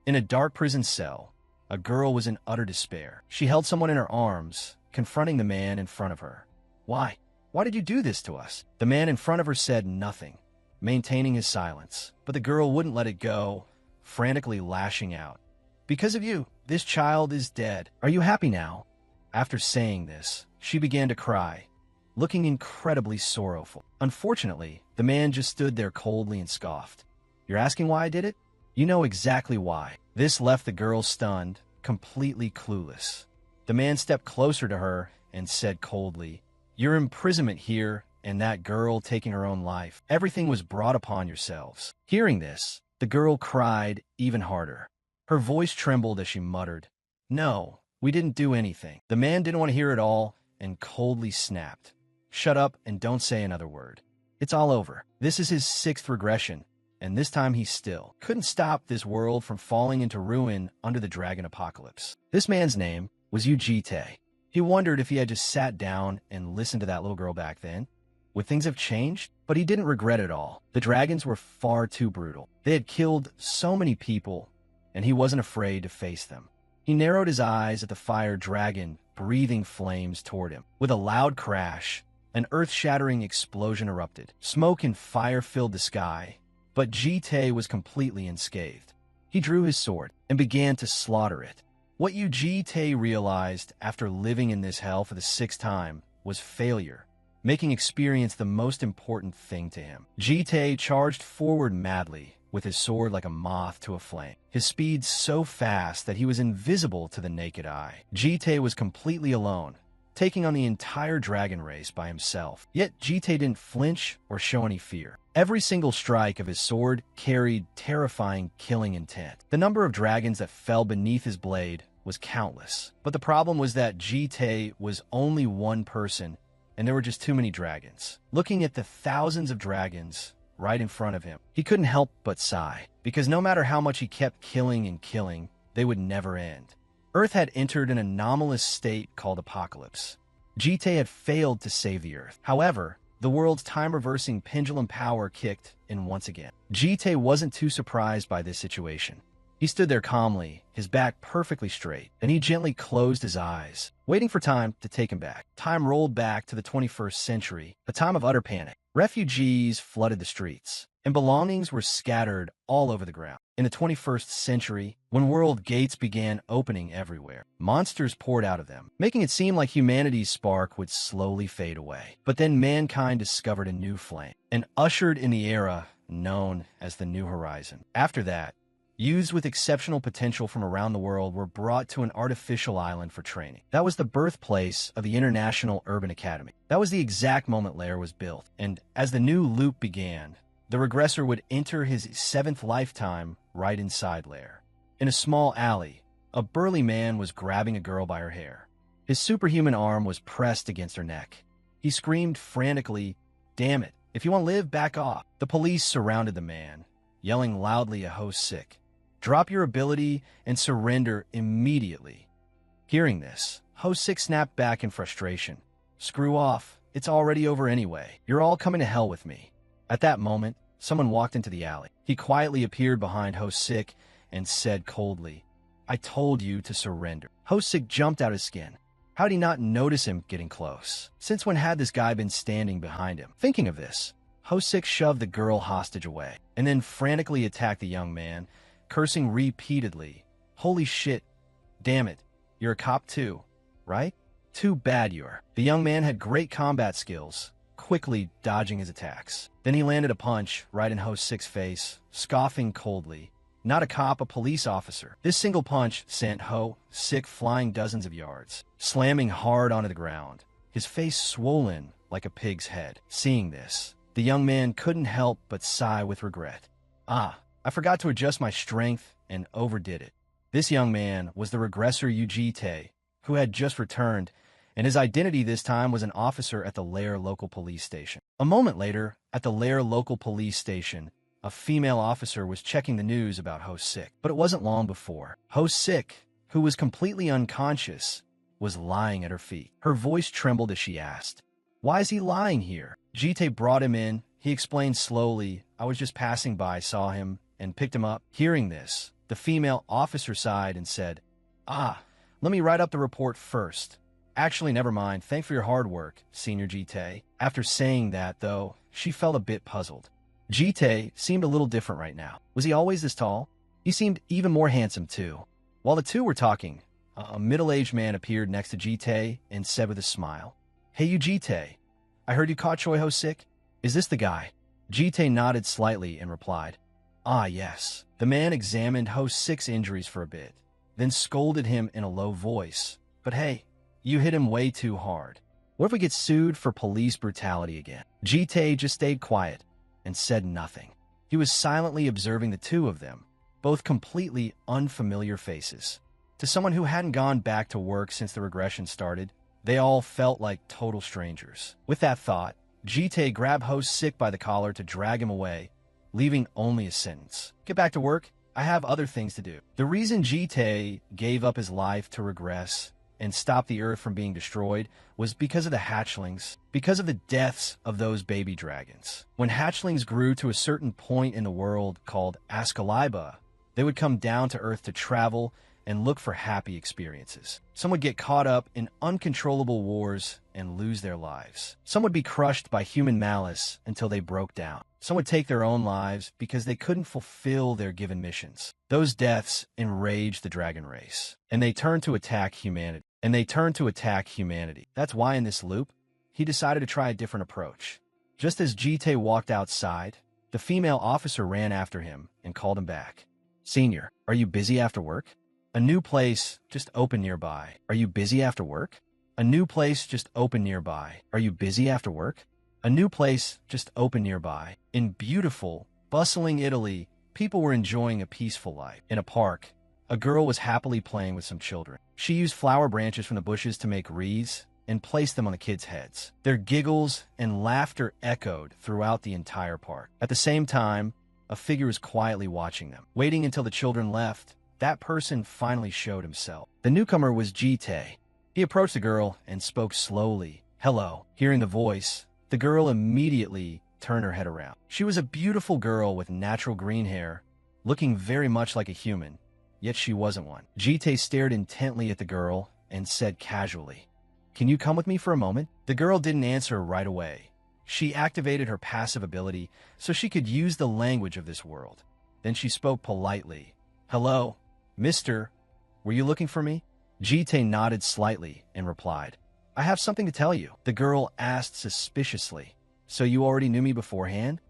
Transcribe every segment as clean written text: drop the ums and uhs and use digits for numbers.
In a dark prison cell, a girl was in utter despair. She held someone in her arms, confronting the man in front of her. Why? Why did you do this to us? The man in front of her said nothing, maintaining his silence. But the girl wouldn't let it go, frantically lashing out. Because of you, this child is dead. Are you happy now? After saying this, she began to cry, looking incredibly sorrowful. Unfortunately, the man just stood there coldly and scoffed. You're asking why I did it? You know exactly why. This left the girl stunned, completely clueless. The man stepped closer to her and said coldly, your imprisonment here and that girl taking her own life, everything was brought upon yourselves. Hearing this, the girl cried even harder. Her voice trembled as she muttered, no, we didn't do anything. The man didn't want to hear it all and coldly snapped. Shut up and don't say another word. It's all over. This is his 6th regression, and this time he still couldn't stop this world from falling into ruin under the dragon apocalypse. This man's name was Ujite. He wondered if he had just sat down and listened to that little girl back then. Would things have changed? But he didn't regret it all. The dragons were far too brutal. They had killed so many people, and he wasn't afraid to face them. He narrowed his eyes at the fire dragon, breathing flames toward him. With a loud crash, an earth-shattering explosion erupted. Smoke and fire filled the sky, but Jite was completely unscathed. He drew his sword and began to slaughter it. What Jite realized after living in this hell for the 6th time was failure, making experience the most important thing to him. Jite charged forward madly, with his sword like a moth to a flame. His speed so fast that he was invisible to the naked eye. Jite was completely alone, taking on the entire dragon race by himself. Yet Jite didn't flinch or show any fear. Every single strike of his sword carried terrifying killing intent. The number of dragons that fell beneath his blade was countless. But the problem was that Jite was only one person, and there were just too many dragons. Looking at the thousands of dragons right in front of him, he couldn't help but sigh, because no matter how much he kept killing and killing, they would never end. Earth had entered an anomalous state called apocalypse. Jite had failed to save the Earth. However, the world's time-reversing pendulum power kicked in once again. Jite wasn't too surprised by this situation. He stood there calmly, his back perfectly straight. Then he gently closed his eyes, waiting for time to take him back. Time rolled back to the 21st century, a time of utter panic. Refugees flooded the streets, and belongings were scattered all over the ground. In the 21st century, when world gates began opening everywhere, monsters poured out of them, making it seem like humanity's spark would slowly fade away. But then mankind discovered a new flame, and ushered in the era known as the New Horizon. After that, youths with exceptional potential from around the world were brought to an artificial island for training. That was the birthplace of the International Urban Academy. That was the exact moment Lair was built, and as the new loop began, the regressor would enter his 7th lifetime right inside Lair. In a small alley, a burly man was grabbing a girl by her hair. His superhuman arm was pressed against her neck. He screamed frantically, "Damn it, if you want to live, back off." The police surrounded the man, yelling loudly at Ho-Sik, "Drop your ability and surrender immediately." Hearing this, Ho-Sik snapped back in frustration. "Screw off, it's already over anyway. You're all coming to hell with me." At that moment, someone walked into the alley. He quietly appeared behind Ho-Sik and said coldly, "I told you to surrender." Ho-Sik jumped out his skin. How did he not notice him getting close? Since when had this guy been standing behind him? Thinking of this, Ho-Sik shoved the girl hostage away, and then frantically attacked the young man, cursing repeatedly. "Holy shit, damn it, you're a cop too, right? Too bad you're." The young man had great combat skills, quickly dodging his attacks. Then he landed a punch right in Ho-Sik's face, scoffing coldly. Not a cop, a police officer. This single punch sent Ho-Sik flying dozens of yards, slamming hard onto the ground, his face swollen like a pig's head. Seeing this, the young man couldn't help but sigh with regret. I forgot to adjust my strength and overdid it." This young man was the regressor Ujite, who had just returned, and his identity this time was an officer at the Lair local police station. A moment later, at the Lair local police station, a female officer was checking the news about Ho-Sik. But it wasn't long before Ho-Sik, who was completely unconscious, was lying at her feet. Her voice trembled as she asked, "Why is he lying here?" Jite brought him in. He explained slowly, "I was just passing by, saw him, and picked him up." Hearing this, The female officer sighed and said, "Ah, let me write up the report first. Actually, never mind. Thanks for your hard work, Senior Jite." After saying that, though, she felt a bit puzzled. Jite seemed a little different right now. Was he always this tall? He seemed even more handsome, too. While the two were talking, a middle-aged man appeared next to Jite and said with a smile, "Hey, you Jite. I heard you caught Choi-ho sick. Is this the guy?" Jite nodded slightly and replied, "Ah, yes." The man examined Ho-Sik's injuries for a bit, then scolded him in a low voice. "But hey, you hit him way too hard. What if we get sued for police brutality again?" Jite just stayed quiet and said nothing. He was silently observing the two of them, both completely unfamiliar faces. To someone who hadn't gone back to work since the regression started, they all felt like total strangers. With that thought, Jite grabbed Ho-Sik by the collar to drag him away, leaving only a sentence. "Get back to work. I have other things to do." The reason Jite gave up his life to regress and stop the Earth from being destroyed was because of the hatchlings, because of the deaths of those baby dragons. When hatchlings grew to a certain point in the world called Askaliba, they would come down to Earth to travel and look for happy experiences. Some would get caught up in uncontrollable wars and lose their lives. Some would be crushed by human malice until they broke down. Some would take their own lives because they couldn't fulfill their given missions. Those deaths enraged the dragon race, and they turned to attack humanity. That's why in this loop, he decided to try a different approach. Just as Jite walked outside, the female officer ran after him and called him back. "Senior, are you busy after work? A new place just opened nearby. Are you busy after work? A new place just opened nearby. Are you busy after work? A new place just opened nearby." In beautiful, bustling Italy, people were enjoying a peaceful life. In a park, a girl was happily playing with some children. She used flower branches from the bushes to make wreaths and placed them on the kids' heads. Their giggles and laughter echoed throughout the entire park. At the same time, a figure was quietly watching them. Waiting until the children left, that person finally showed himself. The newcomer was Jite. He approached the girl and spoke slowly. "Hello." Hearing the voice, the girl immediately turned her head around. She was a beautiful girl with natural green hair, looking very much like a human, yet she wasn't one. Jite stared intently at the girl and said casually, "Can you come with me for a moment?" The girl didn't answer right away. She activated her passive ability so she could use the language of this world. Then she spoke politely. "Hello, mister, were you looking for me?" Jite nodded slightly and replied, "I have something to tell you." The girl asked suspiciously, "So you already knew me beforehand?"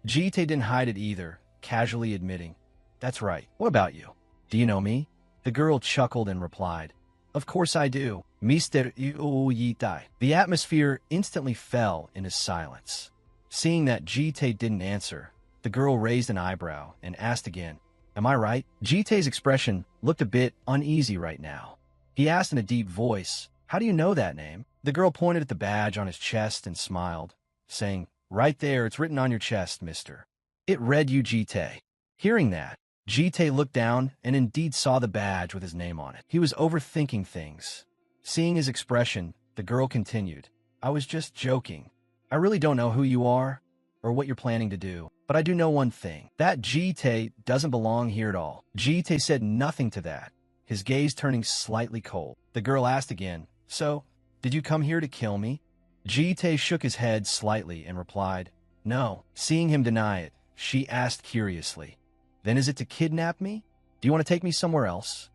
Jite didn't hide it either, casually admitting, "That's right. What about you? Do you know me?" The girl chuckled and replied, "Of course I do, Mr. Uyitai." The atmosphere instantly fell into silence. Seeing that Jite didn't answer, the girl raised an eyebrow and asked again, "Am I right?" Jite's expression looked a bit uneasy right now. He asked in a deep voice, "How do you know that name?" The girl pointed at the badge on his chest and smiled, saying, "Right there, it's written on your chest, mister." It read Jite. Hearing that, Jite looked down and indeed saw the badge with his name on it. He was overthinking things. Seeing his expression, the girl continued, "I was just joking. I really don't know who you are or what you're planning to do, but I do know one thing. That Jite doesn't belong here at all." Jite said nothing to that, his gaze turning slightly cold. The girl asked again, "So, did you come here to kill me?" Jite shook his head slightly and replied, "No." Seeing him deny it, she asked curiously, "Then is it to kidnap me? Do you want to take me somewhere else?"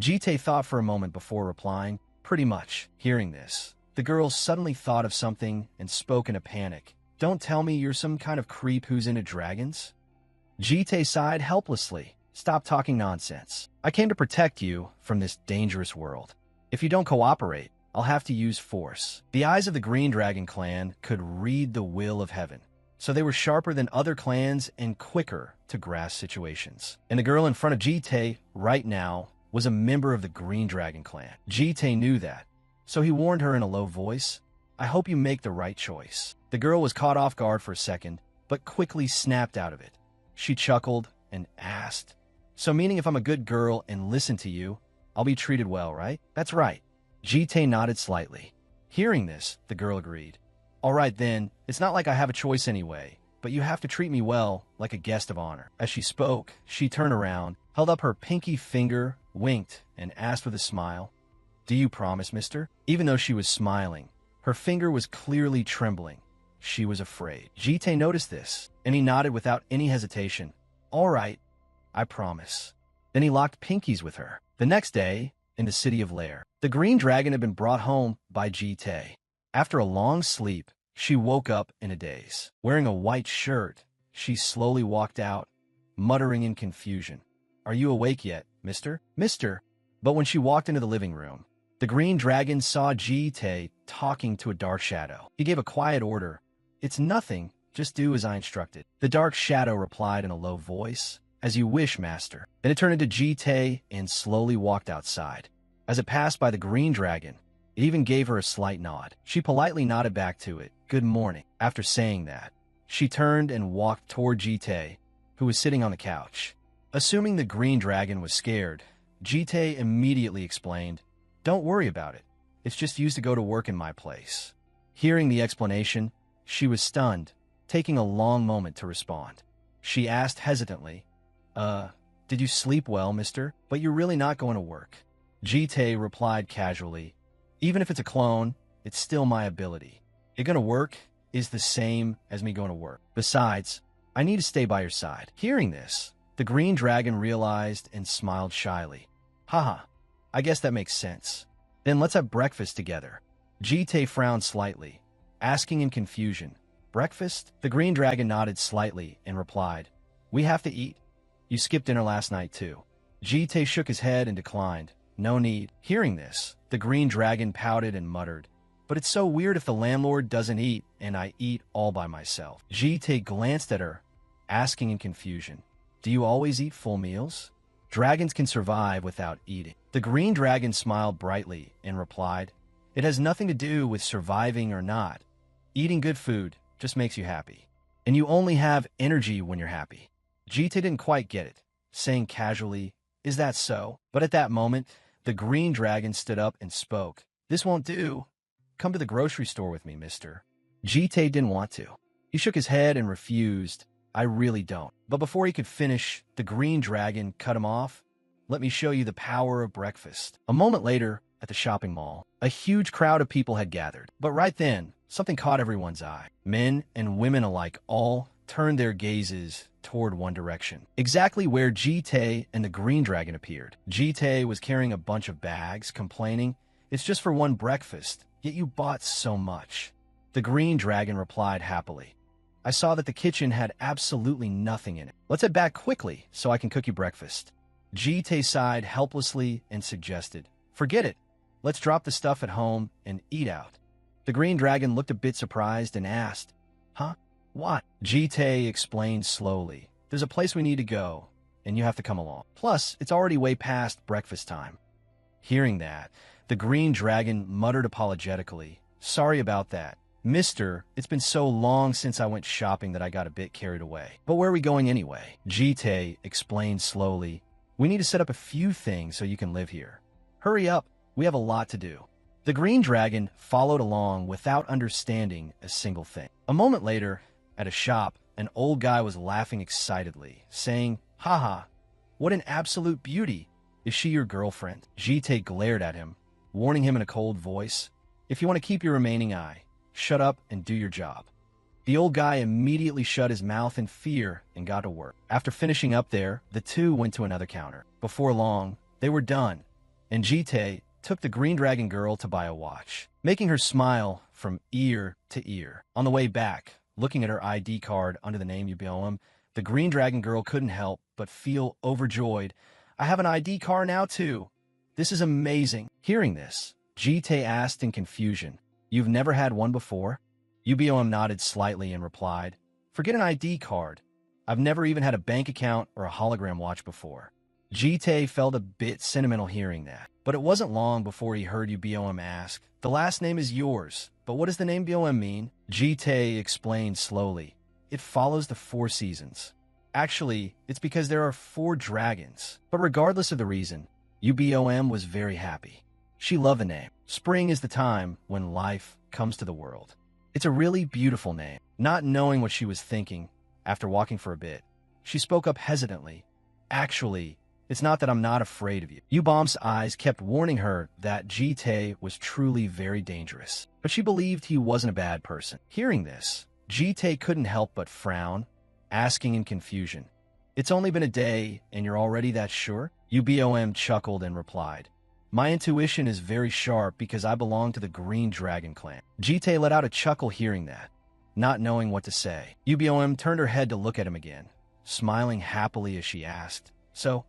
Jite thought for a moment before replying, "Pretty much." Hearing this, the girl suddenly thought of something and spoke in a panic. "Don't tell me you're some kind of creep who's into dragons?" Jite sighed helplessly. "Stop talking nonsense. I came to protect you from this dangerous world. If you don't cooperate, I'll have to use force." The eyes of the Green Dragon clan could read the will of heaven, so they were sharper than other clans and quicker to grasp situations. And the girl in front of Jite right now was a member of the Green Dragon clan. Jite knew that, so he warned her in a low voice, "I hope you make the right choice." The girl was caught off guard for a second, but quickly snapped out of it. She chuckled and asked, "So meaning if I'm a good girl and listen to you, I'll be treated well, right?" "That's right." Jite nodded slightly. Hearing this, the girl agreed. "All right then, it's not like I have a choice anyway, but you have to treat me well, like a guest of honor." As she spoke, she turned around, held up her pinky finger, winked, and asked with a smile, "Do you promise, mister?" Even though she was smiling, her finger was clearly trembling. She was afraid. Jite noticed this, and he nodded without any hesitation. "All right, I promise." Then he locked pinkies with her. The next day, in the city of Lair, the green dragon had been brought home by Jite. After a long sleep, she woke up in a daze. Wearing a white shirt, she slowly walked out, muttering in confusion, "Are you awake yet, mister? Mister?" But when she walked into the living room, the green dragon saw Jite talking to a dark shadow. He gave a quiet order. "It's nothing, just do as I instructed." The dark shadow replied in a low voice, "As you wish, master." Then it turned into Jite and slowly walked outside. As it passed by the green dragon, it even gave her a slight nod. She politely nodded back to it, "Good morning." After saying that, she turned and walked toward Jite, who was sitting on the couch. Assuming the green dragon was scared, Jite immediately explained, "Don't worry about it. It's just used to go to work in my place." Hearing the explanation, she was stunned, taking a long moment to respond. She asked hesitantly, Did you sleep well, mister? But you're really not going to work." Jite replied casually, "Even if it's a clone, it's still my ability. It gonna work is the same as me going to work. Besides, I need to stay by your side." Hearing this, the green dragon realized and smiled shyly. "Haha, I guess that makes sense. Then let's have breakfast together." Jite frowned slightly, asking in confusion, "Breakfast?" The green dragon nodded slightly and replied, "We have to eat. You skipped dinner last night too." Jite shook his head and declined, "No need." Hearing this, the green dragon pouted and muttered, "But it's so weird if the landlord doesn't eat and I eat all by myself." Jite glanced at her, asking in confusion, "Do you always eat full meals? Dragons can survive without eating." The green dragon smiled brightly and replied, "It has nothing to do with surviving or not. Eating good food just makes you happy. And you only have energy when you're happy." Jite didn't quite get it, saying casually, "Is that so?" But at that moment, the green dragon stood up and spoke. "This won't do. Come to the grocery store with me, mister." Jite didn't want to. He shook his head and refused. "I really don't." But before he could finish, the green dragon cut him off. "Let me show you the power of breakfast." A moment later, at the shopping mall, a huge crowd of people had gathered. But right then, something caught everyone's eye. Men and women alike all turned their gazes toward one direction, exactly where Jite and the green dragon appeared. Jite was carrying a bunch of bags, complaining, "It's just for one breakfast, yet you bought so much." The green dragon replied happily, "I saw that the kitchen had absolutely nothing in it. Let's head back quickly so I can cook you breakfast." Jite sighed helplessly and suggested, "Forget it. Let's drop the stuff at home and eat out." The green dragon looked a bit surprised and asked, "Huh? What?" Jite explained slowly, "There's a place we need to go, and you have to come along. Plus, it's already way past breakfast time." Hearing that, the green dragon muttered apologetically, "Sorry about that. Mister, it's been so long since I went shopping that I got a bit carried away. But where are we going anyway?" Jite explained slowly, "We need to set up a few things so you can live here. Hurry up, we have a lot to do." The green dragon followed along without understanding a single thing. A moment later, at a shop, an old guy was laughing excitedly, saying, "Haha, what an absolute beauty. Is she your girlfriend?" Jite glared at him, warning him in a cold voice, "If you want to keep your remaining eye, shut up and do your job." The old guy immediately shut his mouth in fear and got to work. After finishing up there, the two went to another counter. Before long, they were done, and Jite took the green dragon girl to buy a watch, making her smile from ear to ear. On the way back, looking at her ID card under the name Ubiom, the green dragon girl couldn't help but feel overjoyed. "I have an ID card now too. This is amazing." Hearing this, Jite asked in confusion, "You've never had one before?" Ubiom nodded slightly and replied, "Forget an ID card. I've never even had a bank account or a hologram watch before." Jite felt a bit sentimental hearing that, but it wasn't long before he heard Ubiom ask, "The last name is yours, but what does the name Biom mean?" Jite explained slowly, "It follows the 4 seasons. Actually, it's because there are 4 dragons." But regardless of the reason, Ubiom was very happy. She loved the name. Spring is the time when life comes to the world. It's a really beautiful name. Not knowing what she was thinking, After walking for a bit, she spoke up hesitantly. Actually, it's not that I'm not afraid of you. Yubom's eyes kept warning her that Jite was truly very dangerous, but she believed he wasn't a bad person. Hearing this, Jite couldn't help but frown, asking in confusion, "It's only been a day, and you're already that sure?" Ubom chuckled and replied, "My intuition is very sharp because I belong to the Green Dragon clan." Jite let out a chuckle hearing that, not knowing what to say. Ubom turned her head to look at him again, smiling happily as she asked, "So,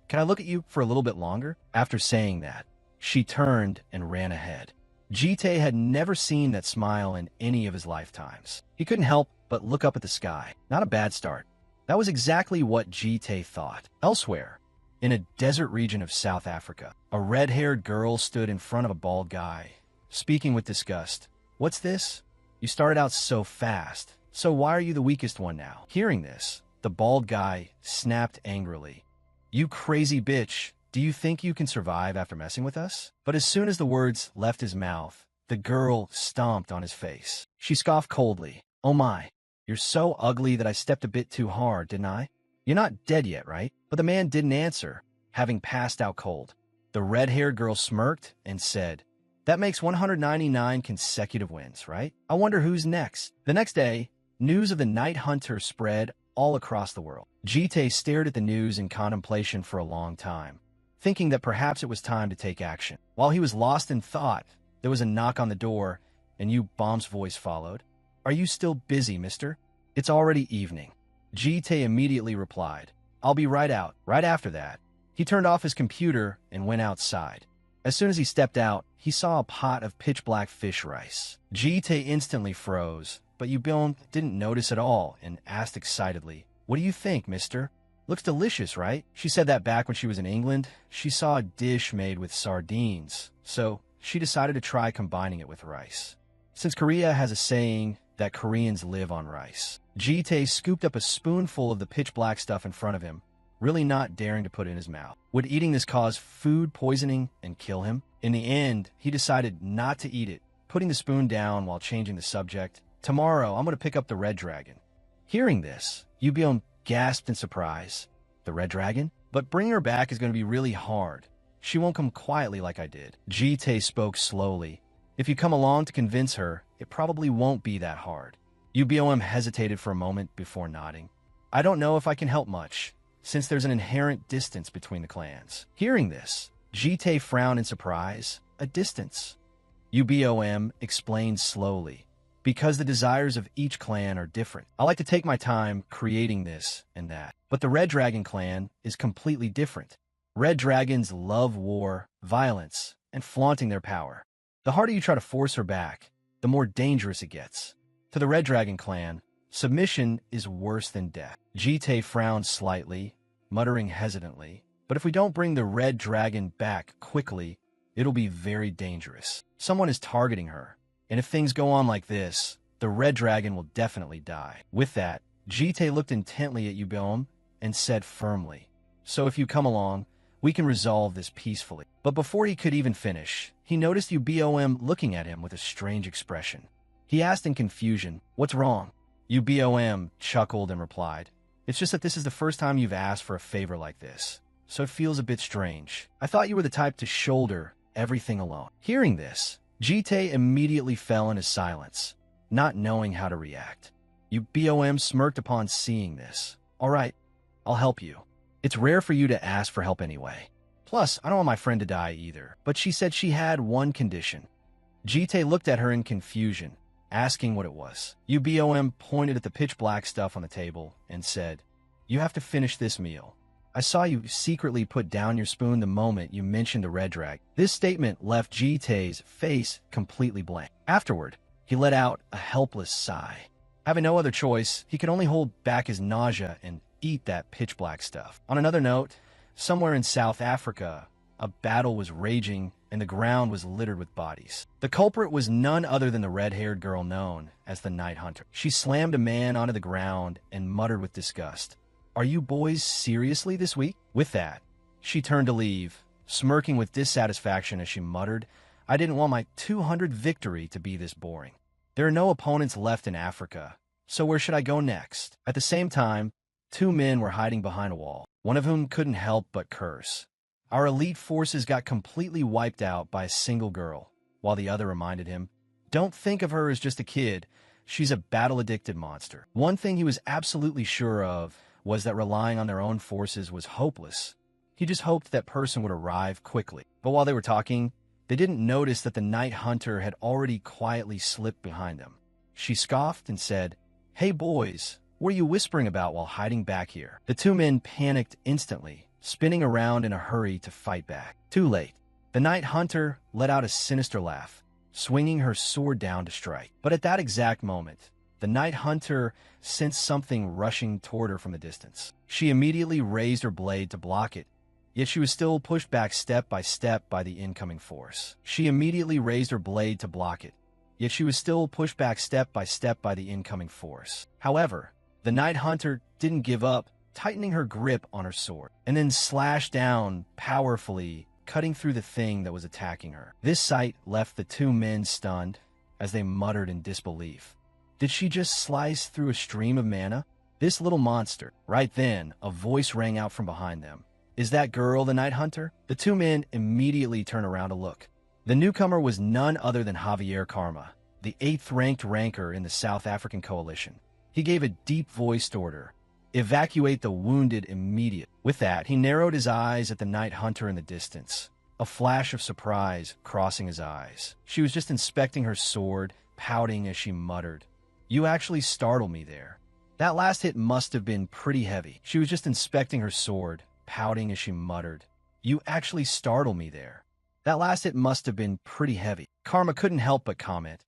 can I look at you for a little bit longer?" After saying that, she turned and ran ahead. Jite had never seen that smile in any of his lifetimes. He couldn't help but look up at the sky. Not a bad start. That was exactly what Jite thought. Elsewhere, in a desert region of South Africa, a red-haired girl stood in front of a bald guy, speaking with disgust. "What's this? You started out so fast, so why are you the weakest one now?" Hearing this, the bald guy snapped angrily. "You crazy bitch, do you think you can survive after messing with us?" But as soon as the words left his mouth, the girl stomped on his face. She scoffed coldly. "Oh my, you're so ugly that I stepped a bit too hard, didn't I? You're not dead yet, right?" But the man didn't answer, having passed out cold. The red-haired girl smirked and said, "That makes 199 consecutive wins, right? I wonder who's next." The next day, news of the Night Hunter spread all across the world. Jite stared at the news in contemplation for a long time, thinking that perhaps it was time to take action. While he was lost in thought, there was a knock on the door, and Ubom's voice followed. "Are you still busy, mister? It's already evening." Jite immediately replied, "I'll be right out." Right after that, he turned off his computer and went outside. As soon as he stepped out, he saw a pot of pitch-black fish rice. Jite instantly froze, but Ubom didn't notice at all and asked excitedly, "What do you think, mister? Looks delicious, right?" She said that back when she was in England, she saw a dish made with sardines, so she decided to try combining it with rice. Since Korea has a saying that Koreans live on rice, Jite scooped up a spoonful of the pitch-black stuff in front of him, really not daring to put it in his mouth. Would eating this cause food poisoning and kill him? In the end, he decided not to eat it, putting the spoon down while changing the subject. "Tomorrow, I'm going to pick up the red dragon." Hearing this, Ubom gasped in surprise. "The red dragon? But bringing her back is going to be really hard. She won't come quietly like I did." Jite spoke slowly. "If you come along to convince her, it probably won't be that hard." Ubom hesitated for a moment before nodding. "I don't know if I can help much, since there's an inherent distance between the clans." Hearing this, Jite frowned in surprise. "A distance?" Ubom explained slowly. "Because the desires of each clan are different. I like to take my time creating this and that. But the Red Dragon clan is completely different. Red Dragons love war, violence, and flaunting their power. The harder you try to force her back, the more dangerous it gets. To the Red Dragon clan, submission is worse than death." Jite frowned slightly, muttering hesitantly, "But if we don't bring the Red Dragon back quickly, it'll be very dangerous. Someone is targeting her, and if things go on like this, the Red Dragon will definitely die." With that, Jite looked intently at Ubom and said firmly, "So if you come along, we can resolve this peacefully." But before he could even finish, he noticed Ubom looking at him with a strange expression. He asked in confusion, "What's wrong?" Ubom chuckled and replied, "It's just that this is the first time you've asked for a favor like this, so it feels a bit strange. I thought you were the type to shoulder everything alone." Hearing this, Jite immediately fell into silence, not knowing how to react. Ubom smirked upon seeing this. "All right, I'll help you. It's rare for you to ask for help anyway. Plus, I don't want my friend to die either." But she said she had one condition. Jite looked at her in confusion, asking what it was. Ubom pointed at the pitch-black stuff on the table and said, "You have to finish this meal. I saw you secretly put down your spoon the moment you mentioned the red dragon." This statement left Jite's face completely blank. Afterward, he let out a helpless sigh. Having no other choice, he could only hold back his nausea and eat that pitch-black stuff. On another note, somewhere in South Africa, a battle was raging and the ground was littered with bodies. The culprit was none other than the red-haired girl known as the Night Hunter. She slammed a man onto the ground and muttered with disgust, "Are you boys seriously this week?" With that, she turned to leave, smirking with dissatisfaction as she muttered, "I didn't want my 200 victory to be this boring. There are no opponents left in Africa, So where should I go next? At the same time, two men were hiding behind a wall, one of whom couldn't help but curse. Our elite forces got completely wiped out by a single girl, while the other reminded him, don't think of her as just a kid. She's a battle-addicted monster. One thing he was absolutely sure of was that relying on their own forces was hopeless. He just hoped that person would arrive quickly. But while they were talking, they didn't notice that the night hunter had already quietly slipped behind them. She scoffed and said, "Hey boys, what are you whispering about while hiding back here?" The two men panicked instantly, spinning around in a hurry to fight back. Too late. The night hunter let out a sinister laugh, swinging her sword down to strike. But at that exact moment, the night hunter sensed something rushing toward her from a distance. She immediately raised her blade to block it, yet she was still pushed back step by step by the incoming force. However, the night hunter didn't give up, tightening her grip on her sword, and then slashed down powerfully, cutting through the thing that was attacking her. This sight left the two men stunned as they muttered in disbelief. Did she just slice through a stream of mana? This little monster. Right then, a voice rang out from behind them. Is that girl the night hunter? The two men immediately turned around to look. The newcomer was none other than Javier Karma, the 8th-ranked ranker in the South African coalition. He gave a deep-voiced order. Evacuate the wounded immediately. With that, he narrowed his eyes at the night hunter in the distance, a flash of surprise crossing his eyes. She was just inspecting her sword, pouting as she muttered, "You actually startled me there. That last hit must have been pretty heavy." She was just inspecting her sword, pouting as she muttered, "You actually startled me there. That last hit must have been pretty heavy." Karma couldn't help but comment,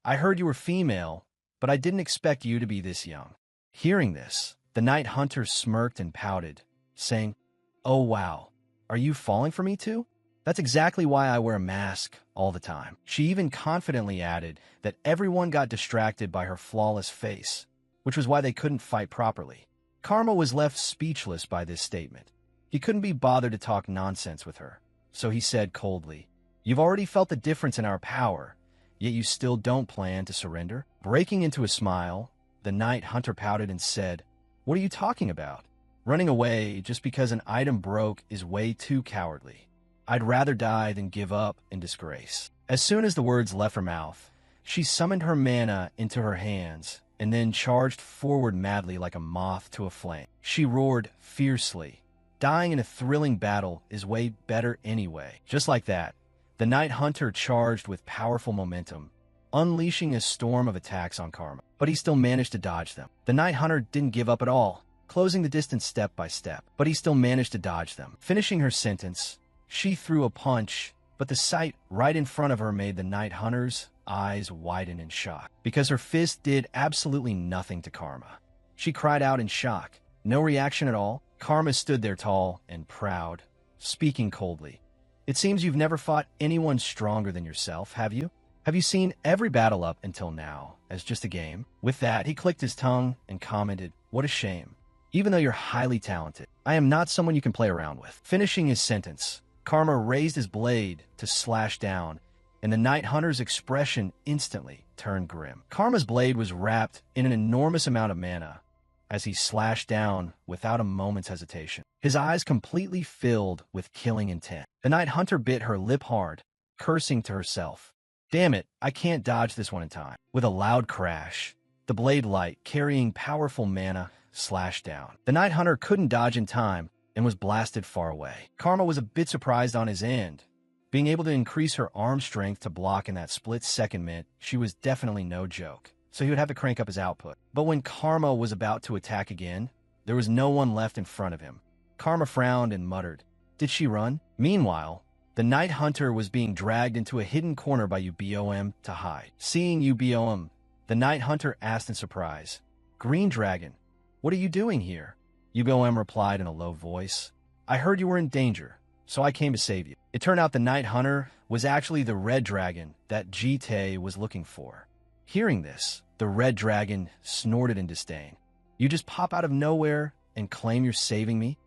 "I heard you were female, but I didn't expect you to be this young." Hearing this, the night hunter smirked and pouted, saying, "Oh wow, are you falling for me too? That's exactly why I wear a mask all the time." She even confidently added that everyone got distracted by her flawless face, which was why they couldn't fight properly. Karma was left speechless by this statement. He couldn't be bothered to talk nonsense with her, so he said coldly, "You've already felt the difference in our power, yet you still don't plan to surrender?" Breaking into a smile, the night hunter pouted and said, "What are you talking about? Running away just because an item broke is way too cowardly. I'd rather die than give up in disgrace." As soon as the words left her mouth, she summoned her mana into her hands and then charged forward madly like a moth to a flame. She roared fiercely, "Dying in a thrilling battle is way better anyway." Just like that, the night hunter charged with powerful momentum, unleashing a storm of attacks on Karma. But he still managed to dodge them. The night hunter didn't give up at all, closing the distance step by step. But he still managed to dodge them. Finishing her sentence, she threw a punch, but the sight right in front of her made the night hunter's eyes widen in shock, because her fist did absolutely nothing to Karma. She cried out in shock. No reaction at all. Karma stood there tall and proud, speaking coldly. "It seems you've never fought anyone stronger than yourself, have you? Have you seen every battle up until now as just a game?" With that, he clicked his tongue and commented, "What a shame. Even though you're highly talented, I am not someone you can play around with." Finishing his sentence, Karma raised his blade to slash down, and the night hunter's expression instantly turned grim. Karma's blade was wrapped in an enormous amount of mana as he slashed down without a moment's hesitation, his eyes completely filled with killing intent. The night hunter bit her lip hard, cursing to herself, "Damn it, I can't dodge this one in time." With a loud crash, the blade light, carrying powerful mana, slashed down. The night hunter couldn't dodge in time and was blasted far away. Karma was a bit surprised on his end. Being able to increase her arm strength to block in that split second meant she was definitely no joke, so he would have to crank up his output. But when Karma was about to attack again, there was no one left in front of him. Karma frowned and muttered, "Did she run?" Meanwhile, the night hunter was being dragged into a hidden corner by UBOM to hide. Seeing UBOM, the night hunter asked in surprise, "Green Dragon, what are you doing here?" UBOM replied in a low voice, "I heard you were in danger, so I came to save you." It turned out the night hunter was actually the red dragon that Jite was looking for. Hearing this, the red dragon snorted in disdain. "You just pop out of nowhere and claim you're saving me?"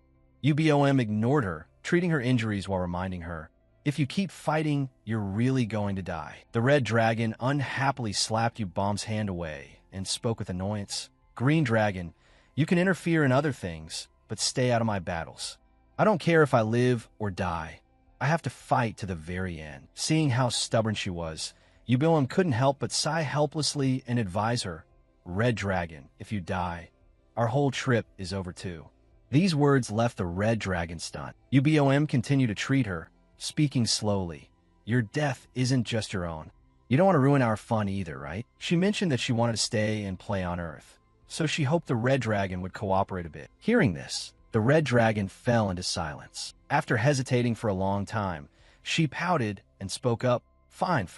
UBOM ignored her, treating her injuries while reminding her, "If you keep fighting, you're really going to die." The red dragon unhappily slapped UBOM's hand away and spoke with annoyance. Green Dragon, you can interfere in other things, but stay out of my battles. I don't care if I live or die. I have to fight to the very end. Seeing how stubborn she was, Ubilum couldn't help but sigh helplessly and advise her, Red Dragon, if you die, our whole trip is over too. These words left the Red Dragon stunned. Ubom continued to treat her, speaking slowly. Your death isn't just your own. You don't want to ruin our fun either, right? She mentioned that she wanted to stay and play on Earth, so she hoped the Red Dragon would cooperate a bit. Hearing this, the Red Dragon fell into silence. After hesitating for a long time, she pouted and spoke up, Fine.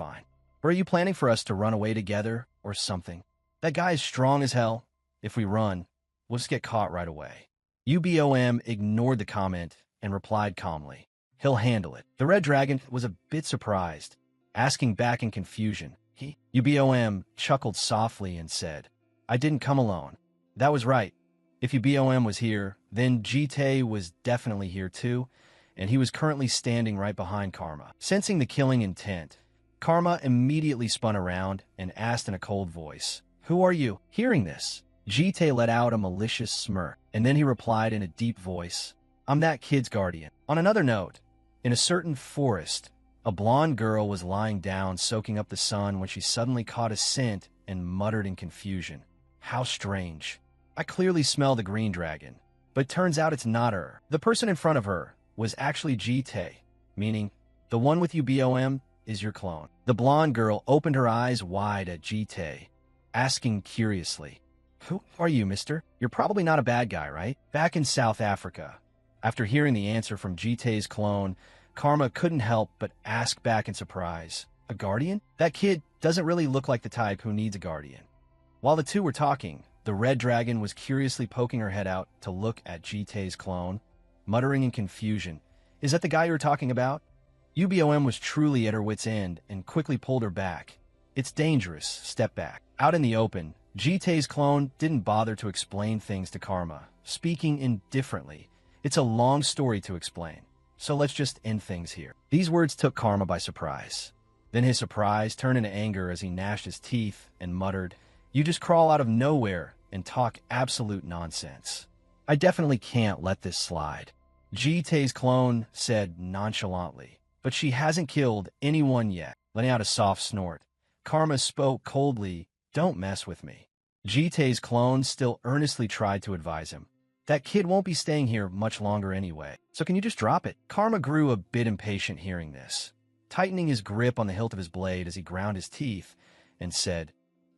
Or are you planning for us to run away together or something? That guy is strong as hell. If we run, we'll just get caught right away. Ubom ignored the comment and replied calmly, He'll handle it. The Red Dragon was a bit surprised, asking back in confusion. Ubom chuckled softly and said, I didn't come alone. That was right. If Ubom was here, then Jite was definitely here too, and he was currently standing right behind Karma. Sensing the killing intent, Karma immediately spun around and asked in a cold voice, Who are you? Hearing this, Jite let out a malicious smirk, and then he replied in a deep voice, I'm that kid's guardian. On another note, in a certain forest, a blonde girl was lying down soaking up the sun when she suddenly caught a scent and muttered in confusion, How strange. I clearly smell the green dragon, but turns out it's not her. The person in front of her was actually Jite, meaning the one with Ubom is your clone. The blonde girl opened her eyes wide at Jite, asking curiously, Who are you, mister? You're probably not a bad guy, right? Back in South Africa, after hearing the answer from Jite's clone, Karma couldn't help but ask back in surprise, A guardian? That kid doesn't really look like the type who needs a guardian. While the two were talking, the Red Dragon was curiously poking her head out to look at Jite's clone, muttering in confusion, Is that the guy you're talking about? Ubom was truly at her wit's end and quickly pulled her back. It's dangerous, step back. Out in the open, Jite's clone didn't bother to explain things to Karma, speaking indifferently. It's a long story to explain, so let's just end things here. These words took Karma by surprise. Then his surprise turned into anger as he gnashed his teeth and muttered, You just crawl out of nowhere and talk absolute nonsense. I definitely can't let this slide. Jite's clone said nonchalantly, but she hasn't killed anyone yet. Letting out a soft snort, Karma spoke coldly, Don't mess with me. Jite's clone still earnestly tried to advise him. That kid won't be staying here much longer anyway, so can you just drop it? Karma grew a bit impatient hearing this, tightening his grip on the hilt of his blade as he ground his teeth, and said,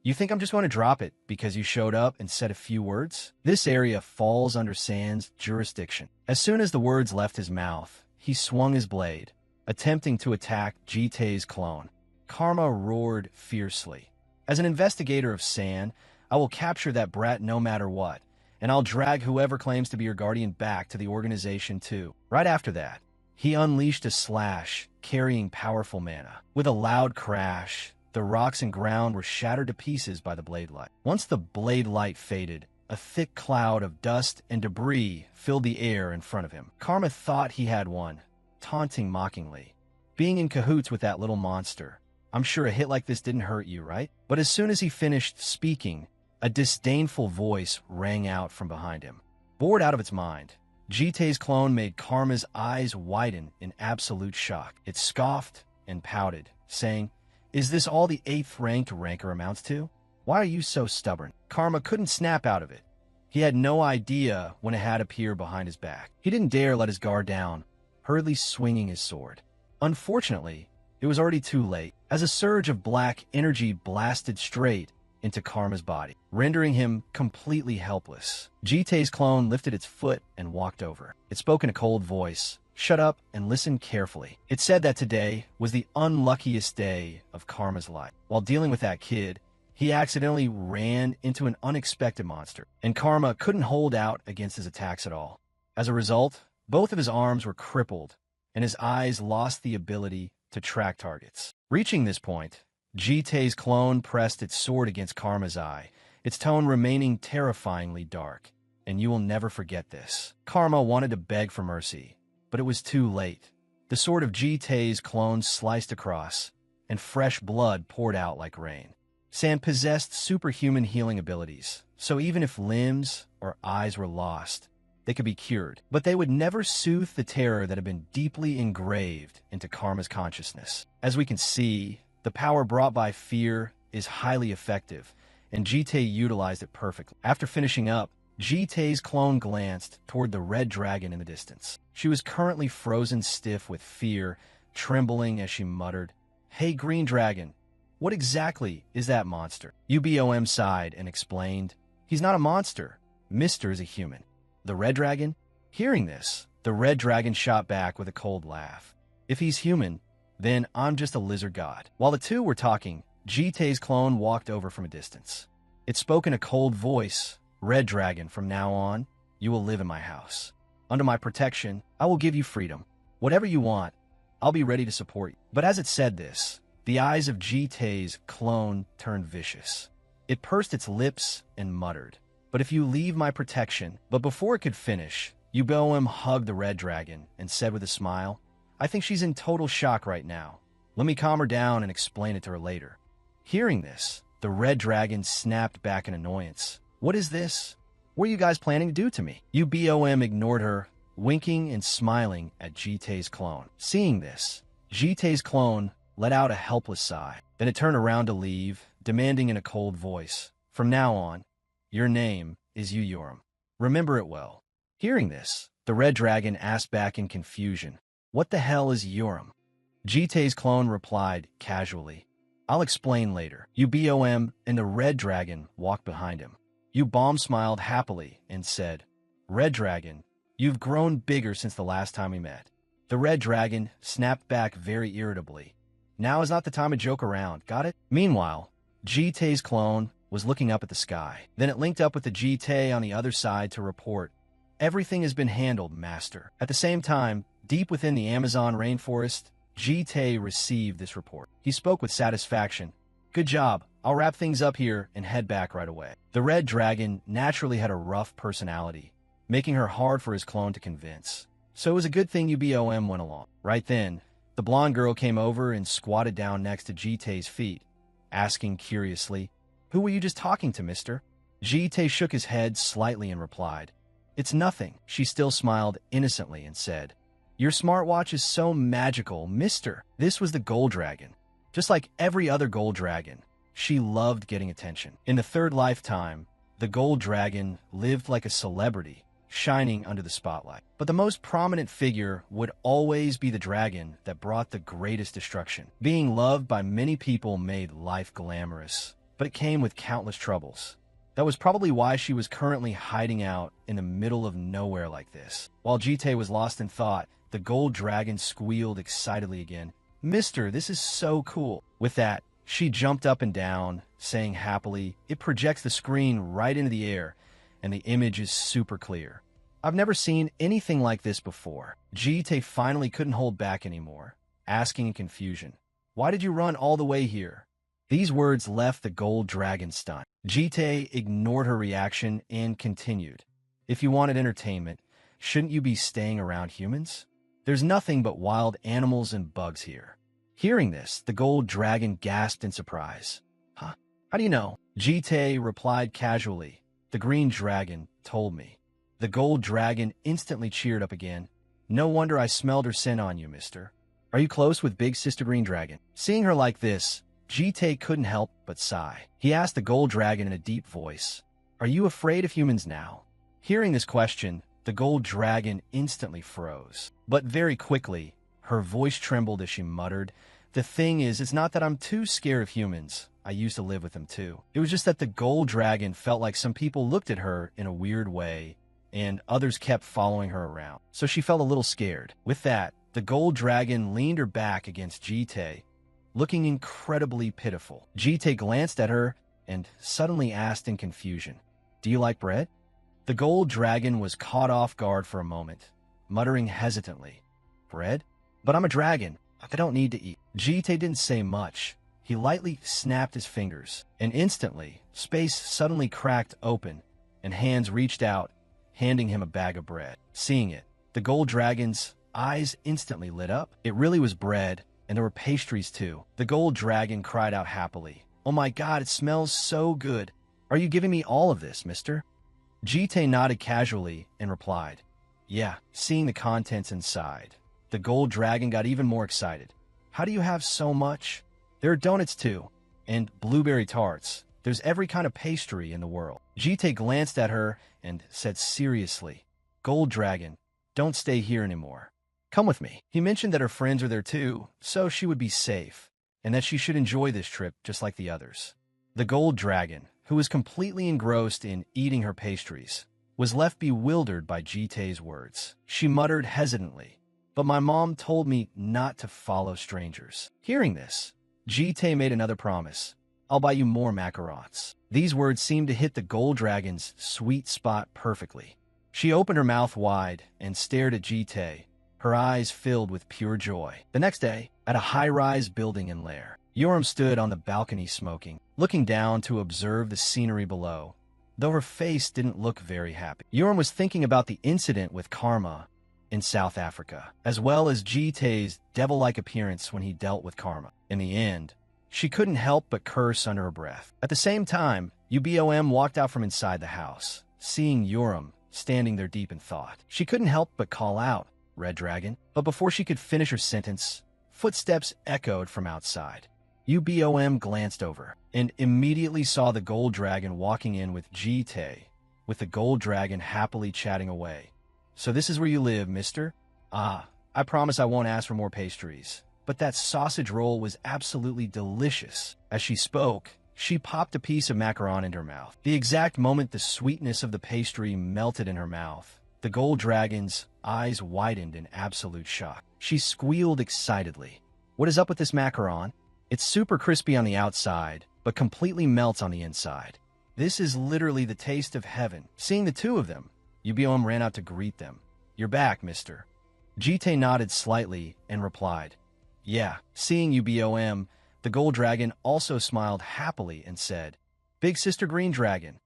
You think I'm just going to drop it because you showed up and said a few words? This area falls under Sand's jurisdiction. As soon as the words left his mouth, he swung his blade, attempting to attack Jite's clone. Karma roared fiercely. As an investigator of Sand, I will capture that brat no matter what, and I'll drag whoever claims to be your guardian back to the organization too. Right after that, he unleashed a slash, carrying powerful mana. With a loud crash, the rocks and ground were shattered to pieces by the blade light. Once the blade light faded, a thick cloud of dust and debris filled the air in front of him. Karma thought he had won, taunting mockingly. Being in cahoots with that little monster. I'm sure a hit like this didn't hurt you, right? But as soon as he finished speaking, a disdainful voice rang out from behind him. Bored out of its mind, Jite's clone made Karma's eyes widen in absolute shock. It scoffed and pouted, saying, Is this all the 8th-ranked ranker amounts to? Why are you so stubborn? Karma couldn't snap out of it. He had no idea when it had appeared behind his back. He didn't dare let his guard down, hurriedly swinging his sword. Unfortunately, it was already too late, as a surge of black energy blasted straight into Karma's body, rendering him completely helpless. Jite's clone lifted its foot and walked over. It spoke in a cold voice. Shut up and listen carefully. It said that today was the unluckiest day of Karma's life. While dealing with that kid, he accidentally ran into an unexpected monster, and Karma couldn't hold out against his attacks at all. As a result, both of his arms were crippled, and his eyes lost the ability to track targets. Reaching this point, Jite's clone pressed its sword against Karma's eye, its tone remaining terrifyingly dark. And you will never forget this. Karma wanted to beg for mercy, but it was too late. The sword of Jite's clone sliced across, and fresh blood poured out like rain. Sand possessed superhuman healing abilities, so even if limbs or eyes were lost, they could be cured. But they would never soothe the terror that had been deeply engraved into Karma's consciousness. As we can see, the power brought by fear is highly effective, and Jite utilized it perfectly. After finishing up, Jite's clone glanced toward the red dragon in the distance. She was currently frozen stiff with fear, trembling as she muttered, "Hey, green dragon, what exactly is that monster?" UBOM sighed and explained, "He's not a monster. Mister is a human." The red dragon? Hearing this, the red dragon shot back with a cold laugh. "If he's human, then I'm just a lizard god." While the two were talking, Jite's clone walked over from a distance. It spoke in a cold voice, "Red dragon, from now on, you will live in my house. Under my protection, I will give you freedom. Whatever you want, I'll be ready to support you." But as it said this, the eyes of Jite's clone turned vicious. It pursed its lips and muttered, "But if you leave my protection..." But before it could finish, Uboem hugged the red dragon and said with a smile, "I think she's in total shock right now. Let me calm her down and explain it to her later." Hearing this, the red dragon snapped back in annoyance. "What is this? What are you guys planning to do to me?" UBOM ignored her, winking and smiling at Jite's clone. Seeing this, Jite's clone let out a helpless sigh. Then it turned around to leave, demanding in a cold voice, "From now on, your name is Yuyoram. Remember it well." Hearing this, the red dragon asked back in confusion, "What the hell is Yoram?" Jite's clone replied casually, "I'll explain later." UBOM and the red dragon walked behind him. Ubom smiled happily and said, "Red dragon, you've grown bigger since the last time we met." The red dragon snapped back very irritably, "Now is not the time to joke around, got it?" Meanwhile, Jite's clone was looking up at the sky. Then it linked up with the Jite on the other side to report, "Everything has been handled, master." At the same time, deep within the Amazon rainforest, Jite received this report. He spoke with satisfaction, "Good job. I'll wrap things up here and head back right away." The red dragon naturally had a rough personality, making her hard for his clone to convince. So it was a good thing UBOM went along. Right then, the blonde girl came over and squatted down next to Jite's feet, asking curiously, "Who were you just talking to, mister?" Jite shook his head slightly and replied, "It's nothing." She still smiled innocently and said, "Your smartwatch is so magical, mister." This was the gold dragon. Just like every other gold dragon, she loved getting attention. In the third lifetime, the gold dragon lived like a celebrity, shining under the spotlight. But the most prominent figure would always be the dragon that brought the greatest destruction. Being loved by many people made life glamorous, but it came with countless troubles. That was probably why she was currently hiding out in the middle of nowhere like this. While Jite was lost in thought, the gold dragon squealed excitedly again, "Mister, this is so cool." With that, she jumped up and down, saying happily, "It projects the screen right into the air, and the image is super clear. I've never seen anything like this before." Jite finally couldn't hold back anymore, asking in confusion, "Why did you run all the way here?" These words left the gold dragon stunned. Jite ignored her reaction and continued, "If you wanted entertainment, shouldn't you be staying around humans? There's nothing but wild animals and bugs here." Hearing this, the gold dragon gasped in surprise. "Huh? How do you know?" Jite replied casually, "The green dragon told me." The gold dragon instantly cheered up again. "No wonder I smelled her scent on you, mister. Are you close with big sister green dragon?" Seeing her like this, Jite couldn't help but sigh. He asked the gold dragon in a deep voice, "Are you afraid of humans now?" Hearing this question, the gold dragon instantly froze. But very quickly, her voice trembled as she muttered, "The thing is, it's not that I'm too scared of humans. I used to live with them too. It was just that the gold dragon felt like some people looked at her in a weird way, and others kept following her around. So she felt a little scared." With that, the gold dragon leaned her back against Jite, looking incredibly pitiful. Jite glanced at her and suddenly asked in confusion, "Do you like bread?" The gold dragon was caught off guard for a moment, muttering hesitantly, "Bread? But I'm a dragon. I don't need to eat." Jite didn't say much. He lightly snapped his fingers, and instantly, space suddenly cracked open, and hands reached out, handing him a bag of bread. Seeing it, the gold dragon's eyes instantly lit up. It really was bread, and there were pastries too. The gold dragon cried out happily, Oh my god, it smells so good. Are you giving me all of this, mister? Jite nodded casually and replied, yeah, seeing the contents inside. The gold dragon got even more excited. How do you have so much? There are donuts too, and blueberry tarts. There's every kind of pastry in the world. Jite glanced at her and said seriously, Gold Dragon, don't stay here anymore. Come with me. He mentioned that her friends are there too, so she would be safe, and that she should enjoy this trip just like the others. The Gold Dragon, who was completely engrossed in eating her pastries, was left bewildered by Jite's words. She muttered hesitantly, but my mom told me not to follow strangers. Hearing this, Jite made another promise. I'll buy you more macarons. These words seemed to hit the gold dragon's sweet spot perfectly. She opened her mouth wide and stared at Jite, her eyes filled with pure joy. The next day, at a high-rise building in Lair, Yoram stood on the balcony smoking, looking down to observe the scenery below, though her face didn't look very happy. Yoram was thinking about the incident with Karma in South Africa, as well as Jite's devil-like appearance when he dealt with Karma. In the end, she couldn't help but curse under her breath. At the same time, UBOM walked out from inside the house, seeing Yoram standing there deep in thought. She couldn't help but call out, Red Dragon, but before she could finish her sentence, footsteps echoed from outside. UBOM glanced over and immediately saw the gold dragon walking in with Jite, with the gold dragon happily chatting away. So this is where you live, mister? Ah, I promise I won't ask for more pastries. But that sausage roll was absolutely delicious. As she spoke, she popped a piece of macaron into her mouth. The exact moment the sweetness of the pastry melted in her mouth, the gold dragon's eyes widened in absolute shock. She squealed excitedly. What is up with this macaron? It's super crispy on the outside, but completely melts on the inside. This is literally the taste of heaven. Seeing the two of them, UBOM ran out to greet them. You're back, mister. Jite nodded slightly and replied, yeah. Seeing UBOM, the gold dragon also smiled happily and said, Big Sister Green Dragon.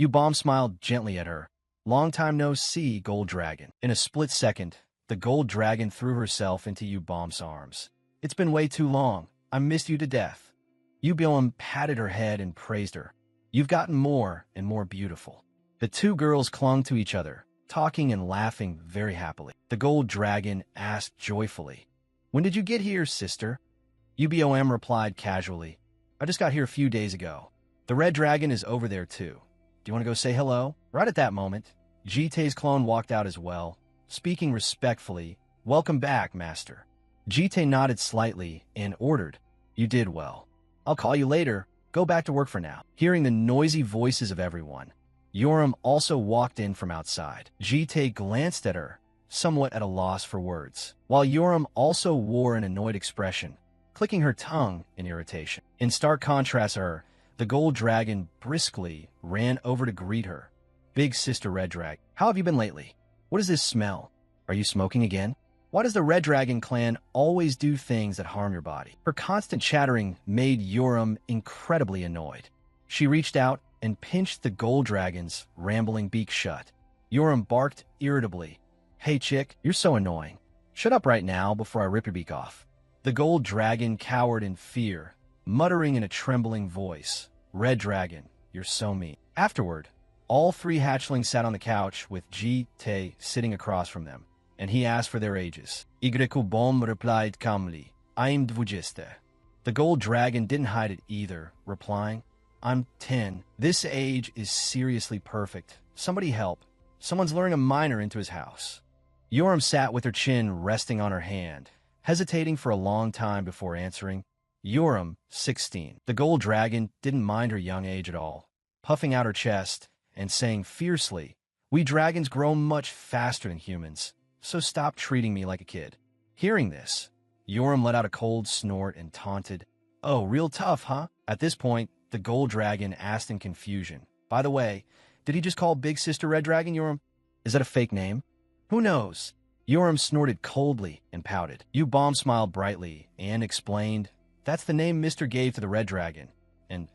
UBOM smiled gently at her. Long time no see, Gold Dragon. In a split second, the gold dragon threw herself into UBOM's arms. It's been way too long. I missed you to death. UBOM patted her head and praised her. You've gotten more and more beautiful. The two girls clung to each other, talking and laughing very happily. The gold dragon asked joyfully, When did you get here, sister? UBOM replied casually, I just got here a few days ago. The red dragon is over there too. Do you want to go say hello? Right at that moment, Jite's clone walked out as well, speaking respectfully, Welcome back, master. Jite nodded slightly and ordered, You did well. I'll call you later. Go back to work for now. Hearing the noisy voices of everyone, Yoram also walked in from outside. Jite glanced at her, somewhat at a loss for words, while Yoram also wore an annoyed expression, clicking her tongue in irritation. In stark contrast to her, the gold dragon briskly ran over to greet her. Big Sister Red Dragon, how have you been lately? What is this smell? Are you smoking again? Why does the Red Dragon clan always do things that harm your body? Her constant chattering made Yoram incredibly annoyed. She reached out and pinched the gold dragon's rambling beak shut. Yoram barked irritably. Hey chick, you're so annoying. Shut up right now before I rip your beak off. The gold dragon cowered in fear, muttering in a trembling voice, Red Dragon, you're so mean. Afterward, all three hatchlings sat on the couch with Jite sitting across from them, and he asked for their ages. Igrekubom replied calmly, I'm 20. The gold dragon didn't hide it either, replying, I'm 10. This age is seriously perfect. Somebody help. Someone's luring a minor into his house. Yoram sat with her chin resting on her hand, hesitating for a long time before answering. Yoram, 16. The gold dragon didn't mind her young age at all, puffing out her chest and saying fiercely, We dragons grow much faster than humans, so stop treating me like a kid. Hearing this, Yoram let out a cold snort and taunted, Oh, real tough, huh? At this point, the gold dragon asked in confusion, By the way, did he just call Big Sister Red Dragon Yoram? Is that a fake name? Who knows? Yoram snorted coldly and pouted. UBOM smiled brightly and explained, That's the name Mr. gave to the Red Dragon, and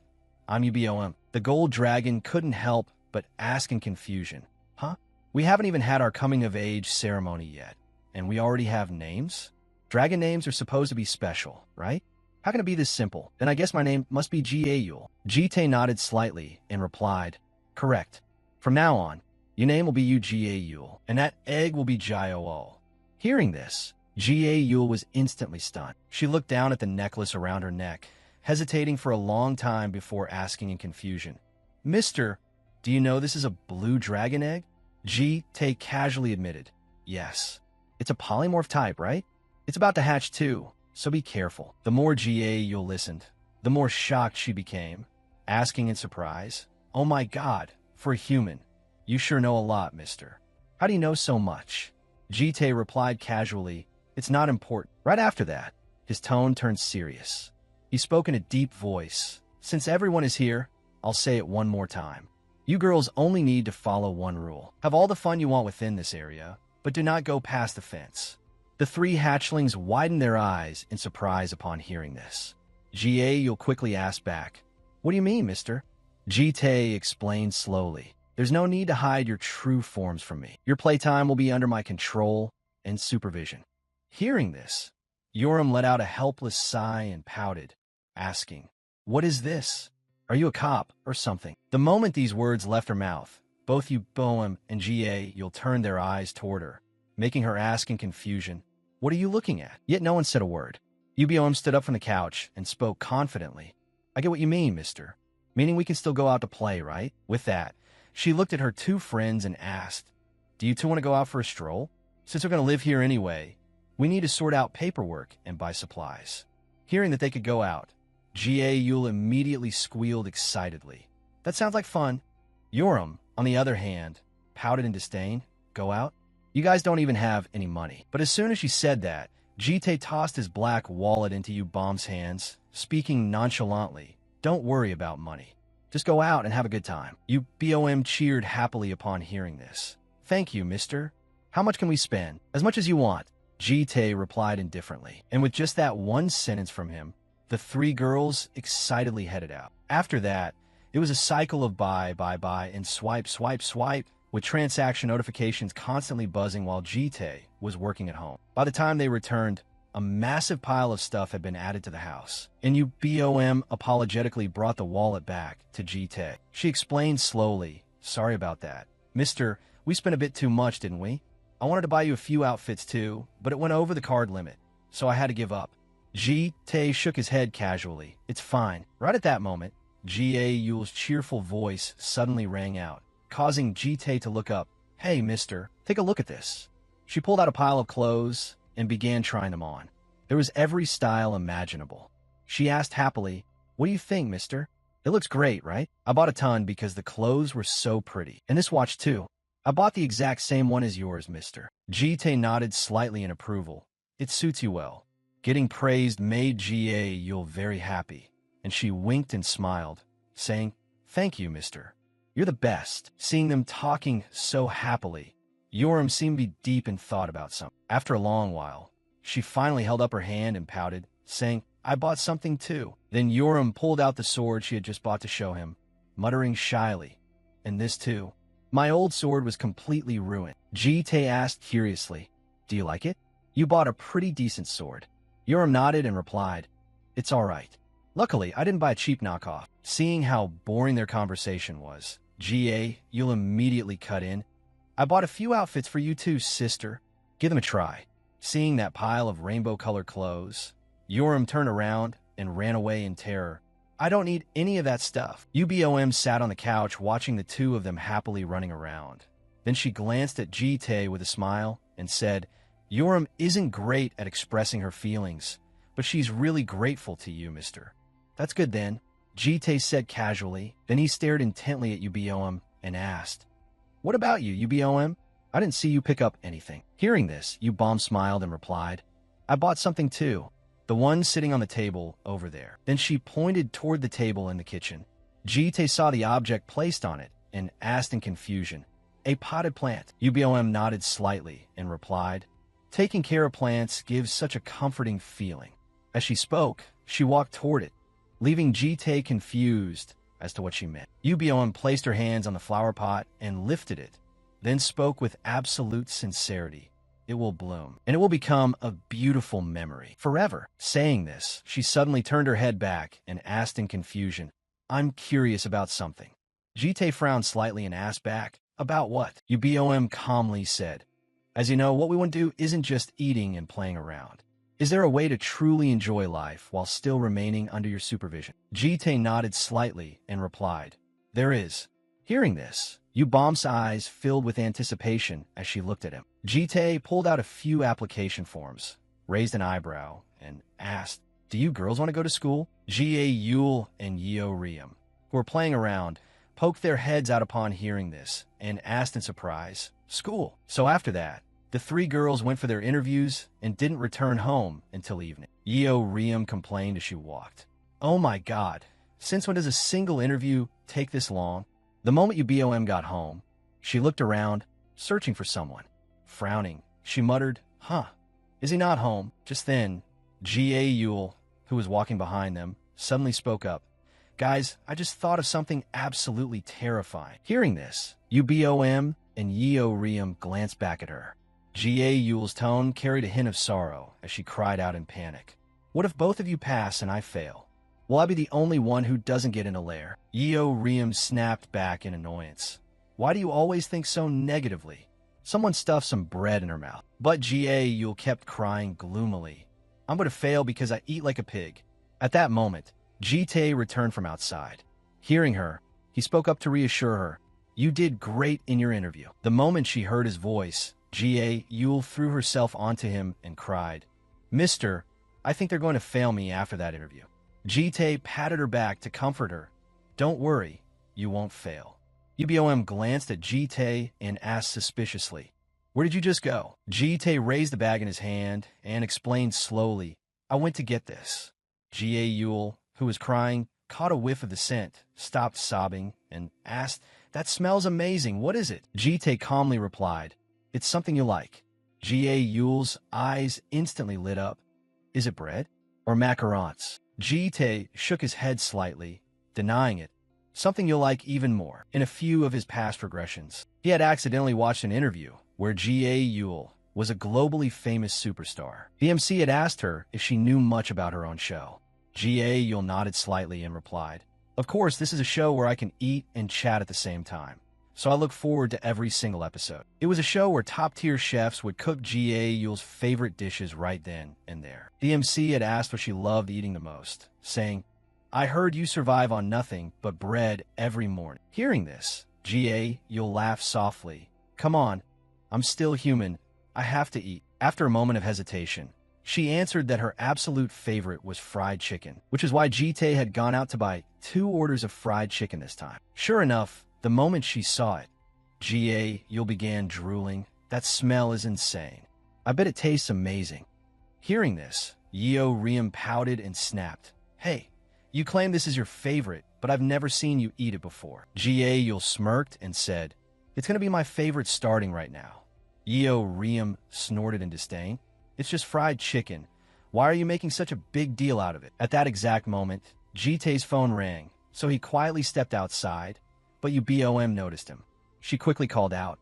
I'm UBOM. The gold dragon couldn't help but ask in confusion, Huh? We haven't even had our coming-of-age ceremony yet, and we already have names? Dragon names are supposed to be special, right? How can it be this simple? Then I guess my name must be Jaeul. Jitae nodded slightly and replied, correct. From now on, your name will be Yu Jaeul, and that egg will be Jaeol. Hearing this, Jaeul was instantly stunned. She looked down at the necklace around her neck, hesitating for a long time before asking in confusion, Mister, do you know this is a blue dragon egg? Jitae casually admitted, yes. It's a polymorph type, right? It's about to hatch too, so be careful. The more Jaeul listened, the more shocked she became, asking in surprise, oh my god, for a human, you sure know a lot, mister. How do you know so much? Jitae replied casually, it's not important. Right after that, his tone turned serious. He spoke in a deep voice. Since everyone is here, I'll say it one more time. You girls only need to follow one rule. Have all the fun you want within this area, but do not go past the fence. The three hatchlings widened their eyes in surprise upon hearing this. Jaeul quickly asked back, what do you mean, mister? Jitae explained slowly. There's no need to hide your true forms from me. Your playtime will be under my control and supervision. Hearing this, Yoram let out a helpless sigh and pouted, asking, what is this? Are you a cop or something? The moment these words left her mouth, both Boem and Jaeul turned their eyes toward her, making her ask in confusion, what are you looking at? Yet no one said a word. Boem stood up from the couch and spoke confidently. I get what you mean, mister. Meaning we can still go out to play, right? With that, she looked at her two friends and asked, do you two want to go out for a stroll? Since we're going to live here anyway, we need to sort out paperwork and buy supplies. Hearing that they could go out, Jaeul immediately squealed excitedly. That sounds like fun. Yoram, on the other hand, pouted in disdain. Go out? You guys don't even have any money. But as soon as she said that, Jitae tossed his black wallet into Bomb's hands, speaking nonchalantly. Don't worry about money. Just go out and have a good time. Boem cheered happily upon hearing this. Thank you, mister. How much can we spend? As much as you want. Jitae replied indifferently. And with just that one sentence from him, the three girls excitedly headed out. After that, it was a cycle of buy, and swipe, with transaction notifications constantly buzzing while Jitae was working at home. By the time they returned, a massive pile of stuff had been added to the house, and Boem apologetically brought the wallet back to Jitae. She explained slowly, sorry about that. Mister, we spent a bit too much, didn't we? I wanted to buy you a few outfits too, but it went over the card limit, so I had to give up. Jitae shook his head casually. It's fine. Right at that moment, Jaeul's cheerful voice suddenly rang out, causing Jitae to look up. Hey, mister, take a look at this. She pulled out a pile of clothes and began trying them on. There was every style imaginable. She asked happily, what do you think, mister? It looks great, right? I bought a ton because the clothes were so pretty. And this watch too. I bought the exact same one as yours, mister. Jitae nodded slightly in approval. It suits you well. Getting praised made Jaeul very happy, and she winked and smiled, saying, thank you, mister. You're the best. Seeing them talking so happily, Yoram seemed to be deep in thought about something. After a long while, she finally held up her hand and pouted, saying, I bought something too. Then Yoram pulled out the sword she had just bought to show him, muttering shyly, and this too. My old sword was completely ruined. Jitae asked curiously, do you like it? You bought a pretty decent sword. Yoram nodded and replied, it's all right. Luckily, I didn't buy a cheap knockoff. Seeing how boring their conversation was, Jaeul immediately cut in. I bought a few outfits for you too, sister. Give them a try. Seeing that pile of rainbow-colored clothes, Yoram turned around and ran away in terror. I don't need any of that stuff. Boem sat on the couch watching the two of them happily running around. Then she glanced at Jitae with a smile and said, Yoram isn't great at expressing her feelings, but she's really grateful to you, mister. That's good then, Jitae said casually. Then he stared intently at Boem and asked, what about you, Boem? I didn't see you pick up anything. Hearing this, Boem smiled and replied, I bought something too. The one sitting on the table over there. Then she pointed toward the table in the kitchen. Jitae saw the object placed on it and asked in confusion, a potted plant. Boem nodded slightly and replied, taking care of plants gives such a comforting feeling. As she spoke, she walked toward it, leaving Jitae confused as to what she meant. Boem placed her hands on the flower pot and lifted it, then spoke with absolute sincerity. it will bloom, and it will become a beautiful memory forever. Saying this, she suddenly turned her head back and asked in confusion, I'm curious about something. Jite frowned slightly and asked back, about what? Ubom calmly said, as you know, what we want to do isn't just eating and playing around. Is there a way to truly enjoy life while still remaining under your supervision? Jite nodded slightly and replied, there is. Hearing this, Ubom's eyes filled with anticipation as she looked at him. Jite pulled out a few application forms, raised an eyebrow, and asked, do you girls want to go to school? Jie Yul and Yeo Riem, who were playing around, poked their heads out upon hearing this and asked in surprise, school. So after that, the three girls went for their interviews and didn't return home until evening. Yeo Riem complained as she walked. Oh my God, since when does a single interview take this long? The moment Ubom got home, she looked around, searching for someone. Frowning, she muttered, is he not home? Just then, Jie Yul, who was walking behind them, suddenly spoke up. Guys, I just thought of something absolutely terrifying. Hearing this, Ubom and Yeo Riem glanced back at her. Jie Yul's tone carried a hint of sorrow as she cried out in panic. What if both of you pass and I fail? Will I be the only one who doesn't get in a lair? Yeo Riem snapped back in annoyance. Why do you always think so negatively? Someone stuffed some bread in her mouth. But Jie Yul kept crying gloomily. I'm going to fail because I eat like a pig. At that moment, Jite returned from outside. Hearing her, he spoke up to reassure her. You did great in your interview. The moment she heard his voice, Jie Yul threw herself onto him and cried, Mister, I think they're going to fail me after that interview. Jite patted her back to comfort her. Don't worry, you won't fail. Ubom glanced at Jite and asked suspiciously, where did you just go? Jite raised the bag in his hand and explained slowly, I went to get this. Jie Yul, who was crying, caught a whiff of the scent, stopped sobbing, and asked, that smells amazing, what is it? Jite calmly replied, it's something you like. Jie Yul's eyes instantly lit up. Is it bread? Or macarons? Jite shook his head slightly, denying it. Something you'll like even more. In a few of his past regressions, he had accidentally watched an interview where Jie Yul was a globally famous superstar. The MC had asked her if she knew much about her own show. Jie Yul nodded slightly and replied, of course, this is a show where I can eat and chat at the same time. So I look forward to every single episode. It was a show where top-tier chefs would cook Jie Yul's favorite dishes right then and there. The MC had asked what she loved eating the most, saying, I heard you survive on nothing but bread every morning. Hearing this, Jie Yul laughed softly. Come on, I'm still human. I have to eat. After a moment of hesitation, she answered that her absolute favorite was fried chicken, which is why Jite had gone out to buy 2 orders of fried chicken this time. Sure enough, the moment she saw it, Jie Yul began drooling. That smell is insane. I bet it tastes amazing. Hearing this, Yeo Riem pouted and snapped. Hey, you claim this is your favorite, but I've never seen you eat it before. Jie Yul smirked and said, it's going to be my favorite starting right now. Yeo Riem snorted in disdain. It's just fried chicken. Why are you making such a big deal out of it? At that exact moment, Jite's phone rang, so he quietly stepped outside, but Ubom noticed him. She quickly called out,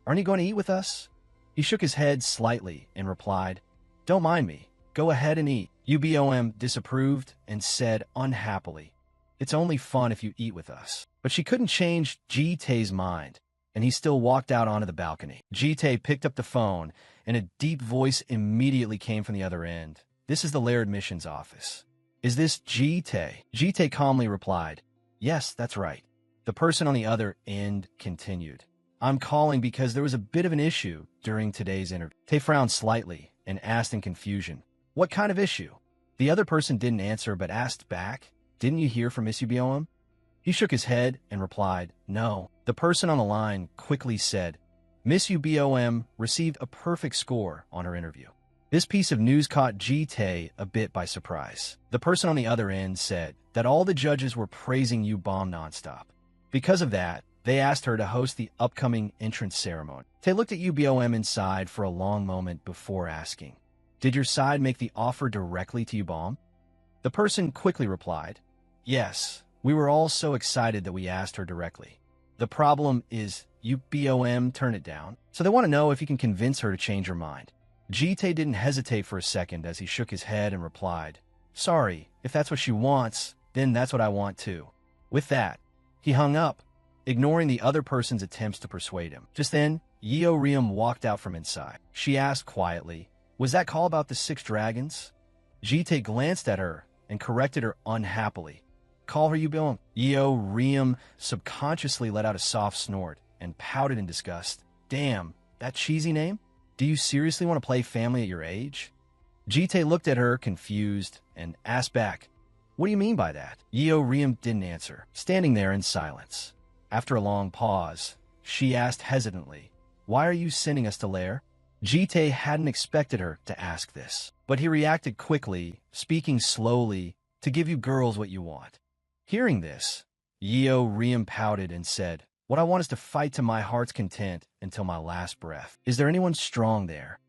aren't you going to eat with us? He shook his head slightly and replied, don't mind me. Go ahead and eat. Ubom disapproved and said unhappily, it's only fun if you eat with us. But she couldn't change Jite's mind, and he still walked out onto the balcony. Jite picked up the phone, and a deep voice immediately came from the other end. This is the Lair admissions office. Is this Jite? Jite calmly replied, yes, that's right. The person on the other end continued, I'm calling because there was a bit of an issue during today's interview. Tay frowned slightly and asked in confusion, what kind of issue? The other person didn't answer but asked back, didn't you hear from Miss Ubom? He shook his head and replied, no. The person on the line quickly said, Miss Ubom received a perfect score on her interview. This piece of news caught Jite a bit by surprise. The person on the other end said that all the judges were praising Ubom nonstop. Because of that, they asked her to host the upcoming entrance ceremony. Tay looked at Ubom inside for a long moment before asking, did your side make the offer directly to Ubom? The person quickly replied, yes, we were all so excited that we asked her directly. The problem is UBOM turn it down. So they want to know if you can convince her to change her mind. Jite didn't hesitate for a second as he shook his head and replied, "Sorry, if that's what she wants, then that's what I want too." With that, he hung up, ignoring the other person's attempts to persuade him. Just then, Yeo Riem walked out from inside. She asked quietly, "Was that call about the 6 dragons?" Jite glanced at her and corrected her unhappily. "Call her UBOM." Yeo Riem subconsciously let out a soft snort and pouted in disgust. "Damn, that cheesy name? Do you seriously want to play family at your age?" Jite looked at her, confused, and asked back, "What do you mean by that?" Yeo Riem didn't answer, standing there in silence. After a long pause, she asked hesitantly, "Why are you sending us to Lair?" Jite hadn't expected her to ask this, but he reacted quickly, speaking slowly, "To give you girls what you want." Hearing this, Yeo Riem pouted and said, "What I want is to fight to my heart's content until my last breath. Is there anyone strong there?"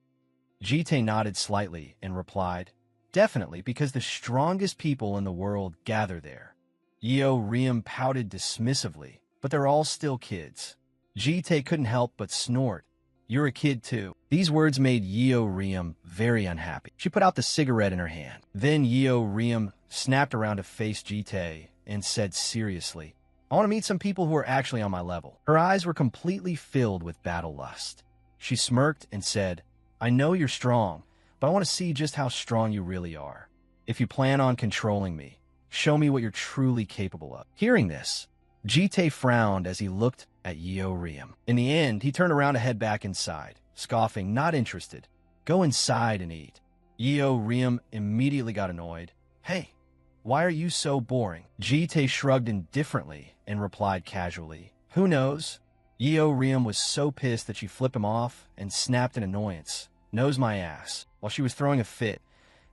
Jite nodded slightly and replied, "Definitely, because the strongest people in the world gather there." Yeo Riem pouted dismissively, "But they're all still kids." Jite couldn't help but snort, "You're a kid too." These words made Yeo Riem very unhappy. She put out the cigarette in her hand. Then Yeo Riem snapped around to face Jite and said seriously, "I want to meet some people who are actually on my level." Her eyes were completely filled with battle lust. She smirked and said, "I know you're strong, but I want to see just how strong you really are. If you plan on controlling me, show me what you're truly capable of." Hearing this, Jite frowned as he looked at Yeo Riem. In the end, he turned around to head back inside, scoffing, "Not interested. Go inside and eat." Yeo Riem immediately got annoyed. "Hey, why are you so boring?" Jite shrugged indifferently and replied casually, "Who knows?" Yeo Riem was so pissed that she flipped him off and snapped in annoyance, "Knows my ass." While she was throwing a fit,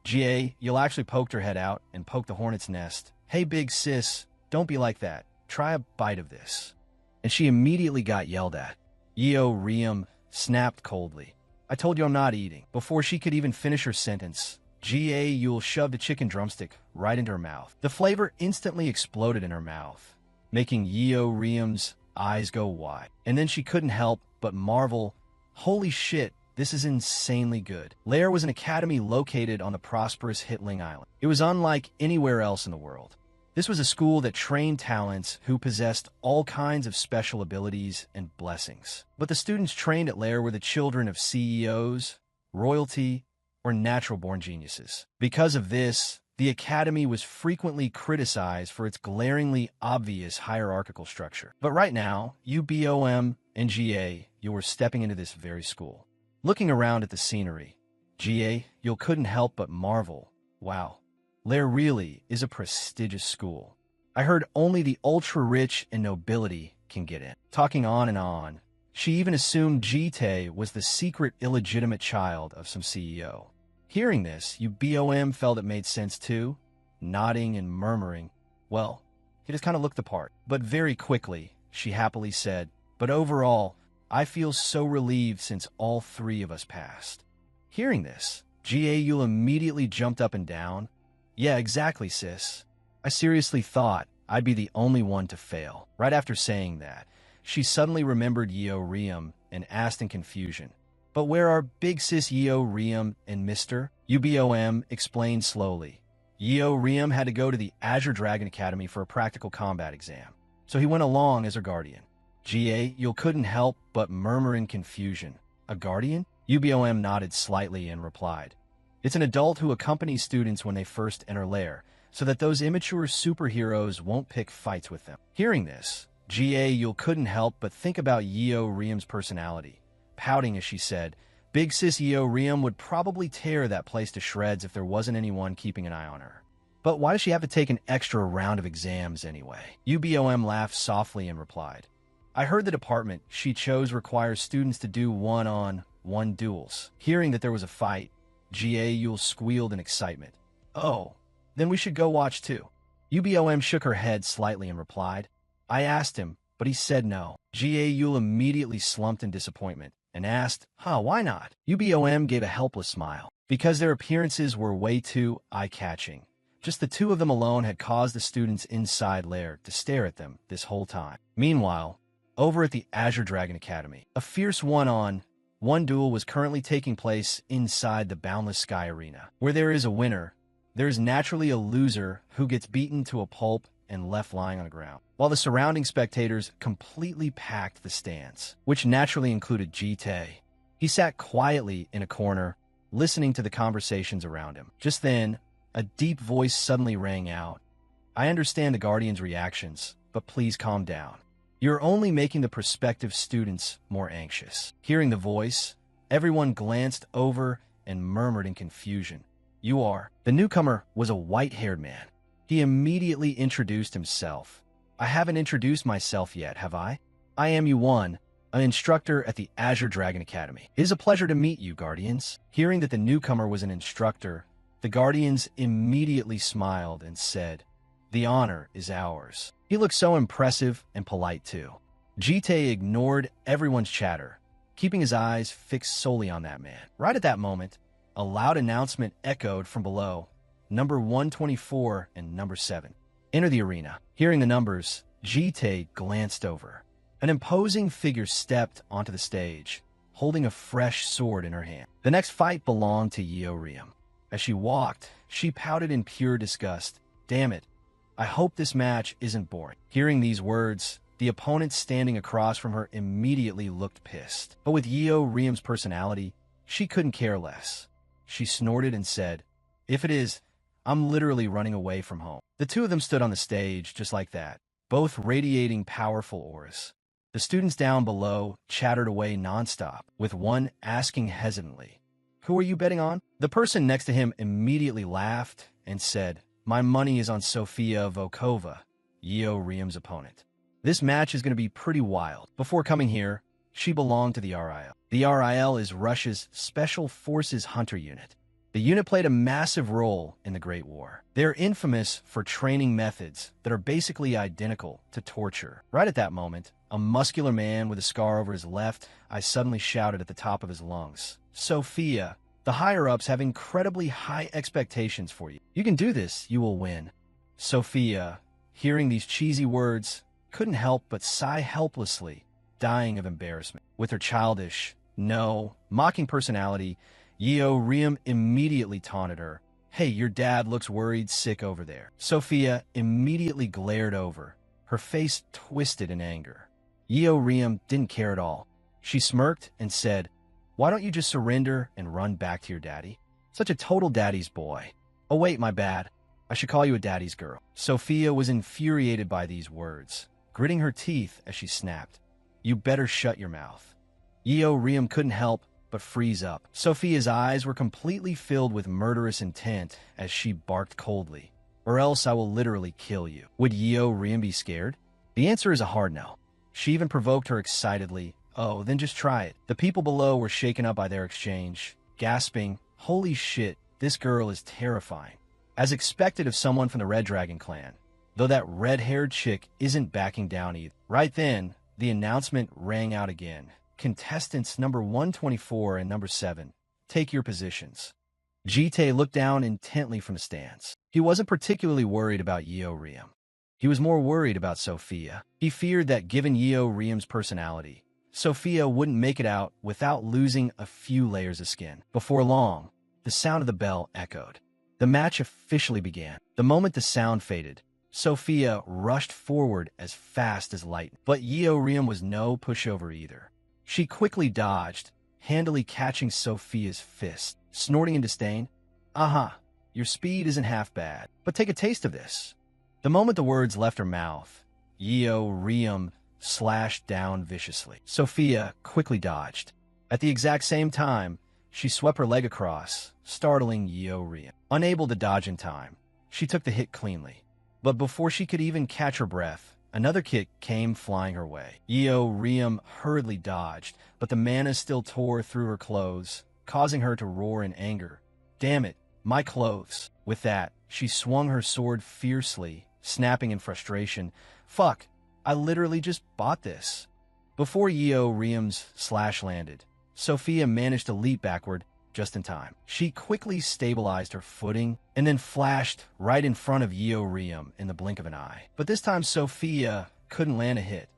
you'll actually poked her head out and poked the hornet's nest. "Hey, big sis, don't be like that. Try a bite of this." And she immediately got yelled at. Yeo Riem snapped coldly, "I told you I'm not eating." Before she could even finish her sentence, Yul shoved a chicken drumstick right into her mouth. The flavor instantly exploded in her mouth, making Yeo Riem's eyes go wide. And then she couldn't help but marvel, "Holy shit, this is insanely good." Lair was an academy located on the prosperous Hitling Island. It was unlike anywhere else in the world. This was a school that trained talents who possessed all kinds of special abilities and blessings. But the students trained at Lair were the children of CEOs, royalty, or natural-born geniuses. Because of this, the academy was frequently criticized for its glaringly obvious hierarchical structure. But right now, UBOM and you were stepping into this very school. Looking around at the scenery, you couldn't help but marvel, "Wow, Lair really is a prestigious school. I heard only the ultra-rich and nobility can get in." Talking on and on, she even assumed Jite was the secret illegitimate child of some CEO. Hearing this, UBOM felt it made sense too, nodding and murmuring, "Well, he just kind of looked the part." But very quickly, she happily said, "But overall, I feel so relieved since all 3 of us passed." Hearing this, Yul immediately jumped up and down. "Yeah, exactly, sis. I seriously thought I'd be the only one to fail." Right after saying that, she suddenly remembered Yeo Riem and asked in confusion, "But where are Big Sis Yeo Riem and Mr.?" UBOM explained slowly. Yeo Riem had to go to the Azure Dragon Academy for a practical combat exam, so he went along as her guardian. Yul couldn't help but murmur in confusion, "A guardian?" UBOM nodded slightly and replied, "It's an adult who accompanies students when they first enter Lair, so that those immature superheroes won't pick fights with them." Hearing this, Yul couldn't help but think about Yeo Riem's personality. Pouting as she said, "Big Sis Yeo Riem would probably tear that place to shreds if there wasn't anyone keeping an eye on her. But why does she have to take an extra round of exams anyway?" UBOM laughed softly and replied, "I heard the department she chose requires students to do one-on-one duels." Hearing that there was a fight, Yul squealed in excitement, "Oh, then we should go watch too." UBOM shook her head slightly and replied, "I asked him, but he said no." Yul immediately slumped in disappointment and asked, "Why not?" UBOM gave a helpless smile. Because their appearances were way too eye-catching. Just the 2 of them alone had caused the students inside Lair to stare at them this whole time. Meanwhile, over at the Azure Dragon Academy. A fierce one-on-one duel was currently taking place inside the Boundless Sky Arena. Where there is a winner, there is naturally a loser who gets beaten to a pulp and left lying on the ground, while the surrounding spectators completely packed the stands, which naturally included Jite. He sat quietly in a corner, listening to the conversations around him. Just then, a deep voice suddenly rang out. I understand the Guardian's reactions, but please calm down. You're only making the prospective students more anxious. Hearing the voice, everyone glanced over and murmured in confusion. You are. The newcomer was a white-haired man. He immediately introduced himself. I haven't introduced myself yet, have I? I am Yuan, an instructor at the Azure Dragon Academy. It is a pleasure to meet you, Guardians. Hearing that the newcomer was an instructor, the Guardians immediately smiled and said, the honor is ours. He looked so impressive and polite too. Jite ignored everyone's chatter, keeping his eyes fixed solely on that man. Right at that moment, a loud announcement echoed from below. Number 124 and number 7. Enter the arena. Hearing the numbers, Jite glanced over. An imposing figure stepped onto the stage, holding a fresh sword in her hand. The next fight belonged to Yeoriam. As she walked, she pouted in pure disgust. Damn it. I hope this match isn't boring. Hearing these words, the opponent standing across from her immediately looked pissed. But with Yeoriam's personality, she couldn't care less. She snorted and said, if it is, I'm literally running away from home. The two of them stood on the stage just like that, both radiating powerful auras. The students down below chattered away nonstop, with one asking hesitantly, who are you betting on? The person next to him immediately laughed and said, my money is on Sofia Volkova, Yeoriam's opponent. This match is going to be pretty wild. Before coming here, she belonged to the RIL. The RIL is Russia's Special Forces Hunter Unit. The unit played a massive role in the Great War. They're infamous for training methods that are basically identical to torture. Right at that moment, a muscular man with a scar over his left eye suddenly shouted at the top of his lungs, Sophia, the higher-ups have incredibly high expectations for you. You can do this, you will win. Sophia, hearing these cheesy words, couldn't help but sigh helplessly, dying of embarrassment. With her childish, mocking personality, Yeoriam immediately taunted her. Hey, your dad looks worried sick over there. Sophia immediately glared over, her face twisted in anger. Yeoriam didn't care at all. She smirked and said, why don't you just surrender and run back to your daddy? Such a total daddy's boy. Oh wait, my bad. I should call you a daddy's girl. Sophia was infuriated by these words, gritting her teeth as she snapped. You better shut your mouth. Yeoriam couldn't help but freeze up. Sophia's eyes were completely filled with murderous intent as she barked coldly, or else I will literally kill you. Would Yeoriam be scared? The answer is a hard no. She even provoked her excitedly. Oh, then just try it. The people below were shaken up by their exchange, gasping, holy shit, this girl is terrifying. As expected of someone from the Red Dragon clan, though that red-haired chick isn't backing down either. Right then, the announcement rang out again. Contestants number 124 and number 7, take your positions. Jite looked down intently from the stands. He wasn't particularly worried about Yeoriam. He was more worried about Sophia. He feared that given Yeoriam's personality, Sophia wouldn't make it out without losing a few layers of skin. Before long, the sound of the bell echoed. The match officially began. The moment the sound faded, Sophia rushed forward as fast as lightning. But Yeoriam was no pushover either. She quickly dodged, handily catching Sophia's fist, snorting in disdain. Aha, your speed isn't half bad, but take a taste of this. The moment the words left her mouth, Yeoriam slashed down viciously. Sophia quickly dodged. At the exact same time, she swept her leg across, startling Yeoriam. Unable to dodge in time, she took the hit cleanly. But before she could even catch her breath, another kick came flying her way. Yeoriam hurriedly dodged, but the mana still tore through her clothes, causing her to roar in anger. Damn it, my clothes. With that, she swung her sword fiercely, snapping in frustration. Fuck, I literally just bought this. Before Yeoriam's slash landed, Sophia managed to leap backward just in time. She quickly stabilized her footing and then flashed right in front of Yeoriam in the blink of an eye. But this time Sophia couldn't land a hit.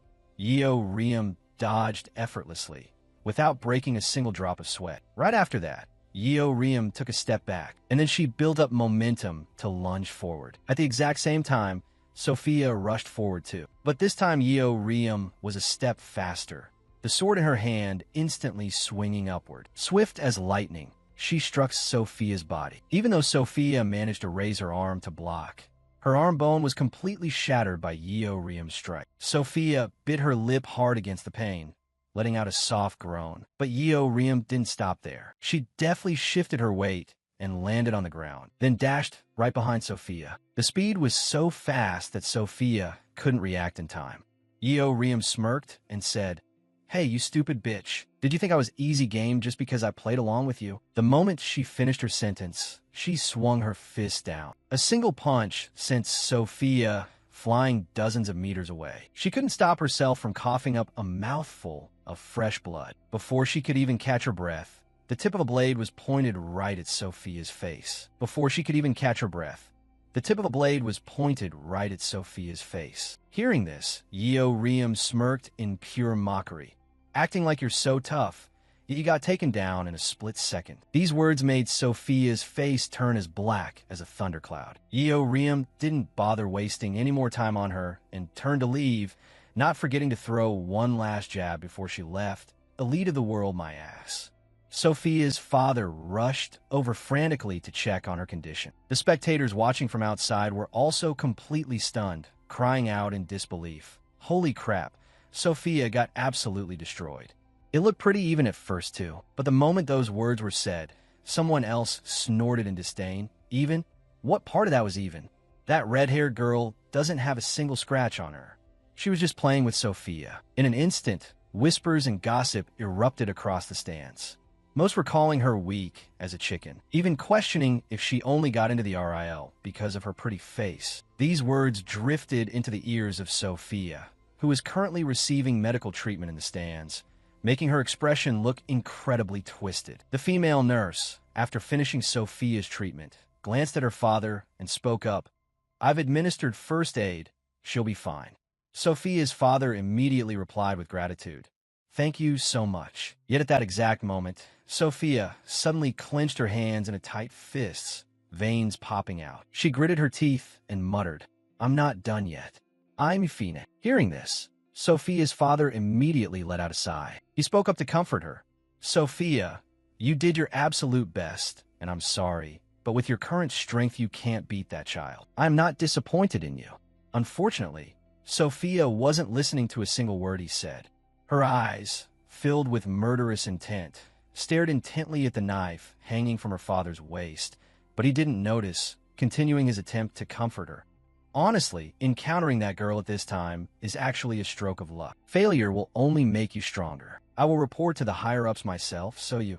Yeo Riem dodged effortlessly, without breaking a single drop of sweat. Right after that, Yeo Riem took a step back, and then she built up momentum to lunge forward. At the exact same time, Sophia rushed forward too. But this time Yeo Riem was a step faster, the sword in her hand instantly swinging upward. Swift as lightning, she struck Sophia's body. Even though Sophia managed to raise her arm to block, her arm bone was completely shattered by Yeo Riem's strike. Sophia bit her lip hard against the pain, letting out a soft groan. But Yeo Riem didn't stop there. She deftly shifted her weight and landed on the ground, then dashed right behind Sophia. The speed was so fast that Sophia couldn't react in time. Yeo Riem smirked and said, "Hey, you stupid bitch. Did you think I was easy game just because I played along with you?" The moment she finished her sentence, she swung her fist down. A single punch sent Sophia flying dozens of meters away. She couldn't stop herself from coughing up a mouthful of fresh blood. Before she could even catch her breath, the tip of a blade was pointed right at Sophia's face. Hearing this, Yeo Riem smirked in pure mockery. "Acting like you're so tough, yet you got taken down in a split second." These words made Sophia's face turn as black as a thundercloud. Yeo Riem didn't bother wasting any more time on her and turned to leave, not forgetting to throw one last jab before she left. "Elite of the world, my ass." Sophia's father rushed over frantically to check on her condition. The spectators watching from outside were also completely stunned, crying out in disbelief. Holy crap, Sophia got absolutely destroyed. It looked pretty even at first too, but the moment those words were said, someone else snorted in disdain. Even? What part of that was even? That red-haired girl doesn't have a single scratch on her. She was just playing with Sophia. In an instant, whispers and gossip erupted across the stands. Most were calling her weak as a chicken, even questioning if she only got into the RIL because of her pretty face. These words drifted into the ears of Sophia, who is currently receiving medical treatment in the stands, making her expression look incredibly twisted. The female nurse, after finishing Sophia's treatment, glanced at her father and spoke up, "I've administered first aid. She'll be fine." Sophia's father immediately replied with gratitude, "Thank you so much." Yet at that exact moment, Sophia suddenly clenched her hands into tight fists, veins popping out. She gritted her teeth and muttered, "I'm not done yet. I'm Fina." Hearing this, Sophia's father immediately let out a sigh. He spoke up to comfort her. "Sophia, you did your absolute best, and I'm sorry, but with your current strength you can't beat that child. I'm not disappointed in you." Unfortunately, Sophia wasn't listening to a single word he said. Her eyes, filled with murderous intent, stared intently at the knife hanging from her father's waist, but he didn't notice, continuing his attempt to comfort her. Honestly, encountering that girl at this time is actually a stroke of luck. Failure will only make you stronger. I will report to the higher-ups myself, so you...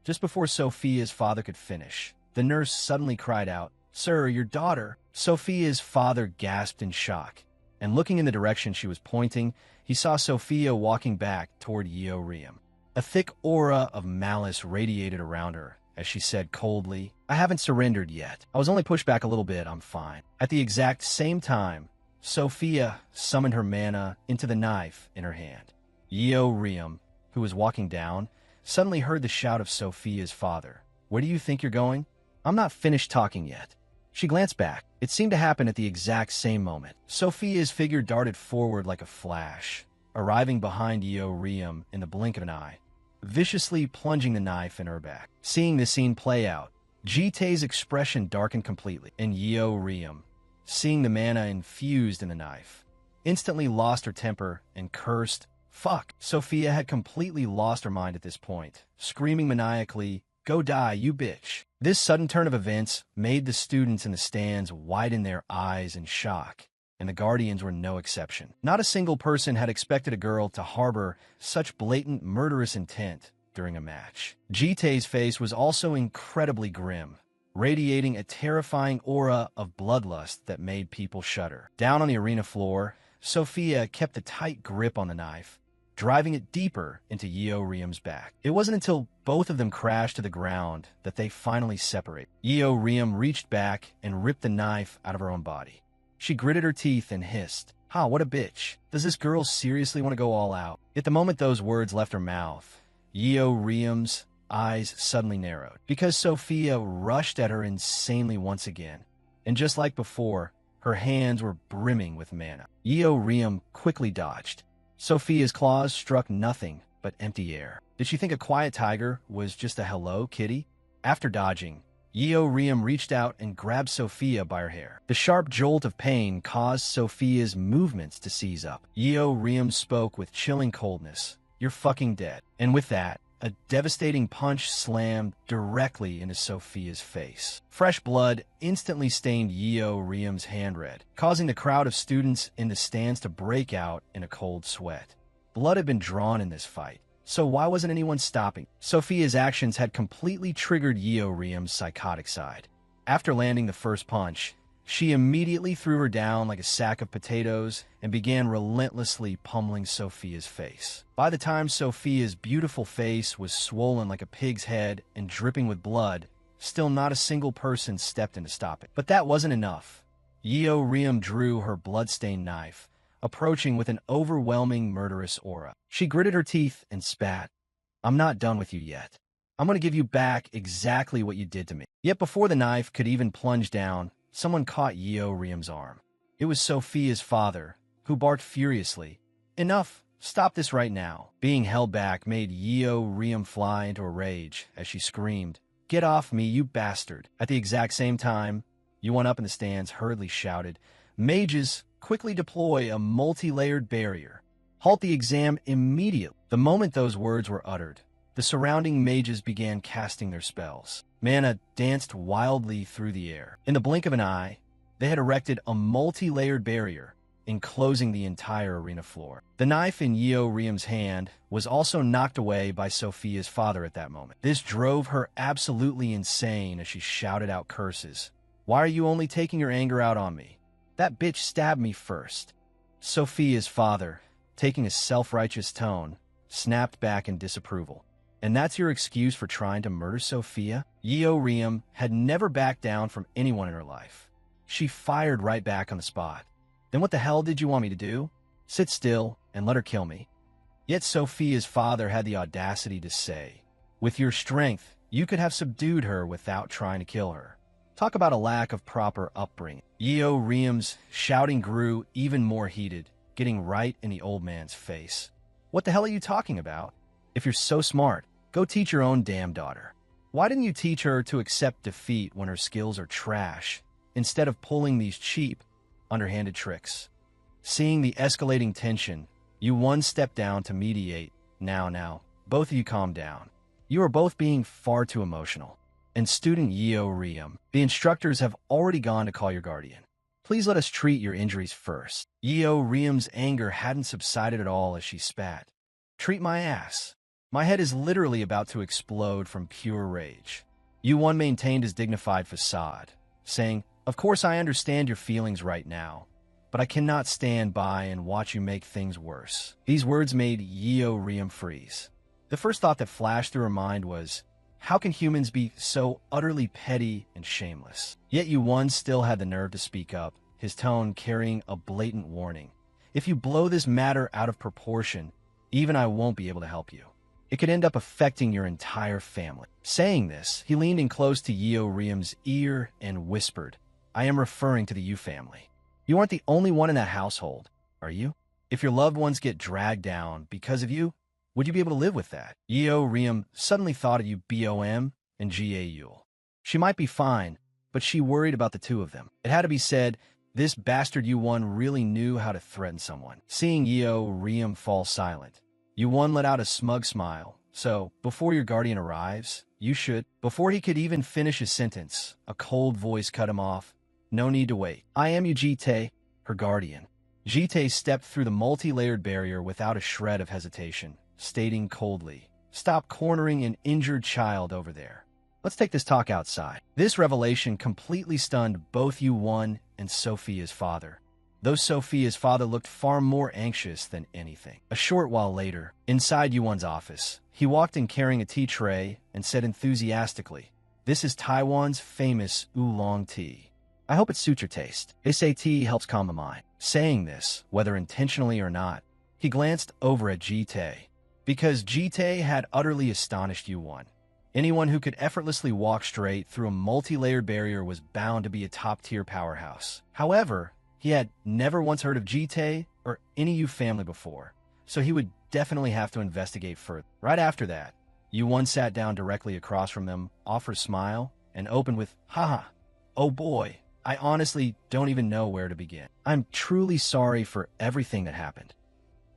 Just before Sophia's father could finish, the nurse suddenly cried out, "Sir, your daughter." Sophia's father gasped in shock, and looking in the direction she was pointing, he saw Sophia walking back toward Yeo Riem. A thick aura of malice radiated around her as she said coldly, "I haven't surrendered yet. I was only pushed back a little bit, I'm fine." At the exact same time, Sophia summoned her mana into the knife in her hand. Yeo Riem, who was walking down, suddenly heard the shout of Sophia's father. "Where do you think you're going? I'm not finished talking yet." She glanced back. It seemed to happen at the exact same moment. Sophia's figure darted forward like a flash, arriving behind Yeo Riem in the blink of an eye, viciously plunging the knife in her back. Seeing this scene play out, Jitae's expression darkened completely, and Yeo Riem, seeing the mana infused in the knife, instantly lost her temper and cursed, "Fuck!" Sophia had completely lost her mind at this point, screaming maniacally, "Go die, you bitch." This sudden turn of events made the students in the stands widen their eyes in shock, and the Guardians were no exception. Not a single person had expected a girl to harbor such blatant murderous intent during a match. Jitae's face was also incredibly grim, radiating a terrifying aura of bloodlust that made people shudder. Down on the arena floor, Sophia kept a tight grip on the knife, driving it deeper into Yeo Riem's back. It wasn't until both of them crashed to the ground that they finally separated. Yeo Riem reached back and ripped the knife out of her own body. She gritted her teeth and hissed, Ha, what a bitch. Does this girl seriously want to go all out? At the moment those words left her mouth, Yeo Riam's eyes suddenly narrowed, because Sophia rushed at her insanely once again. And just like before, her hands were brimming with mana. Yeo Riam quickly dodged. Sophia's claws struck nothing but empty air. Did she think a quiet tiger was just a hello, kitty? After dodging, Yeo Riam reached out and grabbed Sophia by her hair. The sharp jolt of pain caused Sophia's movements to seize up. Yeo Riam spoke with chilling coldness. You're fucking dead. And with that, a devastating punch slammed directly into Sophia's face. Fresh blood instantly stained Yeo Riam's hand red, causing the crowd of students in the stands to break out in a cold sweat. Blood had been drawn in this fight, so why wasn't anyone stopping? Sophia's actions had completely triggered Yeo Riam's psychotic side. After landing the first punch, she immediately threw her down like a sack of potatoes and began relentlessly pummeling Sophia's face. By the time Sophia's beautiful face was swollen like a pig's head and dripping with blood, still not a single person stepped in to stop it. But that wasn't enough. Yeo Riam drew her blood-stained knife, approaching with an overwhelming murderous aura. She gritted her teeth and spat. I'm not done with you yet. I'm going to give you back exactly what you did to me. Yet before the knife could even plunge down, someone caught Yeo Riam's arm. It was Sophia's father, who barked furiously. Enough! Stop this right now. Being held back made Yeo Riam fly into a rage as she screamed, Get off me, you bastard! At the exact same time, Yuan up in the stands hurriedly shouted, Mages, quickly deploy a multi-layered barrier. Halt the exam immediately. The moment those words were uttered, the surrounding mages began casting their spells. Mana danced wildly through the air. In the blink of an eye, they had erected a multi-layered barrier, enclosing the entire arena floor. The knife in Yeo Riam's hand was also knocked away by Sophia's father at that moment. This drove her absolutely insane as she shouted out curses. Why are you only taking your anger out on me? That bitch stabbed me first. Sophia's father, taking a self-righteous tone, snapped back in disapproval. And that's your excuse for trying to murder Sophia? Yeo Riam had never backed down from anyone in her life. She fired right back on the spot. Then what the hell did you want me to do? Sit still and let her kill me. Yet Sophia's father had the audacity to say, with your strength, you could have subdued her without trying to kill her. Talk about a lack of proper upbringing. Yeo Riam's shouting grew even more heated, getting right in the old man's face. What the hell are you talking about? If you're so smart, go teach your own damn daughter. Why didn't you teach her to accept defeat when her skills are trash, instead of pulling these cheap, underhanded tricks? Seeing the escalating tension, Yuan stepped down to mediate. Now, both of you calm down. You are both being far too emotional. And student Yeo Riam, the instructors have already gone to call your guardian. Please let us treat your injuries first. Yeo Riam's anger hadn't subsided at all as she spat. Treat my ass. My head is literally about to explode from pure rage. Yuan maintained his dignified facade, saying, Of course I understand your feelings right now, but I cannot stand by and watch you make things worse. These words made Yeo Riam freeze. The first thought that flashed through her mind was, how can humans be so utterly petty and shameless? Yet Yuan still had the nerve to speak up, his tone carrying a blatant warning. If you blow this matter out of proportion, even I won't be able to help you. It could end up affecting your entire family. Saying this, he leaned in close to Yeo Riam's ear and whispered, I am referring to the Yu family. You aren't the only one in that household, are you? If your loved ones get dragged down because of you, would you be able to live with that? Yeo Riam suddenly thought of you BOM and GAU. She might be fine, but she worried about the two of them. It had to be said, this bastard Yuan really knew how to threaten someone. Seeing Yeo Riam fall silent, Yuan let out a smug smile. So, before your guardian arrives, you should. Before he could even finish his sentence, a cold voice cut him off. No need to wait. I am Yujite, her guardian. Jite stepped through the multi-layered barrier without a shred of hesitation, stating coldly, Stop cornering an injured child over there. Let's take this talk outside. This revelation completely stunned both Yuan and Sophia's father, though Sophia's father looked far more anxious than anything. A short while later, inside Yuan's office, he walked in carrying a tea tray and said enthusiastically, This is Taiwan's famous oolong tea. I hope it suits your taste. They say tea helps calm the mind. Saying this, whether intentionally or not, he glanced over at Ji-tae, because Ji-tae had utterly astonished Yu-won. Anyone who could effortlessly walk straight through a multi-layered barrier was bound to be a top-tier powerhouse. However, he had never once heard of Ji-tae or any Yu family before, so he would definitely have to investigate further. Right after that, Yu-won sat down directly across from them, offered a smile, and opened with, "Haha, oh boy, I honestly don't even know where to begin. I'm truly sorry for everything that happened."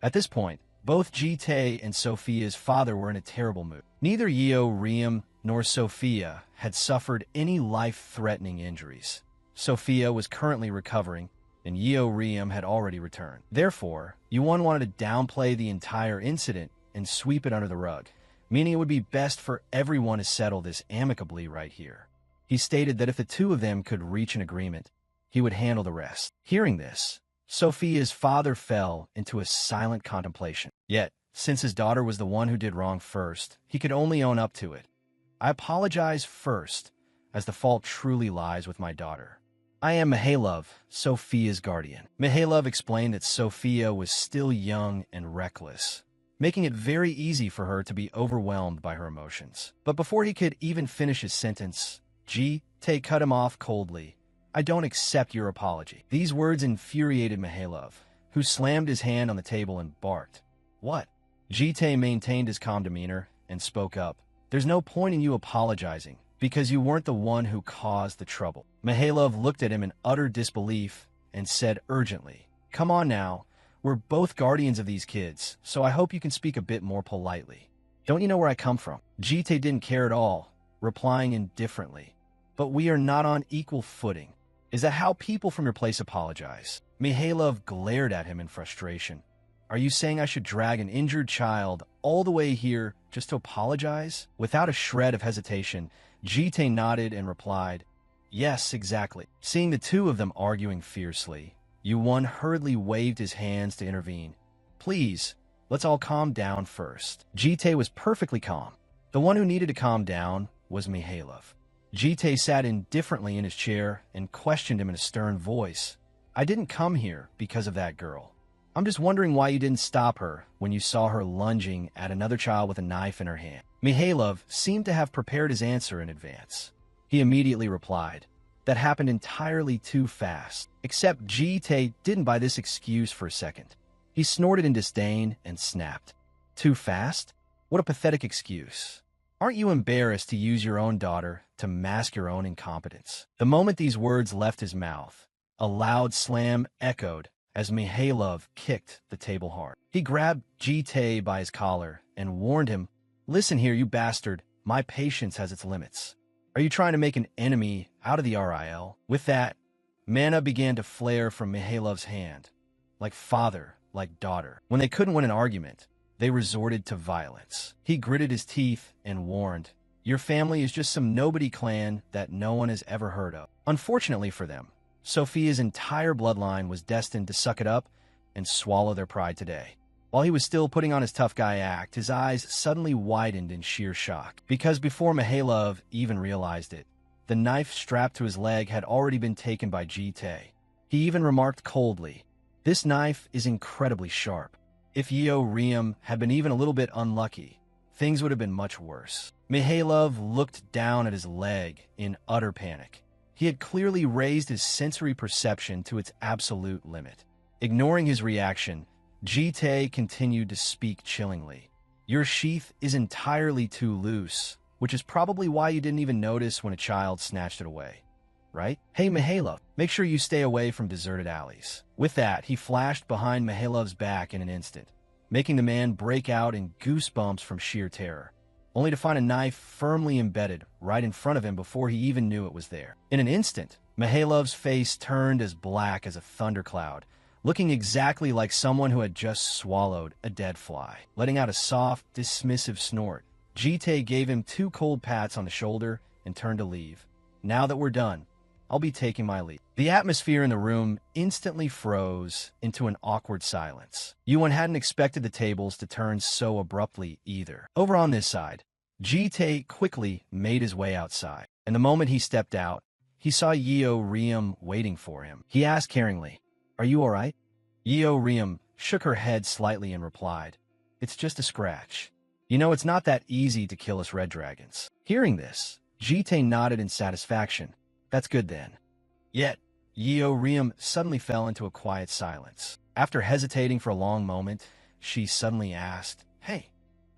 At this point, both Ji-tae and Sophia's father were in a terrible mood. Neither Yeo Riem nor Sophia had suffered any life-threatening injuries. Sophia was currently recovering, and Yeo Riem had already returned. Therefore, Yu-won wanted to downplay the entire incident and sweep it under the rug, meaning it would be best for everyone to settle this amicably right here. He stated that if the two of them could reach an agreement, he would handle the rest. Hearing this, Sophia's father fell into a silent contemplation. Yet, since his daughter was the one who did wrong first, he could only own up to it. "I apologize first, as the fault truly lies with my daughter. I am Mihailov, Sophia's guardian." Mihailov explained that Sophia was still young and reckless, making it very easy for her to be overwhelmed by her emotions. But before he could even finish his sentence, Ji-tae cut him off coldly. "I don't accept your apology." These words infuriated Mihailov, who slammed his hand on the table and barked. "What?" Ji-tae maintained his calm demeanor and spoke up. "There's no point in you apologizing, because you weren't the one who caused the trouble." Mihailov looked at him in utter disbelief and said urgently, "Come on now, we're both guardians of these kids, so I hope you can speak a bit more politely. Don't you know where I come from?" Ji-tae didn't care at all, replying indifferently, "But we are not on equal footing. Is that how people from your place apologize?" Mihailov glared at him in frustration. "Are you saying I should drag an injured child all the way here just to apologize?" Without a shred of hesitation, Ji-tae nodded and replied, "Yes, exactly." Seeing the two of them arguing fiercely, Yu-won hurriedly waved his hands to intervene. "Please, let's all calm down first." Ji-tae was perfectly calm. The one who needed to calm down was Mihailov. Ji-tae sat indifferently in his chair and questioned him in a stern voice. "I didn't come here because of that girl. I'm just wondering why you didn't stop her when you saw her lunging at another child with a knife in her hand." Mihailov seemed to have prepared his answer in advance. He immediately replied, "That happened entirely too fast." Except Ji-tae didn't buy this excuse for a second. He snorted in disdain and snapped. "Too fast? What a pathetic excuse. Aren't you embarrassed to use your own daughter to mask your own incompetence?" The moment these words left his mouth, a loud slam echoed as Mihailov kicked the table hard. He grabbed Ji-tae by his collar and warned him, "Listen here, you bastard, my patience has its limits. Are you trying to make an enemy out of the RIL?" With that, mana began to flare from Mihailov's hand, like father, like daughter. When they couldn't win an argument, they resorted to violence. He gritted his teeth and warned, "Your family is just some nobody clan that no one has ever heard of." Unfortunately for them, Sophia's entire bloodline was destined to suck it up and swallow their pride today. While he was still putting on his tough guy act, his eyes suddenly widened in sheer shock. Because before Mihailov even realized it, the knife strapped to his leg had already been taken by Ji-tae. He even remarked coldly, "This knife is incredibly sharp. If Yeo Riem had been even a little bit unlucky, things would have been much worse." Mihailov looked down at his leg in utter panic. He had clearly raised his sensory perception to its absolute limit. Ignoring his reaction, Ji-tae continued to speak chillingly. "Your sheath is entirely too loose, which is probably why you didn't even notice when a child snatched it away. Right? Hey, Mihailov, make sure you stay away from deserted alleys." With that, he flashed behind Mihailov's back in an instant, making the man break out in goosebumps from sheer terror, only to find a knife firmly embedded right in front of him before he even knew it was there. In an instant, Mihailov's face turned as black as a thundercloud, looking exactly like someone who had just swallowed a dead fly. Letting out a soft, dismissive snort, Ji-tae gave him 2 cold pats on the shoulder and turned to leave. "Now that we're done, I'll be taking my leave." The atmosphere in the room instantly froze into an awkward silence. Yu-won hadn't expected the tables to turn so abruptly either. Over on this side, Ji-tae quickly made his way outside, and the moment he stepped out, he saw Yeo Riem waiting for him. He asked caringly, Are you alright? Yeo Riem shook her head slightly and replied, It's just a scratch. You know, it's not that easy to kill us red dragons. Hearing this, Jite nodded in satisfaction. That's good then. Yet, Yeo Riem suddenly fell into a quiet silence. After hesitating for a long moment, she suddenly asked, Hey,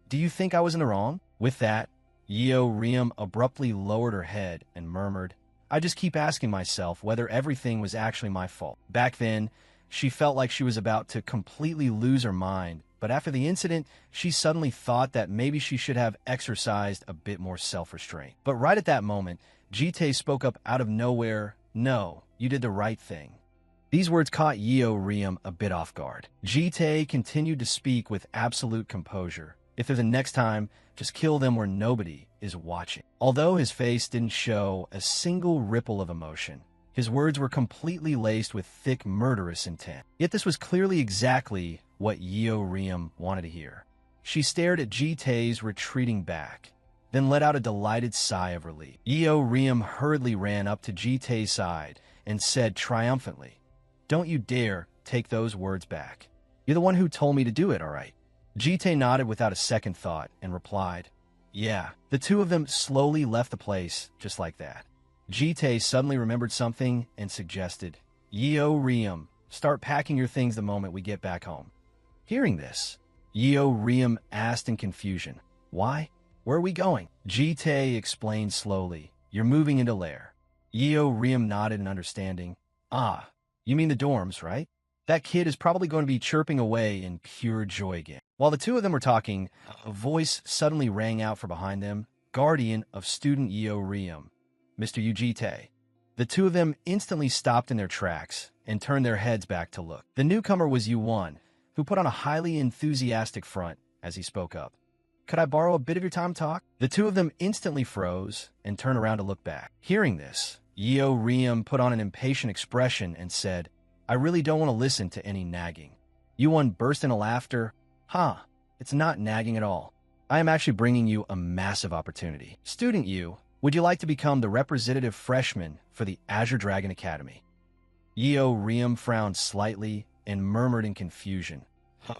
do you think I was in the wrong? With that, Yeo Riem abruptly lowered her head and murmured, I just keep asking myself whether everything was actually my fault. Back then, she felt like she was about to completely lose her mind, but after the incident, she suddenly thought that maybe she should have exercised a bit more self-restraint. But right at that moment, Jite spoke up out of nowhere, No, you did the right thing. These words caught Yeo Riem a bit off guard. Jite continued to speak with absolute composure. If there's a next time, just kill them where nobody is watching. Although his face didn't show a single ripple of emotion, his words were completely laced with thick, murderous intent. Yet this was clearly exactly what Yeo Riem wanted to hear. She stared at Jite's retreating back, then let out a delighted sigh of relief. Yeo Riem hurriedly ran up to Jite's side and said triumphantly, Don't you dare take those words back. You're the one who told me to do it, all right? Jite nodded without a second thought and replied, Yeah. The two of them slowly left the place just like that. Jite suddenly remembered something and suggested, Yeo Riem, start packing your things the moment we get back home. Hearing this, Yeo Riem asked in confusion, Why? Where are we going? Jite explained slowly, You're moving into Lair. Yeo Riem nodded in understanding. Ah, you mean the dorms, right? That kid is probably going to be chirping away in pure joy again. While the two of them were talking, a voice suddenly rang out from behind them, guardian of student Yeo Riem, Mr. Ujite. The two of them instantly stopped in their tracks and turned their heads back to look. The newcomer was Yu-Won, who put on a highly enthusiastic front as he spoke up. Could I borrow a bit of your time to talk? The two of them instantly froze and turned around to look back. Hearing this, Yeo Riem put on an impatient expression and said, I really don't want to listen to any nagging. Yu-Won burst into laughter. It's not nagging at all. I am actually bringing you a massive opportunity. Student Yu, would you like to become the representative freshman for the Azure Dragon Academy? Yeo Riem frowned slightly and murmured in confusion.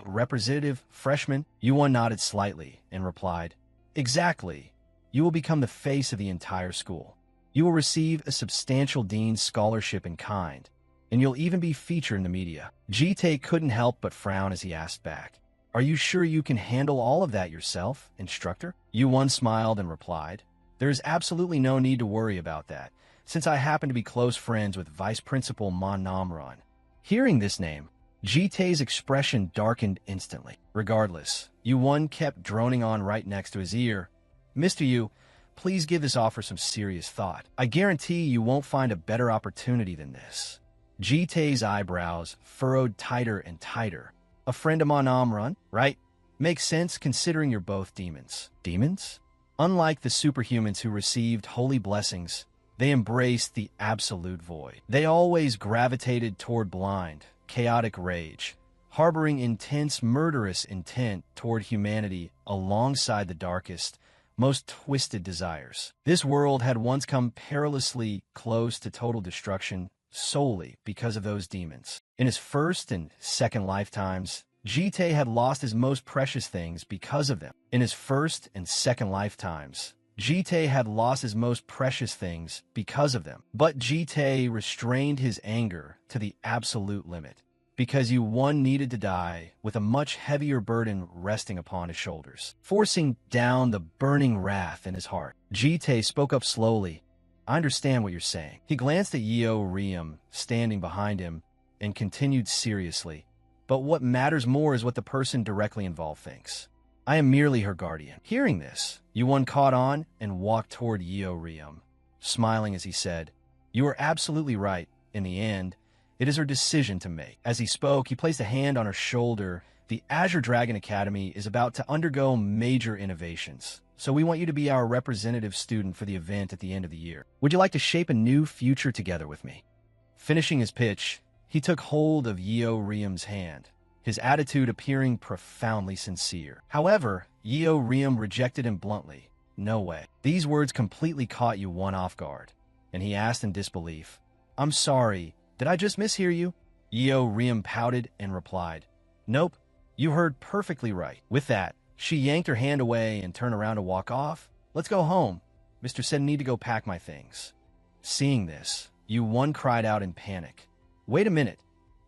Representative freshman? Yu-Won nodded slightly and replied, Exactly. You will become the face of the entire school. You will receive a substantial dean's scholarship in kind, and you'll even be featured in the media. Jite couldn't help but frown as he asked back, Are you sure you can handle all of that yourself, instructor? Yu-Won smiled and replied, There is absolutely no need to worry about that, since I happen to be close friends with Vice Principal Manhwa. Hearing this name, Jite's expression darkened instantly. Regardless, Yu-Won kept droning on right next to his ear, Mr. Yu, please give this offer some serious thought. I guarantee you won't find a better opportunity than this. Jite's eyebrows furrowed tighter and tighter. A friend of Manhwa, right? Makes sense considering you're both demons. Demons? Unlike the superhumans who received holy blessings, they embraced the absolute void. They always gravitated toward blind, chaotic rage, harboring intense murderous intent toward humanity alongside the darkest, most twisted desires. This world had once come perilously close to total destruction solely because of those demons. In his first and second lifetimes, Jite had lost his most precious things because of them. In his first and second lifetimes, Jite had lost his most precious things because of them. But Jite restrained his anger to the absolute limit, because Yu-Won needed to die with a much heavier burden resting upon his shoulders, forcing down the burning wrath in his heart. Jite spoke up slowly. I understand what you're saying. He glanced at Yeo Riem, standing behind him, and continued seriously. But what matters more is what the person directly involved thinks. I am merely her guardian. Hearing this, Yu-Won caught on and walked toward Yeo Riem, smiling as he said, You are absolutely right. In the end, it is her decision to make. As he spoke, he placed a hand on her shoulder. The Azure Dragon Academy is about to undergo major innovations, so we want you to be our representative student for the event at the end of the year. Would you like to shape a new future together with me? Finishing his pitch, he took hold of Yeo Riem's hand, his attitude appearing profoundly sincere. However, Yeo Riem rejected him bluntly. No way. These words completely caught Yu-Won off guard, and he asked in disbelief, I'm sorry, did I just mishear you? Yeo Riem pouted and replied, "Nope, you heard perfectly right." With that, she yanked her hand away and turned around to walk off. "Let's go home. Mr. said I need to go pack my things." Seeing this, Yu-won cried out in panic. "Wait a minute.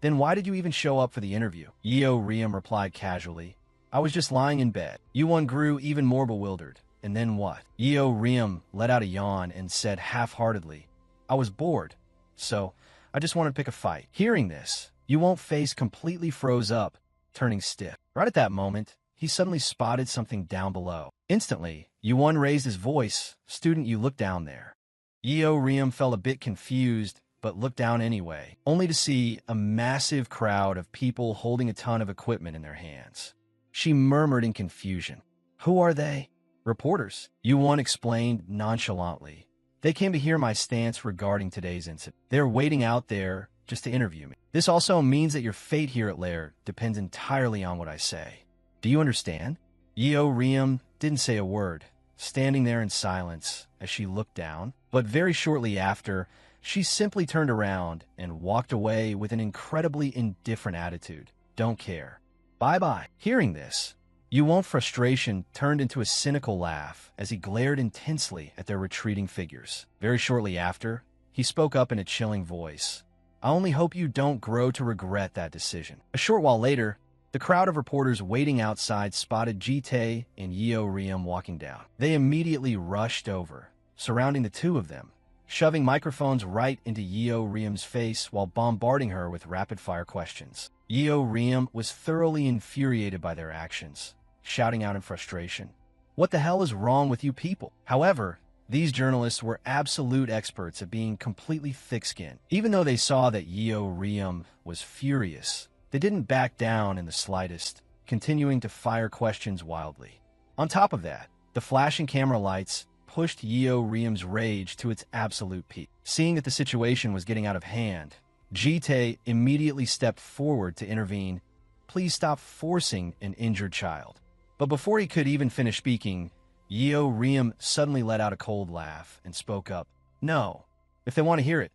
Then why did you even show up for the interview?" Yeo Riem replied casually, "I was just lying in bed." Yu-won grew even more bewildered. "And then what?" Yeo Riem let out a yawn and said half-heartedly, "I was bored, so I just wanted to pick a fight." Hearing this, Yu-won's face completely froze up, turning stiff. Right at that moment, he suddenly spotted something down below. Instantly, Yu-won raised his voice, "Student, you look down there." Yeo Riem felt a bit confused, but looked down anyway, only to see a massive crowd of people holding a ton of equipment in their hands. She murmured in confusion, "Who are they?" "Reporters," Yu-won explained nonchalantly. "They came to hear my stance regarding today's incident. They're waiting out there just to interview me. This also means that your fate here at Lair depends entirely on what I say. Do you understand?" Yeo Riem didn't say a word, standing there in silence as she looked down, but very shortly after, she simply turned around and walked away with an incredibly indifferent attitude. "Don't care. Bye-bye." Hearing this, Yu-won's frustration turned into a cynical laugh as he glared intensely at their retreating figures. Very shortly after, he spoke up in a chilling voice. "I only hope you don't grow to regret that decision." A short while later, the crowd of reporters waiting outside spotted Ji-tae and Yeo Riem walking down. They immediately rushed over, surrounding the two of them, shoving microphones right into Yeo Riem's face while bombarding her with rapid-fire questions. Yeo Riem was thoroughly infuriated by their actions, shouting out in frustration, "What the hell is wrong with you people?" However, these journalists were absolute experts at being completely thick-skinned. Even though they saw that Yeo Riem was furious, they didn't back down in the slightest, continuing to fire questions wildly. On top of that, the flashing camera lights pushed Yeo Riem's rage to its absolute peak. Seeing that the situation was getting out of hand, Ji-tae immediately stepped forward to intervene. "Please stop forcing an injured child." But before he could even finish speaking, Yeo Riem suddenly let out a cold laugh and spoke up, "No, if they want to hear it,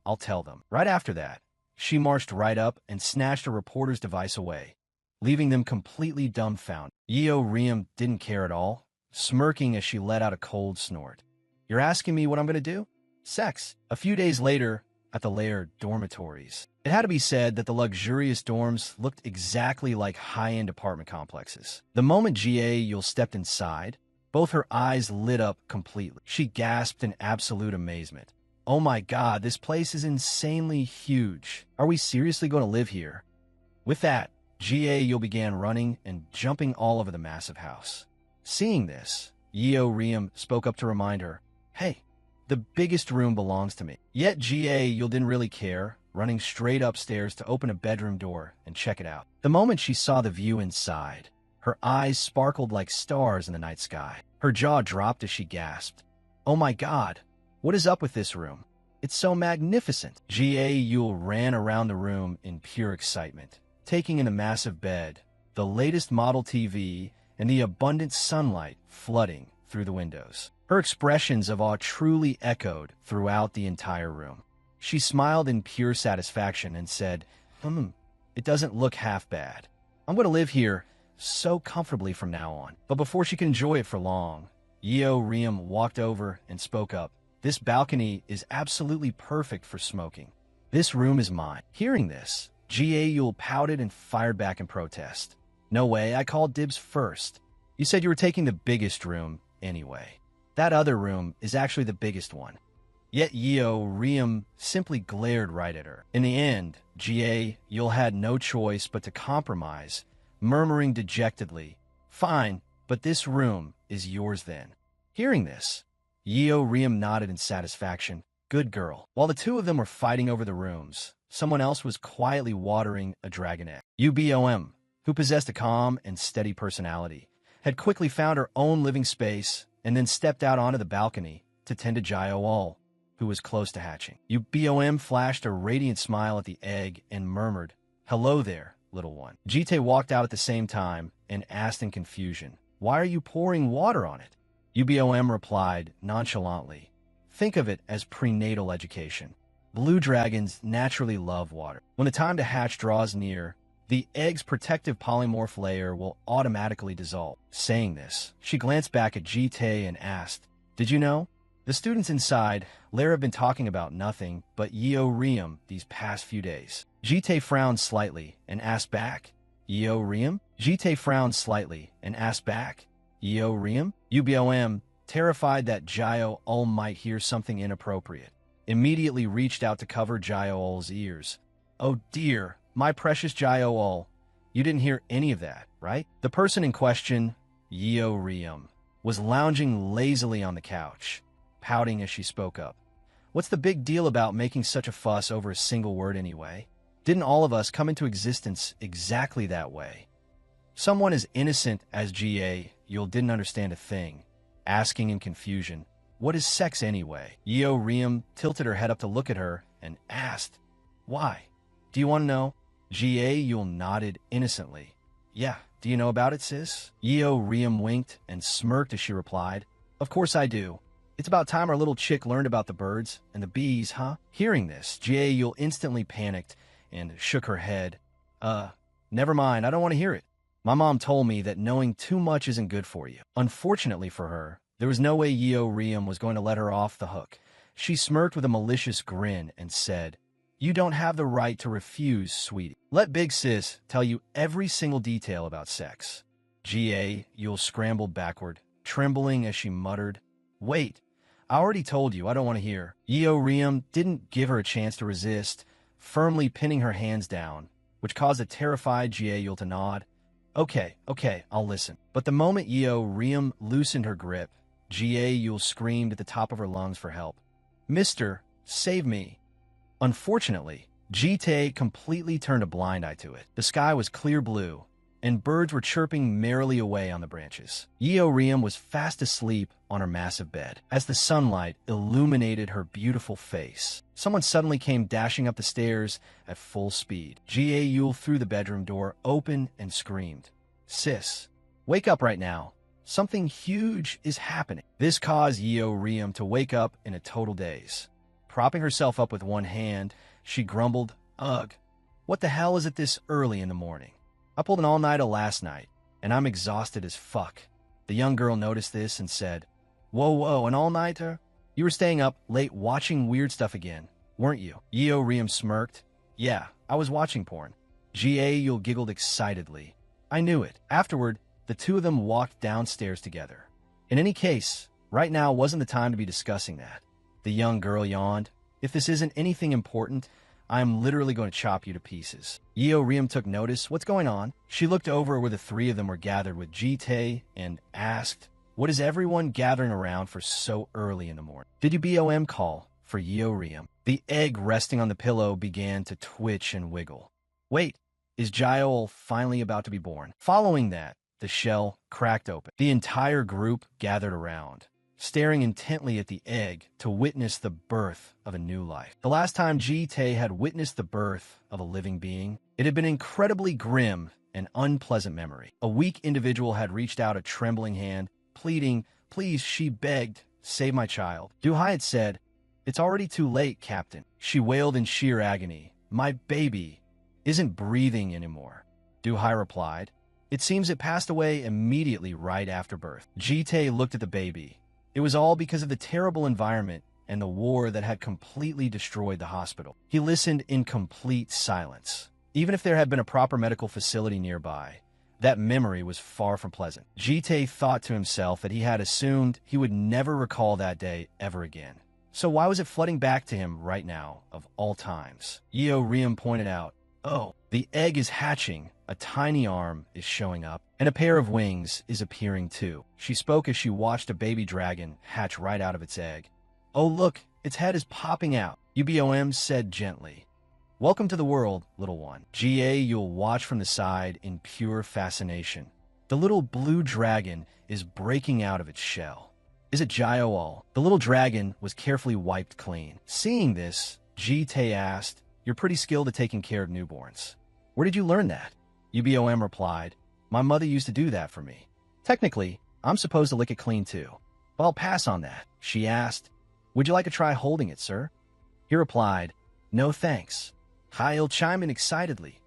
I'll tell them." Right after that, she marched right up and snatched a reporter's device away, leaving them completely dumbfounded. Yeo Riem didn't care at all, smirking as she let out a cold snort. "You're asking me what I'm going to do? Sex." A few days later, at the Lair dormitories, it had to be said that the luxurious dorms looked exactly like high-end apartment complexes. The moment Yul stepped inside, both her eyes lit up completely. She gasped in absolute amazement. "Oh my god, this place is insanely huge. Are we seriously going to live here?" With that, Yul began running and jumping all over the massive house. Seeing this, Yeo Riem spoke up to remind her, "Hey, the biggest room belongs to me." Yet Yul didn't really care, running straight upstairs to open a bedroom door and check it out. The moment she saw the view inside, her eyes sparkled like stars in the night sky. Her jaw dropped as she gasped, "Oh my god, what is up with this room? It's so magnificent." Yul ran around the room in pure excitement, taking in a massive bed, the latest model TV, and the abundant sunlight flooding through the windows. Her expressions of awe truly echoed throughout the entire room. She smiled in pure satisfaction and said, "It doesn't look half bad. I'm going to live here so comfortably from now on." But before she could enjoy it for long, Yeo Riem walked over and spoke up. "This balcony is absolutely perfect for smoking. This room is mine." Hearing this, Yul pouted and fired back in protest. "No way, I called dibs first. You said you were taking the biggest room anyway. That other room is actually the biggest one." Yet Yeo Riem simply glared right at her. In the end, Yul had no choice but to compromise, murmuring dejectedly, "Fine, but this room is yours then." Hearing this, Yeo Riem nodded in satisfaction. "Good girl." While the two of them were fighting over the rooms, someone else was quietly watering a dragon egg. Ubom, who possessed a calm and steady personality, had quickly found her own living space and then stepped out onto the balcony to tend to Jaeol, who was close to hatching. Ubom flashed a radiant smile at the egg and murmured, "Hello there, little one." Ji-tae walked out at the same time and asked in confusion, "Why are you pouring water on it?" Ubom replied nonchalantly, "Think of it as prenatal education." Blue dragons naturally love water. When the time to hatch draws near, the egg's protective polymorph layer will automatically dissolve. Saying this, she glanced back at Jite and asked, "Did you know? The students inside Lair have been talking about nothing but Yeorium these past few days." Jite frowned slightly and asked back, "Yeorium?" Jite frowned slightly and asked back, "Yeorium?" Ubom, terrified that Jio-ul might hear something inappropriate, immediately reached out to cover Jio-ul's ears. "Oh dear, my precious Jio-ul, you didn't hear any of that, right?" The person in question, Yeorium, was lounging lazily on the couch, pouting as she spoke up. "What's the big deal about making such a fuss over a single word anyway? Didn't all of us come into existence exactly that way?" Someone as innocent as Ga Yul didn't understand a thing, asking in confusion, "What is sex anyway?" Yeorium tilted her head up to look at her and asked, "Why? Do you want to know?" Ga Yul nodded innocently. "Yeah, do you know about it, sis?" Yeorium winked and smirked as she replied, "Of course I do. It's about time our little chick learned about the birds and the bees, huh?" Hearing this, Ga Yul instantly panicked and shook her head. Never mind, I don't want to hear it. My mom told me that knowing too much isn't good for you." Unfortunately for her, there was no way Yeorium was going to let her off the hook. She smirked with a malicious grin and said, "You don't have the right to refuse, sweetie. Let Big Sis tell you every single detail about sex." Ga Yul scrambled backward, trembling as she muttered, "Wait, I already told you I don't want to hear." Yeorium didn't give her a chance to resist, firmly pinning her hands down, which caused a terrified Ga Yul to nod. Okay, I'll listen." But the moment Yeorium loosened her grip, Ga Yul screamed at the top of her lungs for help. "Mister, save me." Unfortunately, Jite completely turned a blind eye to it. The sky was clear blue, and birds were chirping merrily away on the branches. Yeorium was fast asleep on her massive bed. As the sunlight illuminated her beautiful face, someone suddenly came dashing up the stairs at full speed. Ga Yul threw the bedroom door open and screamed, "Sis, wake up right now. Something huge is happening." This caused Yeorium to wake up in a total daze. Propping herself up with one hand, she grumbled, "Ugh, what the hell is it this early in the morning? I pulled an all-nighter last night, and I'm exhausted as fuck." The young girl noticed this and said, Whoa, an all-nighter? You were staying up late watching weird stuff again, weren't you?" Yeorium smirked. "Yeah, I was watching porn." Ga Yul giggled excitedly. "I knew it." Afterward, the two of them walked downstairs together. In any case, right now wasn't the time to be discussing that. The young girl yawned. "If this isn't anything important, I am literally going to chop you to pieces." Yeorium took notice. "What's going on?" She looked over where the three of them were gathered with Jite and asked, "What is everyone gathering around for so early in the morning?" "Did you BOM call for Yeorium?" The egg resting on the pillow began to twitch and wiggle. "Wait, is Jio finally about to be born?" Following that, the shell cracked open. The entire group gathered around, staring intently at the egg to witness the birth of a new life. The last time Jite had witnessed the birth of a living being, it had been an incredibly grim and unpleasant memory. A weak individual had reached out a trembling hand, pleading, "Please," she begged, "save my child." Duhai had said, "It's already too late, Captain." She wailed in sheer agony, "My baby isn't breathing anymore." Duhai replied, "It seems it passed away immediately right after birth." Jite looked at the baby. It was all because of the terrible environment and the war that had completely destroyed the hospital. He listened in complete silence. Even if there had been a proper medical facility nearby, that memory was far from pleasant. Jite thought to himself that he had assumed he would never recall that day ever again. So why was it flooding back to him right now, of all times? Yeorium pointed out, "Oh, the egg is hatching. A tiny arm is showing up, and a pair of wings is appearing too." She spoke as she watched a baby dragon hatch right out of its egg. "Oh look, its head is popping out," Ubom said gently. "Welcome to the world, little one." Ga Yul watched from the side in pure fascination. The little blue dragon is breaking out of its shell. Is it Jio-ul? The little dragon was carefully wiped clean. Seeing this, Jite asked, "You're pretty skilled at taking care of newborns. Where did you learn that?" Ubom replied, "My mother used to do that for me. Technically, I'm supposed to lick it clean too, but I'll pass on that." She asked, "Would you like to try holding it, sir?" He replied, No thanks. Hail chimed in excitedly.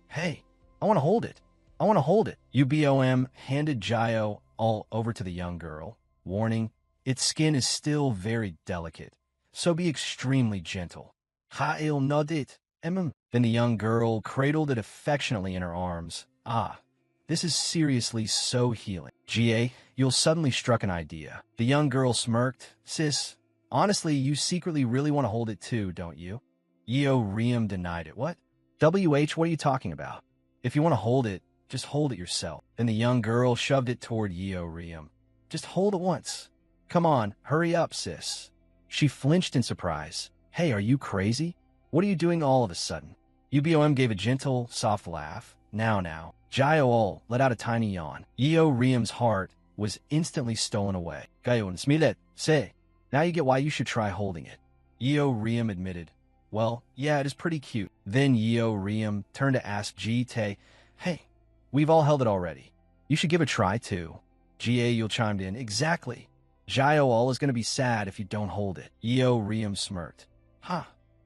Hey, I want to hold it. I want to hold it. UBOM handed Jayo all over to the young girl. Warning, its skin is still very delicate, so be extremely gentle. Hail nodded. Then the young girl cradled it affectionately in her arms. Ah, this is seriously so healing. GA, you'll suddenly struck an idea. The young girl smirked. Sis, honestly, you secretly really want to hold it too, don't you? Yeo Riem denied it. What? WH, what are you talking about? If you want to hold it, just hold it yourself. Then the young girl shoved it toward Yeo Riem. Just hold it once. Come on, hurry up, sis. She flinched in surprise. Hey, are you crazy? What are you doing all of a sudden? UBOM gave a gentle, soft laugh. Now. Jayo let out a tiny yawn. Yeo Riem's heart was instantly stolen away. Gayon smilet, say. Now you get why you should try holding it. Yeo Riem admitted. Well, yeah, it is pretty cute. Then Yeo Riem turned to ask Ji-tae, hey, we've all held it already. You should give it a try too. Ga-yul chimed in, exactly. Jayo is going to be sad if you don't hold it. Yeo Riem smirked. Huh.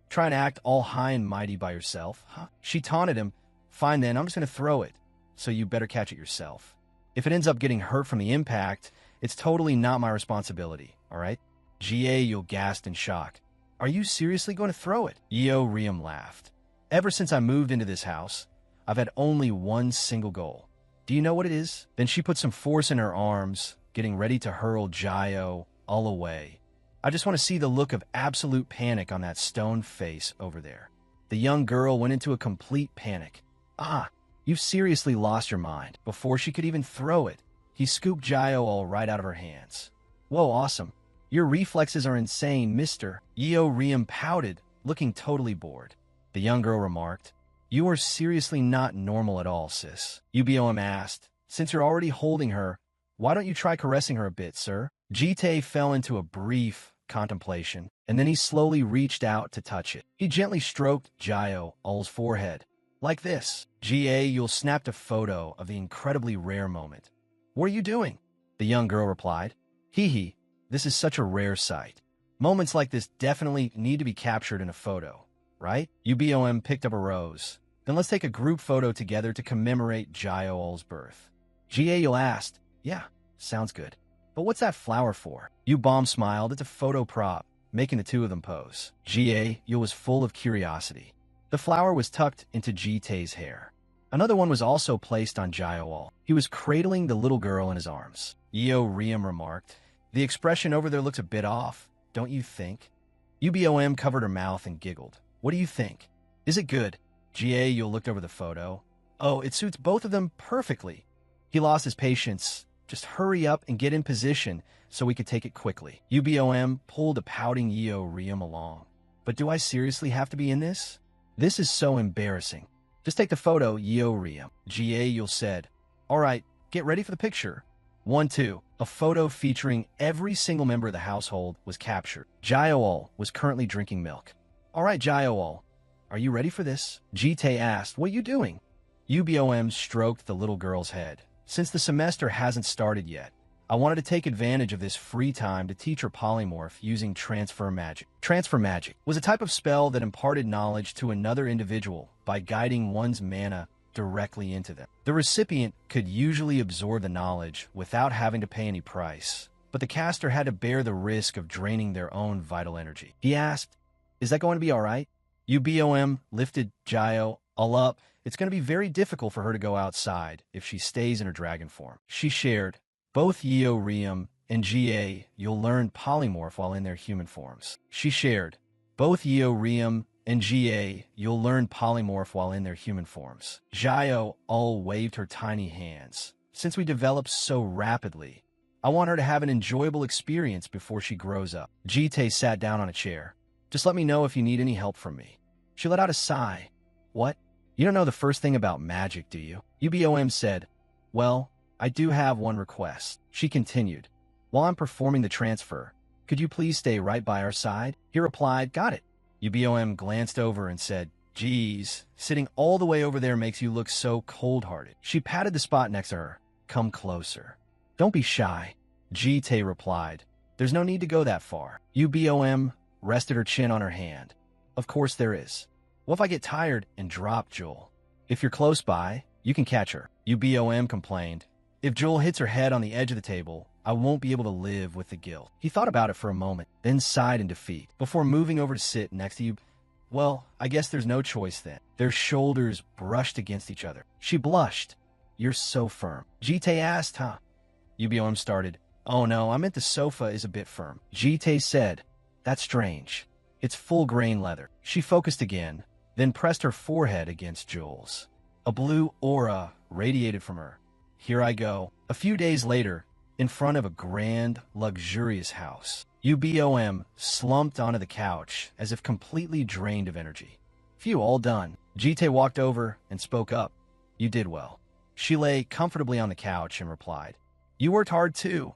Trying to act all high and mighty by yourself, huh? She taunted him. Fine then, I'm just going to throw it. So you better catch it yourself. If it ends up getting hurt from the impact, it's totally not my responsibility, alright? Ga-yul gasped in shock. Are you seriously going to throw it? Yeo Riem laughed. Ever since I moved into this house, I've had only one single goal. Do you know what it is? Then she put some force in her arms, getting ready to hurl Jayo all away. I just want to see the look of absolute panic on that stone face over there. The young girl went into a complete panic. Ah, you've seriously lost your mind. Before she could even throw it, he scooped Jayo right out of her hands. Whoa, awesome. Your reflexes are insane, mister. Yeo Riem pouted, looking totally bored. The young girl remarked, you are seriously not normal at all, sis. UBOM asked, since you're already holding her, why don't you try caressing her a bit, sir? Ji-tae fell into a brief contemplation, and then he slowly reached out to touch it. He gently stroked Jayo-ul's forehead. Like this. Ga-yul snapped a photo of the incredibly rare moment. What are you doing? The young girl replied. Hee. This is such a rare sight. Moments like this definitely need to be captured in a photo, right? UBOM picked up a rose. Then let's take a group photo together to commemorate Jayo-ul's birth. Ga-yul asked, yeah, sounds good. But what's that flower for? UBOM smiled at the photo prop, making the two of them pose. Ga-yul was full of curiosity. The flower was tucked into Ji-tae's hair. Another one was also placed on Jayo-ul. He was cradling the little girl in his arms. Yeo Riem remarked, the expression over there looks a bit off, don't you think? UBOM covered her mouth and giggled. What do you think? Is it good? Ga-yul looked over the photo. Oh, it suits both of them perfectly. He lost his patience. Just hurry up and get in position so we could take it quickly. UBOM pulled a pouting Yeo Riem along. But do I seriously have to be in this? This is so embarrassing. Just take the photo, Yeo Riem. Ga-yul said. All right, get ready for the picture. 1, 2. A photo featuring every single member of the household was captured. Jayo-ul was currently drinking milk. All right, Jayo-ul, are you ready for this? Ji-tae asked, what are you doing? UBOM stroked the little girl's head. Since the semester hasn't started yet, I wanted to take advantage of this free time to teach her polymorph using transfer magic. Transfer magic was a type of spell that imparted knowledge to another individual by guiding one's mana directly into them. The recipient could usually absorb the knowledge without having to pay any price, but the caster had to bear the risk of draining their own vital energy. He asked, is that going to be all right? UBOM lifted Jayo all up. It's going to be very difficult for her to go outside if she stays in her dragon form. She shared, both Yeo Riem and Ga-yul learned polymorph while in their human forms. She shared, both Yeo Riem and Ga-yul learned polymorph while in their human forms. Jayo-ul waved her tiny hands. Since we develop so rapidly, I want her to have an enjoyable experience before she grows up. Ji-tae sat down on a chair. Just let me know if you need any help from me. She let out a sigh. What? You don't know the first thing about magic, do you? UBOM said, well, I do have one request. She continued, while I'm performing the transfer, could you please stay right by our side? He replied, got it. UBOM glanced over and said, geez, sitting all the way over there makes you look so cold-hearted. She patted the spot next to her. Come closer. Don't be shy. Ji-tae replied, there's no need to go that far. UBOM rested her chin on her hand. Of course there is. What if I get tired and drop Jewel? If you're close by, you can catch her. UBOM complained. If Jewel hits her head on the edge of the table, I won't be able to live with the guilt. He thought about it for a moment, then sighed in defeat, before moving over to sit next to you. Well, I guess there's no choice then. Their shoulders brushed against each other. She blushed. You're so firm. Jite asked, huh? UBOM started. Oh no, I meant the sofa is a bit firm. Jite said, that's strange. It's full grain leather. She focused again, then pressed her forehead against Jewel's. A blue aura radiated from her. Here I go. A few days later, in front of a grand, luxurious house, UBOM slumped onto the couch as if completely drained of energy. Phew, all done. Jite walked over and spoke up. You did well. She lay comfortably on the couch and replied, you worked hard too.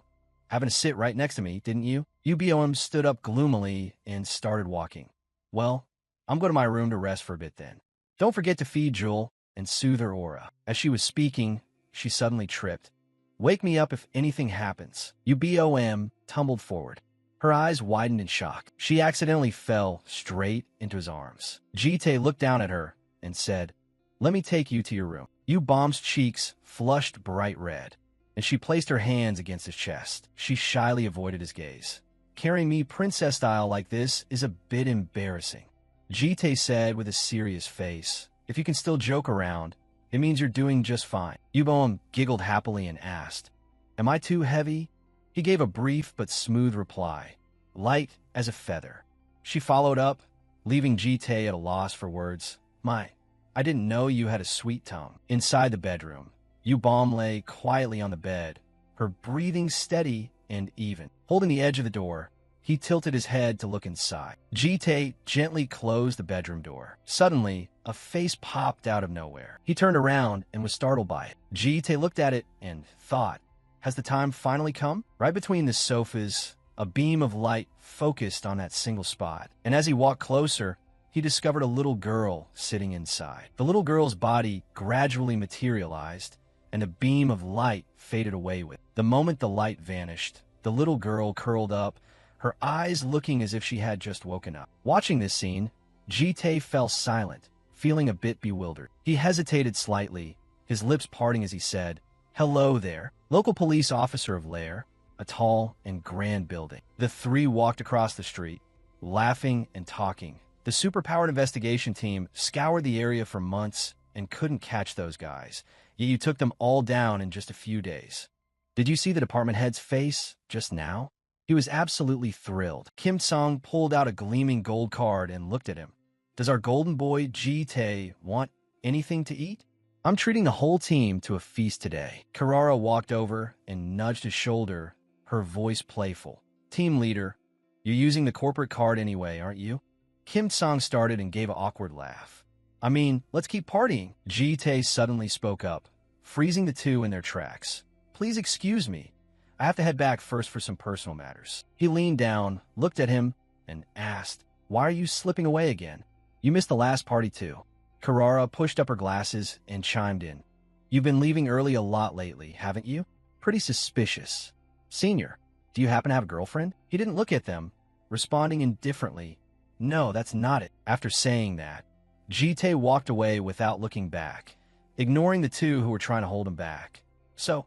Having to sit right next to me, didn't you? UBOM stood up gloomily and started walking. Well, I'm going to my room to rest for a bit then. Don't forget to feed Jewel and soothe her aura. As she was speaking, she suddenly tripped. Wake me up if anything happens. UBOM tumbled forward. Her eyes widened in shock. She accidentally fell straight into his arms. Jite looked down at her and said, let me take you to your room. UBOM's cheeks flushed bright red, and she placed her hands against his chest. She shyly avoided his gaze. Carrying me princess style like this is a bit embarrassing. Jite said with a serious face, if you can still joke around, it means you're doing just fine. UBOM giggled happily and asked, am I too heavy? He gave a brief but smooth reply, light as a feather. She followed up, leaving Jite at a loss for words. I didn't know you had a sweet tongue. Inside the bedroom, UBOM lay quietly on the bed, her breathing steady and even. Holding the edge of the door, he tilted his head to look inside. Jite gently closed the bedroom door. Suddenly, a face popped out of nowhere. He turned around and was startled by it. Jite looked at it and thought, has the time finally come? Right between the sofas, a beam of light focused on that single spot. And as he walked closer, he discovered a little girl sitting inside. The little girl's body gradually materialized, and a beam of light faded away with it. The moment the light vanished, the little girl curled up, her eyes looking as if she had just woken up. Watching this scene, Jite fell silent, feeling a bit bewildered. He hesitated slightly, his lips parting as he said, hello there. Local police officer of Lair, a tall and grand building. The three walked across the street, laughing and talking. The superpowered investigation team scoured the area for months and couldn't catch those guys, yet you took them all down in just a few days. Did you see the department head's face just now? He was absolutely thrilled. Kim Sung pulled out a gleaming gold card and looked at him. Does our golden boy Jite want anything to eat? I'm treating the whole team to a feast today. Karara walked over and nudged his shoulder, her voice playful. Team leader, you're using the corporate card anyway, aren't you? Kim Song started and gave an awkward laugh. I mean, let's keep partying. Jite suddenly spoke up, freezing the two in their tracks. Please excuse me. I have to head back first for some personal matters. He leaned down, looked at him, and asked, why are you slipping away again? You missed the last party too. Karara pushed up her glasses and chimed in. You've been leaving early a lot lately, haven't you? Pretty suspicious. Senior, do you happen to have a girlfriend? He didn't look at them, responding indifferently. No, that's not it. After saying that, Jite walked away without looking back, ignoring the two who were trying to hold him back. So,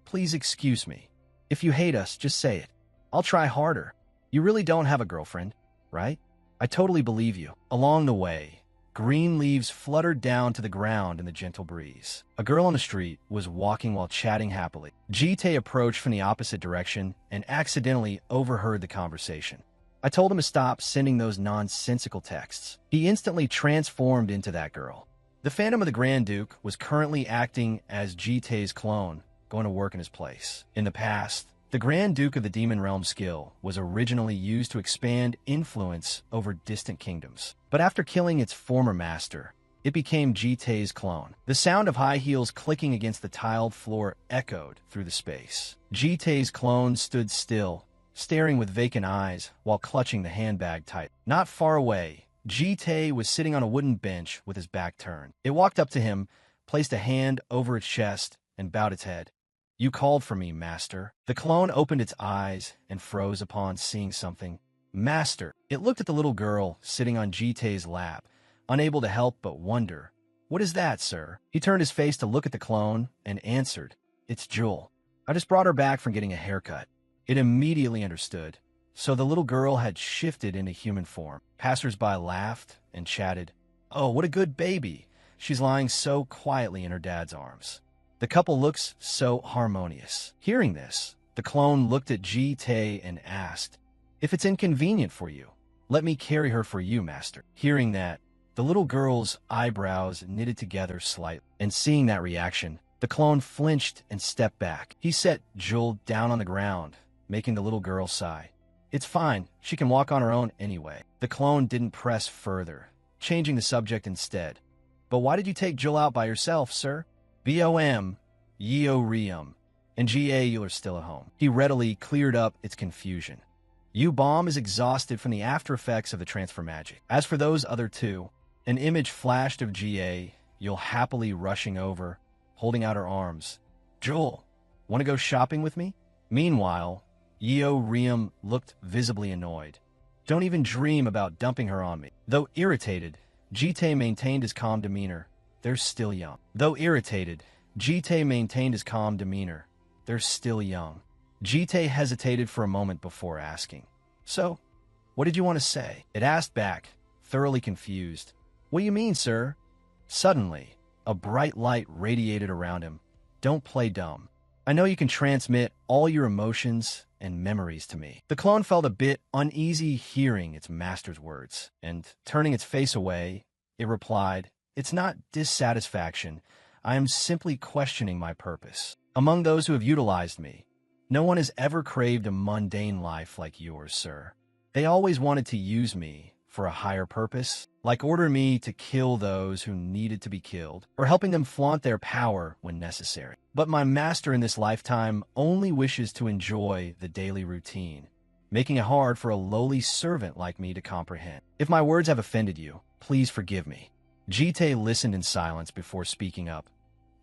please excuse me. If you hate us, just say it. I'll try harder. You really don't have a girlfriend, right? I totally believe you. Along the way, green leaves fluttered down to the ground in the gentle breeze. A girl on the street was walking while chatting happily. Jite approached from the opposite direction and accidentally overheard the conversation. I told him to stop sending those nonsensical texts. He instantly transformed into that girl. The Phantom of the Grand Duke was currently acting as Jite's clone, going to work in his place. In the past, the Grand Duke of the Demon Realm skill was originally used to expand influence over distant kingdoms. But after killing its former master, it became Jite's clone. The sound of high heels clicking against the tiled floor echoed through the space. Jite's clone stood still, staring with vacant eyes while clutching the handbag tight. Not far away, Jite was sitting on a wooden bench with his back turned. It walked up to him, placed a hand over its chest, and bowed its head. You called for me, master. The clone opened its eyes and froze upon seeing something. Master. It looked at the little girl sitting on Jitae's lap, unable to help but wonder. What is that, sir? He turned his face to look at the clone and answered, It's Jewel. I just brought her back from getting a haircut. It immediately understood. So the little girl had shifted into human form. Passers-by laughed and chatted. Oh, what a good baby. She's lying so quietly in her dad's arms. The couple looks so harmonious. Hearing this, the clone looked at Jitae and asked, If it's inconvenient for you, let me carry her for you, master. Hearing that, the little girl's eyebrows knitted together slightly, and seeing that reaction, the clone flinched and stepped back. He set Jewel down on the ground, making the little girl sigh. It's fine, she can walk on her own anyway. The clone didn't press further, changing the subject instead. But why did you take Jewel out by yourself, sir? BOM, Yeo Rium, and GA, you are still at home. He readily cleared up its confusion. U-Bomb is exhausted from the after effects of the transfer magic. As for those other two, an image flashed of GA, You'll happily rushing over, holding out her arms. Jewel, want to go shopping with me? Meanwhile, Yeo Rium looked visibly annoyed. Don't even dream about dumping her on me. Though irritated, Jitae maintained his calm demeanor. They're still young. They're still young. Jitae hesitated for a moment before asking. So, what did you want to say? It asked back, thoroughly confused. What do you mean, sir? Suddenly, a bright light radiated around him. Don't play dumb. I know you can transmit all your emotions and memories to me. The clone felt a bit uneasy hearing its master's words, and turning its face away, it replied, It's not dissatisfaction. I am simply questioning my purpose. Among those who have utilized me, no one has ever craved a mundane life like yours, sir. They always wanted to use me for a higher purpose, like ordering me to kill those who needed to be killed, or helping them flaunt their power when necessary. But my master in this lifetime only wishes to enjoy the daily routine, making it hard for a lowly servant like me to comprehend. If my words have offended you, please forgive me. Jitae listened in silence before speaking up.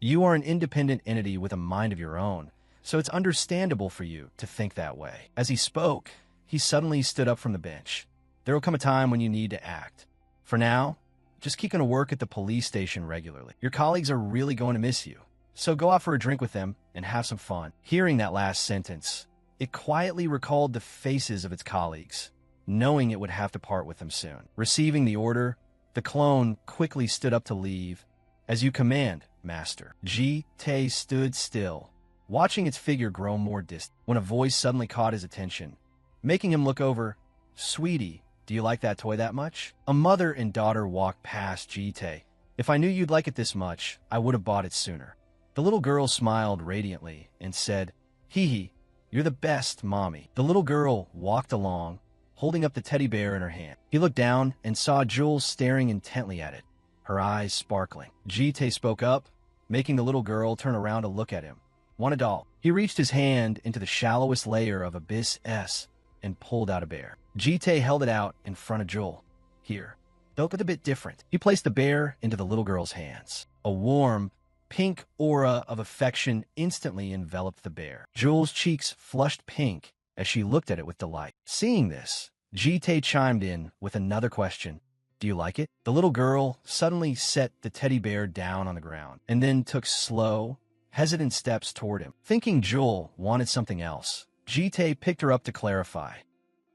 You are an independent entity with a mind of your own, so it's understandable for you to think that way. As he spoke, he suddenly stood up from the bench. There will come a time when you need to act. For now, just keep going to work at the police station regularly. Your colleagues are really going to miss you, so go out for a drink with them and have some fun. Hearing that last sentence, it quietly recalled the faces of its colleagues, knowing it would have to part with them soon. Receiving the order, the clone quickly stood up to leave. As you command, master. Jitae stood still, watching its figure grow more distant, when a voice suddenly caught his attention, making him look over. Sweetie, do you like that toy that much? A mother and daughter walked past Jitae. If I knew you'd like it this much, I would have bought it sooner. The little girl smiled radiantly and said, Hee hee, you're the best, mommy. The little girl walked along, holding up the teddy bear in her hand. He looked down and saw Jewel staring intently at it, her eyes sparkling. Jitae spoke up, making the little girl turn around to look at him. Want a doll? He reached his hand into the shallowest layer of Abyss S and pulled out a bear. Jitae held it out in front of Jewel. Here, though it looked a bit different. He placed the bear into the little girl's hands. A warm, pink aura of affection instantly enveloped the bear. Jewel's cheeks flushed pink as she looked at it with delight. Seeing this, Jitae chimed in with another question. Do you like it? The little girl suddenly set the teddy bear down on the ground and then took slow, hesitant steps toward him. Thinking Jewel wanted something else, Jitae picked her up to clarify.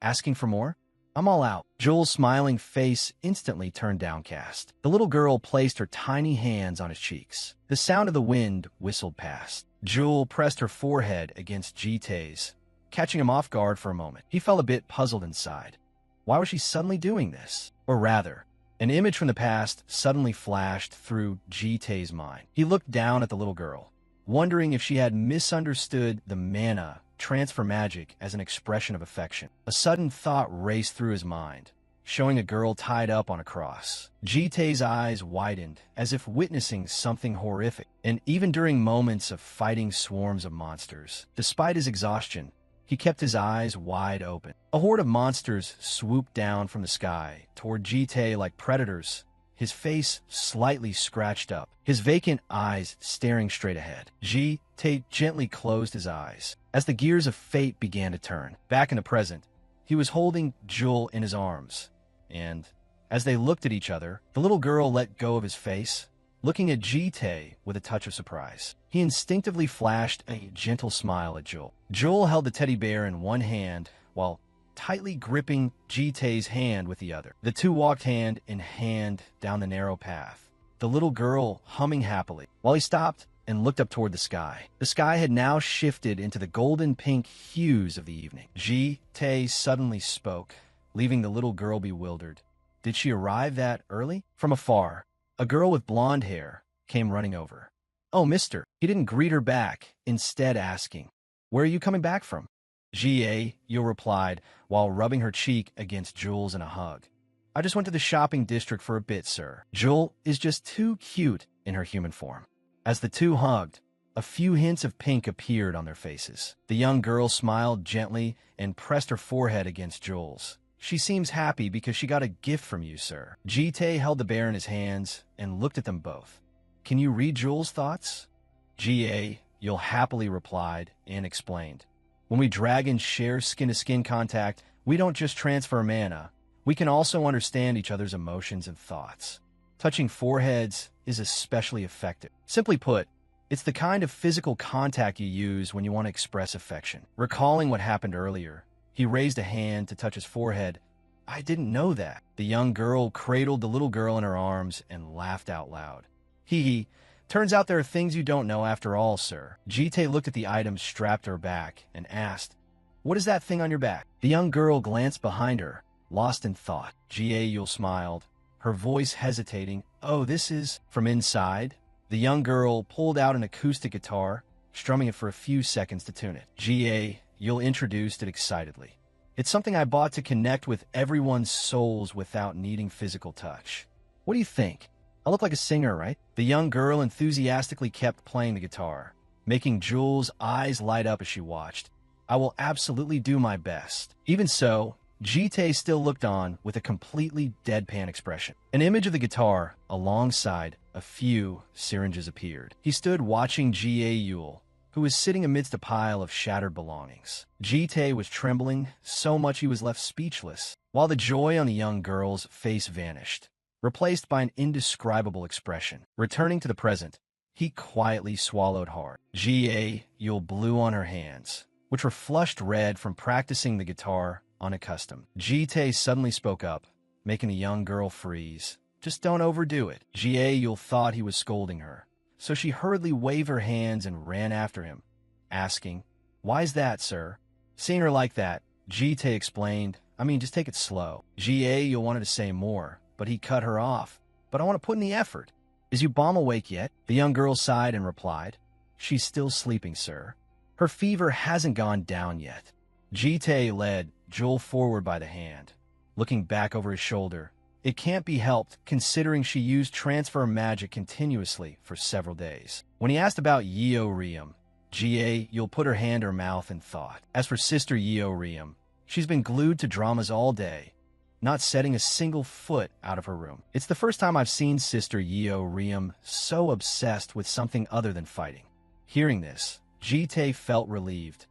Asking for more? I'm all out. Jewel's smiling face instantly turned downcast. The little girl placed her tiny hands on his cheeks. The sound of the wind whistled past. Jewel pressed her forehead against Jitae's, catching him off guard for a moment. He felt a bit puzzled inside. Why was she suddenly doing this? Or rather, an image from the past suddenly flashed through Jitae's mind. He looked down at the little girl, wondering if she had misunderstood the mana transfer magic as an expression of affection. A sudden thought raced through his mind, showing a girl tied up on a cross. Jitae's eyes widened, as if witnessing something horrific, and even during moments of fighting swarms of monsters, despite his exhaustion, he kept his eyes wide open. A horde of monsters swooped down from the sky toward Jitae like predators, his face slightly scratched up, his vacant eyes staring straight ahead. Jitae gently closed his eyes. As the gears of fate began to turn, back in the present, He was holding Jewel in his arms, and as they looked at each other, the little girl let go of his face, looking at Ji-tae with a touch of surprise. He instinctively flashed a gentle smile at Jewel. Jewel held the teddy bear in one hand while tightly gripping Ji-tae's hand with the other. The two walked hand in hand down the narrow path, the little girl humming happily, while he stopped and looked up toward the sky. The sky had now shifted into the golden-pink hues of the evening. Ji-tae suddenly spoke, leaving the little girl bewildered. Did she arrive that early? From afar, a girl with blonde hair came running over. "Oh, mister." He didn't greet her back, instead asking, "Where are you coming back from?" Ji-tae replied, while rubbing her cheek against Jewel's in a hug. "I just went to the shopping district for a bit, sir." Jewel is just too cute in her human form. As the two hugged, a few hints of pink appeared on their faces. The young girl smiled gently and pressed her forehead against Jewel's. "She seems happy because she got a gift from you, sir." Ji-tae held the bear in his hands and looked at them both. "Can you read Jewel's thoughts?" Ji-tae happily replied and explained. "When we dragons share skin-to-skin contact, we don't just transfer mana, we can also understand each other's emotions and thoughts. Touching foreheads is especially effective. Simply put, it's the kind of physical contact you use when you want to express affection." Recalling what happened earlier, he raised a hand to touch his forehead. "I didn't know that." The young girl cradled the little girl in her arms and laughed out loud. Hee. "Turns out there are things you don't know after all, sir." Ji-tae looked at the items strapped to her back and asked, "What is that thing on your back?" The young girl glanced behind her, lost in thought. Ji-tae smiled, her voice hesitating. "Oh, this is..." From inside, the young girl pulled out an acoustic guitar, strumming it for a few seconds to tune it. Ji-tae introduced it excitedly. "It's something I bought to connect with everyone's souls without needing physical touch. What do you think? I look like a singer, right?" The young girl enthusiastically kept playing the guitar, making Jewel's eyes light up as she watched. "I will absolutely do my best." Even so, Ji-tae still looked on with a completely deadpan expression. An image of the guitar alongside a few syringes appeared. He stood watching Ji-tae, who was sitting amidst a pile of shattered belongings. Ji-tae was trembling so much he was left speechless, while the joy on the young girl's face vanished, replaced by an indescribable expression. Returning to the present, he quietly swallowed hard. Ji-tae blew on her hands, which were flushed red from practicing the guitar unaccustomed. Ji-tae suddenly spoke up, making the young girl freeze. "Just don't overdo it." Ji-tae thought he was scolding her, so she hurriedly waved her hands and ran after him, asking, "Why's that, sir?" Seeing her like that, Ji-tae explained, "I mean, just take it slow." Ji-tae wanted to say more, but he cut her off. "But I want to put in the effort. Is you bomb awake yet?" The young girl sighed and replied, "She's still sleeping, sir. Her fever hasn't gone down yet." Ji-tae led Jewel forward by the hand, looking back over his shoulder. It can't be helped, considering she used transfer magic continuously for several days. When he asked about Yeoriam, Ji-tae put her hand to her mouth and thought. As for Sister Yeoriam, she's been glued to dramas all day, not setting a single foot out of her room. It's the first time I've seen Sister Yeoriam so obsessed with something other than fighting. Hearing this, Ji-tae felt relieved.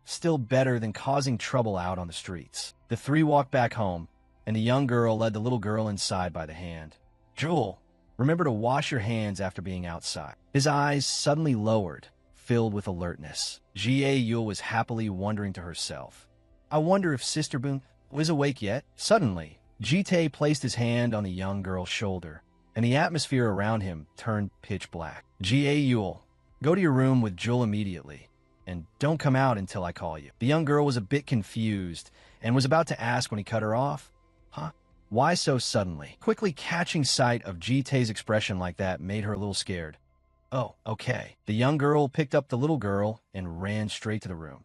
Still better than causing trouble out on the streets. The three walked back home, and the young girl led the little girl inside by the hand. "Jewel, remember to wash your hands after being outside." His eyes suddenly lowered, filled with alertness. Ji-tae was happily wondering to herself, "I wonder if Sister Boon was awake yet?" Suddenly, Ji-tae placed his hand on the young girl's shoulder, and the atmosphere around him turned pitch black. "Ji-tae, go to your room with Jewel immediately, and don't come out until I call you." The young girl was a bit confused and was about to ask when he cut her off. "Huh? Why so suddenly?" Quickly catching sight of Ji-tae's expression like that made her a little scared. "Oh, okay." The young girl picked up the little girl and ran straight to the room.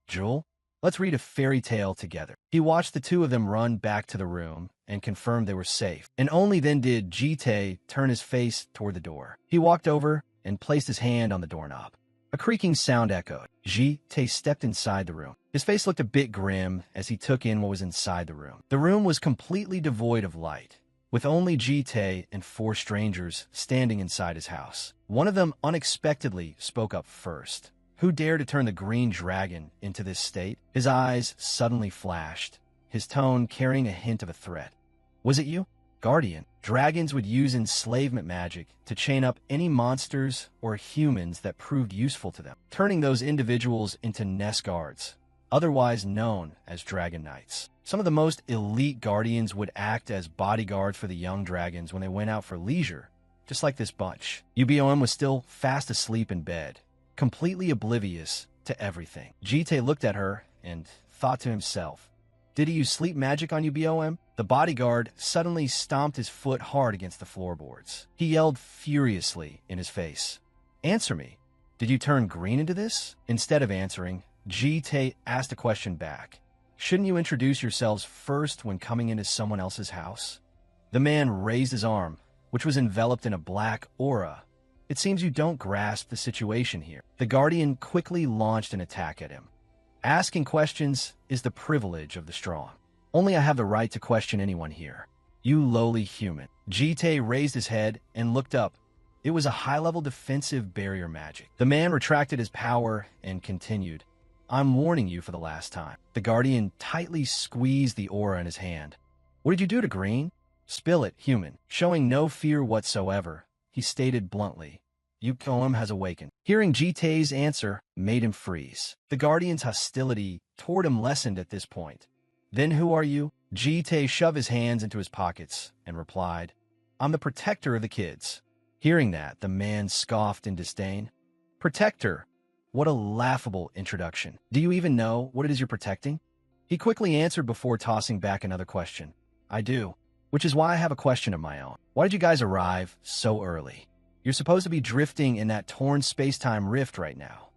"Jewel, let's read a fairy tale together." He watched the two of them run back to the room and confirmed they were safe. And only then did Ji-tae turn his face toward the door. He walked over and placed his hand on the doorknob. A creaking sound echoed. Ji-tae stepped inside the room. His face looked a bit grim as he took in what was inside the room. The room was completely devoid of light, with only Ji-tae and 4 strangers standing inside his house. One of them unexpectedly spoke up first. "Who dared to turn the green dragon into this state?" His eyes suddenly flashed, his tone carrying a hint of a threat. Was it you? Guardian. Dragons would use enslavement magic to chain up any monsters or humans that proved useful to them, turning those individuals into nest guards, otherwise known as dragon knights. Some of the most elite guardians would act as bodyguards for the young dragons when they went out for leisure, just like this bunch. UBOM was still fast asleep in bed, completely oblivious to everything. Jite looked at her and thought to himself, did he use sleep magic on UBOM? The bodyguard suddenly stomped his foot hard against the floorboards. He yelled furiously in his face, answer me. Did you turn green into this? Instead of answering, Jite asked a question back. Shouldn't you introduce yourselves first when coming into someone else's house? The man raised his arm, which was enveloped in a black aura. It seems you don't grasp the situation here. The Guardian quickly launched an attack at him. Asking questions is the privilege of the strong. Only I have the right to question anyone here. You lowly human. Jite raised his head and looked up. It was a high-level defensive barrier magic. The man retracted his power and continued. I'm warning you for the last time. The Guardian tightly squeezed the aura in his hand. What did you do to Green? Spill it, human. Showing no fear whatsoever, he stated bluntly. UBOM has awakened. Hearing Jite's answer made him freeze. The Guardian's hostility toward him lessened at this point. Then who are you? Jite shoved his hands into his pockets and replied, I'm the protector of the kids. Hearing that, the man scoffed in disdain. Protector? What a laughable introduction. Do you even know what it is you're protecting? He quickly answered before tossing back another question. I do, which is why I have a question of my own. Why did you guys arrive so early? You're supposed to be drifting in that torn space-time rift right now.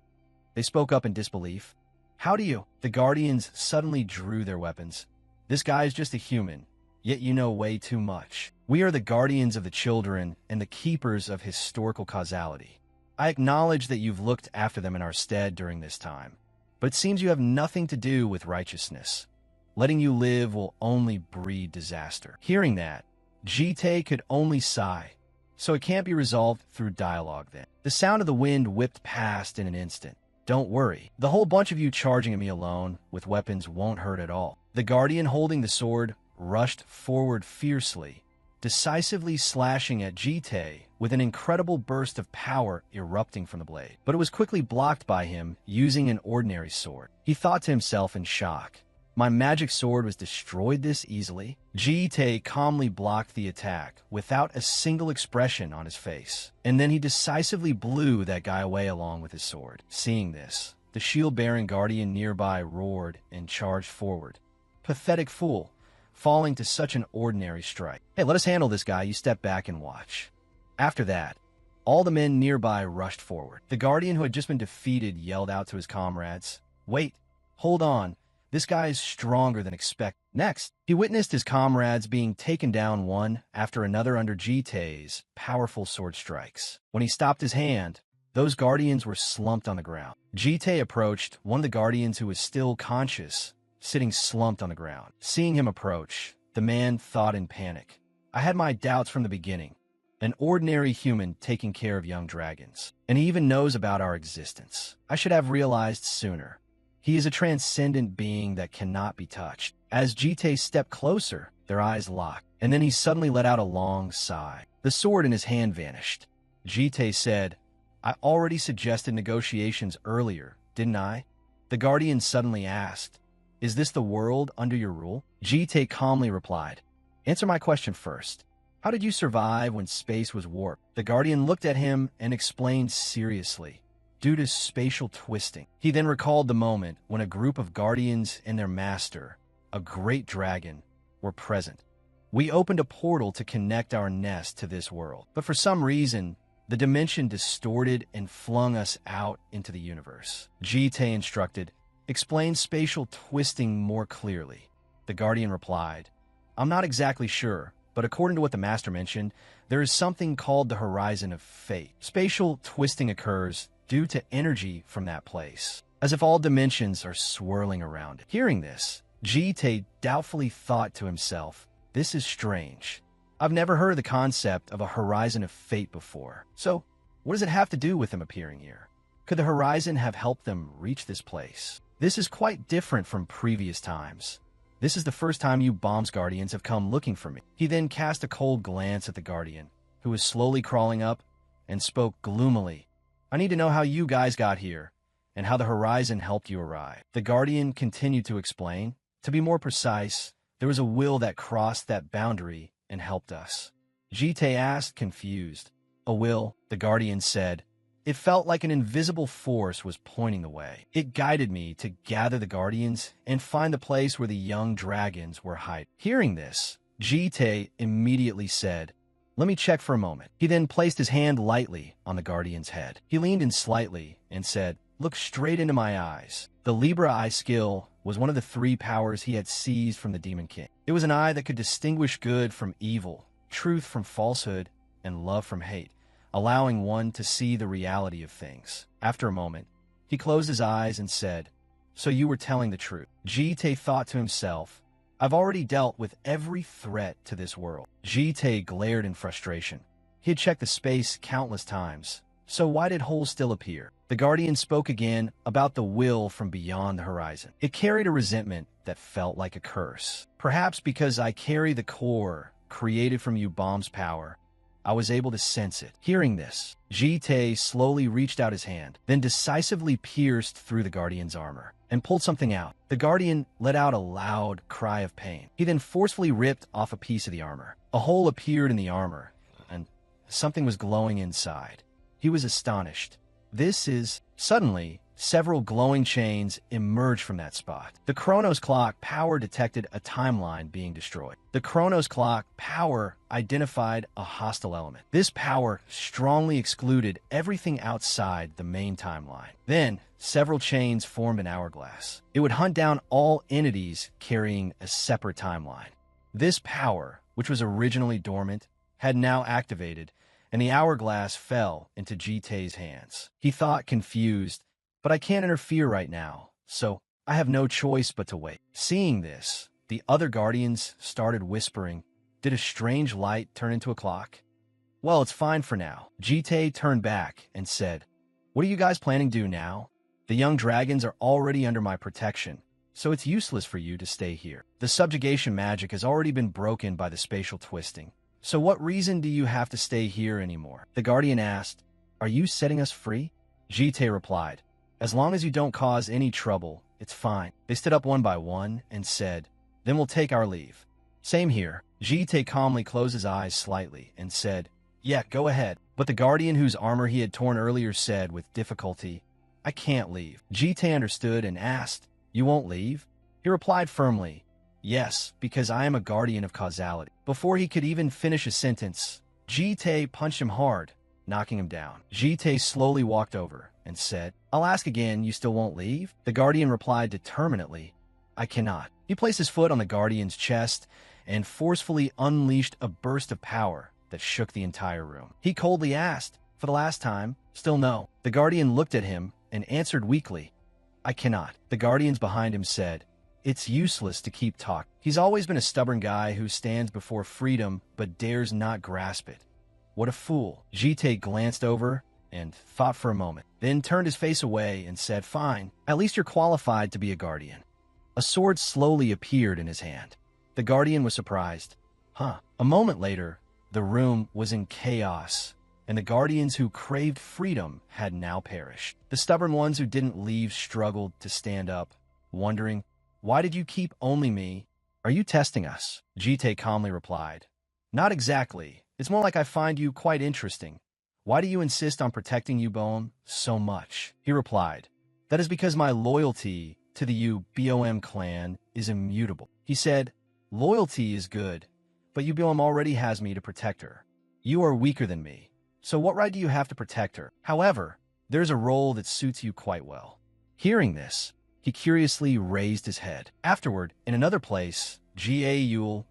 They spoke up in disbelief. How do you? The Guardians suddenly drew their weapons. This guy is just a human, yet you know way too much. We are the guardians of the children and the keepers of historical causality. I acknowledge that you've looked after them in our stead during this time, but it seems you have nothing to do with righteousness. Letting you live will only breed disaster. Hearing that, Jite could only sigh. So it can't be resolved through dialogue then. The sound of the wind whipped past in an instant. Don't worry, the whole bunch of you charging at me alone with weapons won't hurt at all. The Guardian holding the sword rushed forward fiercely, decisively slashing at Jite with an incredible burst of power erupting from the blade. But it was quickly blocked by him using an ordinary sword. He thought to himself in shock, my magic sword was destroyed this easily? Jite calmly blocked the attack without a single expression on his face. And then he decisively blew that guy away along with his sword. Seeing this, the shield-bearing Guardian nearby roared and charged forward. Pathetic fool, falling to such an ordinary strike. Hey, let us handle this guy. You step back and watch. After that, all the men nearby rushed forward. The Guardian who had just been defeated yelled out to his comrades, wait, hold on. This guy is stronger than expected. Next, he witnessed his comrades being taken down one after another under Jite's powerful sword strikes. When he stopped his hand, those guardians were slumped on the ground. Jite approached one of the guardians who was still conscious, sitting slumped on the ground. Seeing him approach, the man thought in panic. I had my doubts from the beginning. An ordinary human taking care of young dragons. And he even knows about our existence. I should have realized sooner. He is a transcendent being that cannot be touched. As Jite stepped closer, their eyes locked, and then he suddenly let out a long sigh. The sword in his hand vanished. Jite said, I already suggested negotiations earlier, didn't I? The Guardian suddenly asked, is this the world under your rule? Jite calmly replied, answer my question first. How did you survive when space was warped? The Guardian looked at him and explained seriously. Due to spatial twisting. He then recalled the moment when a group of guardians and their master, a great dragon, were present. We opened a portal to connect our nest to this world, but for some reason, the dimension distorted and flung us out into the universe. Jite instructed, explain spatial twisting more clearly. The Guardian replied, I'm not exactly sure, but according to what the master mentioned, there is something called the horizon of fate. Spatial twisting occurs due to energy from that place, as if all dimensions are swirling around it. Hearing this, Jite doubtfully thought to himself, this is strange. I've never heard of the concept of a horizon of fate before. So, what does it have to do with them appearing here? Could the horizon have helped them reach this place? This is quite different from previous times. This is the first time you bombs guardians have come looking for me. He then cast a cold glance at the guardian, who was slowly crawling up, and spoke gloomily. I need to know how you guys got here, and how the horizon helped you arrive. The guardian continued to explain. To be more precise, there was a will that crossed that boundary and helped us. Jite asked, confused. A will, the guardian said. It felt like an invisible force was pointing the way. It guided me to gather the guardians and find the place where the young dragons were hiding. Hearing this, Jite immediately said, let me check for a moment. He then placed his hand lightly on the guardian's head. He leaned in slightly and said, look straight into my eyes. The Libra eye skill was one of the 3 powers he had seized from the Demon King. It was an eye that could distinguish good from evil, truth from falsehood, and love from hate, allowing one to see the reality of things. After a moment, he closed his eyes and said, so you were telling the truth. Jite thought to himself, I've already dealt with every threat to this world. Jite glared in frustration. He had checked the space countless times, so why did holes still appear? The guardian spoke again about the will from beyond the horizon. It carried a resentment that felt like a curse. Perhaps because I carry the core created from you bomb's power, I was able to sense it. Hearing this, Jite slowly reached out his hand, then decisively pierced through the guardian's armor and pulled something out. The guardian let out a loud cry of pain. He then forcefully ripped off a piece of the armor. A hole appeared in the armor, and something was glowing inside. He was astonished. Suddenly, several glowing chains emerged from that spot. The Chronos clock power detected a timeline being destroyed. The Chronos clock power identified a hostile element. This power strongly excluded everything outside the main timeline. Then, several chains formed an hourglass. It would hunt down all entities carrying a separate timeline. This power, which was originally dormant, had now activated, and the hourglass fell into Jite's hands. He thought, confused, but I can't interfere right now, so I have no choice but to wait. Seeing this, the other guardians started whispering, did a strange light turn into a clock? Well, it's fine for now. Jite turned back and said, what are you guys planning to do now? The young dragons are already under my protection, so it's useless for you to stay here. The subjugation magic has already been broken by the spatial twisting. So what reason do you have to stay here anymore? The guardian asked, are you setting us free? Jite replied, as long as you don't cause any trouble, it's fine. They stood up one by one and said, then we'll take our leave. Same here. Jite calmly closed his eyes slightly and said, yeah, go ahead. But the guardian whose armor he had torn earlier said with difficulty, I can't leave. Jite understood and asked, you won't leave? He replied firmly, yes, because I am a guardian of causality. Before he could even finish a sentence, Jite punched him hard, knocking him down. Jite slowly walked over and said, I'll ask again, you still won't leave? The guardian replied determinedly, I cannot. He placed his foot on the guardian's chest and forcefully unleashed a burst of power that shook the entire room. He coldly asked, for the last time, still no. The guardian looked at him and answered weakly, I cannot. The guardians behind him said, it's useless to keep talking. He's always been a stubborn guy who stands before freedom but dares not grasp it. What a fool. Jite glanced over and thought for a moment, then turned his face away and said, fine, at least you're qualified to be a guardian. A sword slowly appeared in his hand. The guardian was surprised. A moment later, the room was in chaos, and the guardians who craved freedom had now perished. The stubborn ones who didn't leave struggled to stand up, wondering, why did you keep only me? Are you testing us? Jite calmly replied, not exactly. It's more like I find you quite interesting. Why do you insist on protecting Ubom so much? He replied, that is because my loyalty to the Ubom clan is immutable. He said, loyalty is good, but Ubom already has me to protect her. You are weaker than me, so what right do you have to protect her? However, there's a role that suits you quite well. Hearing this, he curiously raised his head. Afterward, in another place, Jule,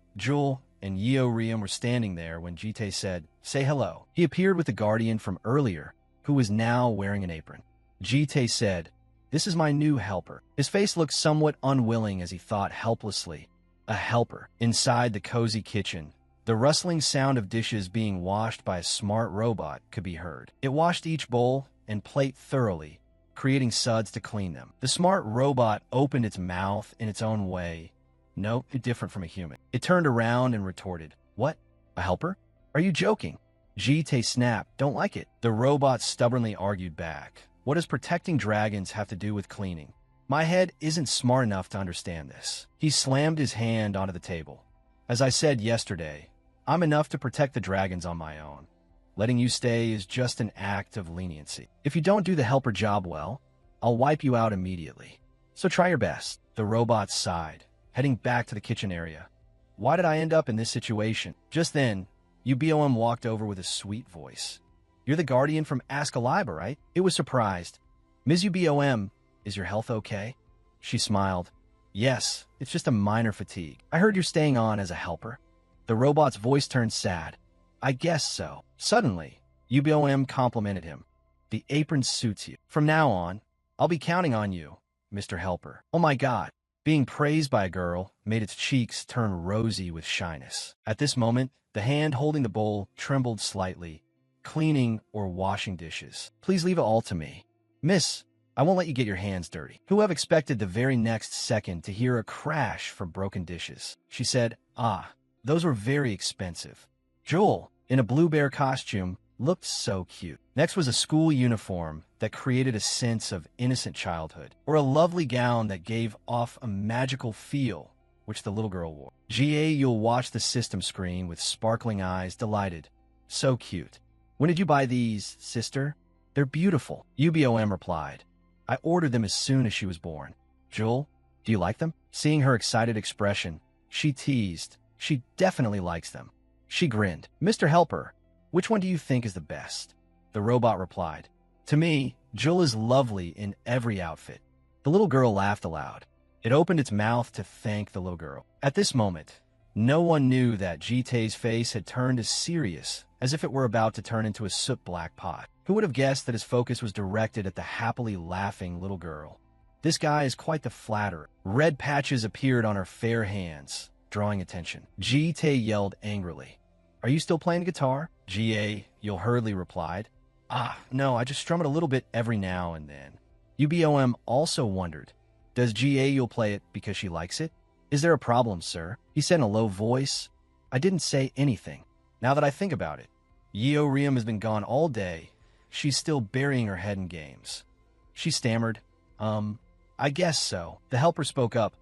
and Yeo Riam were standing there when Jite said, say hello. He appeared with the guardian from earlier, who was now wearing an apron. Jite said, this is my new helper. His face looked somewhat unwilling as he thought helplessly. A helper. Inside the cozy kitchen, the rustling sound of dishes being washed by a smart robot could be heard. It washed each bowl and plate thoroughly, creating suds to clean them. The smart robot opened its mouth in its own way, No, you're different from a human. It turned around and retorted, what? A helper? Are you joking? Jite snapped, don't like it. The robot stubbornly argued back. What does protecting dragons have to do with cleaning? My head isn't smart enough to understand this. He slammed his hand onto the table. As I said yesterday, I'm enough to protect the dragons on my own. Letting you stay is just an act of leniency. If you don't do the helper job well, I'll wipe you out immediately. So try your best. The robot sighed, heading back to the kitchen area. Why did I end up in this situation? Just then, UBOM walked over with a sweet voice. You're the guardian from Ascalibur, right? It was surprised. Ms. UBOM, is your health okay? She smiled. Yes, it's just a minor fatigue. I heard you're staying on as a helper. The robot's voice turned sad. I guess so. Suddenly, UBOM complimented him. The apron suits you. From now on, I'll be counting on you, Mr. Helper. Oh my God. Being praised by a girl made its cheeks turn rosy with shyness. At this moment, the hand holding the bowl trembled slightly, cleaning or washing dishes. Please leave it all to me. Miss, I won't let you get your hands dirty. Who have expected the very next second to hear a crash from broken dishes? She said, those were very expensive. Joel, in a blue bear costume, looked so cute. Next was a school uniform that created a sense of innocent childhood, or a lovely gown that gave off a magical feel, which the little girl wore. You'll watch the system screen with sparkling eyes, delighted. So cute. When did you buy these, sister? They're beautiful, UBOM replied. I ordered them as soon as she was born. Joel, do you like them? Seeing her excited expression, she teased. She definitely likes them. She grinned. Mr. Helper, which one do you think is the best? The robot replied. To me, Joel is lovely in every outfit. The little girl laughed aloud. It opened its mouth to thank the little girl. At this moment, no one knew that Jite's face had turned as serious as if it were about to turn into a soot-black pot. Who would have guessed that his focus was directed at the happily laughing little girl? This guy is quite the flatterer. Red patches appeared on her fair hands, drawing attention. Jite yelled angrily. Are you still playing the guitar? You'll hurriedly replied. No, I just strum it a little bit every now and then. UBOM also wondered, does you'll play it because she likes it? Is there a problem, sir? He said in a low voice. I didn't say anything. Now that I think about it, Riem has been gone all day. She's still burying her head in games. She stammered, I guess so. The helper spoke up.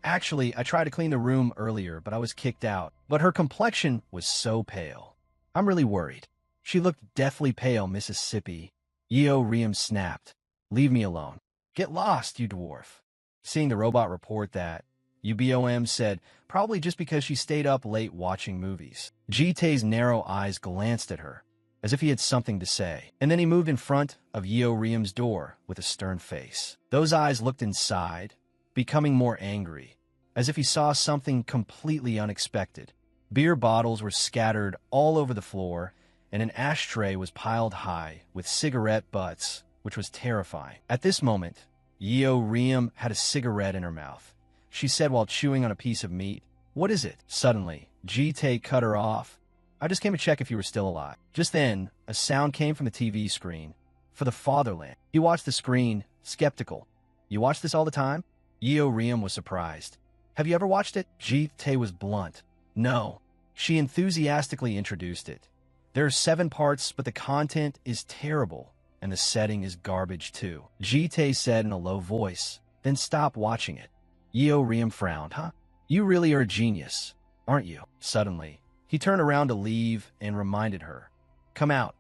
Actually, I tried to clean the room earlier, but I was kicked out. But her complexion was so pale. I'm really worried. She looked deathly pale, Mississippi. Riem snapped. Leave me alone. Get lost, you dwarf. Seeing the robot report that, UBOM said, probably just because she stayed up late watching movies. Jite's narrow eyes glanced at her, as if he had something to say, and then he moved in front of Riem's door with a stern face. Those eyes looked inside, becoming more angry, as if he saw something completely unexpected. Beer bottles were scattered all over the floor, and an ashtray was piled high with cigarette butts, which was terrifying. At this moment, Riem had a cigarette in her mouth. She said while chewing on a piece of meat, What is it? Suddenly, Jite cut her off. I just came to check if you were still alive. Just then, a sound came from the TV screen. For the fatherland. He watched the screen, skeptical. You watch this all the time? Riem was surprised. Have you ever watched it? Jite was blunt. No. She enthusiastically introduced it. There are 7 parts, but the content is terrible, and the setting is garbage too. Jite said in a low voice. Then stop watching it. Riem frowned. Huh? You really are a genius, aren't you? Suddenly, he turned around to leave and reminded her. Come out.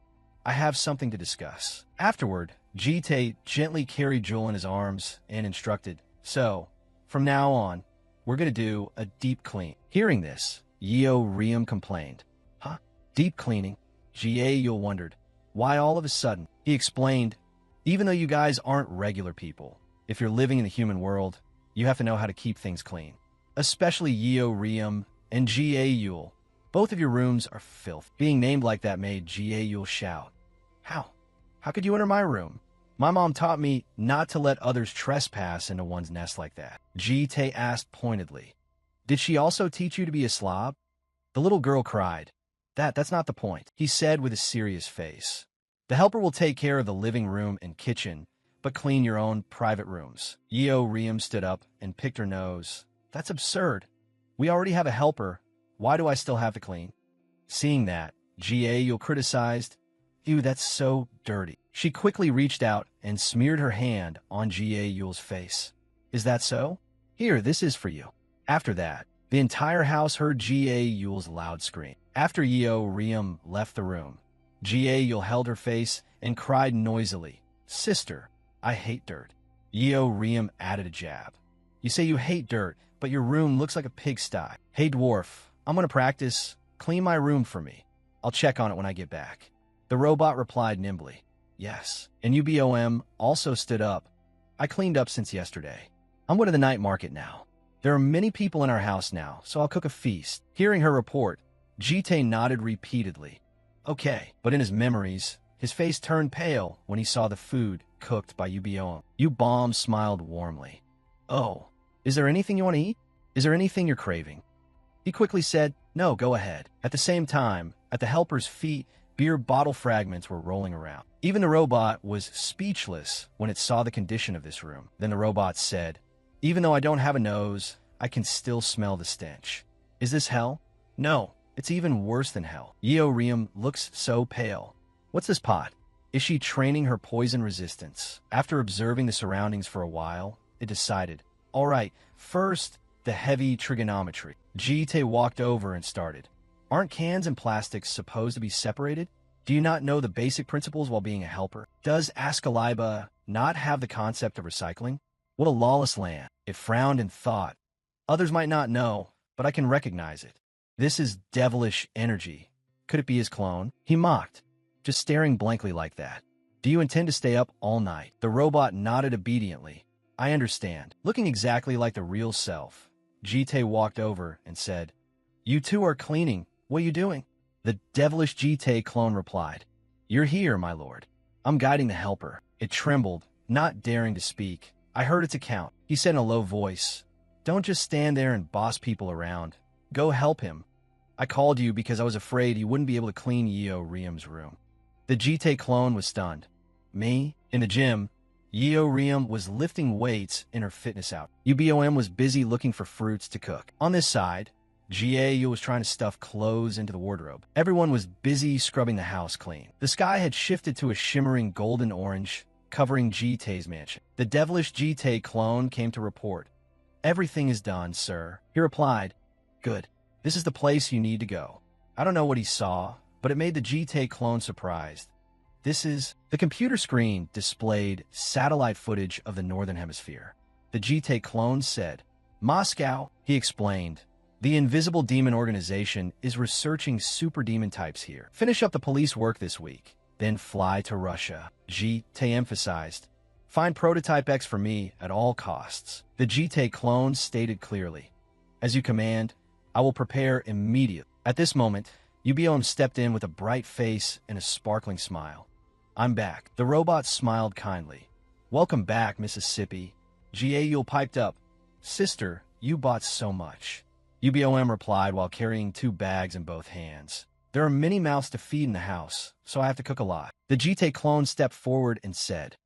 I have something to discuss. Afterward, Jite gently carried Joel in his arms and instructed. So, from now on, we're going to do a deep clean. Hearing this, Riem complained. Huh? Deep cleaning? Yul wondered. Why all of a sudden? He explained, even though you guys aren't regular people, if you're living in the human world, you have to know how to keep things clean. Especially Riem and Yul. Both of your rooms are filth. Being named like that made Yul shout. How? How could you enter my room? My mom taught me not to let others trespass into one's nest like that. Jite asked pointedly. Did she also teach you to be a slob? The little girl cried. That's not the point, he said with a serious face. The helper will take care of the living room and kitchen, but clean your own private rooms. Riem stood up and picked her nose. That's absurd. We already have a helper. Why do I still have to clean? Seeing that, Yul criticized, Ew, that's so dirty. She quickly reached out and smeared her hand on Yul's face. Is that so? Here, this is for you. After that, the entire house heard Yul's loud scream. After Riem left the room, Yul held her face and cried noisily, Sister, I hate dirt. Riem added a jab. You say you hate dirt, but your room looks like a pigsty. Hey, dwarf, I'm gonna practice. Clean my room for me. I'll check on it when I get back. The robot replied nimbly, Yes. And UBOM also stood up. I cleaned up since yesterday. I'm going to the night market now. There are many people in our house now, so I'll cook a feast. Hearing her report, Jite nodded repeatedly. Okay, but in his memories, his face turned pale when he saw the food cooked by UBOM. UBOM smiled warmly. Oh, is there anything you want to eat? Is there anything you're craving? He quickly said, No, go ahead. At the same time, at the helper's feet, beer bottle fragments were rolling around. Even the robot was speechless when it saw the condition of this room. Then the robot said, Even though I don't have a nose, I can still smell the stench. Is this hell? No, it's even worse than hell. Riem looks so pale. What's this pot? Is she training her poison resistance? After observing the surroundings for a while, it decided, All right, first, the heavy trigonometry. Jite walked over and started. Aren't cans and plastics supposed to be separated? Do you not know the basic principles while being a helper? Does Askaliba not have the concept of recycling? What a lawless land. It frowned and thought. Others might not know, but I can recognize it. This is devilish energy. Could it be his clone? He mocked, just staring blankly like that. Do you intend to stay up all night? The robot nodded obediently. I understand. Looking exactly like the real self, Jite walked over and said, You two are cleaning. What are you doing? The devilish Jite clone replied, You're here, my lord. I'm guiding the helper. It trembled, not daring to speak. I heard its account. He said in a low voice, Don't just stand there and boss people around. Go help him. I called you because I was afraid you wouldn't be able to clean Riem's room. The Jite clone was stunned. Me? In the gym, Riem was lifting weights in her fitness out. UBOM was busy looking for fruits to cook. On this side, Yul was trying to stuff clothes into the wardrobe. Everyone was busy scrubbing the house clean. The sky had shifted to a shimmering golden orange, covering Jite's mansion. The devilish Jite clone came to report. Everything is done, sir. He replied, Good. This is the place you need to go. I don't know what he saw, but it made the Jite clone surprised. The computer screen displayed satellite footage of the Northern Hemisphere. The Jite clone said, Moscow, he explained. The Invisible Demon Organization is researching super demon types here. Finish up the police work this week, then fly to Russia. Jite emphasized, Find Prototype X for me at all costs. The Jite clone stated clearly, As you command, I will prepare immediately. At this moment, UBOM stepped in with a bright face and a sparkling smile. I'm back. The robot smiled kindly. Welcome back, Mississippi. Yul piped up. Sister, you bought so much. UBOM replied while carrying 2 bags in both hands. There are many mouths to feed in the house, so I have to cook a lot. The Jite clone stepped forward and said,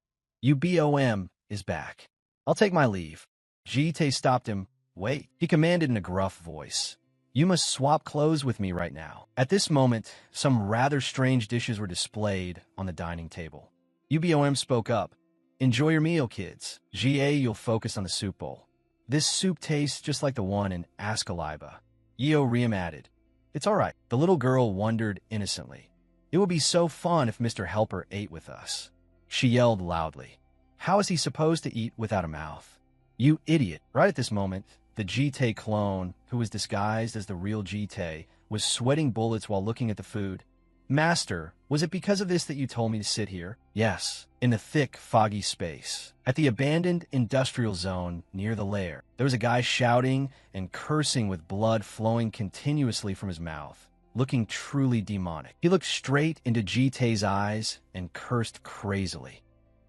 UBOM is back. I'll take my leave. Jite stopped him. Wait, he commanded in a gruff voice. You must swap clothes with me right now. At this moment, some rather strange dishes were displayed on the dining table. UBOM spoke up. Enjoy your meal, kids. You'll focus on the soup bowl. This soup tastes just like the one in Askaliba. Riem added. It's all right. The little girl wondered innocently. It would be so fun if Mr. Helper ate with us. She yelled loudly. How is he supposed to eat without a mouth? You idiot. Right at this moment, the Jite clone, who was disguised as the real Jite, was sweating bullets while looking at the food. Master, was it because of this that you told me to sit here? Yes, in the thick, foggy space. At the abandoned industrial zone near the lair, there was a guy shouting and cursing with blood flowing continuously from his mouth, looking truly demonic. He looked straight into Jite's eyes and cursed crazily.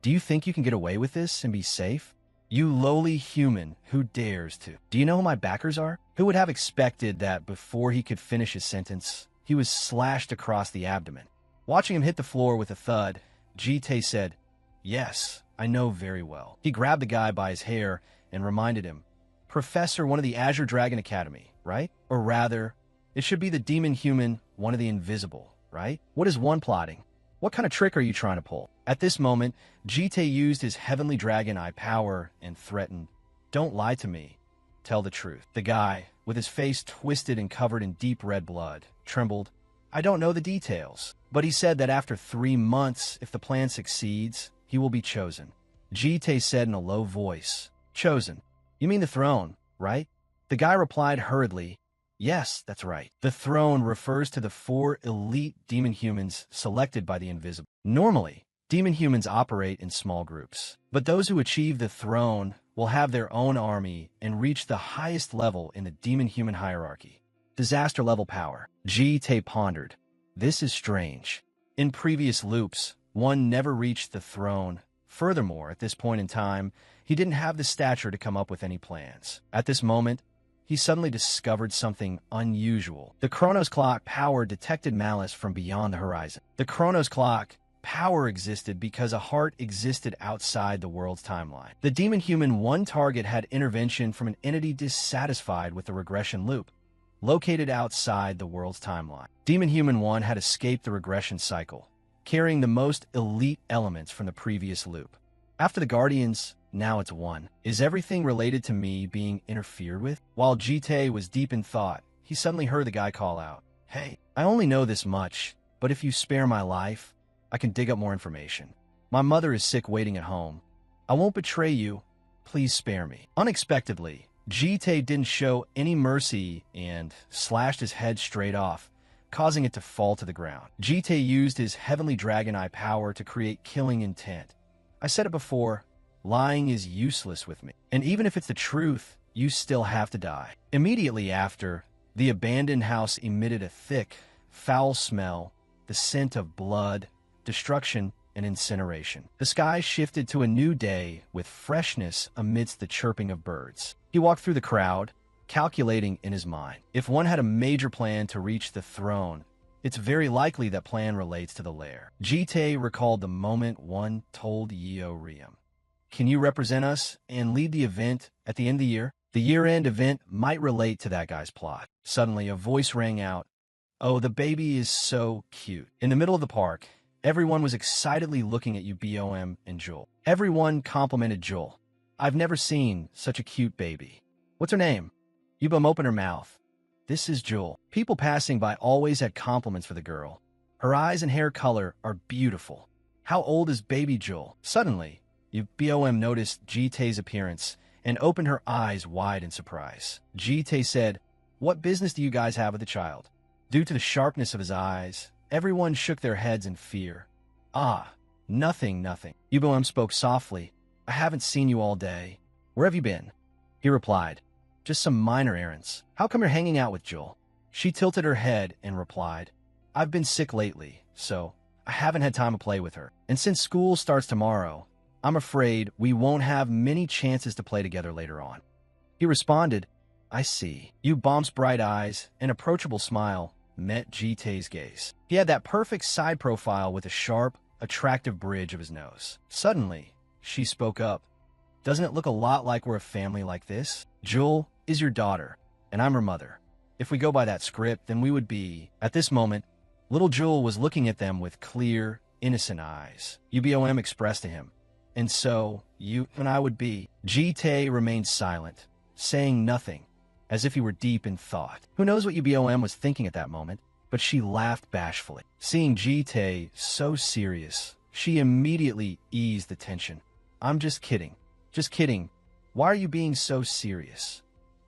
Do you think you can get away with this and be safe? You lowly human, who dares to? Do you know who my backers are? Who would have expected that before he could finish his sentence, he was slashed across the abdomen? Watching him hit the floor with a thud, Jite said, Yes, I know very well. He grabbed the guy by his hair and reminded him, Professor, one of the Azure Dragon Academy. right? Or rather, it should be the demon human, one of the invisible, right? What is one plotting? What kind of trick are you trying to pull? At this moment, Jite used his heavenly dragon eye power and threatened, "Don't lie to me. Tell the truth." The guy, with his face twisted and covered in deep red blood, trembled. "I don't know the details, but he said that after 3 months, if the plan succeeds, he will be chosen." Jite said in a low voice, "Chosen? You mean the throne, right?" The guy replied hurriedly, "Yes, that's right. The throne refers to the 4 elite demon humans selected by the invisible. Normally, demon humans operate in small groups, but those who achieve the throne will have their own army and reach the highest level in the demon-human hierarchy. Disaster-level power." Jite pondered. This is strange. In previous loops, one never reached the throne. Furthermore, at this point in time, he didn't have the stature to come up with any plans. At this moment, he suddenly discovered something unusual. The Chronos clock power detected malice from beyond the horizon. The Chronos clock power existed because a heart existed outside the world's timeline. The demon-human one target had intervention from an entity dissatisfied with the regression loop, located outside the world's timeline. Demon-human one had escaped the regression cycle, carrying the most elite elements from the previous loop. After the Guardians, now it's one. Is everything related to me being interfered with? While Jite was deep in thought, he suddenly heard the guy call out, "Hey, I only know this much, but if you spare my life, I can dig up more information. My mother is sick waiting at home. I won't betray you. Please spare me." Unexpectedly, Jite didn't show any mercy and slashed his head straight off, causing it to fall to the ground. Jite used his heavenly dragon eye power to create killing intent. I said it before, lying is useless with me. And even if it's the truth, you still have to die. Immediately after, the abandoned house emitted a thick, foul smell, the scent of blood, destruction, and incineration. The sky shifted to a new day with freshness amidst the chirping of birds. He walked through the crowd, calculating in his mind. If one had a major plan to reach the throne, it's very likely that plan relates to the lair. Jite recalled the moment one told Yeo Riem, "Can you represent us and lead the event at the end of the year?" The year-end event might relate to that guy's plot. Suddenly, a voice rang out, "Oh, the baby is so cute." In the middle of the park, everyone was excitedly looking at UBOM and Joel. Everyone complimented Joel. "I've never seen such a cute baby. What's her name?" UBOM opened her mouth. "This is Joel." People passing by always had compliments for the girl. "Her eyes and hair color are beautiful. How old is baby Joel?" Suddenly, UBOM noticed Jite's appearance and opened her eyes wide in surprise. Jite said, "What business do you guys have with the child?" Due to the sharpness of his eyes, everyone shook their heads in fear. "Ah, nothing. UBOM spoke softly. "I haven't seen you all day. Where have you been?" He replied, "Just some minor errands." "How come you're hanging out with Joel?" She tilted her head and replied, "I've been sick lately, so I haven't had time to play with her. And since school starts tomorrow, I'm afraid we won't have many chances to play together later on." He responded, "I see." UBOM's bright eyes and approachable smile met Jite's gaze. He had that perfect side profile with a sharp, attractive bridge of his nose. Suddenly, she spoke up. "Doesn't it look a lot like we're a family like this? Joel is your daughter, and I'm her mother. If we go by that script, then we would be..." At this moment, little Joel was looking at them with clear, innocent eyes. UBOM expressed to him, "And so, you and I would be..." Jite remained silent, saying nothing, as if he were deep in thought. Who knows what UBOM was thinking at that moment, but she laughed bashfully. Seeing Jite so serious, she immediately eased the tension. "I'm just kidding. Just kidding. Why are you being so serious?"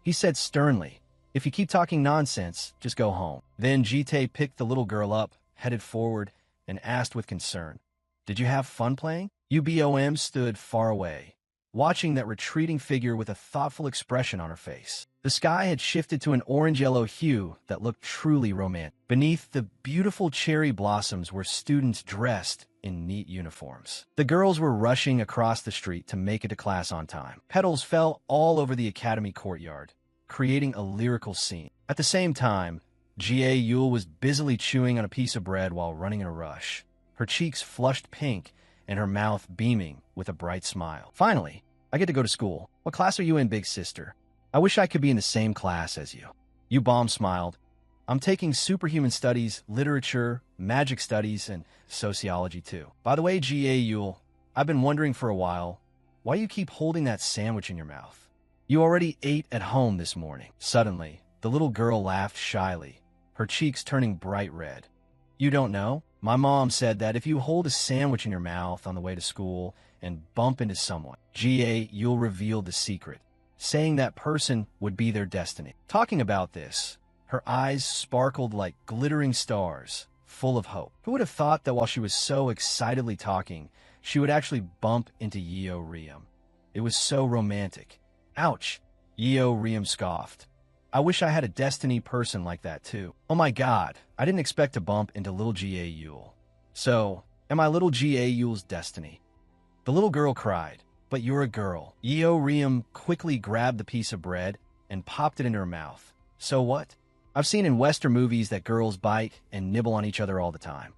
He said sternly, "If you keep talking nonsense, just go home." Then Jite picked the little girl up, headed forward, and asked with concern, "Did you have fun playing?" UBOM stood far away, watching that retreating figure with a thoughtful expression on her face. The sky had shifted to an orange-yellow hue that looked truly romantic. Beneath the beautiful cherry blossoms were students dressed in neat uniforms. The girls were rushing across the street to make it to class on time. Petals fell all over the academy courtyard, creating a lyrical scene. At the same time, Jie Yule was busily chewing on a piece of bread while running in a rush, her cheeks flushed pink and her mouth beaming with a bright smile. "Finally, I get to go to school. What class are you in, big sister? I wish I could be in the same class as you." Bomb smiled. I'm taking superhuman studies, literature, magic studies, and sociology too. By the way, G.A. Yule, I've been wondering for a while, why you keep holding that sandwich in your mouth? You already ate at home this morning. Suddenly, the little girl laughed shyly, her cheeks turning bright red. You don't know? My mom said that if you hold a sandwich in your mouth on the way to school and bump into someone, G.A. Yule revealed the secret, saying that person would be their destiny. Talking about this, her eyes sparkled like glittering stars, full of hope. Who would have thought that while she was so excitedly talking, she would actually bump into Yeo Riem? It was so romantic. Ouch! Yeo Riem scoffed. I wish I had a destiny person like that too. Oh my god, I didn't expect to bump into little G.A. Yule. So, am I little G.A. Yule's destiny? The little girl cried. But you're a girl. Yeo Riem quickly grabbed the piece of bread and popped it in her mouth. So what? I've seen in Western movies that girls bite and nibble on each other all the time.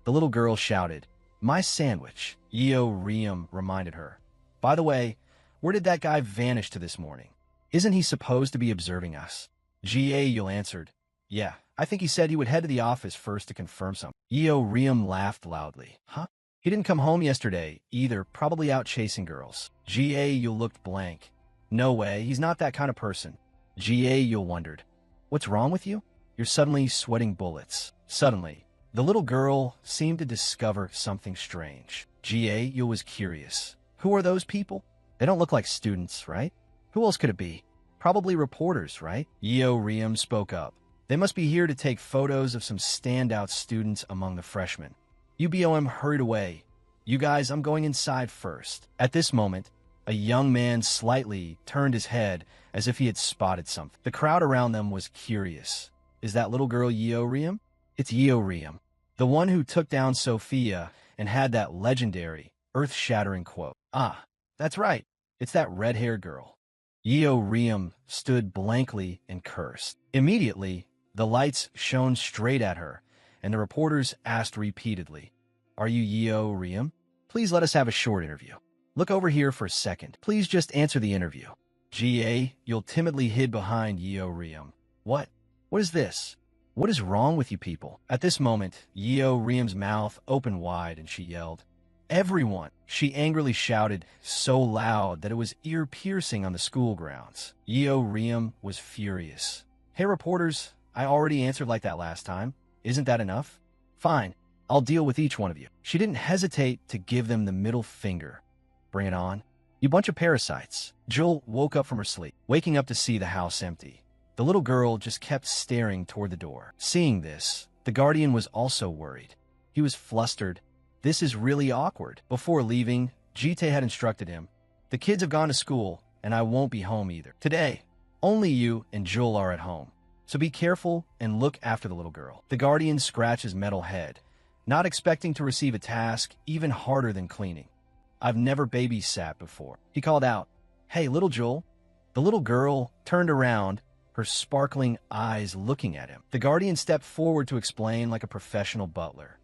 The little girl shouted, My sandwich, Yeo Riem reminded her. By the way, where did that guy vanish to this morning? Isn't he supposed to be observing us? G.A. Yule answered, Yeah, I think he said he would head to the office first to confirm something. Yeo Riem laughed loudly. Huh? He didn't come home yesterday either, probably out chasing girls. G.A. Yule looked blank. No way, he's not that kind of person. G.A. Yule wondered. What's wrong with you? You're suddenly sweating bullets. Suddenly, the little girl seemed to discover something strange. G.A. Yule was curious. Who are those people? They don't look like students, right? Who else could it be? Probably reporters, right? Yeo Riem spoke up. They must be here to take photos of some standout students among the freshmen. UBOM hurried away. You guys, I'm going inside first. At this moment, a young man slightly turned his head as if he had spotted something. The crowd around them was curious. Is that little girl Yeo Riem? It's Yeo Riem, the one who took down Sophia and had that legendary, earth-shattering quote. Ah, that's right. It's that red-haired girl. Yeo Riem stood blankly and cursed. Immediately, the lights shone straight at her, and the reporters asked repeatedly, Are you Yeo Riem? Please let us have a short interview. Look over here for a second. Please just answer the interview. G.A. Yule timidly hid behind Yeo Riem. What? What is this? What is wrong with you people? At this moment, Yeo Riem's mouth opened wide and she yelled, Everyone! She angrily shouted so loud that it was ear-piercing on the school grounds. Yeo Riem was furious. Hey reporters, I already answered like that last time. Isn't that enough? Fine, I'll deal with each one of you. She didn't hesitate to give them the middle finger. Bring it on. You bunch of parasites. Jill woke up from her sleep, waking up to see the house empty. The little girl just kept staring toward the door. Seeing this, the guardian was also worried. He was flustered. This is really awkward. Before leaving, Jite had instructed him, The kids have gone to school, and I won't be home either. Today, only you and Jill are at home. So be careful and look after the little girl. The guardian scratched his metal head, not expecting to receive a task even harder than cleaning. I've never babysat before. He called out, Hey, little Joel. The little girl turned around, her sparkling eyes looking at him. The guardian stepped forward to explain like a professional butler.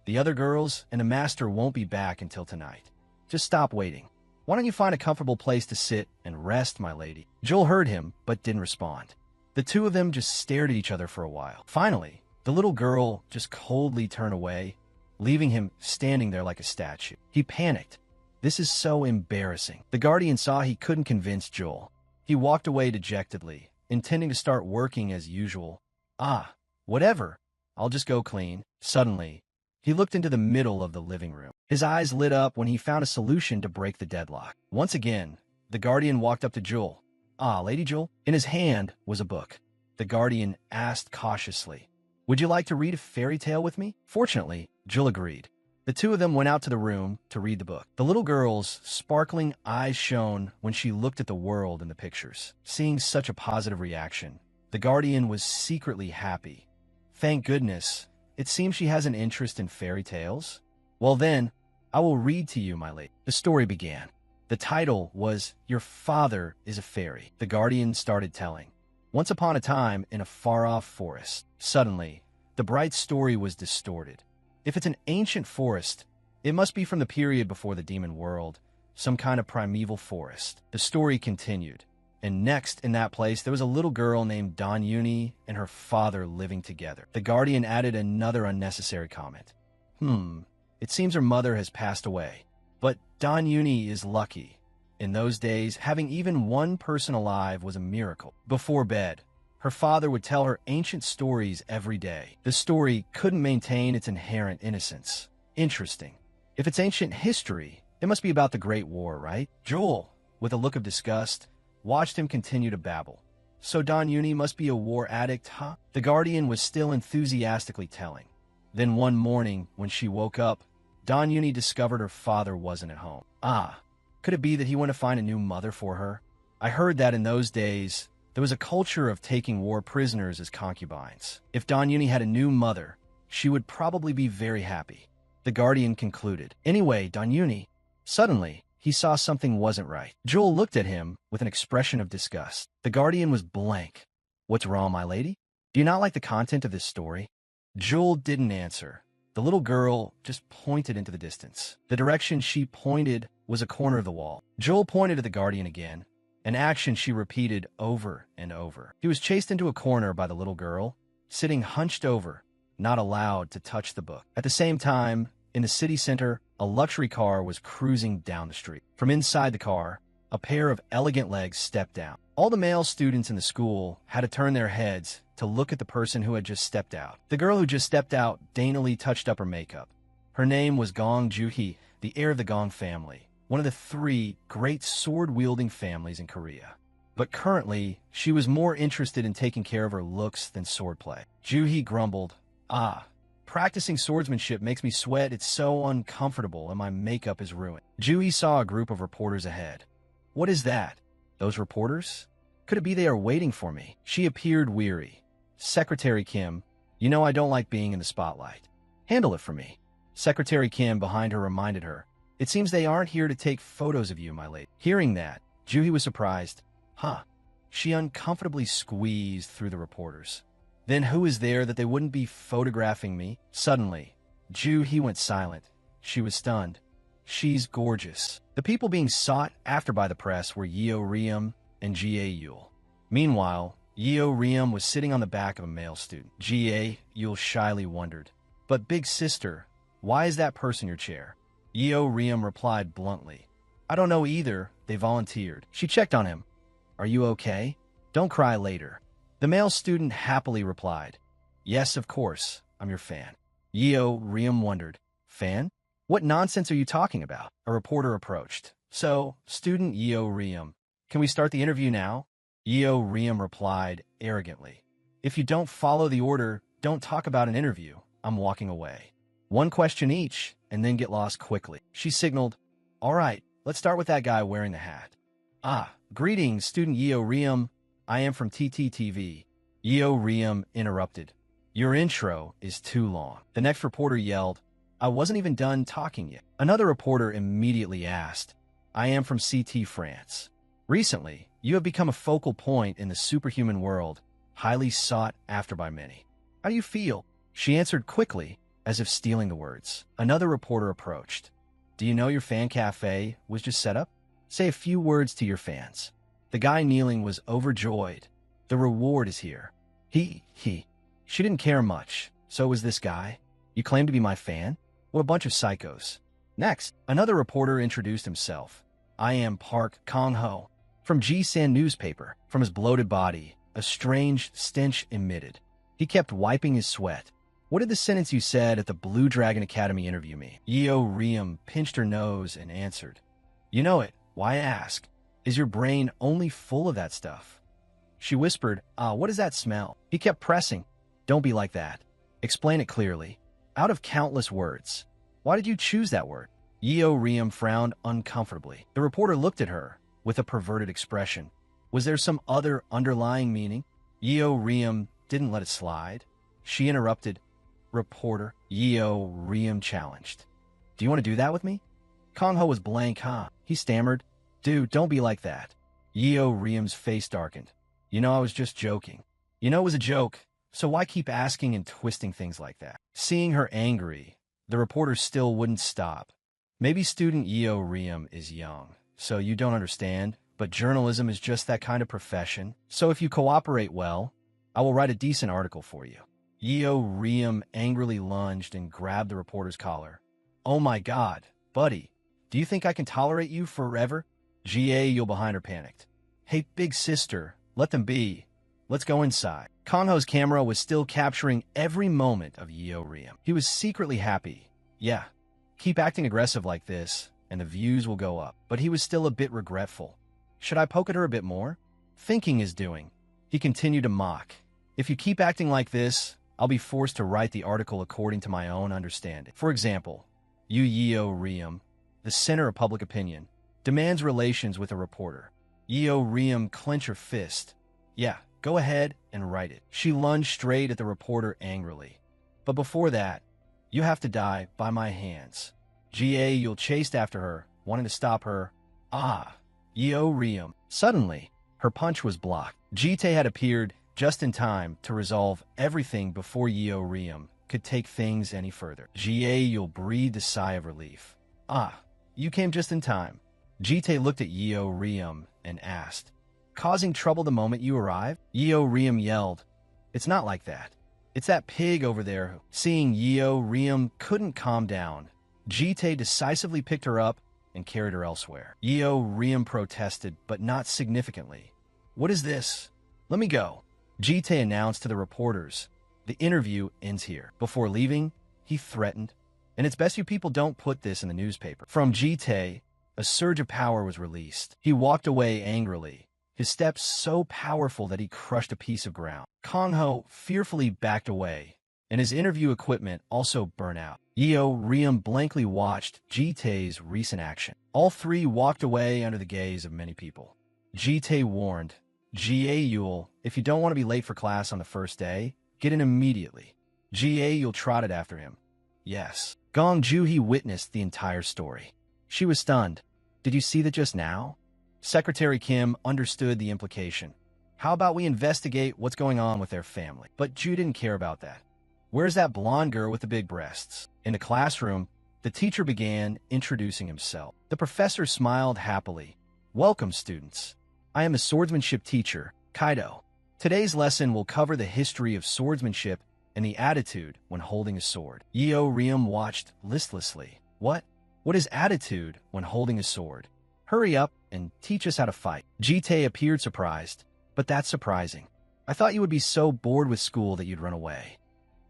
The other girls and the master won't be back until tonight. Just stop waiting. Why don't you find a comfortable place to sit and rest, my lady? Joel heard him, but didn't respond. The two of them just stared at each other for a while. Finally, the little girl just coldly turned away, leaving him standing there like a statue. He panicked. This is so embarrassing. The guardian saw he couldn't convince Joel. He walked away dejectedly, intending to start working as usual. Ah, whatever. I'll just go clean. Suddenly, he looked into the middle of the living room. His eyes lit up when he found a solution to break the deadlock. Once again, the guardian walked up to Joel. Ah, Lady Joel? In his hand was a book. The guardian asked cautiously, Would you like to read a fairy tale with me? Fortunately, Jill agreed. The two of them went out to the room to read the book. The little girl's sparkling eyes shone when she looked at the world in the pictures. Seeing such a positive reaction, the guardian was secretly happy. Thank goodness, it seems she has an interest in fairy tales. Well then, I will read to you, my lady. The story began. The title was Your Father is a Fairy. The guardian started telling. Once upon a time, in a far-off forest, suddenly, the bright story was distorted. If it's an ancient forest, it must be from the period before the demon world, some kind of primeval forest. The story continued. And next in that place, there was a little girl named Don Uni and her father living together. The Guardian added another unnecessary comment. It seems her mother has passed away. But Don Uni is lucky. In those days, having even one person alive was a miracle. Before bed, her father would tell her ancient stories every day. The story couldn't maintain its inherent innocence. Interesting. If it's ancient history, it must be about the Great War, right? Joel, with a look of disgust, watched him continue to babble. So Don Uni must be a war addict, huh? The Guardian was still enthusiastically telling. Then one morning, when she woke up, Don Uni discovered her father wasn't at home. Could it be that he went to find a new mother for her? I heard that in those days, there was a culture of taking war prisoners as concubines. If Don Uni had a new mother, she would probably be very happy. The Guardian concluded. Anyway, Don Uni, suddenly, he saw something wasn't right. Joel looked at him with an expression of disgust. The Guardian was blank. What's wrong, my lady? Do you not like the content of this story? Joel didn't answer. The little girl just pointed into the distance. The direction she pointed was a corner of the wall. Joel pointed to the Guardian again, an action she repeated over and over. He was chased into a corner by the little girl, sitting hunched over, not allowed to touch the book. At the same time, in the city center, a luxury car was cruising down the street. From inside the car, a pair of elegant legs stepped down. All the male students in the school had to turn their heads to look at the person who had just stepped out. The girl who just stepped out daintily touched up her makeup. Her name was Gong Joo-hee, the heir of the Gong family, one of the 3 great sword-wielding families in Korea. But currently, she was more interested in taking care of her looks than swordplay. Joo-hee grumbled, practicing swordsmanship makes me sweat. It's so uncomfortable and my makeup is ruined. Joo-hee saw a group of reporters ahead. What is that? Those reporters? Could it be they are waiting for me? She appeared weary. Secretary Kim, you know I don't like being in the spotlight. Handle it for me. Secretary Kim behind her reminded her. It seems they aren't here to take photos of you, my lady. Hearing that, Joo-hee was surprised. She uncomfortably squeezed through the reporters. Then who is there that they wouldn't be photographing me? Suddenly, Joo-hee went silent. She was stunned. She's gorgeous. The people being sought after by the press were Yeo Riem and G.A. Yule. Meanwhile, Yeo Riem was sitting on the back of a male student. G.A. Yule shyly wondered, "But big sister, why is that purse in your chair?" Yeo Riem replied bluntly, "I don't know either, they volunteered." She checked on him. "Are you okay? Don't cry later." The male student happily replied, "Yes, of course, I'm your fan." Yeo Riem wondered, "Fan? What nonsense are you talking about?" A reporter approached. "So, student Yeo Riem, can we start the interview now?" Yeo Riem replied arrogantly, "If you don't follow the order, don't talk about an interview. I'm walking away. 1 question each, and then get lost quickly." She signaled, "All right, let's start with that guy wearing the hat." Greetings, student Yeo Riem. I am from TTTV. Yeo Riem interrupted. "Your intro is too long." The next reporter yelled, "I wasn't even done talking yet." Another reporter immediately asked, "I am from CT France. Recently, you have become a focal point in the superhuman world, highly sought after by many. How do you feel?" She answered quickly, as if stealing the words. Another reporter approached. "Do you know your fan cafe was just set up? Say a few words to your fans." The guy kneeling was overjoyed. "The reward is here." He. She didn't care much. So was this guy. "You claim to be my fan? What a bunch of psychos." Next, another reporter introduced himself. "I am Park Kong-ho, from Ji-san newspaper." From his bloated body, a strange stench emitted. He kept wiping his sweat. "What did the sentence you said at the Blue Dragon Academy interview mean?" Yeo Riem pinched her nose and answered, "You know it. Why ask? Is your brain only full of that stuff?" She whispered, "What does that smell?" He kept pressing. "Don't be like that. Explain it clearly." Out of countless words. "Why did you choose that word?" Yeo Riem frowned uncomfortably. The reporter looked at her with a perverted expression. Was there some other underlying meaning? Yeo Riem didn't let it slide. She interrupted. "Reporter," Yeo Riem challenged. "Do you want to do that with me?" Kong-ho was blank, He stammered. "Dude, don't be like that." Yeo Riem's face darkened. "You know I was just joking." "You know it was a joke, so why keep asking and twisting things like that?" Seeing her angry, the reporter still wouldn't stop. "Maybe student Yeo Riem is young, so you don't understand," But journalism is just that kind of profession, so if you cooperate well, I will write a decent article for you. Yeo Riem angrily lunged and grabbed the reporter's collar. Oh my God, buddy, do you think I can tolerate you forever? Yeo behind her panicked. Hey, big sister, let them be. Let's go inside. Kangho's camera was still capturing every moment of Yeo Riem. He was secretly happy. Yeah, keep acting aggressive like this, and the views will go up. But he was still a bit regretful. Should I poke at her a bit more? Thinking is doing. He continued to mock. If you keep acting like this, I'll be forced to write the article according to my own understanding. For example, Yeo Riem, the center of public opinion, demands relations with a reporter. Yeo Riem clenched her fist. Yeah, go ahead and write it. She lunged straight at the reporter angrily. But before that, you have to die by my hands. Yeo chased after her, wanting to stop her. Yeo Riem. Suddenly, her punch was blocked. Jite had appeared just in time to resolve everything before Yeo Riem could take things any further. Yeo breathed a sigh of relief. You came just in time. Jite looked at Yeo Riem and asked, causing trouble the moment you arrived? Yeo Riem yelled, it's not like that. It's that pig over there. Seeing Yeo Riem couldn't calm down, Jite decisively picked her up and carried her elsewhere. Yeo Riem protested, but not significantly. What is this? Let me go. Jite announced to the reporters. The interview ends here. Before leaving, he threatened, and it's best you people don't put this in the newspaper. From Jite, a surge of power was released. He walked away angrily, his steps so powerful that he crushed a piece of ground. Kangho fearfully backed away, and his interview equipment also burnt out. Yeo Riem blankly watched Jite's recent action. All three walked away under the gaze of many people. Jite warned, Yule, if you don't want to be late for class on the first day, get in immediately. Yule trotted after him. Yes. Gong Juhi witnessed the entire story. She was stunned. Did you see that just now? Secretary Kim understood the implication. How about we investigate what's going on with their family? But Ju didn't care about that. Where's that blonde girl with the big breasts? In the classroom, the teacher began introducing himself. The professor smiled happily. Welcome, students. I am a swordsmanship teacher, Kaido. Today's lesson will cover the history of swordsmanship and the attitude when holding a sword. Yeo Riem watched listlessly. What? What is attitude when holding a sword? Hurry up and teach us how to fight. Jite appeared surprised, but that's surprising. I thought you would be so bored with school that you'd run away.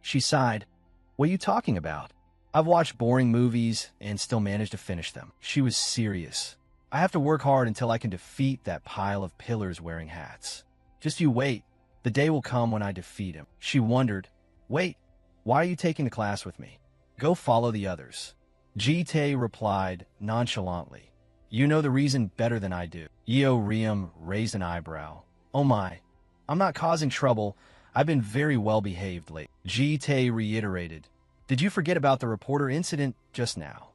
She sighed. What are you talking about? I've watched boring movies and still managed to finish them. She was serious. I have to work hard until I can defeat that pile of pillars wearing hats. Just you wait. The day will come when I defeat him. She wondered, wait, why are you taking the class with me? Go follow the others. Jite replied nonchalantly. You know the reason better than I do. Yeo Riem raised an eyebrow. Oh my, I'm not causing trouble. I've been very well behaved lately. Jite reiterated. Did you forget about the reporter incident just now?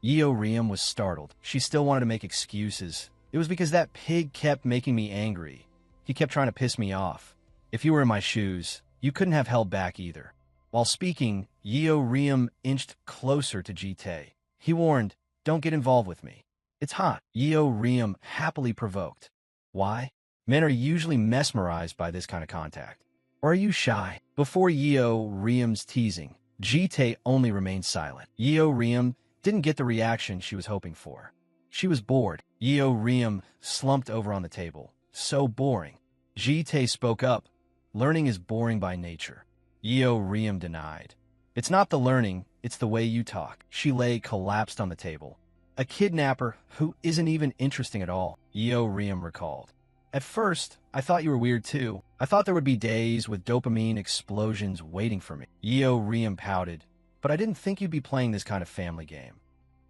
Yeo Riem was startled. She still wanted to make excuses. It was because that pig kept making me angry. He kept trying to piss me off. If you were in my shoes, you couldn't have held back either. While speaking, Yeo Riem inched closer to Jite. He warned, don't get involved with me. It's hot. Yeo Riem happily provoked. Why? Men are usually mesmerized by this kind of contact. Or are you shy? Before Yeo Riem's teasing, Jite only remained silent. Yeo Riem didn't get the reaction she was hoping for. She was bored. Yeo Riem slumped over on the table. So boring. Jite spoke up. Learning is boring by nature. Yeo Riem denied. It's not the learning, it's the way you talk. She lay collapsed on the table. A kidnapper who isn't even interesting at all, Yeo Riem recalled. At first, I thought you were weird too. I thought there would be days with dopamine explosions waiting for me. Yeo Riem pouted. But I didn't think you'd be playing this kind of family game.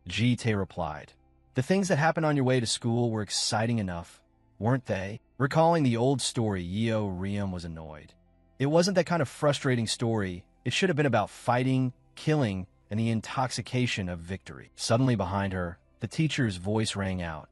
Jite replied. The things that happened on your way to school were exciting enough, weren't they? Recalling the old story, Yeo Riem was annoyed. It wasn't that kind of frustrating story. It should have been about fighting, killing, and the intoxication of victory. Suddenly behind her, the teacher's voice rang out.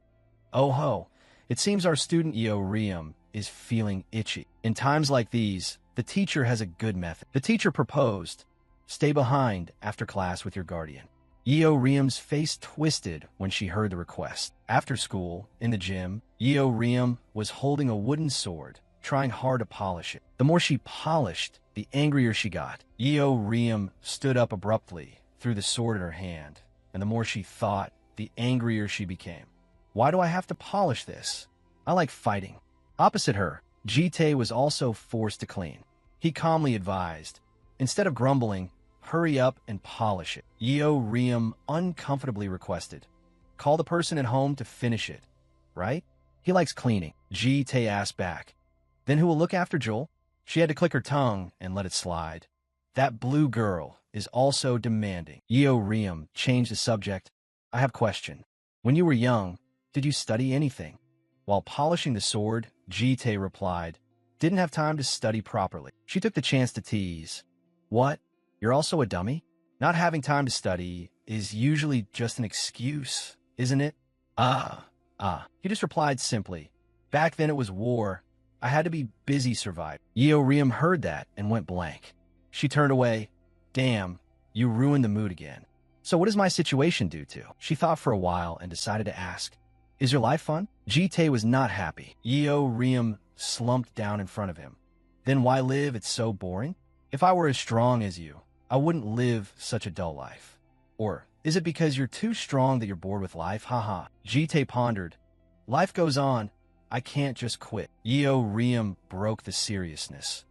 Oh ho, it seems our student Yeo Riem is feeling itchy. In times like these, the teacher has a good method. The teacher proposed, stay behind after class with your guardian. Yeo Riam's face twisted when she heard the request. After school, in the gym, Yeo Riam was holding a wooden sword, trying hard to polish it. The more she polished, the angrier she got. Yeo Riam stood up abruptly, threw the sword in her hand, and the more she thought, the angrier she became. Why do I have to polish this? I like fighting. Opposite her, Jite was also forced to clean. He calmly advised, instead of grumbling, hurry up and polish it. Yeo Riam uncomfortably requested, call the person at home to finish it, right? He likes cleaning. Jite asked back. Then who will look after Joel? She had to click her tongue and let it slide. That blue girl is also demanding. Yeo Riam changed the subject. I have a question. When you were young, did you study anything? While polishing the sword, Jite replied, didn't have time to study properly. She took the chance to tease. What? You're also a dummy? Not having time to study is usually just an excuse, isn't it? He just replied simply. Back then it was war. I had to be busy surviving. Yeo Riam heard that and went blank. She turned away. Damn, you ruined the mood again. So what is my situation due to? She thought for a while and decided to ask, is your life fun? Jite was not happy. Yeo Riam slumped down in front of him. Then why live? It's so boring. If I were as strong as you, I wouldn't live such a dull life. Or is it because you're too strong that you're bored with life? Haha. Jite pondered. Life goes on. I can't just quit. Yeo Riam broke the seriousness.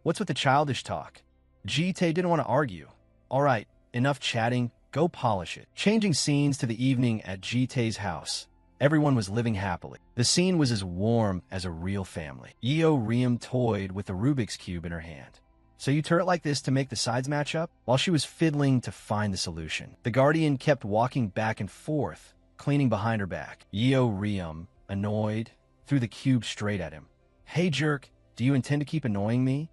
What's with the childish talk? Jite didn't want to argue. All right, enough chatting. Go polish it. Changing scenes to the evening at Jite's house. Everyone was living happily. The scene was as warm as a real family. Yeo Riam toyed with the Rubik's Cube in her hand. So you turn it like this to make the sides match up? While she was fiddling to find the solution, the Guardian kept walking back and forth, cleaning behind her back. Yeo Riam, annoyed, threw the cube straight at him. Hey jerk, do you intend to keep annoying me?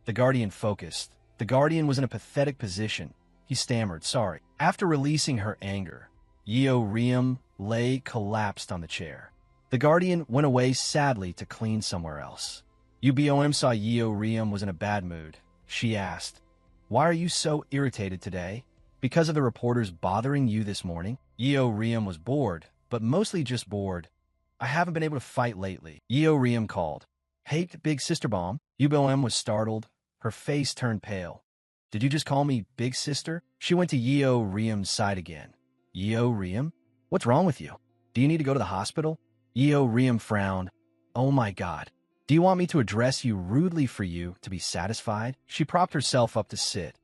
The Guardian focused. The Guardian was in a pathetic position. He stammered, sorry. After releasing her anger, Yeo Riam lay collapsed on the chair. The Guardian went away sadly to clean somewhere else. UBOM saw Yeo Riam was in a bad mood. She asked, why are you so irritated today? Because of the reporters bothering you this morning? Yeo Riam was bored, but mostly just bored. I haven't been able to fight lately. Yeo Riam called. Hey, Big Sister Bomb. UBOM was startled. Her face turned pale. Did you just call me Big Sister? She went to Yeo Riam's side again. Yeo Riam? What's wrong with you? Do you need to go to the hospital? Yeo Riam frowned. Oh my god. Do you want me to address you rudely for you to be satisfied? She propped herself up to sit.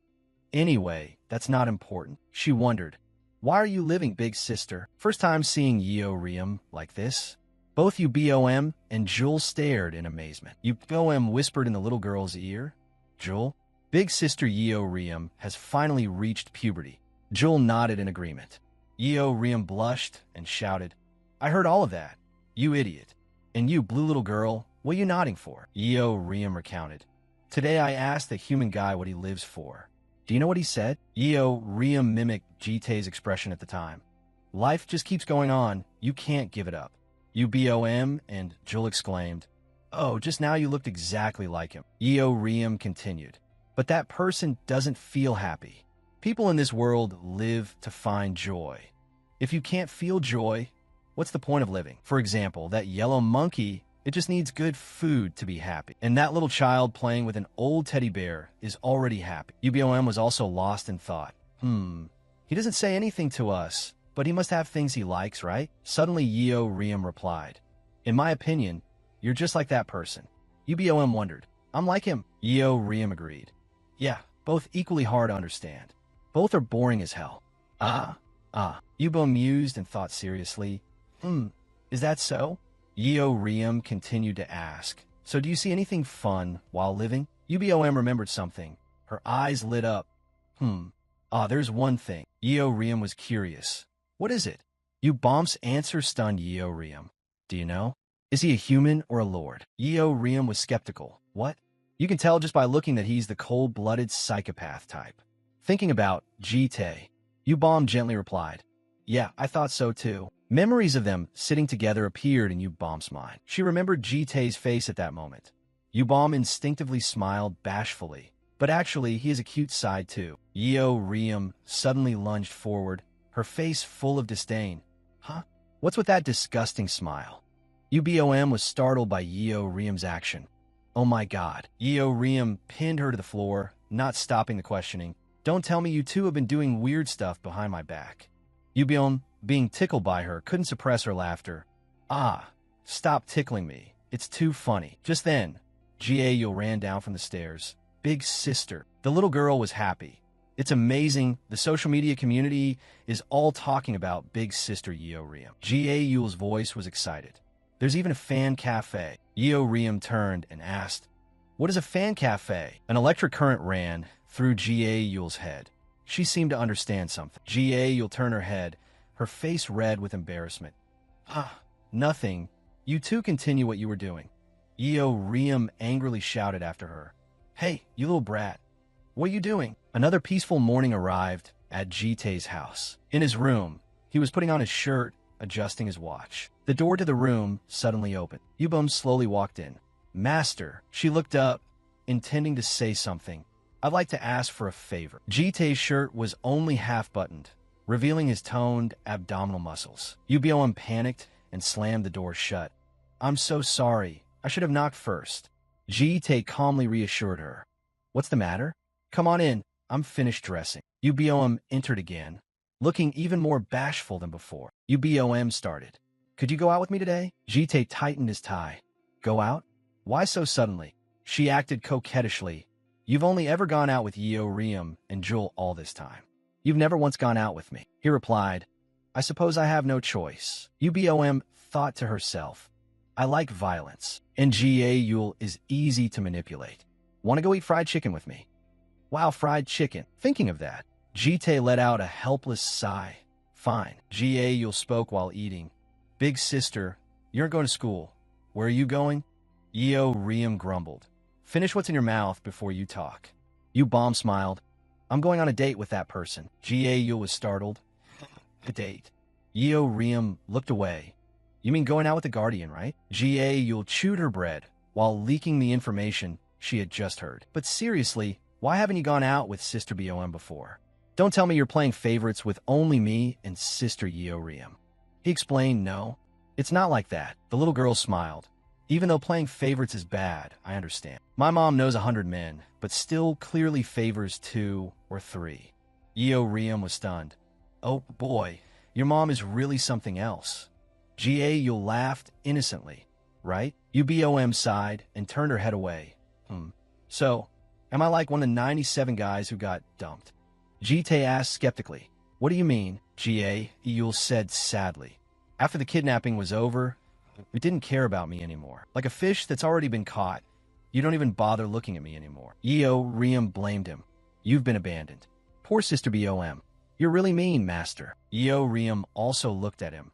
Anyway, that's not important. She wondered. Why are you living, Big Sister? First time seeing Yeo Riam like this. Both UBOM and Jewel stared in amazement. UBOM whispered in the little girl's ear. Jewel? Big Sister Yeo Riam has finally reached puberty. Jewel nodded in agreement. Yeo Riam blushed and shouted, I heard all of that. You idiot. And you, blue little girl, what are you nodding for? Yeo Riam recounted. Today I asked the human guy what he lives for. Do you know what he said? Yeo Riam mimicked Jite's expression at the time. Life just keeps going on. You can't give it up. UBOM and Jewel exclaimed. Oh, just now you looked exactly like him. Yeo Riam continued. But that person doesn't feel happy. People in this world live to find joy. If you can't feel joy, what's the point of living? For example, that yellow monkey, it just needs good food to be happy. And that little child playing with an old teddy bear is already happy. UBOM was also lost in thought. He doesn't say anything to us, but he must have things he likes, right? Suddenly Yeo Riam replied. In my opinion, you're just like that person. UBOM wondered. I'm like him. Yeo Riam agreed. Yeah, both equally hard to understand. Both are boring as hell. UBOM mused and thought seriously. Is that so? Yeo Riam continued to ask. So do you see anything fun while living? UBOM remembered something. Her eyes lit up. There's one thing. Yeo Riam was curious. What is it? UBOM's answer stunned Yeo Riam. Do you know? Is he a human or a lord? Yeo Riam was skeptical. What? You can tell just by looking that he's the cold-blooded psychopath type. Thinking about Jite, UBOM gently replied. Yeah, I thought so too. Memories of them sitting together appeared in UBOM's mind. She remembered Jite's face at that moment. UBOM instinctively smiled bashfully. But actually, he has a cute side too. Yeo Riam suddenly lunged forward. her face full of disdain. Huh? What's with that disgusting smile? UBOM was startled by Yeo Riam's action. Oh my god. Yeo Riam pinned her to the floor, not stopping the questioning. Don't tell me you two have been doing weird stuff behind my back. UBOM, being tickled by her, couldn't suppress her laughter. Ah, stop tickling me. It's too funny. Just then, Yeo ran down from the stairs. Big sister. The little girl was happy. It's amazing. The social media community is all talking about Big Sister Yeo Riam. Yeo's voice was excited. There's even a fan cafe. Yeo Riam turned and asked, "What is a fan cafe?" An electric current ran through Yeo's head. She seemed to understand something. Yeo turned her head, her face red with embarrassment. Ah, nothing. You two continue what you were doing. Yeo Riam angrily shouted after her. Hey, you little brat. What are you doing? Another peaceful morning arrived at Jitae's house. In his room, he was putting on his shirt, adjusting his watch. The door to the room suddenly opened. Yubom slowly walked in. Master, she looked up, intending to say something. I'd like to ask for a favor. Jitae's shirt was only half buttoned, revealing his toned abdominal muscles. Yubom panicked and slammed the door shut. I'm so sorry. I should have knocked first. Jitae calmly reassured her. What's the matter? Come on in. I'm finished dressing. UBOM entered again, looking even more bashful than before. UBOM started. Could you go out with me today? Jitae tightened his tie. Go out? Why so suddenly? She acted coquettishly. You've only ever gone out with Yeo Riam and Jewel all this time. You've never once gone out with me. He replied, I suppose I have no choice. UBOM thought to herself, I like violence, and Yule is easy to manipulate. Want to go eat fried chicken with me? Wow, fried chicken. Thinking of that, Jitae let out a helpless sigh. Fine. Yule spoke while eating. Big sister, you're going to school. Where are you going? Yeo Riam grumbled. Finish what's in your mouth before you talk. Bomb smiled. I'm going on a date with that person. Yule was startled. A date? Yeo Riam looked away. You mean going out with the Guardian, right? Yule chewed her bread while leaking the information she had just heard. But seriously, why haven't you gone out with Sister BOM before? Don't tell me you're playing favorites with only me and Sister Yeo Riam. He explained, no, it's not like that. The little girl smiled. Even though playing favorites is bad, I understand. My mom knows 100 men, but still clearly favors 2 or 3. Yeo Riam was stunned. Oh boy, your mom is really something else. Yule laughed innocently, right? UBOM sighed and turned her head away. So, am I like one of the 97 guys who got dumped? Jitae asked skeptically. What do you mean? Yule said sadly. After the kidnapping was over, you didn't care about me anymore. Like a fish that's already been caught, you don't even bother looking at me anymore. Yeo Riam blamed him. You've been abandoned. Poor Sister BOM. You're really mean, Master. Yeo Riam also looked at him.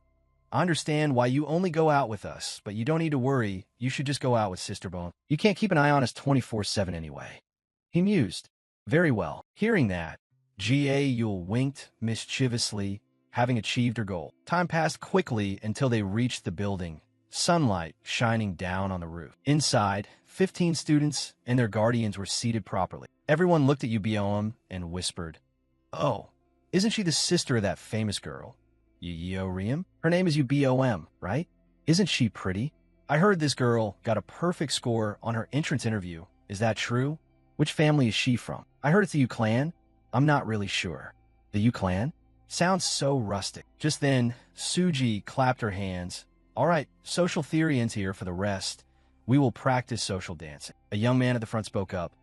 I understand why you only go out with us, but you don't need to worry. You should just go out with Sister Bone. You can't keep an eye on us 24/7 anyway. He mused. Very well. Hearing that, Yule winked mischievously, having achieved her goal. Time passed quickly until they reached the building, sunlight shining down on the roof. Inside, 15 students and their guardians were seated properly. Everyone looked at UBOM and whispered, Oh, isn't she the sister of that famous girl? Yeo Riam? Her name is UBOM, right? Isn't she pretty? I heard this girl got a perfect score on her entrance interview. Is that true? Which family is she from? I heard it's the U clan. I'm not really sure. The U clan? Sounds so rustic. Just then, Suji clapped her hands. All right, social theorians here for the rest. We will practice social dancing. A young man at the front spoke up.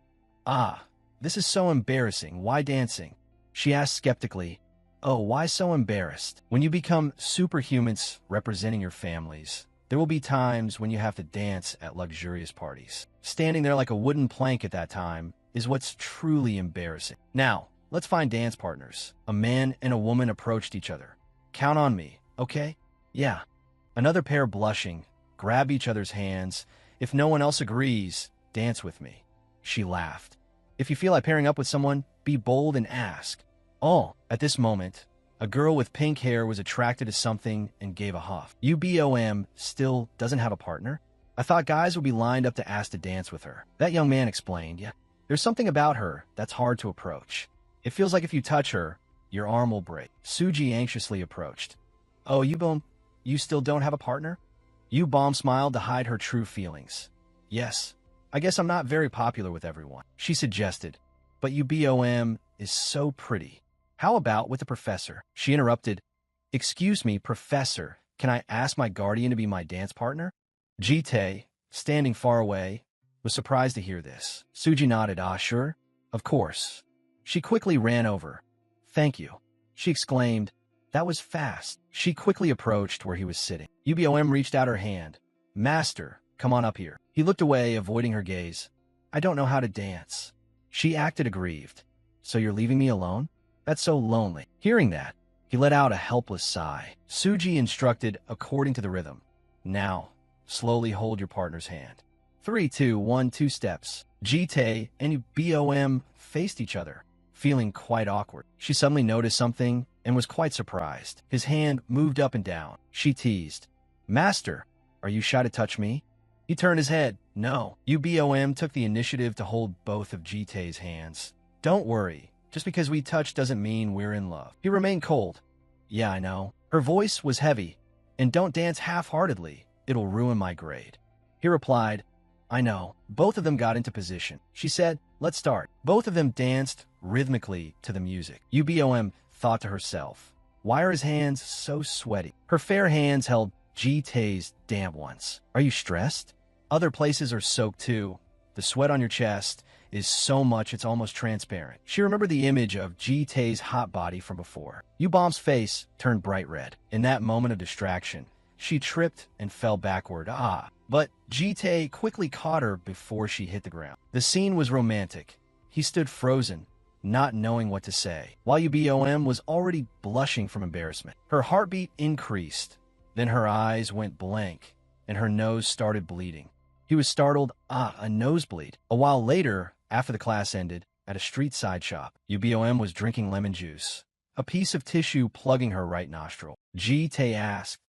Ah, this is so embarrassing. Why dancing? She asked skeptically. Oh, why so embarrassed? When you become superhumans representing your families, there will be times when you have to dance at luxurious parties. Standing there like a wooden plank at that time is what's truly embarrassing. Now, let's find dance partners. A man and a woman approached each other. Count on me, okay? Yeah. Another pair blushing, grab each other's hands. If no one else agrees, dance with me. She laughed. If you feel like pairing up with someone, be bold and ask. Oh, at this moment, a girl with pink hair was attracted to something and gave a huff. UBOM still doesn't have a partner? I thought guys would be lined up to ask to dance with her. That young man explained, yeah, there's something about her that's hard to approach. It feels like if you touch her, Your arm will break. Suji anxiously approached. Oh, you still don't have a partner? Bomb smiled to hide her true feelings. Yes, I guess I'm not very popular with everyone, she suggested. But Ubom is so pretty. How about with the professor? She interrupted. Excuse me, professor, can I ask my guardian to be my dance partner? Jite, standing far away, was surprised to hear this. Suji nodded. Ah, sure, of course. She quickly ran over. Thank you, she exclaimed. That was fast. She quickly approached where he was sitting. Ubom reached out her hand. Master, come on up here. He looked away, avoiding her gaze. I don't know how to dance. She acted aggrieved. So you're leaving me alone? That's so lonely. Hearing that, he let out a helpless sigh. Suji instructed according to the rhythm. Now, slowly hold your partner's hand. 3, 2, 1, 2 steps. Jite and Ubom faced each other, feeling quite awkward. She suddenly noticed something and was quite surprised. His hand moved up and down. She teased. Master, are you shy to touch me? He turned his head. No. Ubom took the initiative to hold both of Jite's hands. Don't worry. Just because we touch doesn't mean we're in love. He remained cold. Yeah, I know. Her voice was heavy. And don't dance half-heartedly. It'll ruin my grade. He replied, I know. Both of them got into position. She said, let's start. Both of them danced rhythmically to the music. Ubom thought to herself, why are his hands so sweaty? Her fair hands held Jite's damp ones. Are you stressed? Other places are soaked too. The sweat on your chest is so much it's almost transparent. She remembered the image of Jite's hot body from before. Ubom's face turned bright red. In that moment of distraction, she tripped and fell backward. But Jite quickly caught her before she hit the ground. The scene was romantic. He stood frozen, not knowing what to say, while Ubom was already blushing from embarrassment. Her heartbeat increased. Then her eyes went blank, and her nose started bleeding. He was startled. A nosebleed. A while later, after the class ended, at a street-side shop, Ubom was drinking lemon juice, a piece of tissue plugging her right nostril. Jite asked,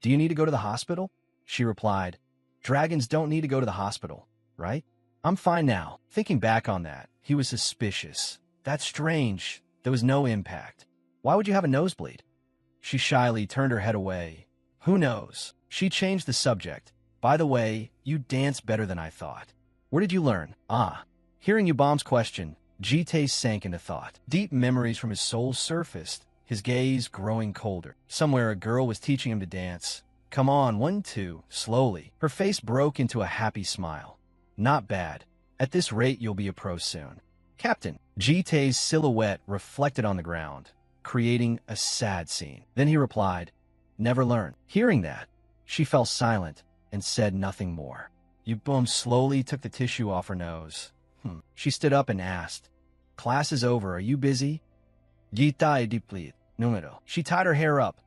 do you need to go to the hospital? She replied, dragons don't need to go to the hospital, right? I'm fine now. Thinking back on that, he was suspicious. That's strange. There was no impact. Why would you have a nosebleed? She shyly turned her head away. Who knows? She changed the subject. By the way, you dance better than I thought. Where did you learn? Hearing Ubom's question, Jite sank into thought. Deep memories from his soul surfaced, his gaze growing colder. Somewhere a girl was teaching him to dance. Come on, 1, 2, slowly. Her face broke into a happy smile. Not bad. At this rate, you'll be a pro soon. Captain. Jite's silhouette reflected on the ground, creating a sad scene. Then he replied, never learn. Hearing that, she fell silent and said nothing more. Ubom slowly took the tissue off her nose. She stood up and asked, class is over, are you busy? Jite diplit. Numero. She tied her hair up.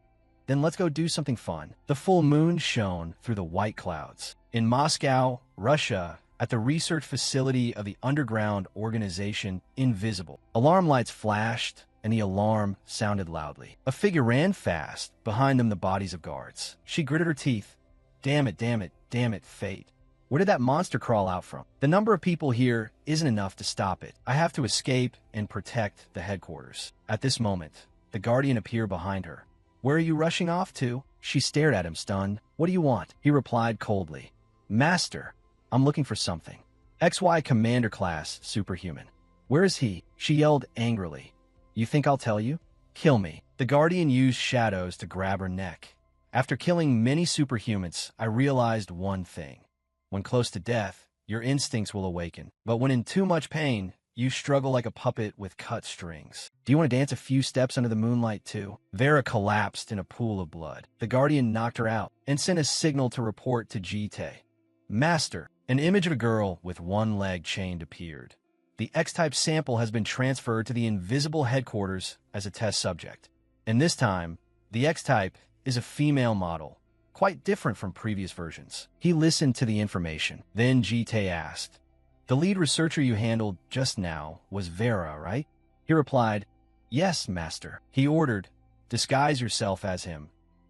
Then let's go do something fun. The full moon shone through the white clouds. In Moscow, Russia, at the research facility of the underground organization Invisible, alarm lights flashed, and the alarm sounded loudly. A figure ran fast, behind them the bodies of guards. She gritted her teeth. Damn it, fate. Where did that monster crawl out from? The number of people here isn't enough to stop it. I have to escape and protect the headquarters. At this moment, the guardian appeared behind her. Where are you rushing off to? She stared at him, stunned. What do you want? He replied coldly. Master, I'm looking for something. XY Commander Class Superhuman. Where is he? She yelled angrily. You think I'll tell you? Kill me. The guardian used shadows to grab her neck. After killing many superhumans, I realized one thing. When close to death, your instincts will awaken. But when in too much pain, you struggle like a puppet with cut strings. Do you want to dance a few steps under the moonlight too? Vera collapsed in a pool of blood. The guardian knocked her out and sent a signal to report to Jite. Master, an image of a girl with one leg chained appeared. The X-type sample has been transferred to the Invisible headquarters as a test subject. And this time, the X-type is a female model, quite different from previous versions. He listened to the information. Then Jite asked, the lead researcher you handled just now was Vera, right? He replied, yes, master. He ordered, disguise yourself as him.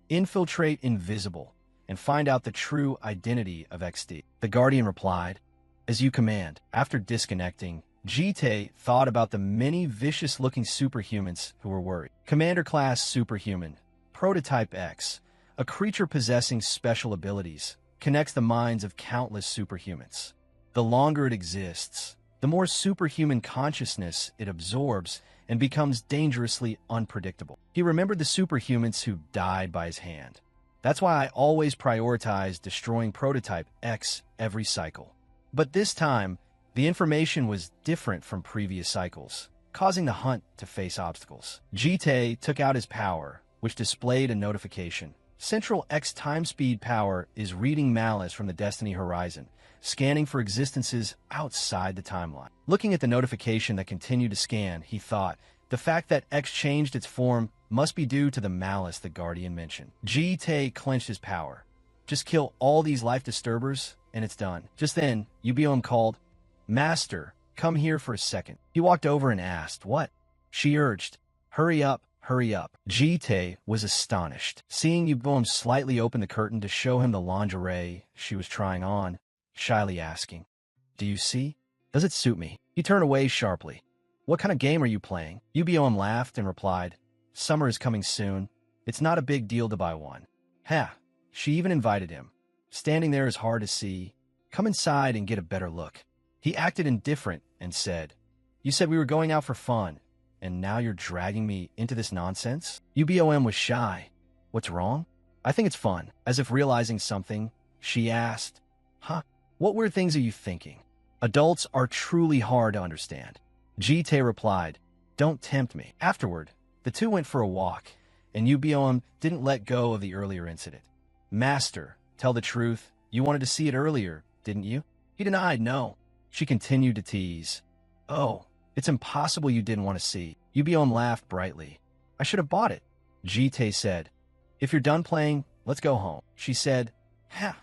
Infiltrate Invisible and find out the true identity of XD. The guardian replied, as you command. After disconnecting, Jite thought about the many vicious-looking superhumans who were worried. Commander-class superhuman, Prototype X, a creature possessing special abilities, connects the minds of countless superhumans. The longer it exists, the more superhuman consciousness it absorbs and becomes dangerously unpredictable. He remembered the superhumans who died by his hand. That's why I always prioritize destroying Prototype X every cycle. But this time, the information was different from previous cycles, causing the hunt to face obstacles. Jite took out his power, which displayed a notification. Central X time speed power is reading malice from the Destiny horizon, scanning for existences outside the timeline. Looking at the notification that continued to scan, he thought, the fact that X changed its form must be due to the malice the Guardian mentioned. Jite clenched his power. Just kill all these life disturbers, and it's done. Just then, Ubiom called, "Master, come here for a second." He walked over and asked, "What?" She urged, "Hurry up, hurry up." Jite was astonished, seeing Ubiom slightly open the curtain to show him the lingerie she was trying on, shyly asking, "Do you see? Does it suit me?" He turned away sharply. "What kind of game are you playing?" Ubiom laughed and replied, "Summer is coming soon. It's not a big deal to buy one." Ha! She even invited him. Standing there is hard to see. "Come inside and get a better look." He acted indifferent and said, "You said we were going out for fun, and now you're dragging me into this nonsense?" Ubom was shy. "What's wrong?" "I think it's fun." As if realizing something, she asked, "Huh? What weird things are you thinking?" Adults are truly hard to understand. Jite replied, "Don't tempt me." Afterward, the two went for a walk, and Ubom didn't let go of the earlier incident. "Master, tell the truth, you wanted to see it earlier, didn't you?" He denied no. She continued to tease. "Oh, it's impossible you didn't want to see." Ubom laughed brightly. "I should have bought it." Jite said, "If you're done playing, let's go home." She said, "Ha,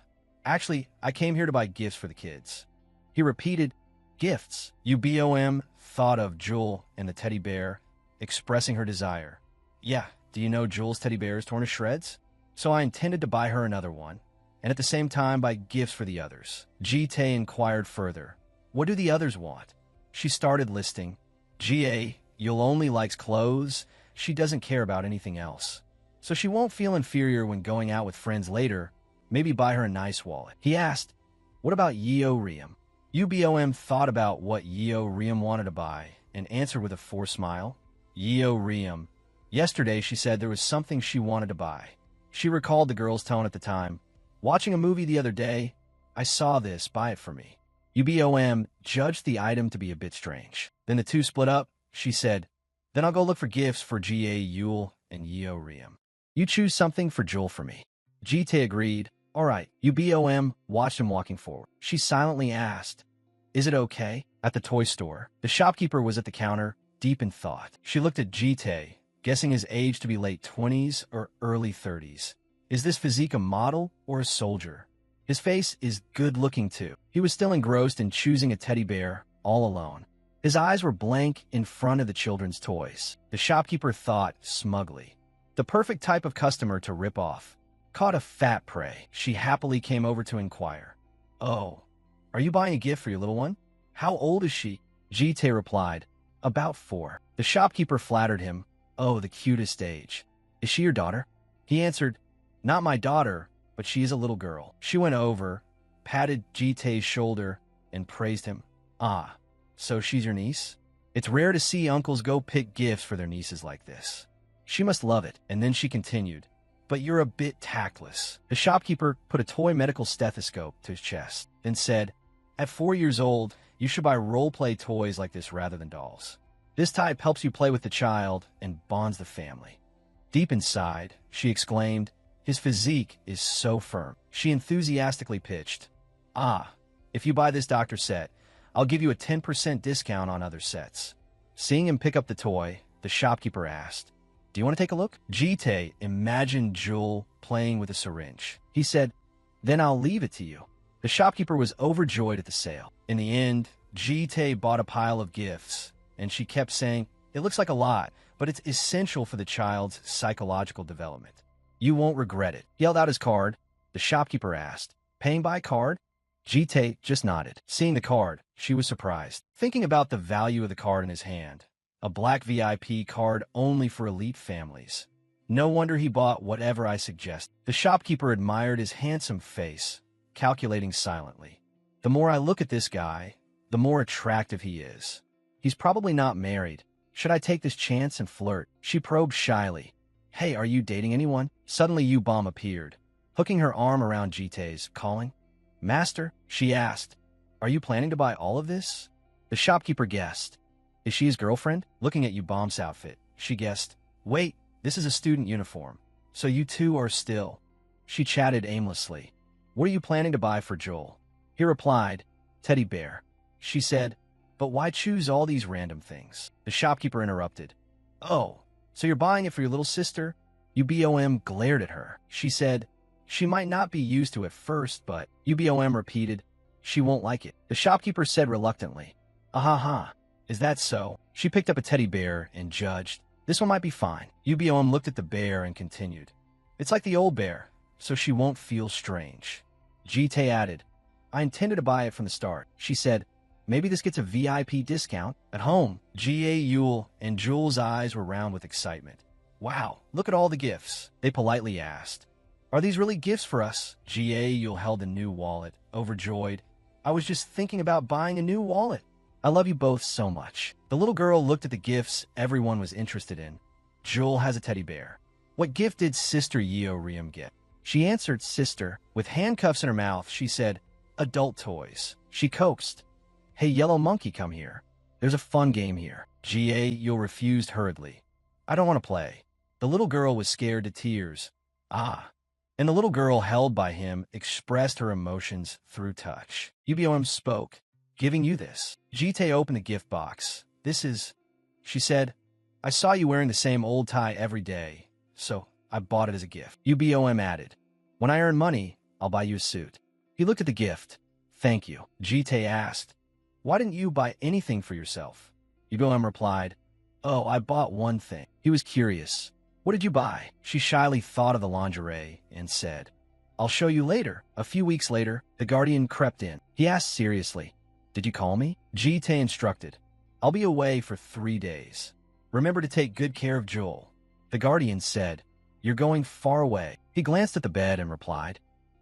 actually, I came here to buy gifts for the kids." He repeated, "Gifts." Ubom thought of Jewel and the teddy bear, expressing her desire. "Yeah, do you know Jewel's teddy bear is torn to shreds? So I intended to buy her another one, and at the same time buy gifts for the others." Jite inquired further, "What do the others want?" She started listing. "Ga, Yul only likes clothes. She doesn't care about anything else. So she won't feel inferior when going out with friends later. Maybe buy her a nice wallet." He asked, "What about Yeo Riem?" Ubom thought about what Yeo Riem wanted to buy and answered with a forced smile. Yeo Riem. Yesterday she said there was something she wanted to buy. She recalled the girl's tone at the time. "Watching a movie the other day, I saw this, buy it for me." Ubom judged the item to be a bit strange. Then the two split up. She said, "Then I'll go look for gifts for Ga Yule and Yeo Riem. You choose something for Joel for me." Jite agreed. "All right." Ubom watched him walking forward. She silently asked, "Is it okay?" At the toy store, the shopkeeper was at the counter, deep in thought. She looked at Jite, guessing his age to be late 20s or early 30s. Is this physique a model or a soldier? His face is good-looking too. He was still engrossed in choosing a teddy bear, all alone. His eyes were blank in front of the children's toys. The shopkeeper thought smugly, the perfect type of customer to rip off. Caught a fat prey, she happily came over to inquire. "Oh, are you buying a gift for your little one? How old is she?" Jite replied, "About 4. The shopkeeper flattered him. "Oh, the cutest age. Is she your daughter?" He answered, "Not my daughter, but she is a little girl." She went over, patted Jite's shoulder, and praised him. "Ah, so she's your niece? It's rare to see uncles go pick gifts for their nieces like this. She must love it." And then she continued, "But you're a bit tactless." The shopkeeper put a toy medical stethoscope to his chest, then said, "At 4 years old, you should buy role-play toys like this rather than dolls. This type helps you play with the child and bonds the family." Deep inside, she exclaimed, "His physique is so firm." She enthusiastically pitched, "Ah, if you buy this doctor set, I'll give you a 10% discount on other sets." Seeing him pick up the toy, the shopkeeper asked, "Do you want to take a look?" Jite imagined Jewel playing with a syringe. He said, "Then I'll leave it to you." The shopkeeper was overjoyed at the sale. In the end, Jite bought a pile of gifts, and she kept saying, "It looks like a lot, but it's essential for the child's psychological development. You won't regret it." He held out his card. The shopkeeper asked, "Paying by card?" Jite just nodded. Seeing the card, she was surprised, thinking about the value of the card in his hand. A black VIP card only for elite families. No wonder he bought whatever I suggest. The shopkeeper admired his handsome face, calculating silently. The more I look at this guy, the more attractive he is. He's probably not married. Should I take this chance and flirt? She probed shyly. Hey, are you dating anyone? Suddenly U-Bomb appeared, hooking her arm around Jite's, calling. Master, she asked, are you planning to buy all of this? The shopkeeper guessed. Is she his girlfriend? Looking at U-Bomb's outfit, she guessed. Wait, this is a student uniform. So you two are still. She chatted aimlessly. What are you planning to buy for Joel? He replied, teddy bear. She said, but why choose all these random things? The shopkeeper interrupted. Oh, so you're buying it for your little sister? UBOM glared at her. She said, she might not be used to it first, but UBOM repeated, she won't like it. The shopkeeper said reluctantly, ah-ha-ha, is that so? She picked up a teddy bear and judged, this one might be fine. UBOM looked at the bear and continued, it's like the old bear, so she won't feel strange. Jite added, I intended to buy it from the start. She said, maybe this gets a VIP discount. At home, G.A. Yule and Jules' eyes were round with excitement. Wow, look at all the gifts, they politely asked. Are these really gifts for us? G.A. Yule held a new wallet, overjoyed. I was just thinking about buying a new wallet. I love you both so much. The little girl looked at the gifts everyone was interested in. Jewel has a teddy bear. What gift did Sister Yeo Riem get? She answered sister. With handcuffs in her mouth, she said, adult toys. She coaxed. Hey, yellow monkey, come here. There's a fun game here. G.A. Yule refused hurriedly. I don't want to play. The little girl was scared to tears. Ah. And the little girl held by him expressed her emotions through touch. UBOM spoke, giving you this. Jite opened the gift box. This is, she said, I saw you wearing the same old tie every day, so I bought it as a gift. UBOM added, when I earn money, I'll buy you a suit. He looked at the gift. Thank you. Jite asked, why didn't you buy anything for yourself? UBOM replied, oh, I bought one thing. He was curious. What did you buy? She shyly thought of the lingerie and said, I'll show you later. A few weeks later, the guardian crept in. He asked seriously, did you call me? Jite instructed, I'll be away for 3 days. Remember to take good care of Joel. The guardian said, you're going far away. He glanced at the bed and replied,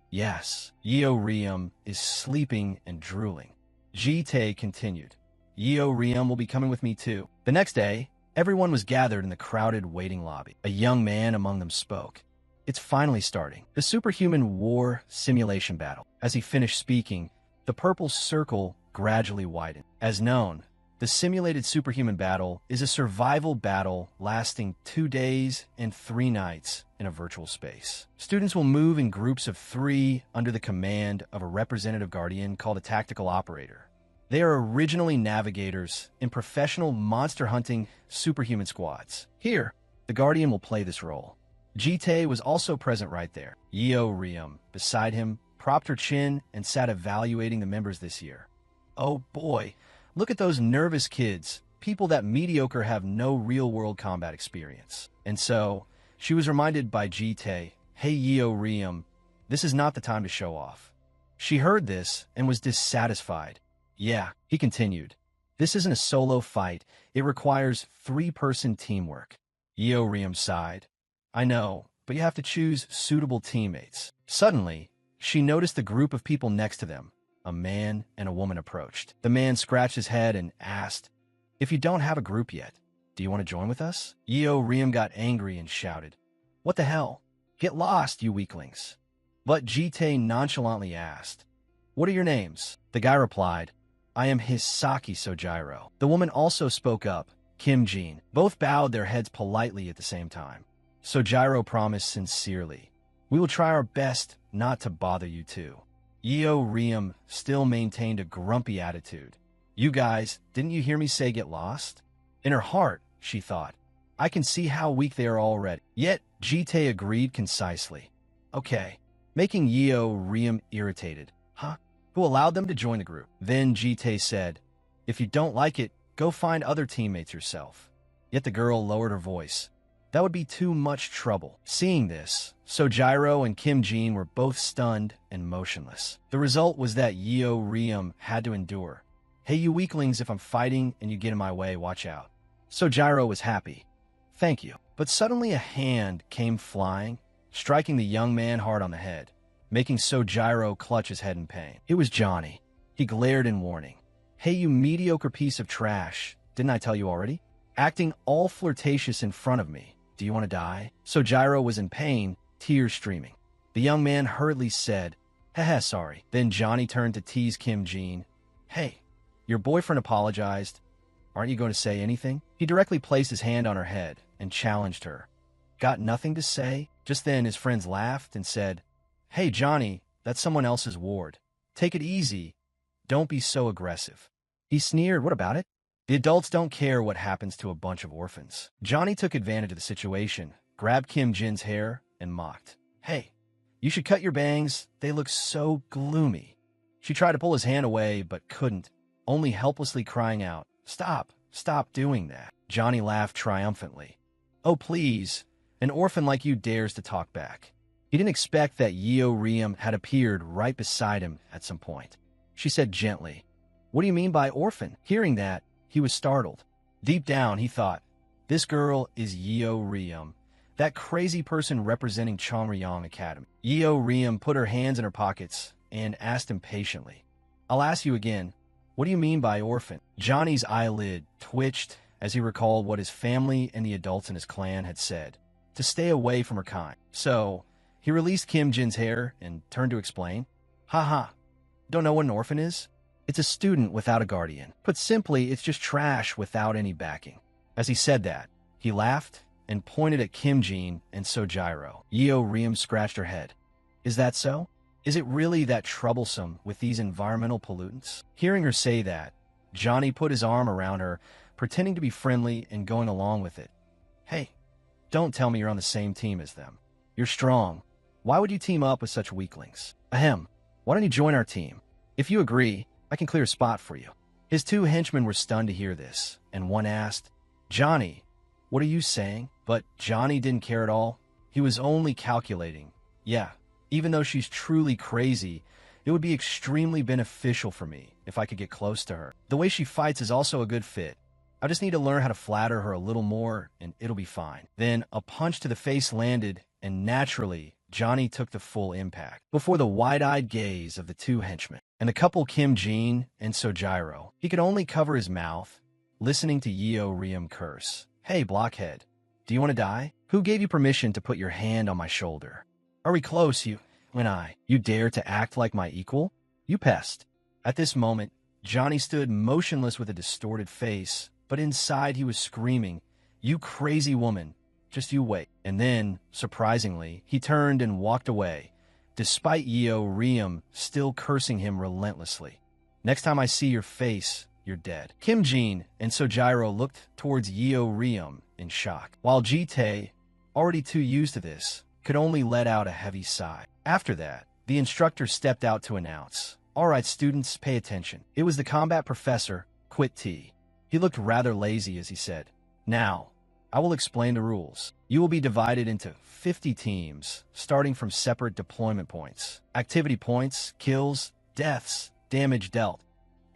yes, Yeo Riem is sleeping and drooling. Jite continued, Yeo Riem will be coming with me too. The next day, everyone was gathered in the crowded waiting lobby. A young man among them spoke. It's finally starting. The superhuman war simulation battle. As he finished speaking, the purple circle gradually widened. As known, the simulated superhuman battle is a survival battle lasting 2 days and 3 nights in a virtual space. Students will move in groups of 3 under the command of a representative guardian called a tactical operator. They are originally navigators in professional monster hunting superhuman squads. Here, the guardian will play this role. Jite was also present right there. Yeo Riem, beside him, propped her chin and sat evaluating the members this year. Oh boy, look at those nervous kids, people that mediocre have no real-world combat experience. And so, she was reminded by Jite, hey Yeo Riem, this is not the time to show off. She heard this and was dissatisfied. Yeah, he continued, this isn't a solo fight, it requires 3-person teamwork. Yeo Riem sighed. I know, but you have to choose suitable teammates. Suddenly, she noticed the group of people next to them. A man and a woman approached. The man scratched his head and asked, if you don't have a group yet, do you want to join with us? Yeo Riem got angry and shouted, what the hell? Get lost, you weaklings. But Jite nonchalantly asked, what are your names? The guy replied, I am Hisaki Sojiro. The woman also spoke up, Kim Jin. Both bowed their heads politely at the same time. Sojiro promised sincerely, we will try our best not to bother you two. Yeo Riem still maintained a grumpy attitude. You guys, didn't you hear me say get lost? In her heart, she thought, I can see how weak they are already. Yet, Jite agreed concisely. Okay, making Yeo Riem irritated. Huh? Who allowed them to join the group? Then Jite said, if you don't like it, go find other teammates yourself. Yet the girl lowered her voice. That would be too much trouble. Seeing this, Sojiro and Kim Jin were both stunned and motionless. The result was that Yeo Riem had to endure. Hey, you weaklings, if I'm fighting and you get in my way, watch out. Sojiro was happy. Thank you. But suddenly a hand came flying, striking the young man hard on the head, making Sojiro clutch his head in pain. It was Johnny. He glared in warning. Hey, you mediocre piece of trash. Didn't I tell you already? Acting all flirtatious in front of me. Do you want to die? Sojiro was in pain, tears streaming. The young man hurriedly said, Haha, sorry. Then Johnny turned to tease Kim Jin. Hey, your boyfriend apologized. Aren't you going to say anything? He directly placed his hand on her head and challenged her. Got nothing to say? Just then his friends laughed and said, Hey, Johnny, that's someone else's ward. Take it easy. Don't be so aggressive. He sneered. What about it? The adults don't care what happens to a bunch of orphans. Johnny took advantage of the situation, grabbed Kim Jin's hair, and mocked. Hey, you should cut your bangs. They look so gloomy. She tried to pull his hand away, but couldn't, only helplessly crying out, Stop doing that. Johnny laughed triumphantly. Oh, please, an orphan like you dares to talk back. He didn't expect that Yeo Riem had appeared right beside him at some point. She said gently, What do you mean by orphan? Hearing that, he was startled. Deep down, he thought, this girl is Yeo Riem, that crazy person representing Chonryang Academy. Yeo Riem put her hands in her pockets and asked impatiently, I'll ask you again, what do you mean by orphan? Johnny's eyelid twitched as he recalled what his family and the adults in his clan had said, to stay away from her kind. So, he released Kim Jin's hair and turned to explain, Haha, don't know what an orphan is? It's a student without a guardian. Put simply, it's just trash without any backing. As he said that, he laughed and pointed at Kim Jin and Sojiro. Yeo Riem scratched her head. Is that so? Is it really that troublesome with these environmental pollutants? Hearing her say that, Johnny put his arm around her, pretending to be friendly and going along with it. Hey, don't tell me you're on the same team as them. You're strong. Why would you team up with such weaklings? Ahem, why don't you join our team? If you agree, I can clear a spot for you. His two henchmen were stunned to hear this, and one asked, Johnny, what are you saying? But Johnny didn't care at all. He was only calculating. Yeah, even though she's truly crazy, it would be extremely beneficial for me if I could get close to her. The way she fights is also a good fit. I just need to learn how to flatter her a little more, and it'll be fine. Then a punch to the face landed, and naturally, Johnny took the full impact before the wide-eyed gaze of the two henchmen and the couple Kim Jin and Sojiro. He could only cover his mouth, listening to Yeo Riem curse. Hey, blockhead, do you want to die? Who gave you permission to put your hand on my shoulder? Are we close, you and I? You dare to act like my equal? You pest. At this moment, Johnny stood motionless with a distorted face, but inside he was screaming, You crazy woman. Just you wait. And then, surprisingly, he turned and walked away, despite Yeo Riem still cursing him relentlessly. Next time I see your face, you're dead. Kim Jin and Sojiro looked towards Yeo Riem in shock, while Jitae, already too used to this, could only let out a heavy sigh. After that, the instructor stepped out to announce, All right, students, pay attention. It was the combat professor, Quit T. He looked rather lazy as he said, Now, I will explain the rules. You will be divided into 50 teams, starting from separate deployment points. Activity points, kills, deaths, damage dealt.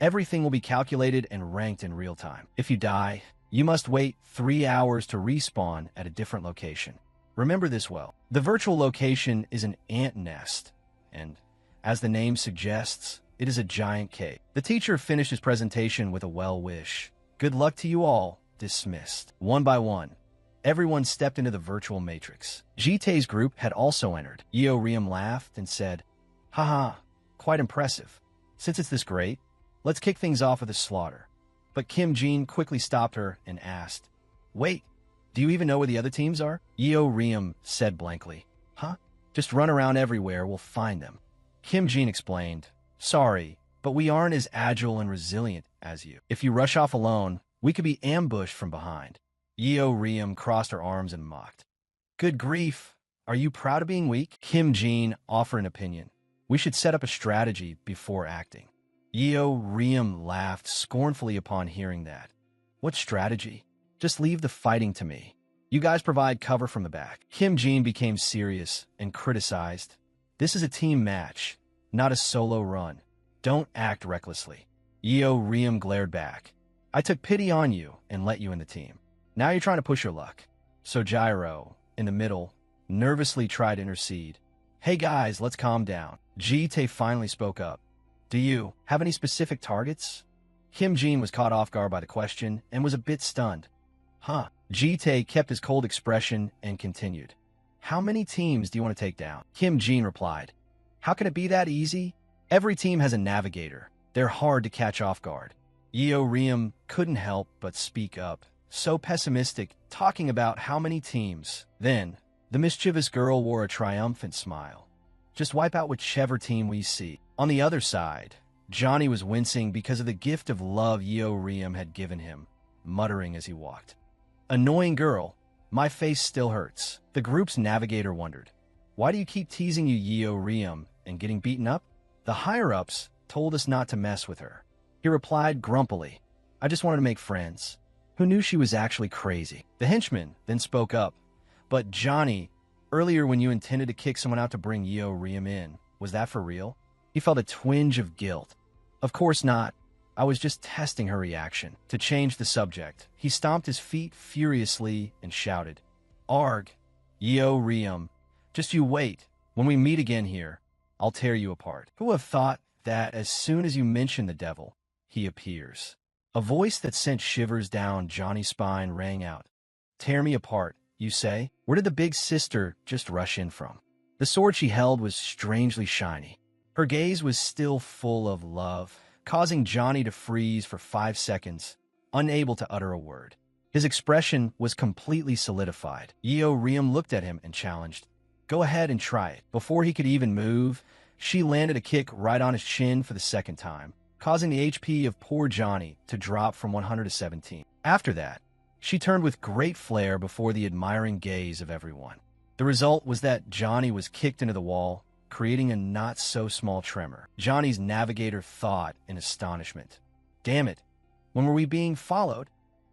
Everything will be calculated and ranked in real time. If you die, you must wait 3 hours to respawn at a different location. Remember this well. The virtual location is an ant nest, and, as the name suggests, it is a giant cave. The teacher finished his presentation with a well wish. Good luck to you all. Dismissed. One by one, everyone stepped into the virtual matrix. Jitae's group had also entered. Yeo Riem laughed and said, Haha, quite impressive. Since it's this great, let's kick things off with a slaughter. But Kim Jin quickly stopped her and asked, Wait, do you even know where the other teams are? Yeo Riem said blankly, Huh? Just run around everywhere, we'll find them. Kim Jin explained, Sorry, but we aren't as agile and resilient as you. If you rush off alone, we could be ambushed from behind. Yeo Riem crossed her arms and mocked. Good grief, are you proud of being weak? Kim Jin offered an opinion. We should set up a strategy before acting. Yeo Riem laughed scornfully upon hearing that. What strategy? Just leave the fighting to me. You guys provide cover from the back. Kim Jin became serious and criticized. This is a team match, not a solo run. Don't act recklessly. Yeo Riem glared back. I took pity on you and let you in the team. Now you're trying to push your luck. So Gyro, in the middle, nervously tried to intercede. Hey guys, let's calm down. Ji-tae finally spoke up. Do you have any specific targets? Kim Jin was caught off guard by the question and was a bit stunned. Huh. Ji-tae kept his cold expression and continued. How many teams do you want to take down? Kim Jin replied. How can it be that easy? Every team has a navigator. They're hard to catch off guard. Yeo Riem couldn't help but speak up, so pessimistic, talking about how many teams. Then, the mischievous girl wore a triumphant smile. Just wipe out whichever team we see. On the other side, Johnny was wincing because of the gift of love Yeo Riem had given him, muttering as he walked. Annoying girl, my face still hurts. The group's navigator wondered. Why do you keep teasing you Yeo Riem and getting beaten up? The higher-ups told us not to mess with her. He replied grumpily, I just wanted to make friends. Who knew she was actually crazy? The henchman then spoke up. But Johnny, earlier when you intended to kick someone out to bring Yeo Riem in, was that for real? He felt a twinge of guilt. Of course not. I was just testing her reaction. To change the subject, he stomped his feet furiously and shouted, Arg, Yeo Riem, just you wait. When we meet again here, I'll tear you apart. Who would have thought that as soon as you mention the devil, he appears? A voice that sent shivers down Johnny's spine rang out. Tear me apart, you say? Where did the big sister just rush in from? The sword she held was strangely shiny. Her gaze was still full of love, causing Johnny to freeze for 5 seconds, unable to utter a word. His expression was completely solidified. Yeo Riem looked at him and challenged, Go ahead and try it. Before he could even move, she landed a kick right on his chin for the second time, causing the HP of poor Johnny to drop from 100 to 17. After that, she turned with great flair before the admiring gaze of everyone. The result was that Johnny was kicked into the wall, creating a not-so-small tremor. Johnny's navigator thought in astonishment. Damn it, when were we being followed?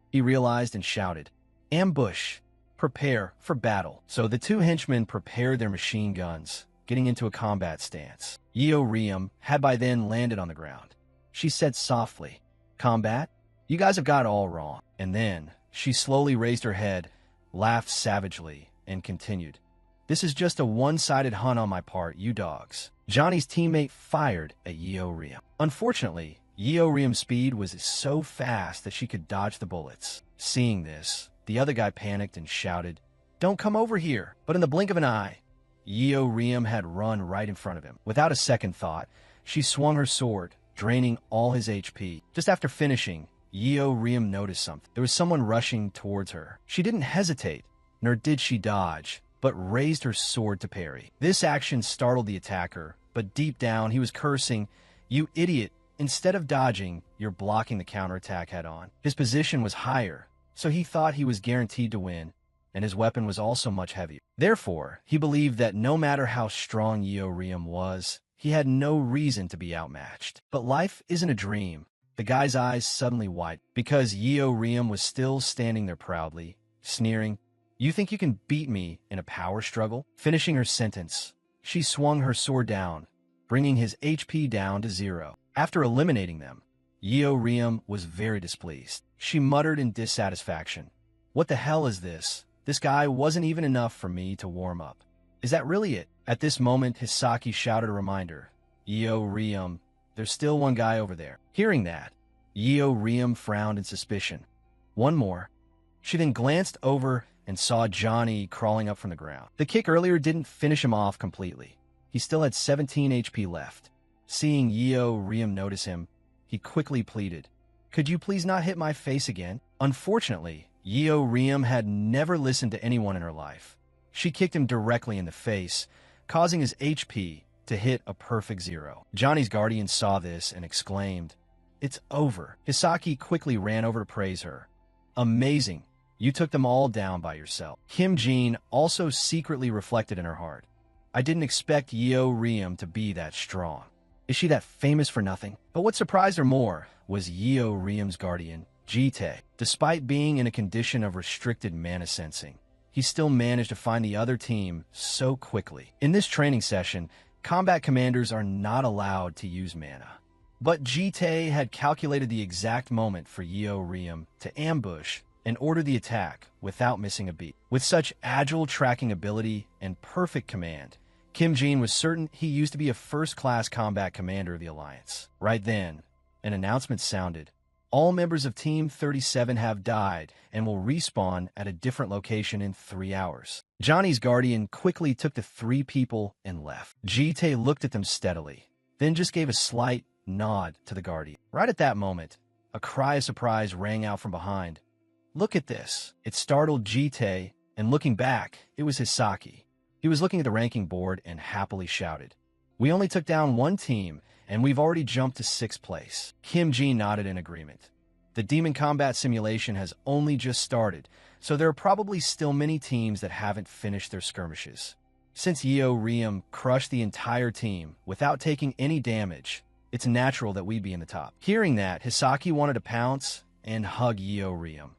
He realized and shouted, Ambush! Prepare for battle. So the two henchmen prepared their machine guns, getting into a combat stance. Yeo Riem had by then landed on the ground. She said softly, Combat? You guys have got it all wrong. And then she slowly raised her head, laughed savagely, and continued, This is just a one-sided hunt on my part, you dogs. Johnny's teammate fired at Yeo Riem. Unfortunately, Yeo Riem's speed was so fast that she could dodge the bullets. Seeing this, the other guy panicked and shouted, Don't come over here. But in the blink of an eye, Yeo Riem had run right in front of him. Without a second thought, she swung her sword, draining all his HP. Just after finishing, Yeo Riem noticed something. There was someone rushing towards her. She didn't hesitate, nor did she dodge, but raised her sword to parry. This action startled the attacker, but deep down he was cursing, You idiot! Instead of dodging, you're blocking the counterattack head-on. His position was higher, so he thought he was guaranteed to win, and his weapon was also much heavier. Therefore, he believed that no matter how strong Yeo Riem was, he had no reason to be outmatched. But life isn't a dream. The guy's eyes suddenly widened, because Yeo Riem was still standing there proudly, sneering, You think you can beat me in a power struggle? Finishing her sentence, she swung her sword down, bringing his HP down to 0. After eliminating them, Yeo Riem was very displeased. She muttered in dissatisfaction, What the hell is this? This guy wasn't even enough for me to warm up. Is that really it? At this moment, Hisaki shouted a reminder, Yeo Riem, there's still one guy over there. Hearing that, Yeo Riem frowned in suspicion. One more. She then glanced over and saw Johnny crawling up from the ground. The kick earlier didn't finish him off completely. He still had 17 HP left. Seeing Yeo Riem notice him, he quickly pleaded, Could you please not hit my face again? Unfortunately, Yeo Riem had never listened to anyone in her life. She kicked him directly in the face, causing his HP to hit a perfect 0. Johnny's guardian saw this and exclaimed, It's over. Hisaki quickly ran over to praise her. Amazing. You took them all down by yourself. Kim Jin also secretly reflected in her heart. I didn't expect Yeo Riem to be that strong. Is she that famous for nothing? But what surprised her more was Yeo Riem's guardian, Ji-tae. Despite being in a condition of restricted mana sensing, he still managed to find the other team so quickly. In this training session, combat commanders are not allowed to use mana. But Jite had calculated the exact moment for Yeo Riem to ambush and order the attack without missing a beat. With such agile tracking ability and perfect command, Kim Jin was certain he used to be a first-class combat commander of the Alliance. Right then, an announcement sounded. All members of Team 37 have died and will respawn at a different location in 3 hours. Johnny's guardian quickly took the 3 people and left. Jite looked at them steadily, then just gave a slight nod to the guardian. Right at that moment, a cry of surprise rang out from behind. Look at this. It startled Jite, and looking back, it was Hisaki. He was looking at the ranking board and happily shouted, "We only took down 1 team, and we've already jumped to 6th place." Kim Ji nodded in agreement. The demon combat simulation has only just started, so there are probably still many teams that haven't finished their skirmishes. Since Yeo Riem crushed the entire team without taking any damage, it's natural that we'd be in the top. Hearing that, Hisaki wanted to pounce and hug Yeo Riem.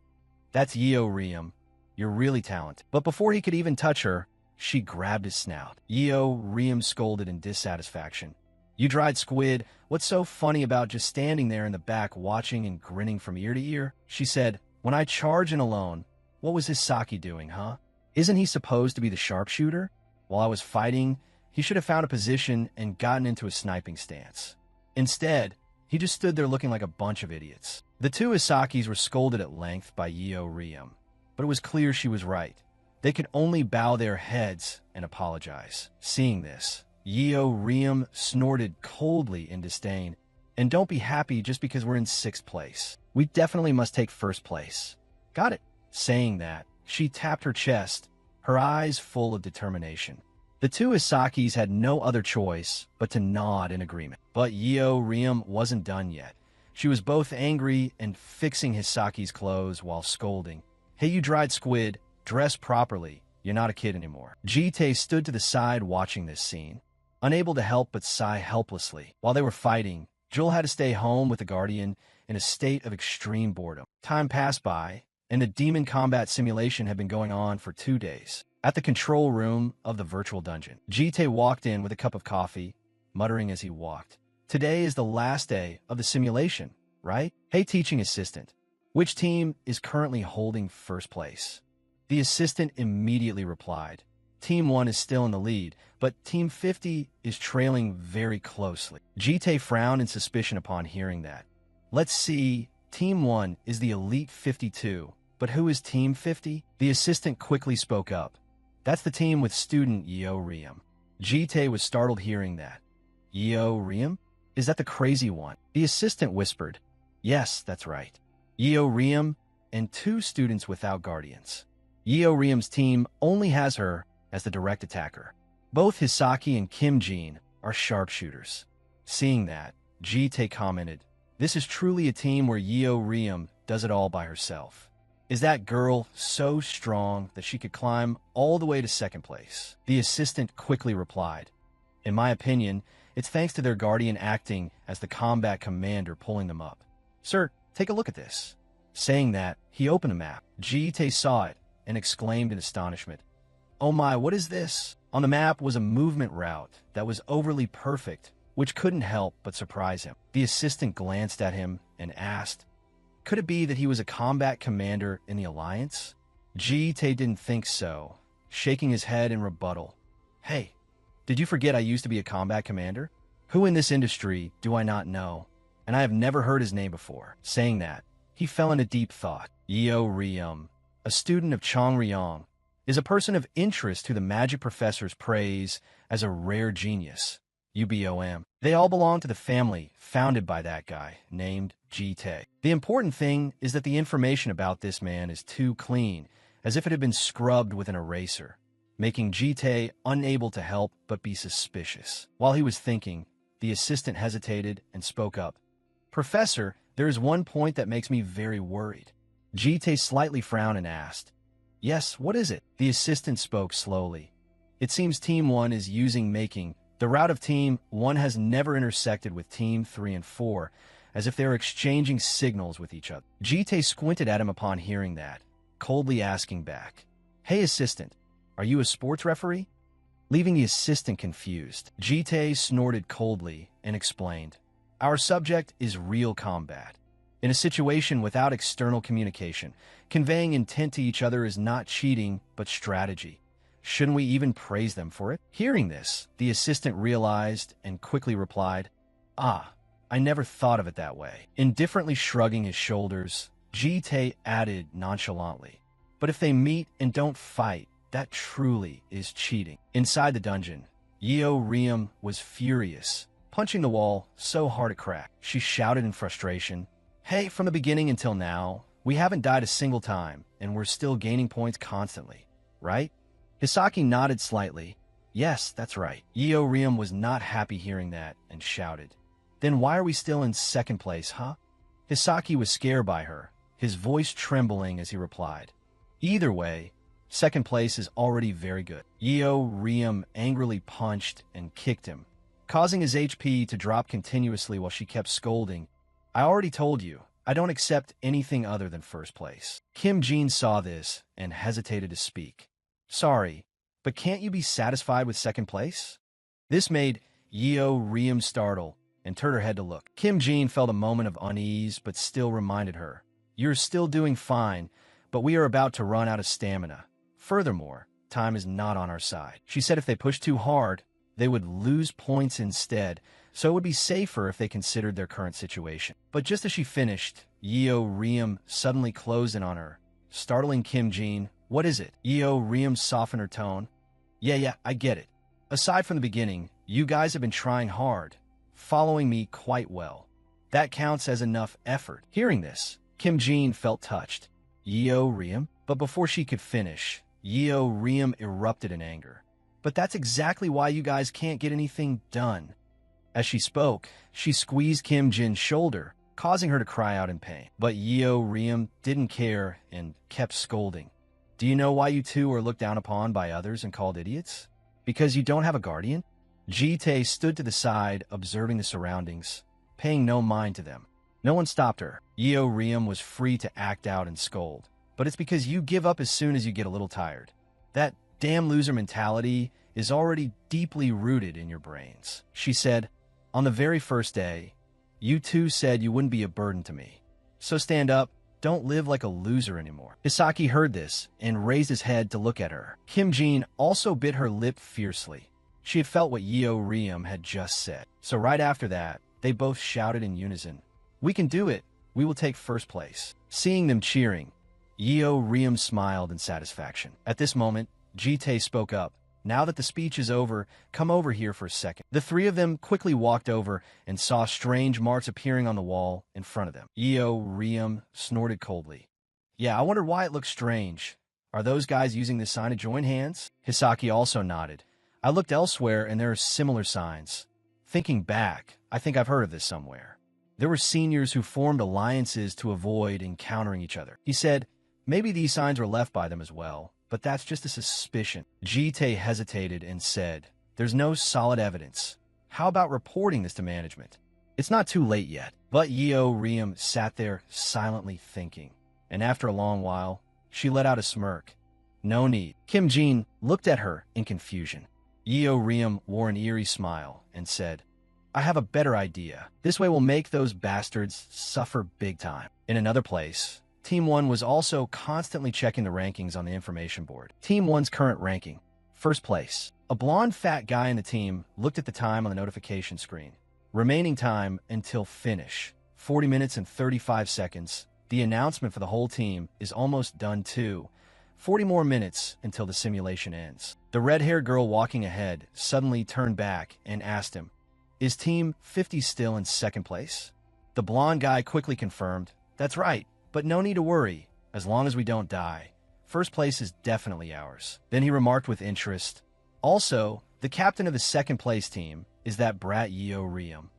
That's Yeo Riem. You're really talented. But before he could even touch her, she grabbed his snout. Yeo Riem scolded in dissatisfaction. "You dried squid, what's so funny about just standing there in the back watching and grinning from ear to ear?" She said, "When I charge in alone, what was Hisaki doing, huh? Isn't he supposed to be the sharpshooter? While I was fighting, he should have found a position and gotten into a sniping stance. Instead, he just stood there looking like a bunch of idiots." The 2 Hisakis were scolded at length by Yeo Riem, but it was clear she was right. They could only bow their heads and apologize. Seeing this, Yeo Riem snorted coldly in disdain. "And don't be happy just because we're in 6th place. We definitely must take 1st place. Got it?" Saying that, she tapped her chest, her eyes full of determination. The 2 Hisakis had no other choice but to nod in agreement. But Yeo Riem wasn't done yet. She was both angry and fixing Hisaki's clothes while scolding. "Hey, you dried squid, dress properly. You're not a kid anymore." Jite stood to the side watching this scene, unable to help but sigh helplessly. While they were fighting, Joel had to stay home with the Guardian in a state of extreme boredom. Time passed by, and the demon combat simulation had been going on for 2 days. At the control room of the virtual dungeon, Jite walked in with a cup of coffee, muttering as he walked. "Today is the last day of the simulation, right? Hey, teaching assistant, which team is currently holding 1st place?" The assistant immediately replied, "Team 1 is still in the lead, but Team 50 is trailing very closely." Jite frowned in suspicion upon hearing that. "Let's see, Team 1 is the Elite 52, but who is Team 50? The assistant quickly spoke up. "That's the team with student Yeo Riem." Jite was startled hearing that. "Yeo Riem? Is that the crazy one?" The assistant whispered. "Yes, that's right. Yeo Riem and 2 students without guardians. Yeo Riem's team only has her as the direct attacker. Both Hisaki and Kim Jin are sharpshooters." Seeing that, Jite commented, "This is truly a team where Yeo Riem does it all by herself. Is that girl so strong that she could climb all the way to 2nd place?" The assistant quickly replied, "In my opinion, it's thanks to their guardian acting as the combat commander pulling them up. Sir, take a look at this." Saying that, he opened a map. Jite saw it and exclaimed in astonishment, "Oh my, what is this?" On the map was a movement route that was overly perfect, which couldn't help but surprise him. The assistant glanced at him and asked, "Could it be that he was a combat commander in the Alliance?" Jite didn't think so, shaking his head in rebuttal. "Hey, did you forget I used to be a combat commander? Who in this industry do I not know? And I have never heard his name before." Saying that, he fell into deep thought. Yeo Riem, a student of Chongryong, is a person of interest who the magic professors praise as a rare genius. UBOM. They all belong to the family founded by that guy named Jite. The important thing is that the information about this man is too clean, as if it had been scrubbed with an eraser, making Jite unable to help but be suspicious. While he was thinking, the assistant hesitated and spoke up. "Professor, there is one point that makes me very worried." Jite slightly frowned and asked, "Yes, what is it?" The assistant spoke slowly. "It seems Team 1 is using making the route of Team 1 has never intersected with Team 3 and 4, as if they are exchanging signals with each other." Jite squinted at him upon hearing that, coldly asking back, Hey assistant, are you a sports referee? Leaving the assistant confused, Jite snorted coldly and explained, our subject is real combat. In a situation without external communication, conveying intent to each other is not cheating, but strategy. Shouldn't we even praise them for it? Hearing this, the assistant realized and quickly replied, Ah, I never thought of it that way. Indifferently shrugging his shoulders, Jite added nonchalantly, but if they meet and don't fight, that truly is cheating. Inside the dungeon, Yeo Riem was furious, punching the wall so hard it cracked. She shouted in frustration, Hey, from the beginning until now, we haven't died a single time, and we're still gaining points constantly, right? Hisaki nodded slightly. Yes, that's right. Yeo Riem was not happy hearing that and shouted, Then why are we still in second place, huh? Hisaki was scared by her, his voice trembling as he replied, Either way, second place is already very good. Yeo Riem angrily punched and kicked him, causing his HP to drop continuously while she kept scolding, I already told you, I don't accept anything other than first place. Kim Jin saw this and hesitated to speak. Sorry, but can't you be satisfied with second place? This made Yeo Riem startle and turned her head to look. Kim Jin felt a moment of unease but still reminded her, You're still doing fine, but we are about to run out of stamina. Furthermore, time is not on our side. She said if they pushed too hard, they would lose points instead, so it would be safer if they considered their current situation. But just as she finished, Yeo Riem suddenly closed in on her, startling Kim Jin. What is it? Yeo Riem softened her tone. Yeah, I get it. Aside from the beginning, you guys have been trying hard, following me quite well. That counts as enough effort. Hearing this, Kim Jin felt touched. Yeo Riem? But before she could finish, Yeo Riem erupted in anger. But that's exactly why you guys can't get anything done. As she spoke, she squeezed Kim Jin's shoulder, causing her to cry out in pain. But Yeo Riem didn't care and kept scolding. Do you know why you two are looked down upon by others and called idiots? Because you don't have a guardian? Jite stood to the side, observing the surroundings, paying no mind to them. No one stopped her. Yeo Riem was free to act out and scold. But it's because you give up as soon as you get a little tired. That damn loser mentality is already deeply rooted in your brains. She said, On the very first day, you two said you wouldn't be a burden to me. So stand up, don't live like a loser anymore. Hisaki heard this and raised his head to look at her. Kim Jin also bit her lip fiercely. She had felt what Yeo Riem had just said. So right after that, they both shouted in unison, We can do it. We will take first place. Seeing them cheering, Yeo Riem smiled in satisfaction. At this moment, Jite spoke up. Now that the speech is over, come over here for a second. The three of them quickly walked over and saw strange marks appearing on the wall in front of them. Yeo Riem snorted coldly. Yeah, I wonder why it looks strange. Are those guys using this sign to join hands? Hisaki also nodded. I looked elsewhere and there are similar signs. Thinking back, I think I've heard of this somewhere. There were seniors who formed alliances to avoid encountering each other. He said, maybe these signs were left by them as well. But that's just a suspicion. Jite hesitated and said, There's no solid evidence. How about reporting this to management? It's not too late yet. But Yeo Riem sat there silently thinking. And after a long while, she let out a smirk. No need. Kim Jin looked at her in confusion. Yeo Riem wore an eerie smile and said, I have a better idea. This way we'll make those bastards suffer big time. In another place, Team 1 was also constantly checking the rankings on the information board. Team 1's current ranking. First place. A blonde fat guy in the team looked at the time on the notification screen. Remaining time until finish. 40 minutes and 35 seconds. The announcement for the whole team is almost done too. 40 more minutes until the simulation ends. The red-haired girl walking ahead suddenly turned back and asked him, Is Team 50 still in second place? The blonde guy quickly confirmed, That's right. But no need to worry, as long as we don't die. First place is definitely ours. Then he remarked with interest, Also, the captain of the second place team is that brat Yeo Riem,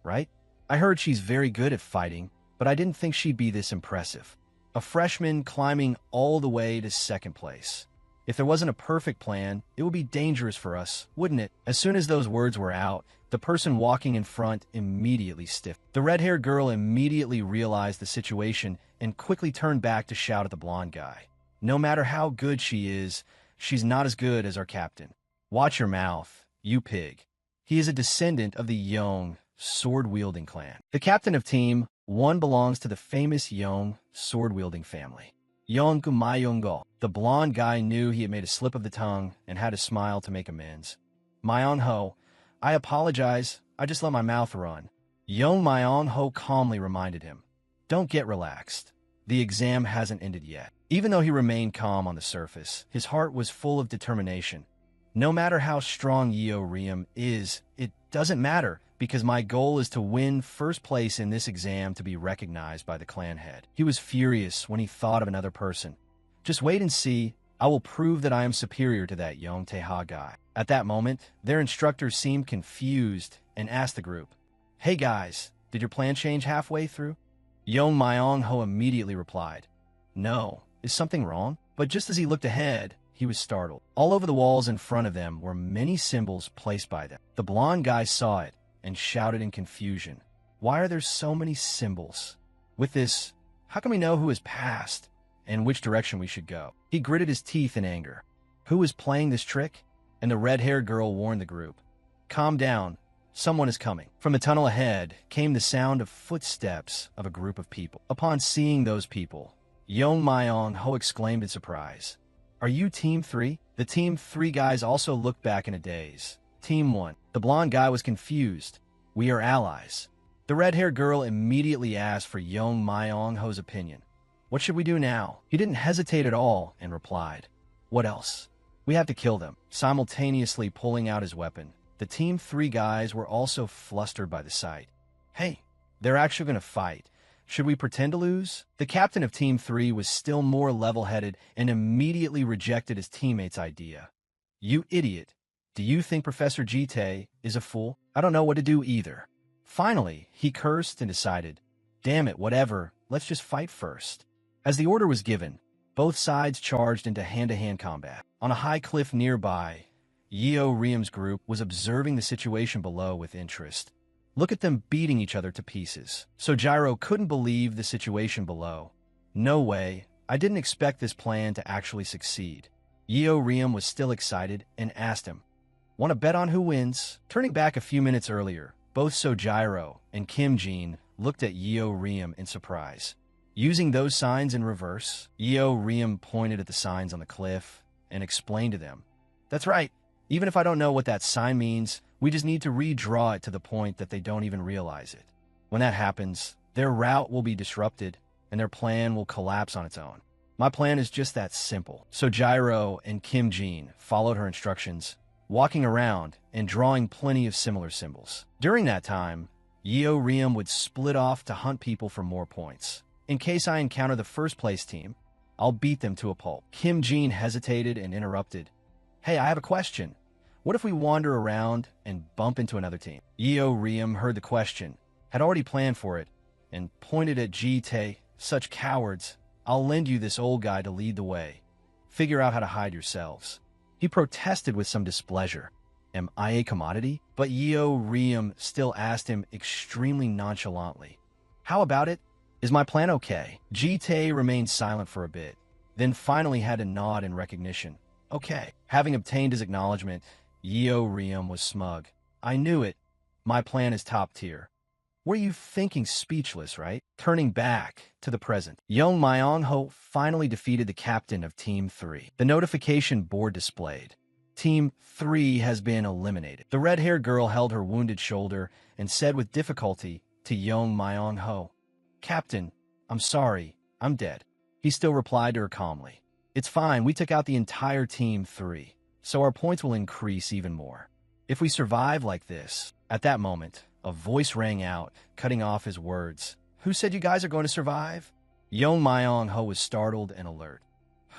right? I heard she's very good at fighting, but I didn't think she'd be this impressive. A freshman climbing all the way to second place. If there wasn't a perfect plan, it would be dangerous for us, wouldn't it? As soon as those words were out, the person walking in front immediately stiffened. The red-haired girl immediately realized the situation and quickly turned back to shout at the blonde guy. No matter how good she is, she's not as good as our captain. Watch your mouth, you pig. He is a descendant of the Yong sword-wielding clan. The captain of Team 1 belongs to the famous Yong sword-wielding family. Yong Mayongo. The blonde guy knew he had made a slip of the tongue and had to smile to make amends. Myonho, I apologize, I just let my mouth run. Yong Myonho calmly reminded him. Don't get relaxed. The exam hasn't ended yet. Even though he remained calm on the surface, his heart was full of determination. No matter how strong Yeo Riem is, it doesn't matter, because my goal is to win first place in this exam to be recognized by the clan head. He was furious when he thought of another person. Just wait and see. I will prove that I am superior to that Yong Teha guy. At that moment, their instructor seemed confused and asked the group, Hey guys, did your plan change halfway through? Yong Myong Ho immediately replied, No, is something wrong? But just as he looked ahead, he was startled. All over the walls in front of them were many symbols placed by them. The blonde guy saw it and shouted in confusion, Why are there so many symbols? With this, how can we know who has passed and which direction we should go? He gritted his teeth in anger. Who is playing this trick? And the red-haired girl warned the group, Calm down, someone is coming. From the tunnel ahead came the sound of footsteps of a group of people. Upon seeing those people, Yong Myong Ho exclaimed in surprise, Are you Team 3? The Team 3 guys also looked back in a daze. Team 1. The blonde guy was confused. We are allies. The red-haired girl immediately asked for Yong Myong Ho's opinion. What should we do now? He didn't hesitate at all and replied, What else? We have to kill them. Simultaneously pulling out his weapon, the Team 3 guys were also flustered by the sight. Hey, they're actually going to fight. Should we pretend to lose? The captain of Team 3 was still more level-headed and immediately rejected his teammate's idea. You idiot. Do you think Professor Jite is a fool? I don't know what to do either. Finally, he cursed and decided, Damn it, whatever, let's just fight first. As the order was given, both sides charged into hand-to-hand combat. On a high cliff nearby, Yeo Riem's group was observing the situation below with interest. Look at them beating each other to pieces. Sojiro couldn't believe the situation below. No way, I didn't expect this plan to actually succeed. Yeo Riem was still excited and asked him, Want to bet on who wins? Turning back a few minutes earlier, both Sojiro and Kim Jin looked at Yeo Riem in surprise. Using those signs in reverse, Yeo Riem pointed at the signs on the cliff and explained to them, That's right. Even if I don't know what that sign means, we just need to redraw it to the point that they don't even realize it. When that happens, their route will be disrupted and their plan will collapse on its own. My plan is just that simple. Sojiro and Kim Jin followed her instructions, walking around and drawing plenty of similar symbols. During that time, Yeo Riem would split off to hunt people for more points. In case I encounter the first-place team, I'll beat them to a pulp. Kim Jin hesitated and interrupted. Hey, I have a question. What if we wander around and bump into another team? Yeo Riem heard the question, had already planned for it, and pointed at Jite. Such cowards. I'll lend you this old guy to lead the way. Figure out how to hide yourselves. He protested with some displeasure. Am I a commodity? But Yeo Riem still asked him extremely nonchalantly. How about it? Is my plan okay? Jite remained silent for a bit, then finally had a nod in recognition. Okay. Having obtained his acknowledgement, Yeo Riem was smug. I knew it. My plan is top tier. Were you thinking speechless, right? Turning back to the present, Yong Myong Ho finally defeated the captain of Team 3. The notification board displayed. Team 3 has been eliminated. The red-haired girl held her wounded shoulder and said with difficulty to Yong Myong Ho, Captain, I'm sorry, I'm dead. He still replied to her calmly. It's fine, we took out the entire Team 3, so our points will increase even more. If we survive like this, at that moment, a voice rang out, cutting off his words. Who said you guys are going to survive? Yong Myong Ho was startled and alert.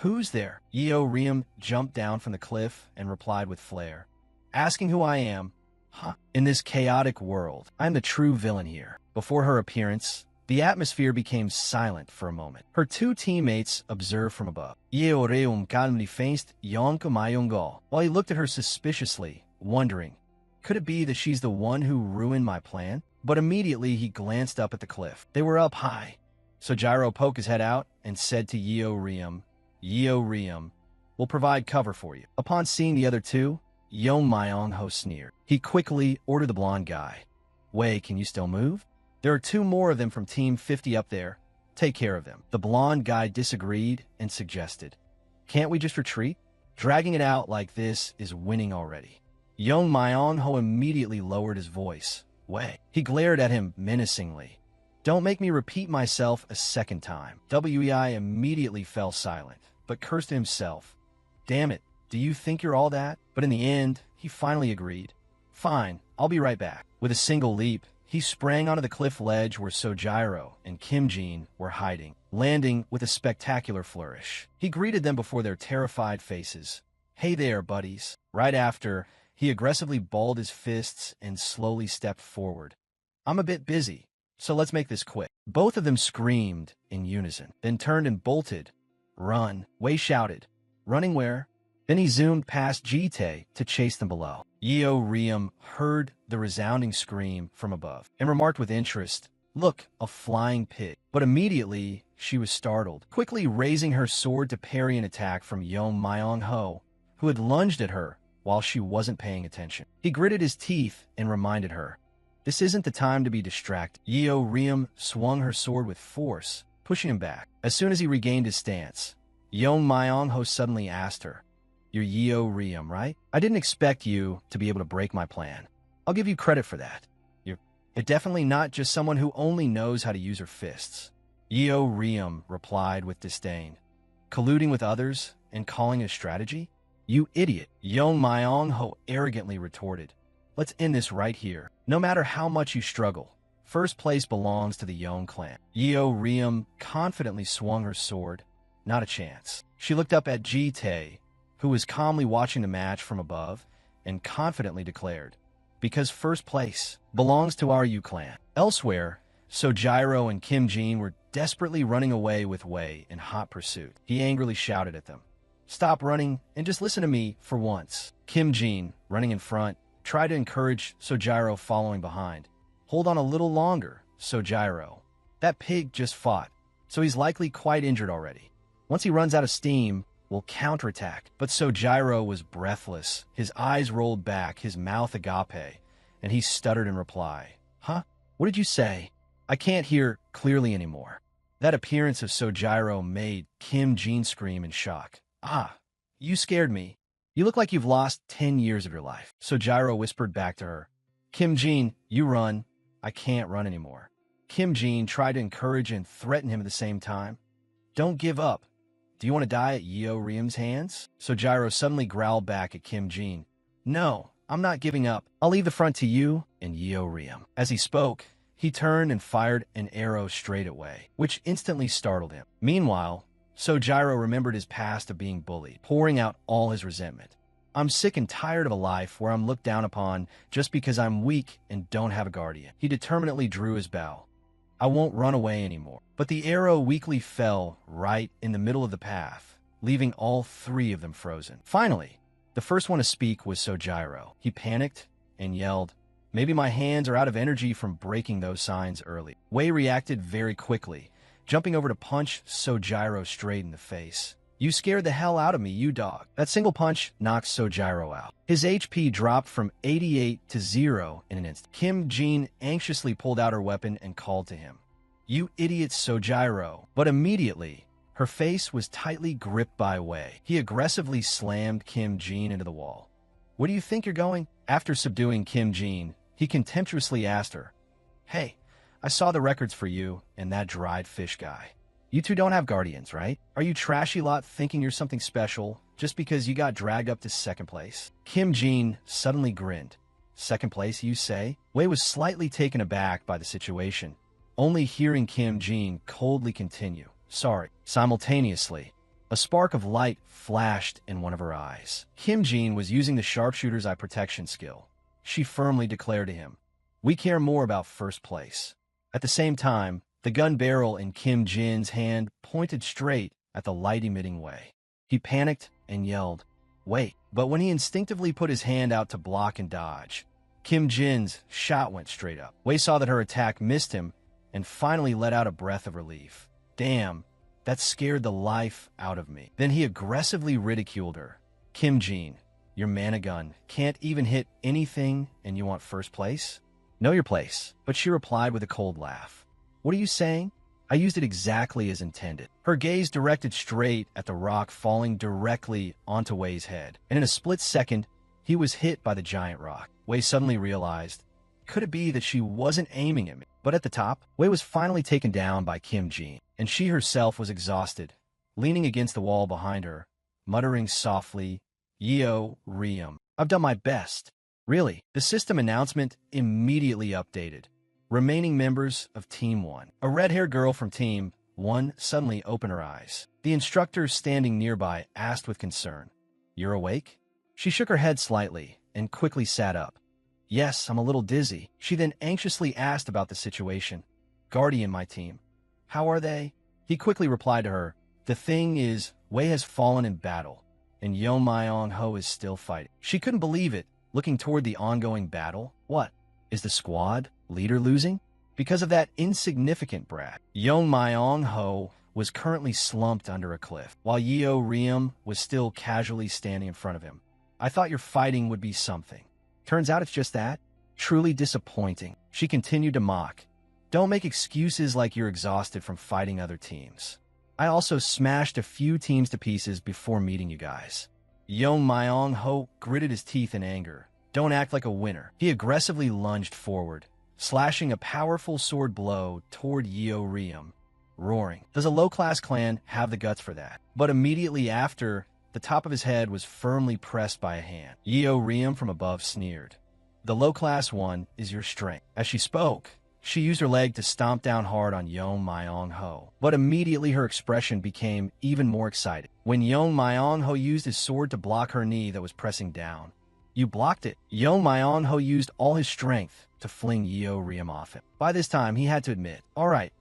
Who's there? Yeo Riem jumped down from the cliff and replied with flair. Asking who I am? Huh? In this chaotic world, I'm the true villain here. Before her appearance, the atmosphere became silent for a moment. Her two teammates observed from above. Yeo Riem calmly faced Yong Myong Ho while he looked at her suspiciously, wondering, could it be that she's the one who ruined my plan? But immediately he glanced up at the cliff. They were up high. Sojiro poked his head out and said to Yeo Riem, Yeo Riem will provide cover for you. Upon seeing the other two, Yong Myong-ho sneered. He quickly ordered the blonde guy. Wei, can you still move? There are 2 more of them from Team 50 up there. Take care of them. The blonde guy disagreed and suggested, can't we just retreat? Dragging it out like this is winning already. Yong Myong-ho immediately lowered his voice. Wei. He glared at him menacingly. Don't make me repeat myself a second time. Wei immediately fell silent, but cursed himself. Damn it, do you think you're all that? But in the end, he finally agreed. Fine, I'll be right back. With a single leap, he sprang onto the cliff ledge where Sojiro and Kim Jin were hiding, landing with a spectacular flourish. He greeted them before their terrified faces. Hey there, buddies. Right after, he aggressively balled his fists and slowly stepped forward. I'm a bit busy, so let's make this quick. Both of them screamed in unison, then turned and bolted. Run, Wei shouted. Running where? Then he zoomed past Jite to chase them below. Yeo Riem heard the resounding scream from above and remarked with interest, look, a flying pig. But immediately, she was startled, quickly raising her sword to parry an attack from Yong Myong-ho, who had lunged at her while she wasn't paying attention. He gritted his teeth and reminded her, this isn't the time to be distracted. Yeo Riem swung her sword with force, pushing him back. As soon as he regained his stance, Yong Myong-ho suddenly asked her, you're Yeo Riem, right? I didn't expect you to be able to break my plan. I'll give you credit for that. You're definitely not just someone who only knows how to use her fists. Yeo Riem replied with disdain. Colluding with others and calling it a strategy? You idiot. Yong Myong-ho arrogantly retorted. Let's end this right here. No matter how much you struggle, first place belongs to the Yong clan. Yeo Riem confidently swung her sword. Not a chance. She looked up at Jite, who was calmly watching the match from above, and confidently declared, because first place belongs to our Yu clan. Elsewhere, Sojiro and Kim Jin were desperately running away with Wei in hot pursuit. He angrily shouted at them, stop running and just listen to me for once. Kim Jin, running in front, tried to encourage Sojiro following behind. Hold on a little longer, Sojiro. That pig just fought, so he's likely quite injured already. Once he runs out of steam, we'll counterattack. But Sojiro was breathless. His eyes rolled back, his mouth agape, and he stuttered in reply. Huh? What did you say? I can't hear clearly anymore. That appearance of Sojiro made Kim Jin scream in shock. Ah, you scared me. You look like you've lost 10 years of your life. Sojiro whispered back to her. Kim Jin, you run. I can't run anymore. Kim Jin tried to encourage and threaten him at the same time. Don't give up. Do you want to die at Yeo Riem's hands? Sojiro suddenly growled back at Kim Jin. No, I'm not giving up. I'll leave the front to you and Yeo Riem. As he spoke, he turned and fired an arrow straight at Wei, which instantly startled him. Meanwhile, Sojiro remembered his past of being bullied, pouring out all his resentment. I'm sick and tired of a life where I'm looked down upon just because I'm weak and don't have a guardian. He determinedly drew his bow. I won't run away anymore. But the arrow weakly fell right in the middle of the path, leaving all 3 of them frozen. Finally, the first one to speak was Sojiro. He panicked and yelled, maybe my hands are out of energy from breaking those signs early. Wei reacted very quickly, jumping over to punch Sojiro straight in the face. You scared the hell out of me, you dog. That single punch knocked Sojiro out. His HP dropped from 88 to 0 in an instant. Kim Jin anxiously pulled out her weapon and called to him. You idiot, Sojiro. But immediately, her face was tightly gripped by Wei. He aggressively slammed Kim Jin into the wall. Where do you think you're going? After subduing Kim Jin, he contemptuously asked her, Hey, I saw the records for you and that dried fish guy. You two don't have guardians, right? Are you trashy lot thinking you're something special just because you got dragged up to second place? Kim Jin suddenly grinned. Second place, you say? Wei was slightly taken aback by the situation, only hearing Kim Jin coldly continue. Sorry. Simultaneously, a spark of light flashed in one of her eyes. Kim Jin was using the sharpshooter's eye protection skill. She firmly declared to him, we care more about first place. At the same time, the gun barrel in Kim Jin's hand pointed straight at the light-emitting Wei. He panicked and yelled, wait. But when he instinctively put his hand out to block and dodge, Kim Jin's shot went straight up. Wei saw that her attack missed him and finally let out a breath of relief. Damn, That scared the life out of me. Then he aggressively ridiculed her. Kim Jin, your mana gun can't even hit anything and you want first place? Know your place. But she replied with a cold laugh. What are you saying? I used it exactly as intended. Her gaze directed straight at the rock falling directly onto Wei's head. And in a split second, he was hit by the giant rock. Wei suddenly realized, could it be that she wasn't aiming at me? But at the top, Wei was finally taken down by Kim Jin, and she herself was exhausted, leaning against the wall behind her, muttering softly, Yeo, Riem, I've done my best. Really, the system announcement immediately updated. Remaining members of Team 1. A red-haired girl from Team 1 suddenly opened her eyes. The instructor standing nearby asked with concern, You're awake? She shook her head slightly and quickly sat up. Yes, I'm a little dizzy. She then anxiously asked about the situation. Guardian, my team. How are they? He quickly replied to her, The thing is, Wei has fallen in battle, and Yo Myong Ho is still fighting. She couldn't believe it, looking toward the ongoing battle. What? Is the squad leader losing? Because of that insignificant brat. Yo Myong Ho was currently slumped under a cliff, while Yeo Riem was still casually standing in front of him. I thought your fighting would be something. Turns out it's just that. Truly disappointing. She continued to mock. Don't make excuses like you're exhausted from fighting other teams. I also smashed a few teams to pieces before meeting you guys. Yo Myong Ho gritted his teeth in anger. Don't act like a winner. He aggressively lunged forward, slashing a powerful sword blow toward Yeo Riem, roaring. Does a low-class clan have the guts for that? But immediately after, the top of his head was firmly pressed by a hand. Yeo Riem from above sneered. The low-class one is your strength. As she spoke, she used her leg to stomp down hard on Yo Myong Ho. But immediately her expression became even more excited. When Yo Myong Ho used his sword to block her knee that was pressing down, You blocked it. Yo Myong Ho used all his strength to fling Yeo Riem off him. By this time, he had to admit, All right,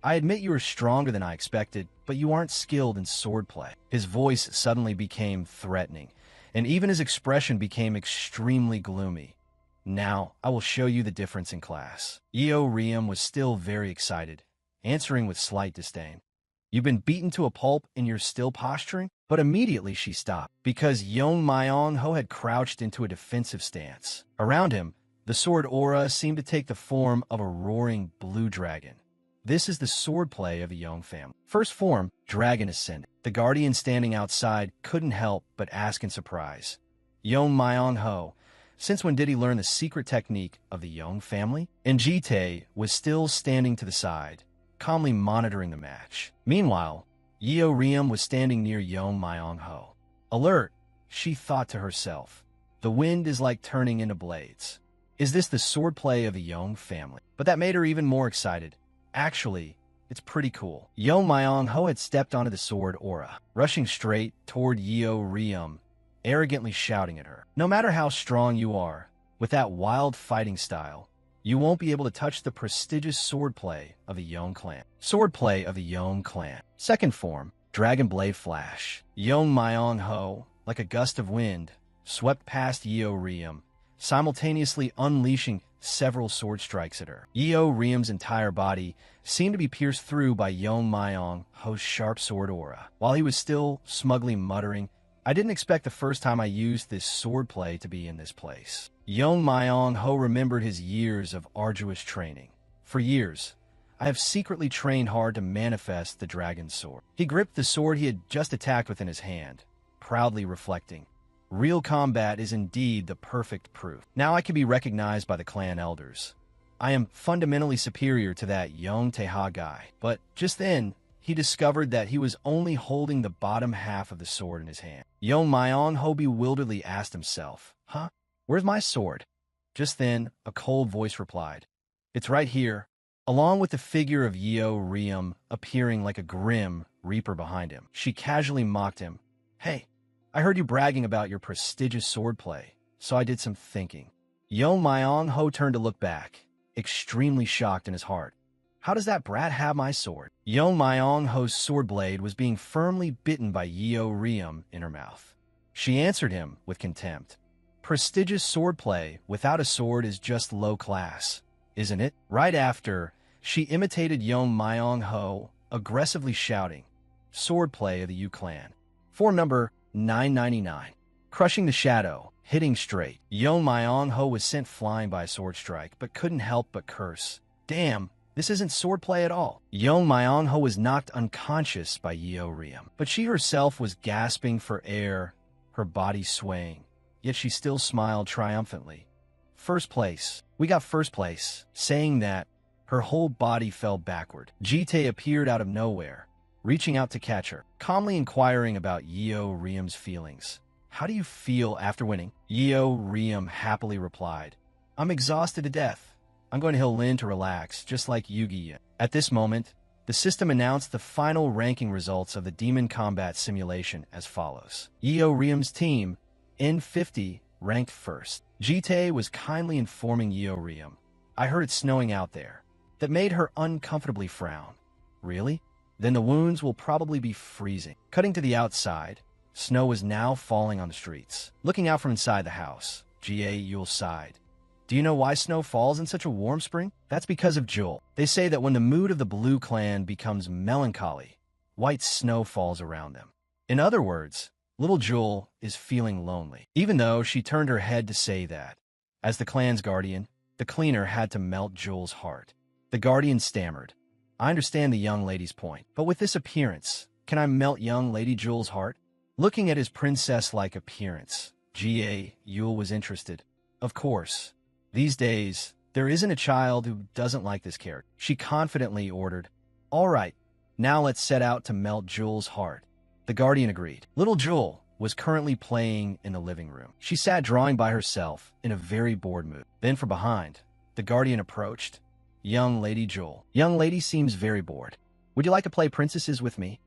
I admit you are stronger than I expected, but you aren't skilled in swordplay. His voice suddenly became threatening, and even his expression became extremely gloomy. Now, I will show you the difference in class. Yeo Riem was still very excited, answering with slight disdain. You've been beaten to a pulp and you're still posturing? But immediately she stopped, because Yo Myong Ho had crouched into a defensive stance. Around him, the sword aura seemed to take the form of a roaring blue dragon. This is the swordplay of the Young family. First form, Dragon Ascendant. The guardian standing outside couldn't help but ask in surprise. Yo Myong Ho, since when did he learn the secret technique of the Young family? And Jite was still standing to the side, calmly monitoring the match. Meanwhile, Yeo Riem was standing near Yo Myong Ho. Alert, she thought to herself. The wind is like turning into blades. Is this the swordplay of the Young family? But that made her even more excited. Actually, it's pretty cool. Yo Myong Ho had stepped onto the sword aura, rushing straight toward Yeo Riem, arrogantly shouting at her. No matter how strong you are, with that wild fighting style, you won't be able to touch the prestigious swordplay of the Young clan. Swordplay of the Young clan. Second form, Dragon Blade Flash. Yo Myong Ho, like a gust of wind, swept past Yeo Riem, simultaneously unleashing several sword strikes at her. Yeo Riem's entire body seemed to be pierced through by Yo Myong Ho's sharp sword aura. While he was still smugly muttering, I didn't expect the first time I used this swordplay to be in this place. Yo Myong Ho remembered his years of arduous training. For years, I have secretly trained hard to manifest the dragon's sword. He gripped the sword he had just attacked within his hand, proudly reflecting. Real combat is indeed the perfect proof. Now I can be recognized by the clan elders. I am fundamentally superior to that young Teha guy. But just then, he discovered that he was only holding the bottom half of the sword in his hand. Yo Myong Ho bewilderedly asked himself, Huh? Where's my sword? Just then, a cold voice replied, It's right here, along with the figure of Yeo Riem appearing like a grim reaper behind him. She casually mocked him. Hey, I heard you bragging about your prestigious swordplay, so I did some thinking. Yo Myong Ho turned to look back, extremely shocked in his heart. How does that brat have my sword? Yo Myong Ho's sword blade was being firmly bitten by Yeo Riem in her mouth. She answered him with contempt. Prestigious swordplay without a sword is just low class, isn't it? Right after, she imitated Yo Myong Ho, aggressively shouting, swordplay of the Yu clan. Form number 999. Crushing the shadow, hitting straight. Yeong Myong-ho was sent flying by a sword strike, but couldn't help but curse. Damn, this isn't swordplay at all. Yeong Myong-ho was knocked unconscious by Yeo Riem, but she herself was gasping for air, her body swaying. Yet she still smiled triumphantly. First place. We got first place. Saying that, her whole body fell backward. Jitae appeared out of nowhere, reaching out to catch her, calmly inquiring about Yeo Riem's feelings. How do you feel after winning? Yeo Riem happily replied, I'm exhausted to death. I'm going to Hill Lin to relax, just like Yugi. At this moment, the system announced the final ranking results of the Demon Combat Simulation as follows. Yeo Riem's team, N50, ranked first. Jitae was kindly informing Yeo Riem, I heard it's snowing out there. That made her uncomfortably frown. Really? Then the wounds will probably be freezing. Cutting to the outside, snow was now falling on the streets. Looking out from inside the house, Yul sighed. Do you know why snow falls in such a warm spring? That's because of Jul. They say that when the mood of the Blue Clan becomes melancholy, white snow falls around them. In other words, little Jul is feeling lonely, even though she turned her head to say that. As the clan's guardian, the cleaner had to melt Jul's heart. The guardian stammered. I understand the young lady's point, but with this appearance, can I melt young Lady Jul's heart? Looking at his princess-like appearance, Yul was interested. Of course. These days, there isn't a child who doesn't like this character. She confidently ordered, All right, now let's set out to melt Jul's heart. The guardian agreed. Little Jul was currently playing in the living room. She sat drawing by herself in a very bored mood. Then from behind, the guardian approached. Young Lady Jul. Young lady seems very bored. Would you like to play princesses with me?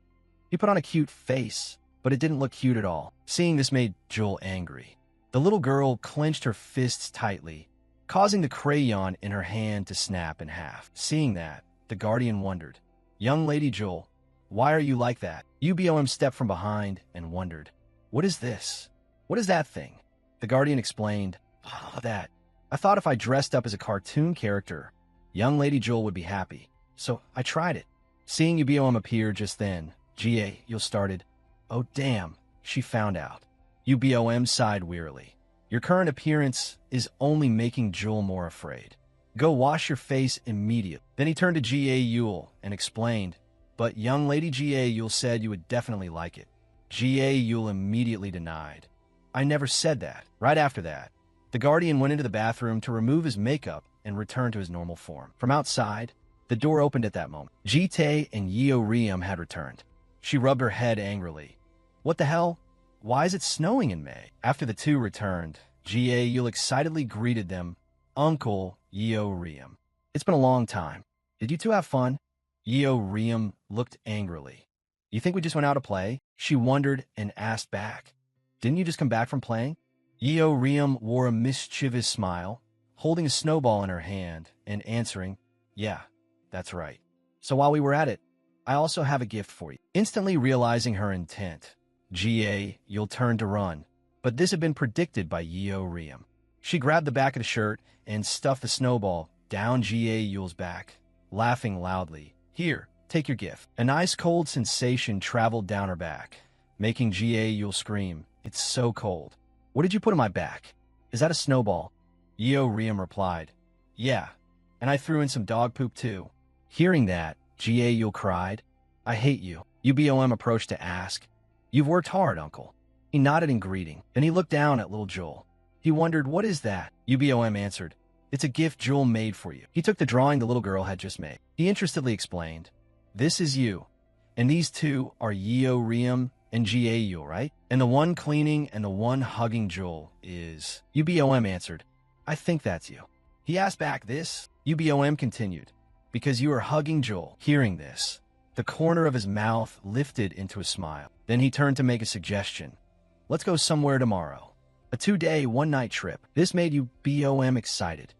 He put on a cute face, but it didn't look cute at all. Seeing this made Jul angry. The little girl clenched her fists tightly, causing the crayon in her hand to snap in half. Seeing that, the guardian wondered, Young Lady Jul, why are you like that? UBOM stepped from behind and wondered, What is this? What is that thing? The guardian explained, That. I thought if I dressed up as a cartoon character, Young Lady Jul would be happy. So I tried it. Seeing UBOM appear just then, Yul started, Oh damn, she found out. UBOM sighed wearily. Your current appearance is only making Jul more afraid. Go wash your face immediately. Then he turned to Yul and explained, But young Lady Yul said you would definitely like it. Yul immediately denied. I never said that. Right after that, the guardian went into the bathroom to remove his makeup and return to his normal form. From outside, the door opened at that moment. Jitae and Yeo Riem had returned. She rubbed her head angrily. What the hell? Why is it snowing in May? After the two returned, Yul excitedly greeted them, Uncle Yeo Riem. It's been a long time. Did you two have fun? Yeo Riem looked angrily. You think we just went out to play? She wondered and asked back. Didn't you just come back from playing? Yeo Riem wore a mischievous smile, holding a snowball in her hand and answering, Yeah, that's right. So while we were at it, I also have a gift for you. Instantly realizing her intent, Yul turned to run, but this had been predicted by Yeo Riem. She grabbed the back of the shirt and stuffed the snowball down Yul's back, laughing loudly. Here, take your gift. An ice-cold sensation traveled down her back, making Yul scream, It's so cold. What did you put in my back? Is that a snowball? Yeo Riem replied, Yeah, and I threw in some dog poop too. Hearing that, Yul cried, I hate you. UBOM approached to ask, You've worked hard, uncle. He nodded in greeting. Then he looked down at little Jul. He wondered, What is that? UBOM answered, It's a gift Jul made for you. He took the drawing the little girl had just made. He interestedly explained, This is you, and these two are Yeo Riem and Yul, right? And the one cleaning and the one hugging Jul is... UBOM answered, I think that's you. He asked back this. UBOM continued, Because you are hugging Jul. Hearing this, the corner of his mouth lifted into a smile. Then he turned to make a suggestion. Let's go somewhere tomorrow. A 2-day, 1-night trip. This made UBOM excited.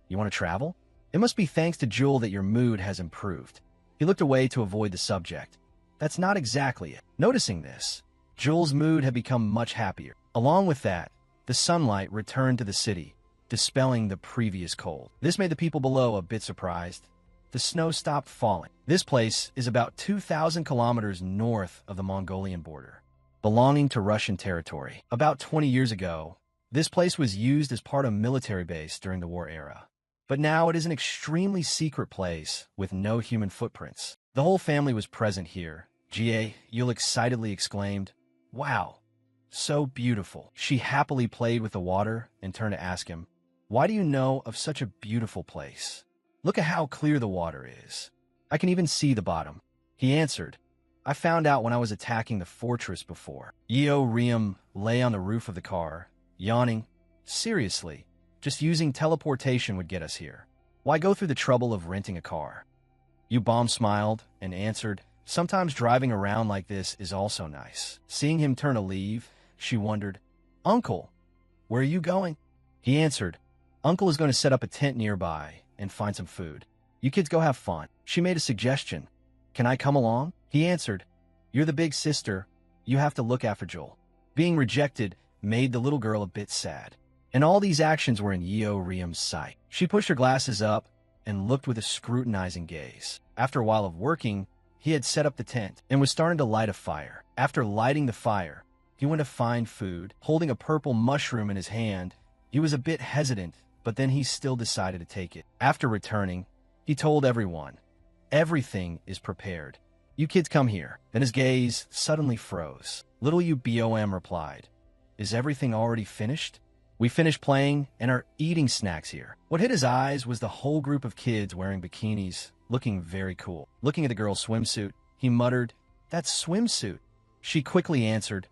You want to travel? It must be thanks to Jul that your mood has improved. He looked away to avoid the subject. That's not exactly it. Noticing this, Jul's mood had become much happier. Along with that, the sunlight returned to the city, dispelling the previous cold. This made the people below a bit surprised. the snow stopped falling. This place is about 2,000 kilometers north of the Mongolian border, belonging to Russian territory. About 20 years ago, this place was used as part of a military base during the war era. But now it is an extremely secret place with no human footprints. The whole family was present here. Jie Yul excitedly exclaimed, "Wow, so beautiful." She happily played with the water and turned to ask him, "Why do you know of such a beautiful place? Look at how clear the water is. I can even see the bottom." He answered, "I found out when I was attacking the fortress before." Yeo Riem lay on the roof of the car, yawning. "Seriously, just using teleportation would get us here. Why go through the trouble of renting a car?" Yubom smiled and answered, "Sometimes driving around like this is also nice." Seeing him turn to leave, she wondered, "Uncle, where are you going?" He answered, "Uncle is going to set up a tent nearby and find some food. You kids go have fun." She made a suggestion. "Can I come along?" He answered, "You're the big sister. You have to look after Joel." Being rejected made the little girl a bit sad, and all these actions were in Yeo Riem's sight. She pushed her glasses up and looked with a scrutinizing gaze. After a while of working, he had set up the tent and was starting to light a fire. After lighting the fire, he went to find food. Holding a purple mushroom in his hand, he was a bit hesitant, but then he still decided to take it. After returning, he told everyone, "Everything is prepared. You kids come here." Then his gaze suddenly froze. Little Ubom replied, "Is everything already finished? We finished playing and are eating snacks here." What hit his eyes was the whole group of kids wearing bikinis, looking very cool. Looking at the girl's swimsuit, he muttered, "That's swimsuit." She quickly answered,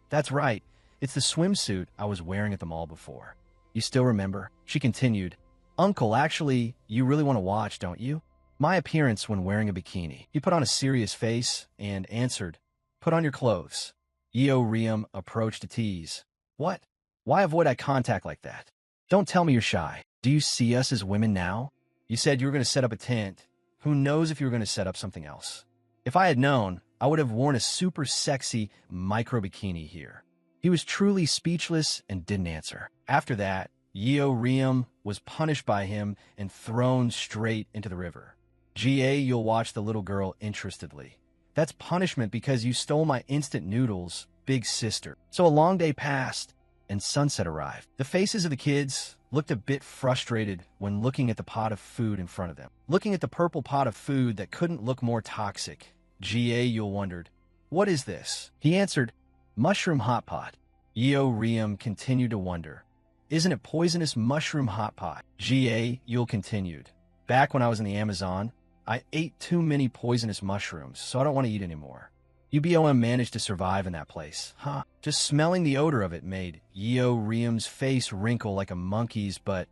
"That's right. It's the swimsuit I was wearing at the mall before. You still remember?" She continued, "Uncle, actually, you really want to watch, don't you? My appearance when wearing a bikini." He put on a serious face and answered, "Put on your clothes." Yeo Riem approached to tease, "What? Why avoid eye contact like that? Don't tell me you're shy. Do you see us as women now? You said you were going to set up a tent. Who knows if you were going to set up something else? If I had known, I would have worn a super sexy micro bikini here." He was truly speechless and didn't answer. After that, Yeo Riem was punished by him and thrown straight into the river. You'll watch the little girl interestedly. "That's punishment because you stole my instant noodles, big sister." So a long day passed, and sunset arrived. The faces of the kids looked a bit frustrated when looking at the pot of food in front of them. Looking at the purple pot of food that couldn't look more toxic, Yul wondered, "What is this?" He answered, "Mushroom hot pot." Yeo Riem continued to wonder, "Isn't it poisonous mushroom hot pot?" Yul continued, "Back when I was in the Amazon, I ate too many poisonous mushrooms, so I don't want to eat anymore." Ubom managed to survive in that place. Huh. Just smelling the odor of it made Yeo Riem's face wrinkle like a monkey's, but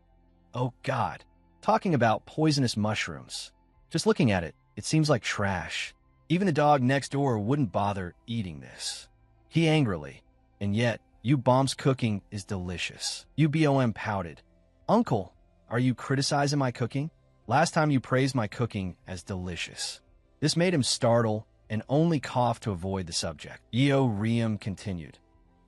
oh god. Talking about poisonous mushrooms. Just looking at it, it seems like trash. Even the dog next door wouldn't bother eating this. He angrily, and yet, Ubom's cooking is delicious. Ubom pouted, "Uncle, are you criticizing my cooking? Last time you praised my cooking as delicious." This made him startle and only cough to avoid the subject. Yeo Riem continued,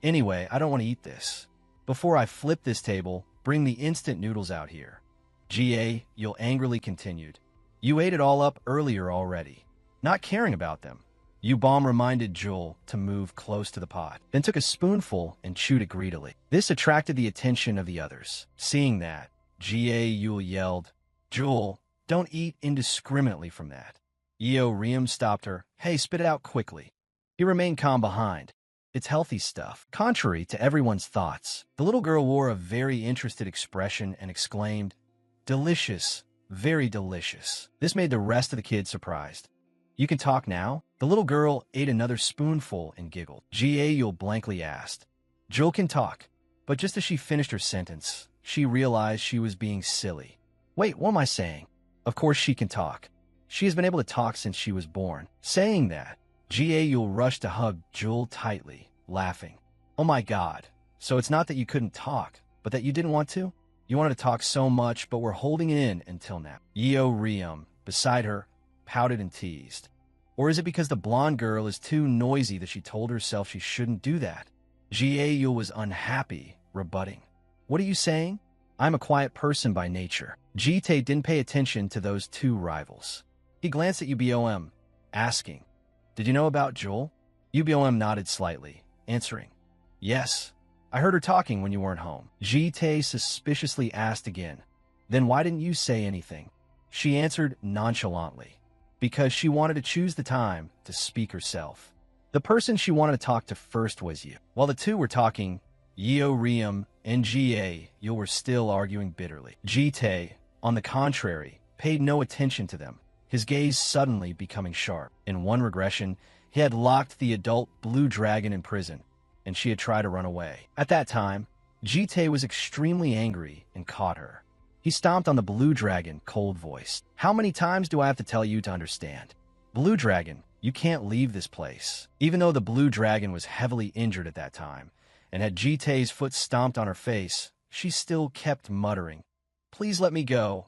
"Anyway, I don't want to eat this. Before I flip this table, bring the instant noodles out here." You'll angrily continued, "You ate it all up earlier already, not caring about them." Ubom reminded Joel to move close to the pot, then took a spoonful and chewed it greedily. This attracted the attention of the others. Seeing that, Yul yelled, "Joel, don't eat indiscriminately from that." Yeo Riem stopped her. "Hey, spit it out quickly." He remained calm behind. "It's healthy stuff." Contrary to everyone's thoughts, the little girl wore a very interested expression and exclaimed, "Delicious, very delicious." This made the rest of the kids surprised. "You can talk now?" The little girl ate another spoonful and giggled. Yul blankly asked, "Joel can talk." But just as she finished her sentence, she realized she was being silly. "Wait, what am I saying? Of course she can talk. She has been able to talk since she was born." Saying that, Yul rushed to hug Joel tightly, laughing. "Oh my god, so it's not that you couldn't talk, but that you didn't want to? You wanted to talk so much, but we're holding it in until now." Yeo Riem, beside her, pouted and teased. "Or is it because the blonde girl is too noisy that she told herself she shouldn't do that?" Yul was unhappy, rebutting. "What are you saying? I'm a quiet person by nature. Jite didn't pay attention to those two rivals. He glanced at UBOM, asking, "Did you know about Joel?" UBOM nodded slightly, answering, "Yes. I heard her talking when you weren't home." Jite suspiciously asked again, "Then why didn't you say anything?" She answered nonchalantly, because she wanted to choose the time to speak herself. The person she wanted to talk to first was you. While the two were talking, Yeo Riem and Ga were still arguing bitterly. Jite, on the contrary, paid no attention to them, his gaze suddenly becoming sharp. In one regression, he had locked the adult blue dragon in prison, and she had tried to run away. At that time, Jite was extremely angry and caught her. He stomped on the blue dragon, cold-voiced. "How many times do I have to tell you to understand? Blue dragon, you can't leave this place." Even though the blue dragon was heavily injured at that time, and had Jite's foot stomped on her face, she still kept muttering, "Please let me go.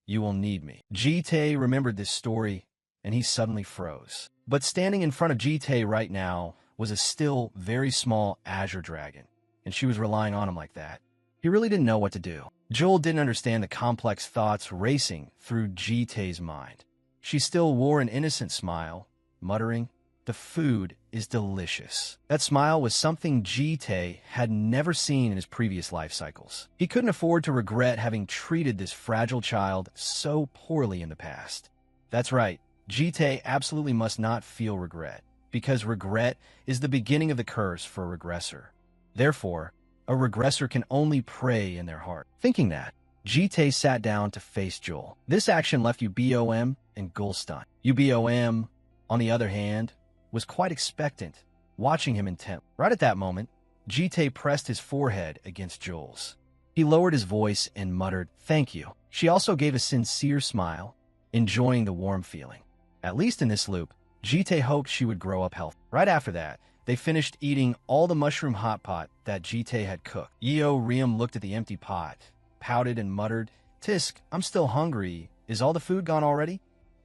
You will need me." Jite remembered this story, and he suddenly froze. But standing in front of Jite right now was a still, very small azure dragon, and she was relying on him like that. He really didn't know what to do. Joel didn't understand the complex thoughts racing through Jite's mind. She still wore an innocent smile, muttering, "The food is delicious." That smile was something Jite had never seen in his previous life cycles. He couldn't afford to regret having treated this fragile child so poorly in the past. That's right, Jite absolutely must not feel regret, because regret is the beginning of the curse for a regressor. Therefore, a regressor can only pray in their heart. Thinking that, Jite sat down to face Joel. This action left UBOM and Gul stunned. UBOM, on the other hand, was quite expectant, watching him intently. Right at that moment, Jite pressed his forehead against Joel's. He lowered his voice and muttered, "Thank you." She also gave a sincere smile, enjoying the warm feeling. At least in this loop, Jite hoped she would grow up healthy. Right after that, they finished eating all the mushroom hot pot that Jite had cooked. Yeo Riem looked at the empty pot, pouted and muttered, "Tisk, I'm still hungry. Is all the food gone already?"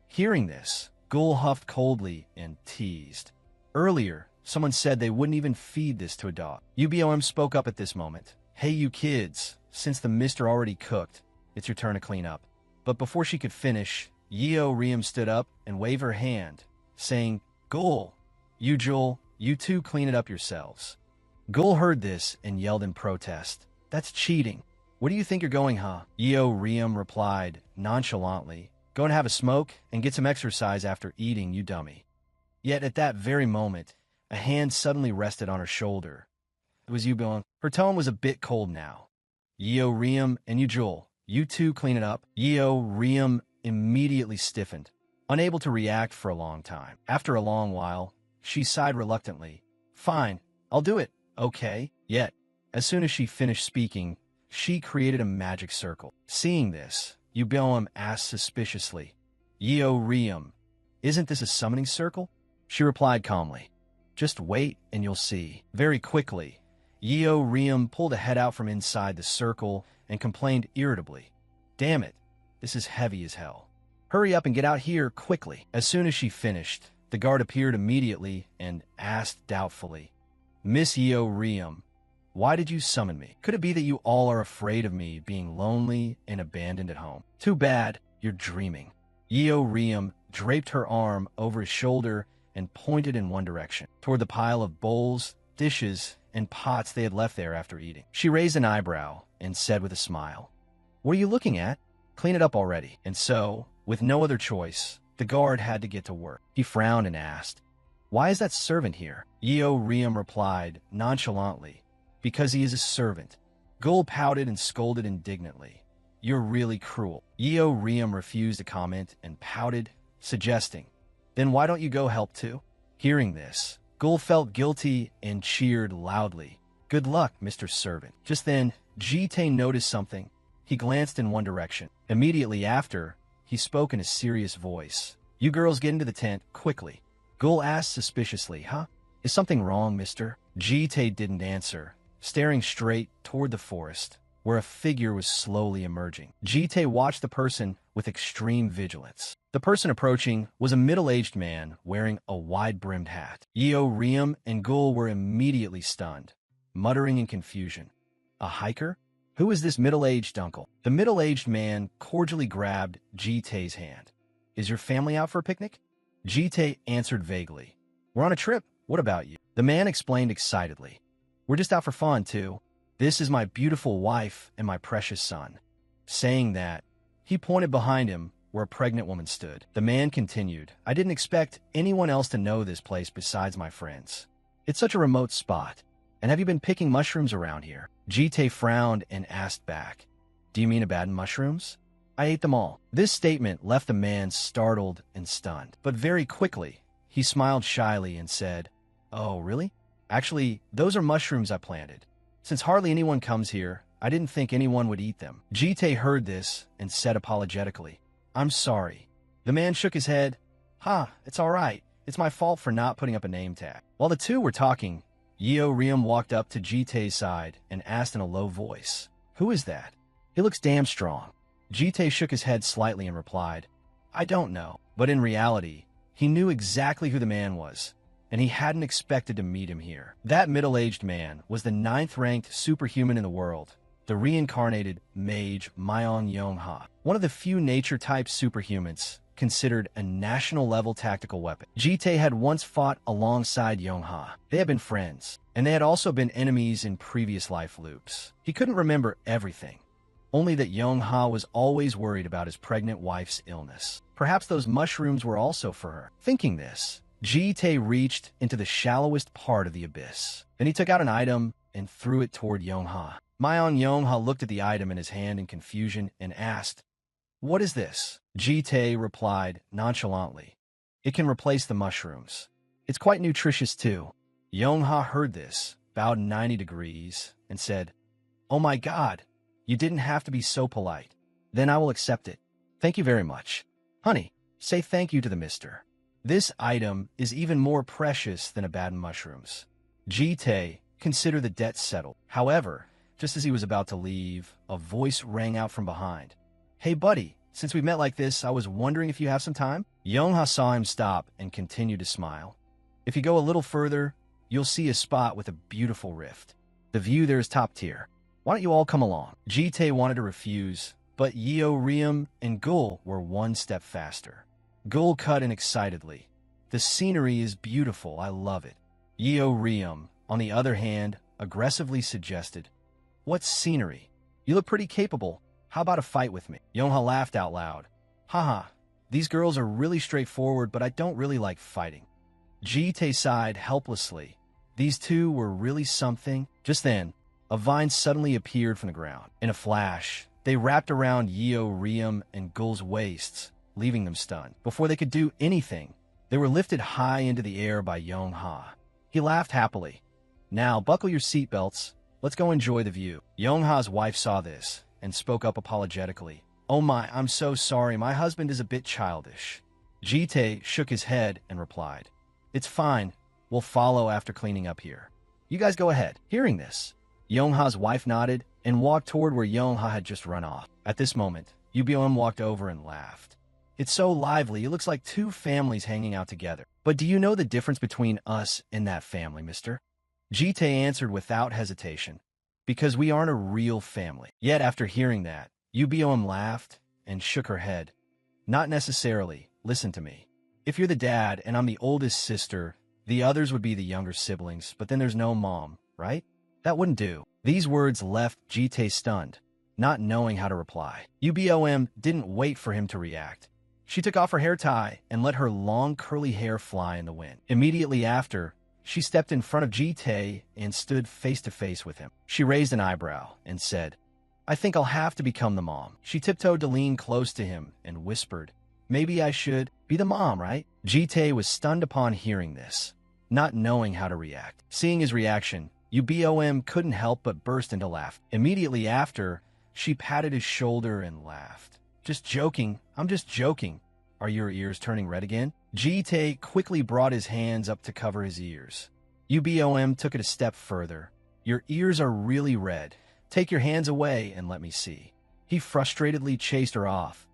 Hearing this, Gul huffed coldly and teased. Earlier, someone said they wouldn't even feed this to a dog. UBOM spoke up at this moment. "Hey, you kids, since the mister already cooked, it's your turn to clean up." But before she could finish, Yeo Riem stood up and waved her hand, saying, "Gul, Joel, you two clean it up yourselves." Gul heard this and yelled in protest, "That's cheating. Where do you think you're going, huh?" Yeo Riem replied nonchalantly, "Go and have a smoke and get some exercise after eating, you dummy." Yet at that very moment, a hand suddenly rested on her shoulder. It was Yubon. Her tone was a bit cold now. "Yeo Riem and Joel, you two clean it up." Yeo Riem immediately stiffened, unable to react for a long time. After a long while, she sighed reluctantly. "Fine, I'll do it, okay?" Yet, as soon as she finished speaking, she created a magic circle. Seeing this, Yubon asked suspiciously, "Yeo Riem, isn't this a summoning circle?" She replied calmly, "Just wait and you'll see." Very quickly, Yeo Riem pulled a head out from inside the circle and complained irritably, "Damn it, this is heavy as hell. Hurry up and get out here quickly." As soon as she finished, the guard appeared immediately and asked doubtfully, "Miss Yeo Riem, why did you summon me? Could it be that you all are afraid of me being lonely and abandoned at home?" "Too bad, you're dreaming." Yeo Riem draped her arm over his shoulder and pointed in one direction, toward the pile of bowls, dishes, and pots they had left there after eating. She raised an eyebrow and said with a smile, "What are you looking at? Clean it up already." And so, with no other choice, the guard had to get to work. He frowned and asked, "Why is that servant here?" Yeo Riem replied nonchalantly, "Because he is a servant." Gul pouted and scolded indignantly, "You're really cruel." Yeo Riem refused to comment and pouted, suggesting, "Then why don't you go help too?" Hearing this, Gul felt guilty and cheered loudly, "Good luck, Mr. Servant." Just then, Jite noticed something. He glanced in one direction. Immediately after, he spoke in a serious voice. "You girls get into the tent, quickly." Gul asked suspiciously, "Huh? Is something wrong, mister?" Jite didn't answer, staring straight toward the forest, where a figure was slowly emerging. Jite watched the person with extreme vigilance. The person approaching was a middle-aged man wearing a wide-brimmed hat. Yeo Riem and Gul were immediately stunned, muttering in confusion. "A hiker? Who is this middle-aged uncle? The middle-aged man cordially grabbed Jitae's hand. Is your family out for a picnic? Jitae answered vaguely. We're on a trip. What about you? The man explained excitedly. We're just out for fun, too. This is my beautiful wife and my precious son. Saying that, he pointed behind him where a pregnant woman stood. The man continued, I didn't expect anyone else to know this place besides my friends. It's such a remote spot. And have you been picking mushrooms around here? Jitae frowned and asked back, Do you mean Abaddon mushrooms? I ate them all. This statement left the man startled and stunned. But very quickly, he smiled shyly and said, Oh, really? Actually, those are mushrooms I planted. Since hardly anyone comes here, I didn't think anyone would eat them. Jitae heard this and said apologetically, I'm sorry. The man shook his head. It's all right. It's my fault for not putting up a name tag. While the two were talking, Yeo Riem walked up to Jitae's side and asked in a low voice, Who is that? He looks damn strong. Jitae shook his head slightly and replied, I don't know. But in reality, he knew exactly who the man was, and he hadn't expected to meet him here. That middle-aged man was the 9th-ranked superhuman in the world, the reincarnated mage Myong Yongha, one of the few nature-type superhumans considered a national-level tactical weapon. Jitae had once fought alongside Yongha. They had been friends, and they had also been enemies in previous life loops. He couldn't remember everything, only that Yongha was always worried about his pregnant wife's illness. Perhaps those mushrooms were also for her. Thinking this, Jitae reached into the shallowest part of the abyss. Then he took out an item and threw it toward Yongha. Myong Yongha looked at the item in his hand in confusion and asked, What is this? Jitae replied nonchalantly, It can replace the mushrooms. It's quite nutritious too. Yongha heard this, bowed 90 degrees, and said, Oh my God, you didn't have to be so polite. Then I will accept it. Thank you very much. Honey, say thank you to the mister. This item is even more precious than Abaddon mushrooms. Jitae considered the debt settled. However, just as he was about to leave, a voice rang out from behind. Hey buddy, since we met like this, I was wondering if you have some time? Yongha saw him stop and continued to smile. If you go a little further, you'll see a spot with a beautiful rift. The view there is top tier. Why don't you all come along? Jitae wanted to refuse, but Yeo Riem and Gul were one step faster. Gul cut in excitedly. The scenery is beautiful, I love it. Yeo Riem, on the other hand, aggressively suggested, What scenery? You look pretty capable. How about a fight with me? Yongha laughed out loud. Haha, these girls are really straightforward, but I don't really like fighting. Jitae sighed helplessly. These two were really something. Just then, a vine suddenly appeared from the ground. In a flash, they wrapped around Yeo Riem and Gul's waists, leaving them stunned. Before they could do anything, they were lifted high into the air by Yongha. He laughed happily. Now, buckle your seatbelts. Let's go enjoy the view. Yongha's wife saw this and spoke up apologetically. Oh my, I'm so sorry. My husband is a bit childish. Jitae shook his head and replied, It's fine. We'll follow after cleaning up here. You guys go ahead. Hearing this, Yongha's wife nodded and walked toward where Yongha had just run off. At this moment, UBOM walked over and laughed. It's so lively, it looks like two families hanging out together. But do you know the difference between us and that family, mister? Jitae answered without hesitation, Because we aren't a real family. Yet after hearing that, UBOM laughed and shook her head. Not necessarily. Listen to me. If you're the dad and I'm the oldest sister, the others would be the younger siblings, but then there's no mom, right? That wouldn't do. These words left Jitae stunned, not knowing how to reply. UBOM didn't wait for him to react. She took off her hair tie and let her long curly hair fly in the wind. Immediately after, she stepped in front of Jitae and stood face to face with him. She raised an eyebrow and said, I think I'll have to become the mom. She tiptoed to lean close to him and whispered, Maybe I should be the mom, right? Jitae was stunned upon hearing this, not knowing how to react. Seeing his reaction, UBOM couldn't help but burst into laughter. Immediately after, she patted his shoulder and laughed. Just joking. I'm just joking. Are your ears turning red again? Jitae quickly brought his hands up to cover his ears. UBOM took it a step further. Your ears are really red. Take your hands away and let me see. He frustratedly chased her off.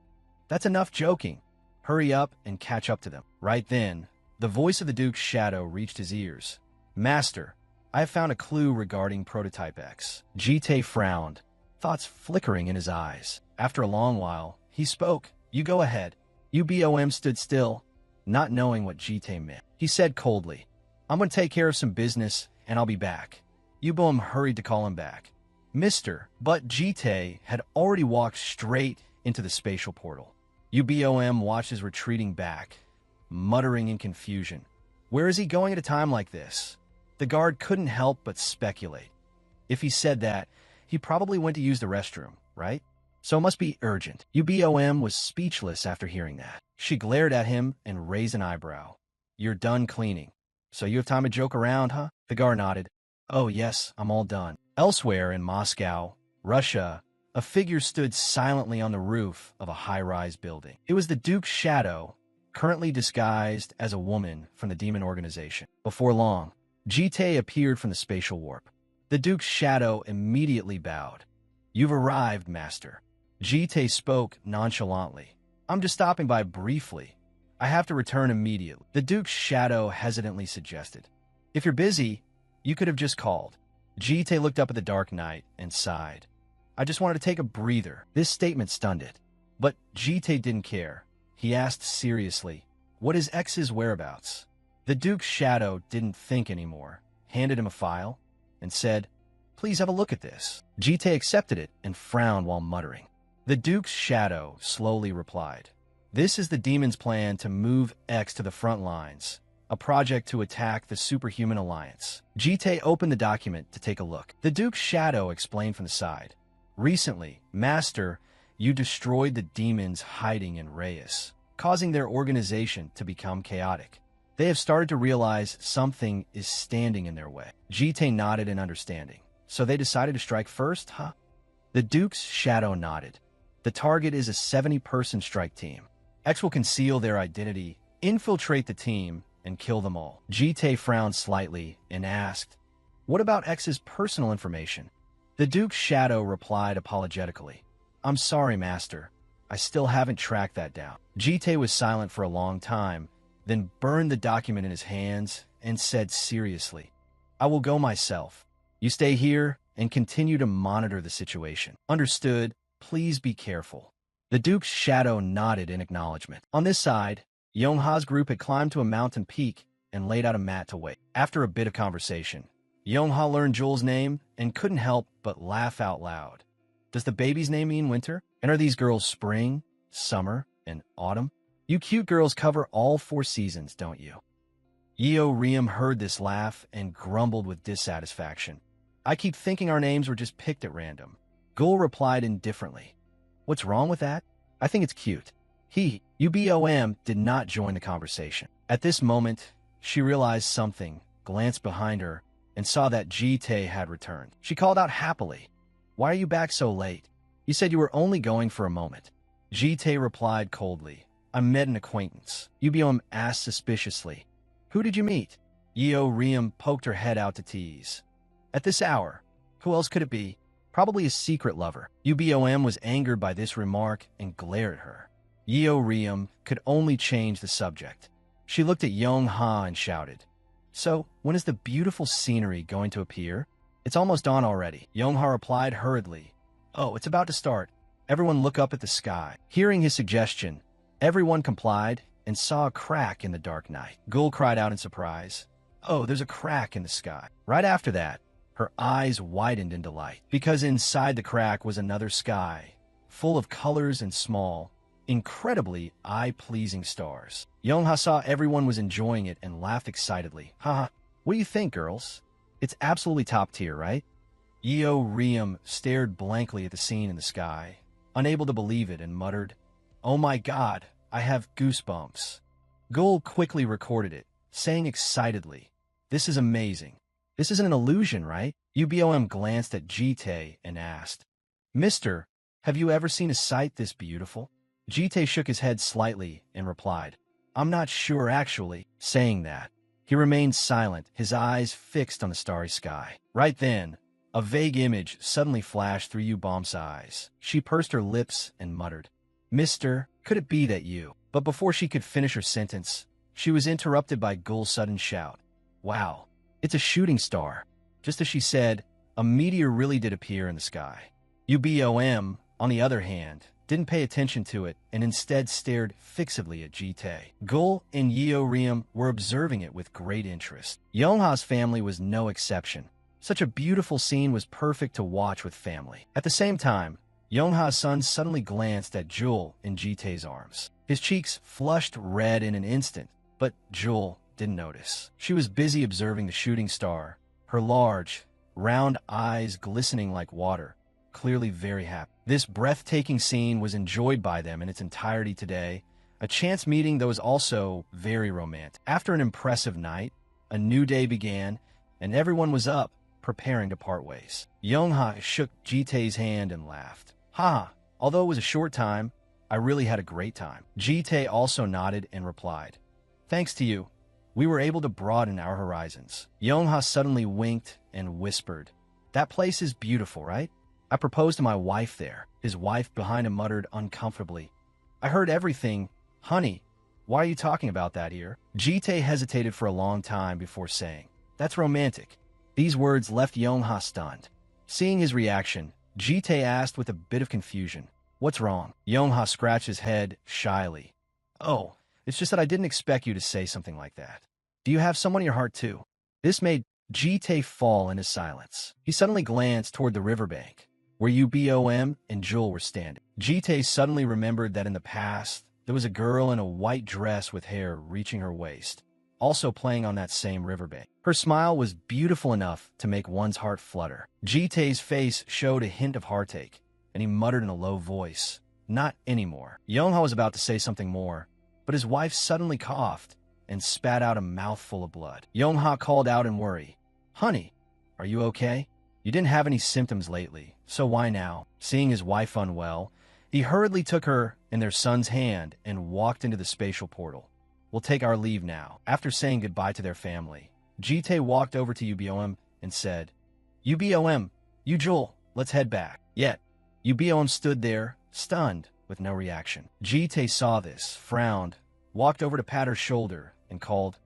That's enough joking. Hurry up and catch up to them. Right then, the voice of the Duke's shadow reached his ears. Master, I have found a clue regarding Prototype X. Jitae frowned. thoughts flickering in his eyes. After a long while, he spoke. You go ahead. UBOM stood still, not knowing what Jite meant. He said coldly, I'm going to take care of some business, and I'll be back. UBOM hurried to call him back. Mister, but Jite had already walked straight into the spatial portal. UBOM watches retreating back, muttering in confusion. Where is he going at a time like this? The guard couldn't help but speculate. If he said that, he probably went to use the restroom, right? So it must be urgent. UBOM was speechless after hearing that. She glared at him and raised an eyebrow. You're done cleaning. So you have time to joke around, huh? The guard nodded. Oh yes, I'm all done. Elsewhere in Moscow, Russia, a figure stood silently on the roof of a high-rise building. It was the Duke's shadow, currently disguised as a woman from the demon organization. Before long, Jite appeared from the spatial warp. The Duke's shadow immediately bowed. You've arrived, Master. Jite spoke nonchalantly. I'm just stopping by briefly. I have to return immediately. The Duke's shadow hesitantly suggested. If you're busy, you could have just called. Jite looked up at the dark night and sighed. I just wanted to take a breather. This statement stunned it. But Jite didn't care. He asked seriously, what is X's whereabouts? The Duke's shadow didn't think anymore, handed him a file, and said, please have a look at this. Jite accepted it and frowned while muttering. The Duke's shadow slowly replied, this is the demon's plan to move X to the front lines, a project to attack the Superhuman Alliance. Jite opened the document to take a look. The Duke's shadow explained from the side. Recently, Master, you destroyed the demons hiding in Reyes, causing their organization to become chaotic. They have started to realize something is standing in their way. Jite nodded in understanding. So they decided to strike first, huh? The Duke's shadow nodded. The target is a 70-person strike team. X will conceal their identity, infiltrate the team, and kill them all. Jite frowned slightly and asked, what about X's personal information? The Duke's shadow replied apologetically. I'm sorry, Master. I still haven't tracked that down. Jite was silent for a long time, then burned the document in his hands and said seriously, I will go myself. You stay here and continue to monitor the situation. Understood. Please be careful. The Duke's shadow nodded in acknowledgement. On this side, Yongha's group had climbed to a mountain peak and laid out a mat to wait. After a bit of conversation, Yongha learned Jul's name and couldn't help but laugh out loud. Does the baby's name mean winter? And are these girls spring, summer, and autumn? You cute girls cover all 4 seasons, don't you? Yeo Riem heard this laugh and grumbled with dissatisfaction. I keep thinking our names were just picked at random. Gul replied indifferently. What's wrong with that? I think it's cute. UBOM did not join the conversation. At this moment, she realized something, glanced behind her, and saw that Jite had returned. She called out happily. Why are you back so late? You said you were only going for a moment. Jite replied coldly. I met an acquaintance. UBOM asked suspiciously. Who did you meet? Yeo Riem poked her head out to tease. At this hour, who else could it be? Probably a secret lover. UBOM was angered by this remark and glared at her. Yeo Riem could only change the subject. She looked at Yongha and shouted, so, when is the beautiful scenery going to appear? It's almost dawn already. Yongha replied hurriedly. Oh, it's about to start. Everyone look up at the sky. Hearing his suggestion, everyone complied and saw a crack in the dark night. Gul cried out in surprise. Oh, there's a crack in the sky. Right after that, her eyes widened in delight, because inside the crack was another sky, full of colors and small, incredibly eye-pleasing stars. Yongha saw everyone was enjoying it and laughed excitedly. Haha, what do you think, girls? It's absolutely top tier, right? Yeo Riem stared blankly at the scene in the sky, unable to believe it, and muttered, Oh my god, I have goosebumps. Gul quickly recorded it, saying excitedly, This is amazing. This isn't an illusion, right? UBOM glanced at Jite and asked, Mister, have you ever seen a sight this beautiful? Jite shook his head slightly and replied, I'm not sure actually. Saying that, he remained silent, his eyes fixed on the starry sky. Right then, a vague image suddenly flashed through UBOM's eyes. She pursed her lips and muttered, Mister, could it be that you? But before she could finish her sentence, she was interrupted by Gul's sudden shout. Wow. It's a shooting star. Just as she said, a meteor really did appear in the sky. Ubom, on the other hand, didn't pay attention to it and instead stared fixedly at Jitae. Gul and Yeoriam were observing it with great interest. Yongha's family was no exception. Such a beautiful scene was perfect to watch with family. At the same time, Yongha's son suddenly glanced at Jewel in Jitae's arms. His cheeks flushed red in an instant, but Jewel didn't notice. She was busy observing the shooting star, her large, round eyes glistening like water, clearly very happy. This breathtaking scene was enjoyed by them in its entirety today, a chance meeting that was also very romantic. After an impressive night, a new day began, and everyone was up, preparing to part ways. Yongha shook Jitae's hand and laughed. Ha! Although it was a short time, I really had a great time. Jitae also nodded and replied, thanks to you, we were able to broaden our horizons. Yongha suddenly winked and whispered, that place is beautiful, right? I proposed to my wife there. His wife behind him muttered uncomfortably, I heard everything. Honey, why are you talking about that here? Jitae hesitated for a long time before saying, that's romantic. These words left Yongha stunned. Seeing his reaction, Jitae asked with a bit of confusion, what's wrong? Yongha scratched his head shyly. Oh, it's just that I didn't expect you to say something like that. Do you have someone in your heart too? This made Jitae fall into silence. He suddenly glanced toward the riverbank, where Ubom and Jewel were standing. Jitae suddenly remembered that in the past, there was a girl in a white dress with hair reaching her waist, also playing on that same riverbank. Her smile was beautiful enough to make one's heart flutter. Jitae's face showed a hint of heartache, and he muttered in a low voice, not anymore. Yongha was about to say something more, but his wife suddenly coughed and spat out a mouthful of blood. Yongha called out in worry, honey, are you okay? You didn't have any symptoms lately, so why now? Seeing his wife unwell, he hurriedly took her and their son's hand and walked into the spatial portal. We'll take our leave now. After saying goodbye to their family, Jitae walked over to Ubom and said, Ubom, you Jewel, let's head back. Yet, Ubom stood there, stunned, with no reaction. Jitae saw this, frowned, walked over to pat her shoulder, and called,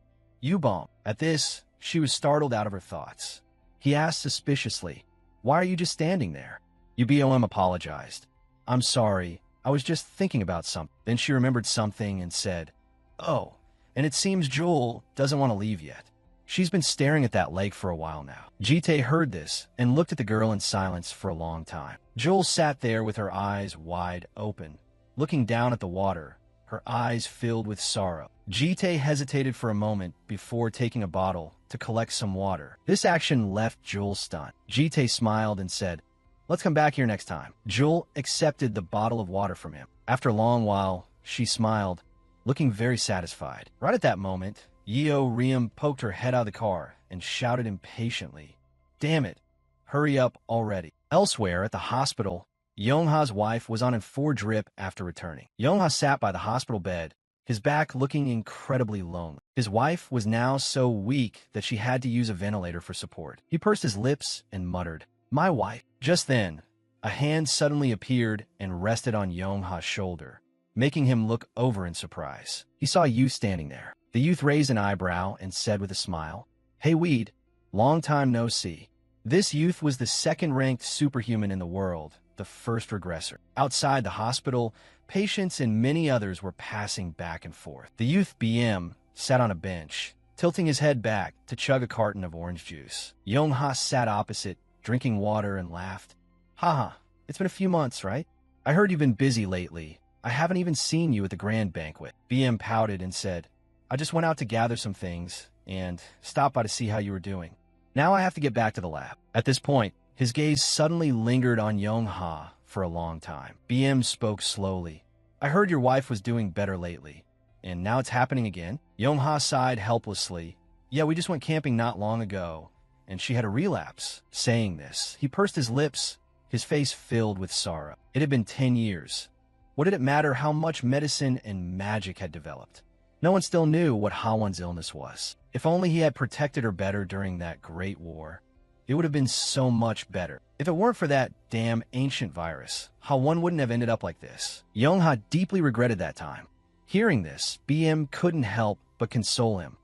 Ubom. At this, she was startled out of her thoughts. He asked suspiciously, why are you just standing there? Ubom apologized. I'm sorry, I was just thinking about something. Then she remembered something and said, oh, and it seems Jewel doesn't want to leave yet. She's been staring at that lake for a while now. Jitae heard this and looked at the girl in silence for a long time. Jewel sat there with her eyes wide open, looking down at the water, her eyes filled with sorrow. Jitae hesitated for a moment before taking a bottle to collect some water. This action left Jewel stunned. Jitae smiled and said, let's come back here next time. Jewel accepted the bottle of water from him. After a long while, she smiled, looking very satisfied. Right at that moment, Yeoriam poked her head out of the car and shouted impatiently, damn it, hurry up already. Elsewhere at the hospital, Yongha's wife was on a 4-drip after returning. Yongha sat by the hospital bed, his back looking incredibly lonely. His wife was now so weak that she had to use a ventilator for support. He pursed his lips and muttered, my wife. Just then, a hand suddenly appeared and rested on Yongha's shoulder, making him look over in surprise. He saw a youth standing there. The youth raised an eyebrow and said with a smile, hey Weed, long time no see. This youth was the second-ranked superhuman in the world, the first regressor. Outside the hospital, patients and many others were passing back and forth. The youth BM sat on a bench, tilting his head back to chug a carton of orange juice. Yongha sat opposite, drinking water, and laughed. Haha, it's been a few months, right? I heard you've been busy lately. I haven't even seen you at the grand banquet. BM pouted and said, I just went out to gather some things and stopped by to see how you were doing. Now I have to get back to the lab. At this point, his gaze suddenly lingered on Yongha for a long time. BM spoke slowly. I heard your wife was doing better lately, and now it's happening again? Yongha sighed helplessly. Yeah, we just went camping not long ago, and she had a relapse. Saying this, he pursed his lips, his face filled with sorrow. It had been 10 years. What did it matter how much medicine and magic had developed? No one still knew what Hawan's illness was. If only he had protected her better during that great war, it would have been so much better. If it weren't for that damn ancient virus, Hawan wouldn't have ended up like this. Yongha deeply regretted that time. Hearing this, BM couldn't help but console him.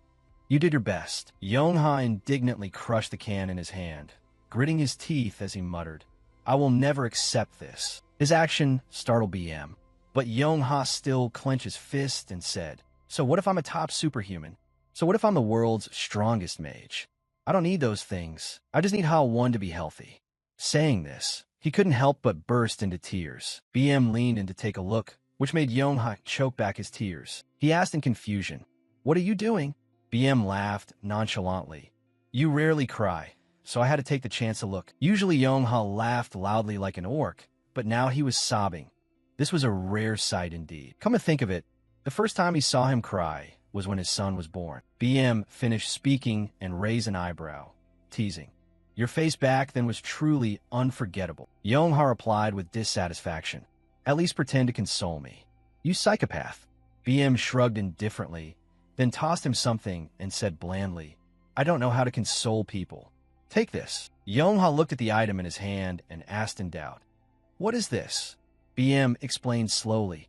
You did your best. Yongha indignantly crushed the can in his hand, gritting his teeth as he muttered, I will never accept this. His action startled BM, but Yong-ha still clenched his fist and said, so what if I'm a top superhuman? So what if I'm the world's strongest mage? I don't need those things. I just need Ha-1 to be healthy. Saying this, he couldn't help but burst into tears. BM leaned in to take a look, which made Yong-ha choke back his tears. He asked in confusion, what are you doing? BM laughed nonchalantly. You rarely cry, so I had to take the chance to look. Usually Yong-ha laughed loudly like an orc, but now he was sobbing. This was a rare sight indeed. Come to think of it, the first time he saw him cry was when his son was born. BM finished speaking and raised an eyebrow, teasing. Your face back then was truly unforgettable. Yong-ha replied with dissatisfaction. At least pretend to console me. You psychopath. BM shrugged indifferently, then tossed him something and said blandly, I don't know how to console people. Take this. Yong-ha looked at the item in his hand and asked in doubt. What is this? BM explained slowly.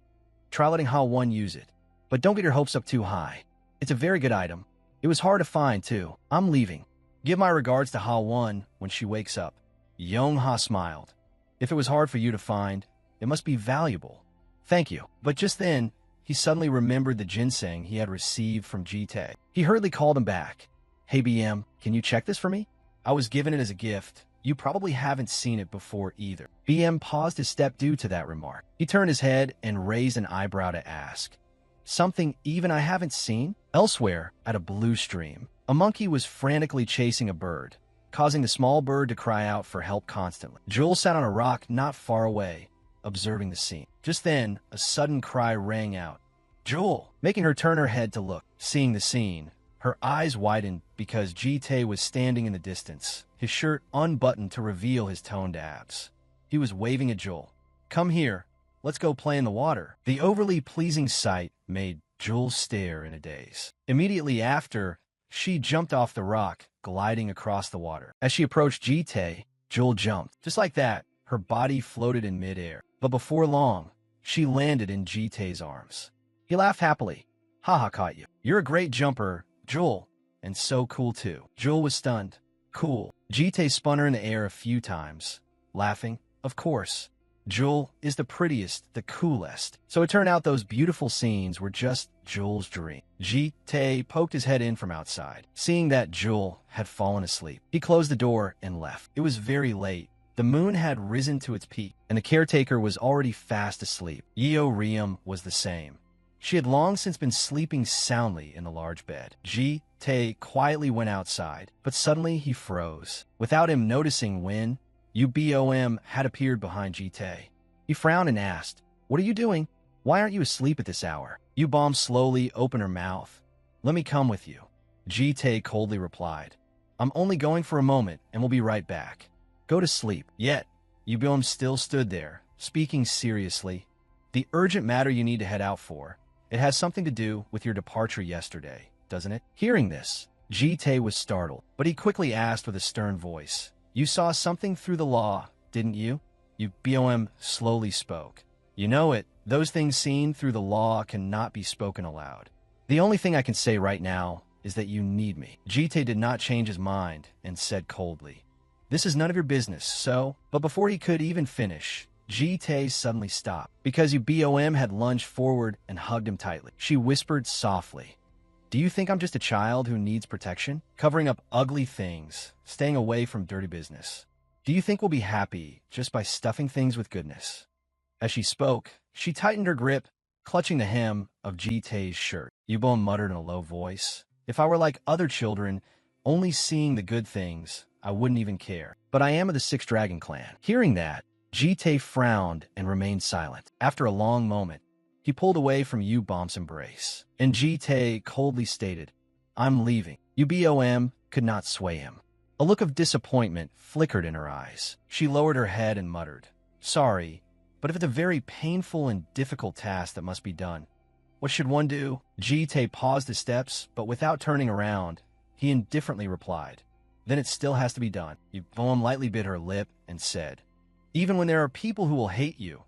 Try letting Ha-1 use it, but don't get your hopes up too high. It's a very good item. It was hard to find, too. I'm leaving. Give my regards to Ha-1 when she wakes up. Yong-ha smiled. If it was hard for you to find, it must be valuable. Thank you. But just then, he suddenly remembered the ginseng he had received from Ji-tae. He hurriedly called him back. Hey BM, can you check this for me? I was given it as a gift. You probably haven't seen it before either. BM paused his step due to that remark. He turned his head and raised an eyebrow to ask. Something even I haven't seen? Elsewhere, at a blue stream, a monkey was frantically chasing a bird, causing the small bird to cry out for help constantly. Jewel sat on a rock not far away, observing the scene. Just then, a sudden cry rang out. Jewel! Making her turn her head to look. Seeing the scene, her eyes widened because Ji-tae was standing in the distance, his shirt unbuttoned to reveal his toned abs. He was waving at Jewel. Come here, let's go play in the water. The overly pleasing sight made Jewel stare in a daze. Immediately after, she jumped off the rock, gliding across the water. As she approached Ji-tae, Jewel jumped. Just like that, her body floated in midair. But before long, she landed in Ji-tae's arms. He laughed happily. Haha, caught you. You're a great jumper, Jewel, and so cool too. Jewel was stunned. Cool. Ji-tae spun her in the air a few times, laughing. Of course. Jewel is the prettiest, the coolest. So it turned out those beautiful scenes were just Jewel's dream. Ji-tae poked his head in from outside. Seeing that Jewel had fallen asleep, he closed the door and left. It was very late. The moon had risen to its peak, and the caretaker was already fast asleep. Yeo-ryum was the same. She had long since been sleeping soundly in the large bed. Ji-tae quietly went outside, but suddenly he froze. Without him noticing when, Ubom had appeared behind Ji-tae. He frowned and asked, What are you doing? Why aren't you asleep at this hour? Ubom slowly opened her mouth. Let me come with you. Ji-tae coldly replied. I'm only going for a moment and we'll be right back. Go to sleep. Yet, Ubom still stood there, speaking seriously. The urgent matter you need to head out for. It has something to do with your departure yesterday, doesn't it? Hearing this, Ji-tae was startled, but he quickly asked with a stern voice. You saw something through the law, didn't you? Ubom slowly spoke. You know it, those things seen through the law cannot be spoken aloud. The only thing I can say right now is that you need me. Ji-tae did not change his mind and said coldly. This is none of your business, so... But before he could even finish, Ji-tae suddenly stopped, because Ubom had lunged forward and hugged him tightly. She whispered softly, Do you think I'm just a child who needs protection? Covering up ugly things, staying away from dirty business. Do you think we'll be happy just by stuffing things with goodness? As she spoke, she tightened her grip, clutching the hem of Ji-tae's shirt. Ubom muttered in a low voice, If I were like other children, only seeing the good things, I wouldn't even care. But I am of the Sixth Dragon Clan. Hearing that, Ji-tae frowned and remained silent. After a long moment, he pulled away from Ubom's embrace, and Ji-tae coldly stated, I'm leaving. Ubom could not sway him. A look of disappointment flickered in her eyes. She lowered her head and muttered, Sorry, but if it's a very painful and difficult task that must be done, what should one do? Ji-tae paused his steps, but without turning around, he indifferently replied, Then it still has to be done. Ubom lightly bit her lip and said, Even when there are people who will hate you,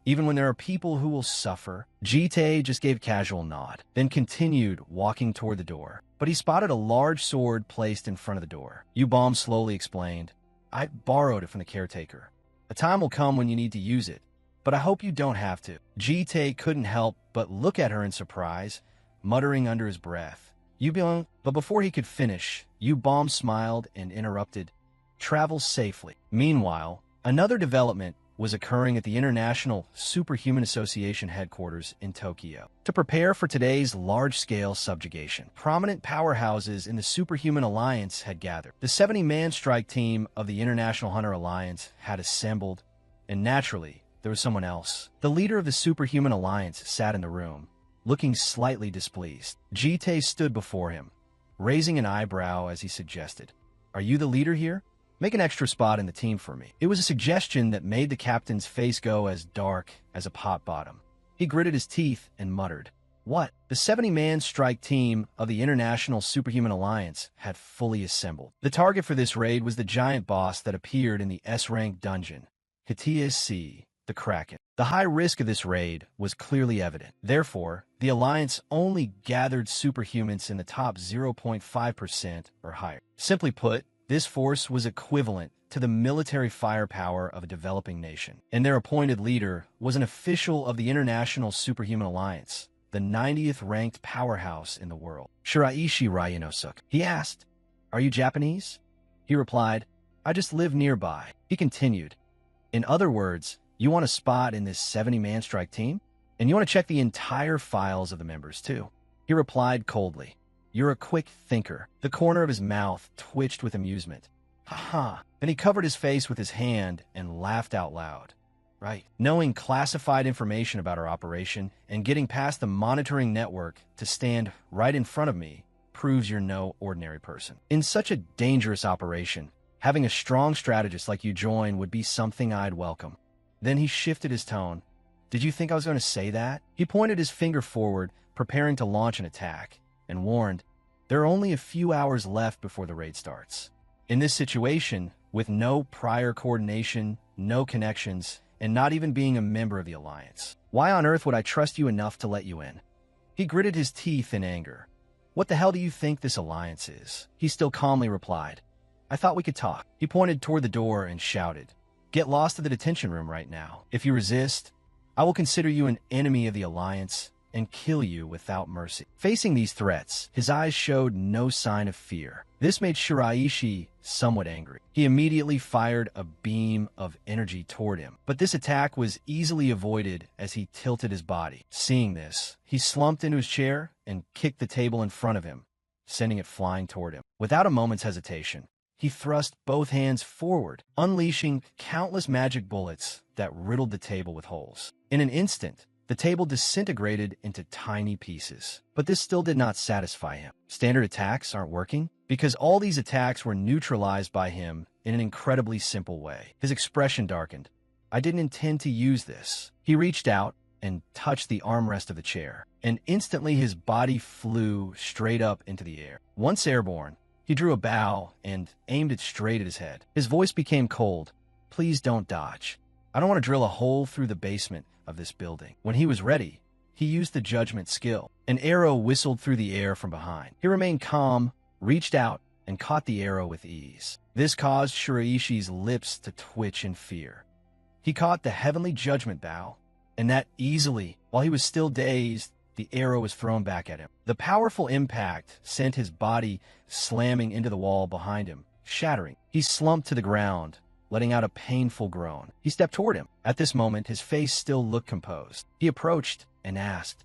even when there are people who will suffer, Ji-tae just gave a casual nod, then continued walking toward the door. But he spotted a large sword placed in front of the door. Ubom slowly explained, I borrowed it from the caretaker. A time will come when you need to use it, but I hope you don't have to. Jite couldn't help but look at her in surprise, muttering under his breath. Yubong, but before he could finish, Yubom smiled and interrupted. Travel safely. Meanwhile, another development was occurring at the International Superhuman Association headquarters in Tokyo. To prepare for today's large-scale subjugation, prominent powerhouses in the Superhuman Alliance had gathered. The 70-man strike team of the International Hunter Alliance had assembled, and naturally, there was someone else. The leader of the Superhuman Alliance sat in the room, looking slightly displeased. Jite stood before him, raising an eyebrow as he suggested, "Are you the leader here? Make an extra spot in the team for me." It was a suggestion that made the captain's face go as dark as a pot bottom. He gritted his teeth and muttered, "What?" The 70-man strike team of the International Superhuman Alliance had fully assembled. The target for this raid was the giant boss that appeared in the S-rank dungeon, Hitias, the Kraken. The high risk of this raid was clearly evident. Therefore, the Alliance only gathered superhumans in the top 0.5% or higher. Simply put, this force was equivalent to the military firepower of a developing nation, and their appointed leader was an official of the International Superhuman Alliance, the 90th ranked powerhouse in the world. Shiraishi Ryanosuk. He asked, "Are you Japanese?" He replied, "I just live nearby." He continued, "In other words, you want a spot in this 70-man strike team? And you want to check the entire files of the members, too." He replied coldly, "You're a quick thinker." The corner of his mouth twitched with amusement. "Ha ha." Then he covered his face with his hand and laughed out loud. "Right. Knowing classified information about our operation and getting past the monitoring network to stand right in front of me proves you're no ordinary person. In such a dangerous operation, having a strong strategist like you join would be something I'd welcome." Then he shifted his tone. "Did you think I was going to say that?" He pointed his finger forward, preparing to launch an attack, and warned, "There are only a few hours left before the raid starts." In this situation, with no prior coordination, no connections, and not even being a member of the Alliance, why on earth would I trust you enough to let you in? He gritted his teeth in anger. "What the hell do you think this Alliance is?" He still calmly replied, "I thought we could talk." He pointed toward the door and shouted, "Get lost to the detention room right now. If you resist, I will consider you an enemy of the Alliance and kill you without mercy." Facing these threats, his eyes showed no sign of fear. This made Shiraishi somewhat angry. He immediately fired a beam of energy toward him, but this attack was easily avoided as he tilted his body. Seeing this, he slumped into his chair and kicked the table in front of him, sending it flying toward him. Without a moment's hesitation, he thrust both hands forward, unleashing countless magic bullets that riddled the table with holes. In an instant, the table disintegrated into tiny pieces. But this still did not satisfy him. Standard attacks aren't working, because all these attacks were neutralized by him in an incredibly simple way. His expression darkened. "I didn't intend to use this." He reached out and touched the armrest of the chair, and instantly his body flew straight up into the air. Once airborne, he drew a bow and aimed it straight at his head. His voice became cold. "Please don't dodge. I don't want to drill a hole through the basement of this building." When he was ready, he used the judgment skill. An arrow whistled through the air from behind. He remained calm, reached out, and caught the arrow with ease. This caused Shiraishi's lips to twitch in fear. He caught the heavenly judgment bow, and that easily, while he was still dazed, the arrow was thrown back at him. The powerful impact sent his body slamming into the wall behind him, shattering. He slumped to the ground, letting out a painful groan. He stepped toward him. At this moment, his face still looked composed. He approached and asked,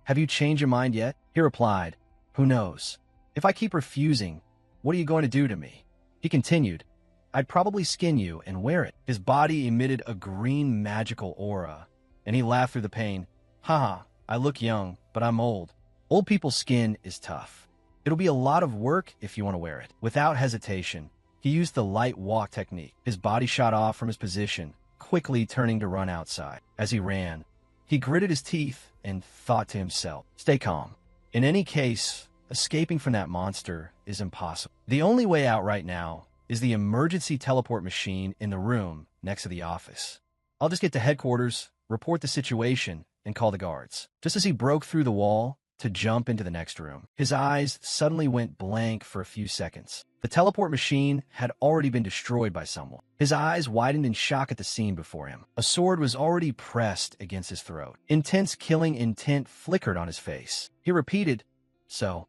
"Have you changed your mind yet?" He replied, "Who knows? If I keep refusing, what are you going to do to me?" He continued, "I'd probably skin you and wear it." His body emitted a green magical aura, and he laughed through the pain. "Haha, I look young, but I'm old. Old people's skin is tough. It'll be a lot of work if you want to wear it." Without hesitation, he used the light walk technique. His body shot off from his position, quickly turning to run outside. As he ran, he gritted his teeth and thought to himself, "Stay calm. In any case, escaping from that monster is impossible. The only way out right now is the emergency teleport machine in the room next to the office. I'll just get to headquarters, report the situation, and call the guards." Just as he broke through the wall, to jump into the next room. His eyes suddenly went blank for a few seconds. The teleport machine had already been destroyed by someone. His eyes widened in shock at the scene before him. A sword was already pressed against his throat. Intense killing intent flickered on his face. He repeated, "So,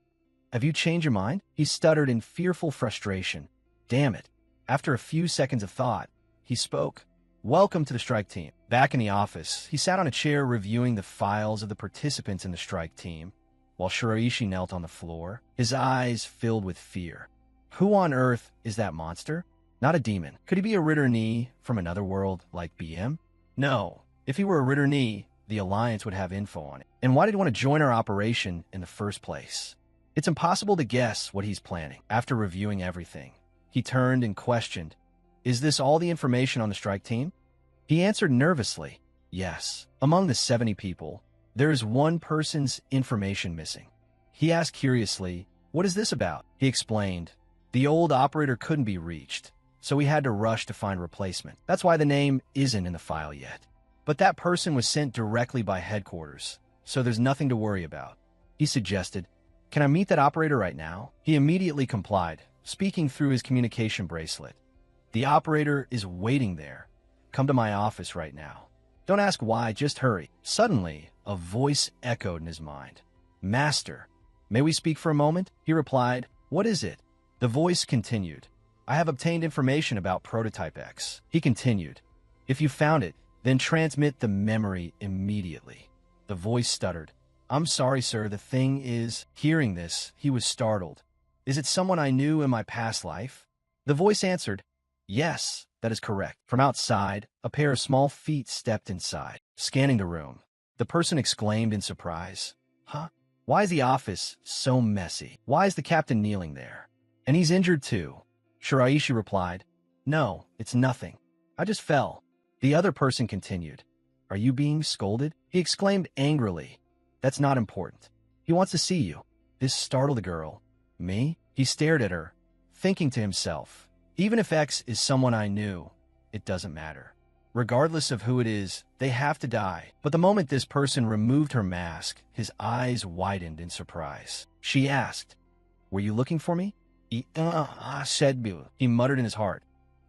have you changed your mind?" He stuttered in fearful frustration. Damn it. After a few seconds of thought, he spoke. "Welcome to the strike team." Back in the office, he sat on a chair reviewing the files of the participants in the strike team, while Shiraishi knelt on the floor, his eyes filled with fear. Who on earth is that monster? Not a demon. Could he be a Ritter Knee from another world like BM? No. If he were a Ritter Knee, the Alliance would have info on it. And why did he want to join our operation in the first place? It's impossible to guess what he's planning. After reviewing everything, he turned and questioned, "Is this all the information on the strike team?" He answered nervously, "Yes." Among the 70 people, there is one person's information missing. He asked curiously, "What is this about?" He explained, "The old operator couldn't be reached, so we had to rush to find replacement. That's why the name isn't in the file yet. But that person was sent directly by headquarters, so there's nothing to worry about." He suggested, "Can I meet that operator right now?" He immediately complied, speaking through his communication bracelet. "The operator is waiting there. Come to my office right now. Don't ask why, just hurry." Suddenly, a voice echoed in his mind. "Master, may we speak for a moment?" He replied, "What is it?" The voice continued, "I have obtained information about Prototype X." He continued, "If you found it, then transmit the memory immediately." The voice stuttered, "I'm sorry, sir, the thing is..." Hearing this, he was startled. "Is it someone I knew in my past life?" The voice answered, "Yes, that is correct." From outside, a pair of small feet stepped inside. Scanning the room, the person exclaimed in surprise, "Huh? Why is the office so messy? Why is the captain kneeling there? And he's injured too." Shiraishi replied, "No, it's nothing. I just fell." The other person continued, "Are you being scolded?" He exclaimed angrily, "That's not important. He wants to see you." This startled the girl. "Me?" He stared at her, thinking to himself, even if X is someone I knew, it doesn't matter. Regardless of who it is, they have to die. But the moment this person removed her mask, his eyes widened in surprise. She asked, "Were you looking for me?" He muttered in his heart,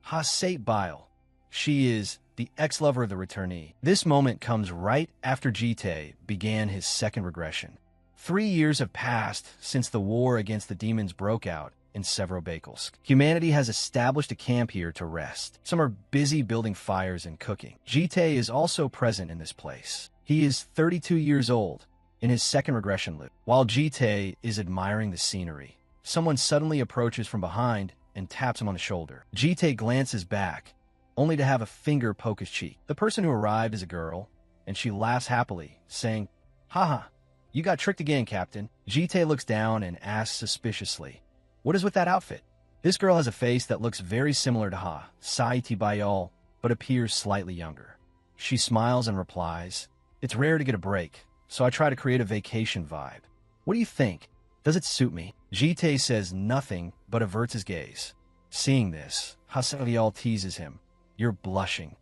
"Hasate bile. She is the ex-lover of the returnee." This moment comes right after Jite began his second regression. 3 years have passed since the war against the demons broke out in Severobakelsk. Humanity has established a camp here to rest. Some are busy building fires and cooking. Jite is also present in this place. He is 32 years old, in his second regression loop. While Jite is admiring the scenery, someone suddenly approaches from behind and taps him on the shoulder. Jite glances back, only to have a finger poke his cheek. The person who arrived is a girl, and she laughs happily, saying, "Haha, you got tricked again, Captain." Jite looks down and asks suspiciously, "What is with that outfit?" This girl has a face that looks very similar to Saiti Bayal, but appears slightly younger. She smiles and replies, "It's rare to get a break, so I try to create a vacation vibe. What do you think? Does it suit me?" Jite says nothing but averts his gaze. Seeing this, Hasarial teases him, "You're blushing."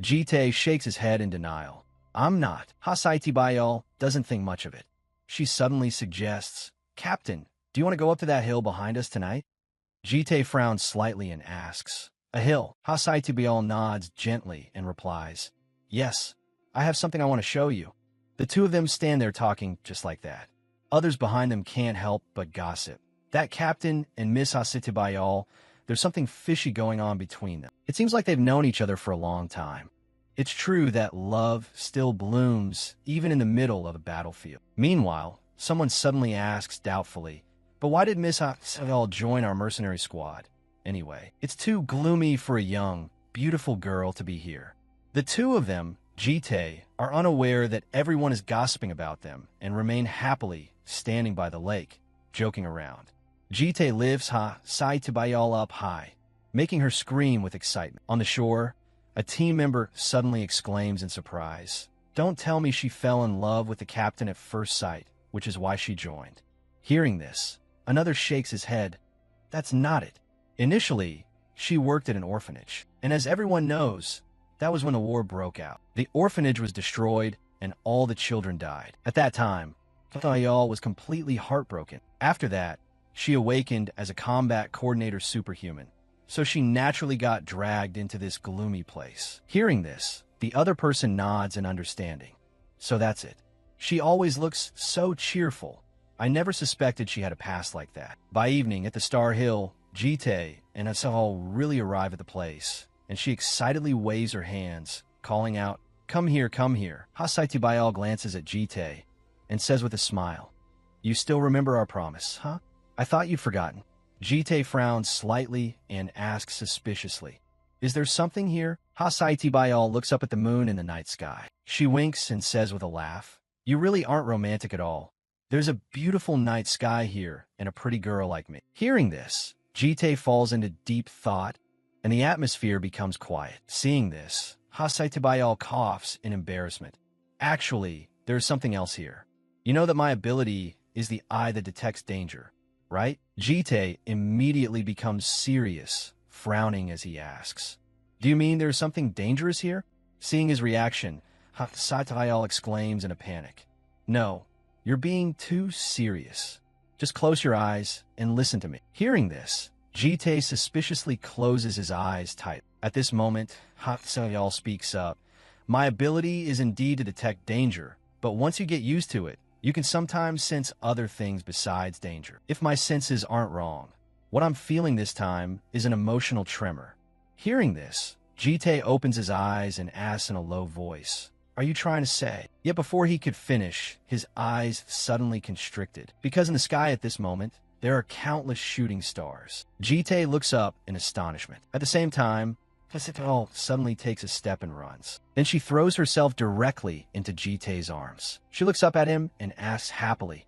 Jite shakes his head in denial. "I'm not." Hasaiti Bayal doesn't think much of it. She suddenly suggests, "Captain, do you want to go up to that hill behind us tonight?" Jite frowns slightly and asks, "A hill?" Hasaiti Bayal nods gently and replies, "Yes, I have something I want to show you." The two of them stand there talking just like that. Others behind them can't help but gossip. That captain and Miss Hasaiti Bayal, there's something fishy going on between them. It seems like they've known each other for a long time. It's true that love still blooms even in the middle of a battlefield. Meanwhile, someone suddenly asks doubtfully, "But why did Miss Hasaiti join our mercenary squad? Anyway, it's too gloomy for a young, beautiful girl to be here." The two of them, Jite, are unaware that everyone is gossiping about them and remain happily standing by the lake, joking around. Jite lifts Hasaiti Bayal up high, making her scream with excitement. On the shore, a team member suddenly exclaims in surprise, "Don't tell me she fell in love with the captain at first sight, which is why she joined." Hearing this, another shakes his head. That's not it. Initially, she worked at an orphanage, and as everyone knows, that was when the war broke out. The orphanage was destroyed, and all the children died. At that time, Bayal was completely heartbroken. After that, she awakened as a combat coordinator superhuman, so she naturally got dragged into this gloomy place. Hearing this, the other person nods in understanding. So that's it. She always looks so cheerful. I never suspected she had a past like that. By evening, at the Star Hill, Jite and Asahal really arrive at the place, and she excitedly waves her hands, calling out, "Come here, come here." Hasaitibayal glances at Jite and says with a smile, "You still remember our promise, huh? I thought you'd forgotten." Jite frowns slightly and asks suspiciously, "Is there something here?" Hasaitibayal looks up at the moon in the night sky. She winks and says with a laugh, "You really aren't romantic at all. There's a beautiful night sky here and a pretty girl like me." Hearing this, Jite falls into deep thought, and the atmosphere becomes quiet. Seeing this, Hasaitibayal coughs in embarrassment. "Actually, there's something else here. You know that my ability is the eye that detects danger, right?" Jite immediately becomes serious, frowning as he asks, "Do you mean there's something dangerous here?" Seeing his reaction, Hasaitibayal exclaims in a panic, "No, you're being too serious. Just close your eyes and listen to me." Hearing this, Jite suspiciously closes his eyes tight. At this moment, Hasaitibayal speaks up. "My ability is indeed to detect danger, but once you get used to it, you can sometimes sense other things besides danger. If my senses aren't wrong, what I'm feeling this time is an emotional tremor." Hearing this, Jite opens his eyes and asks in a low voice, "Are you trying to say?" Yet before he could finish, his eyes suddenly constricted, because in the sky at this moment, there are countless shooting stars. Jite looks up in astonishment. At the same time, Hasaitibayal suddenly takes a step and runs. Then she throws herself directly into Jite's arms. She looks up at him and asks happily,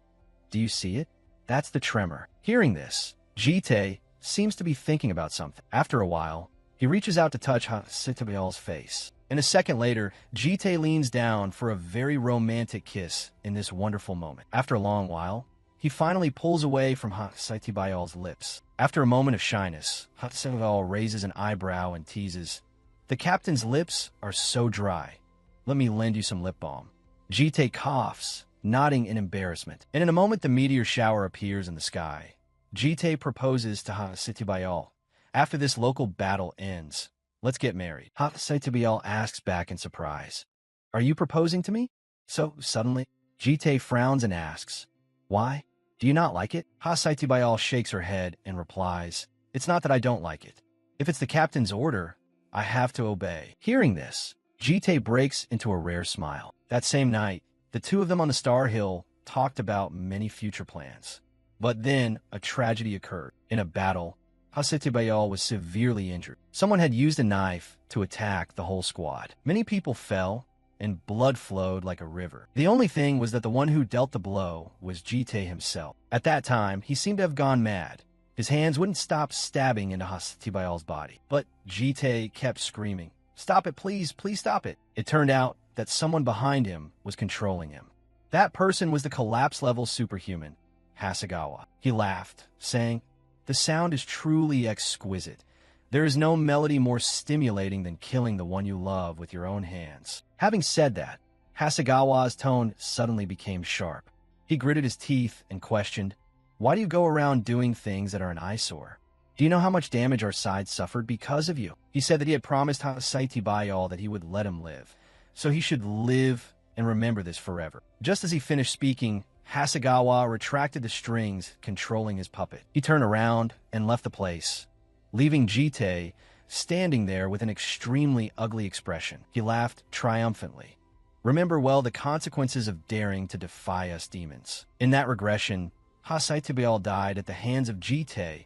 "Do you see it? That's the tremor." Hearing this, Jite seems to be thinking about something. After a while, he reaches out to touch Hasaitibayal's face. And a second later, Jite leans down for a very romantic kiss in this wonderful moment. After a long while, he finally pulls away from Hasaitibayal's lips. After a moment of shyness, Hasaitibayal raises an eyebrow and teases, "The captain's lips are so dry. Let me lend you some lip balm." Jite coughs, nodding in embarrassment. And in a moment, the meteor shower appears in the sky. Jite proposes to Hasaitibayal. After this local battle ends, "Let's get married." Hasaitibayal asks back in surprise, "Are you proposing to me?" So suddenly, Jite frowns and asks, "Why? Do you not like it?" Hasaitibayal shakes her head and replies, "It's not that I don't like it. If it's the captain's order, I have to obey." Hearing this, Jite breaks into a rare smile. That same night, the two of them on the Star Hill talked about many future plans. But then a tragedy occurred. In a battle, Hasaitibayal was severely injured. Someone had used a knife to attack the whole squad. Many people fell, and blood flowed like a river. The only thing was that the one who dealt the blow was Jite himself. At that time, he seemed to have gone mad. His hands wouldn't stop stabbing into Hasaitibayal's body. But Jite kept screaming, "Stop it, please, please stop it." It turned out that someone behind him was controlling him. That person was the collapse-level superhuman, Hasegawa. He laughed, saying, "The sound is truly exquisite. There is no melody more stimulating than killing the one you love with your own hands." Having said that, Hasegawa's tone suddenly became sharp. He gritted his teeth and questioned, "Why do you go around doing things that are an eyesore? Do you know how much damage our side suffered because of you?" He said that he had promised Hasaitibayal that he would let him live, so he should live and remember this forever. Just as he finished speaking, Hasegawa retracted the strings controlling his puppet. He turned around and left the place, leaving Jite standing there with an extremely ugly expression. He laughed triumphantly. "Remember well the consequences of daring to defy us demons." In that regression, Hasaitibayal died at the hands of Jite,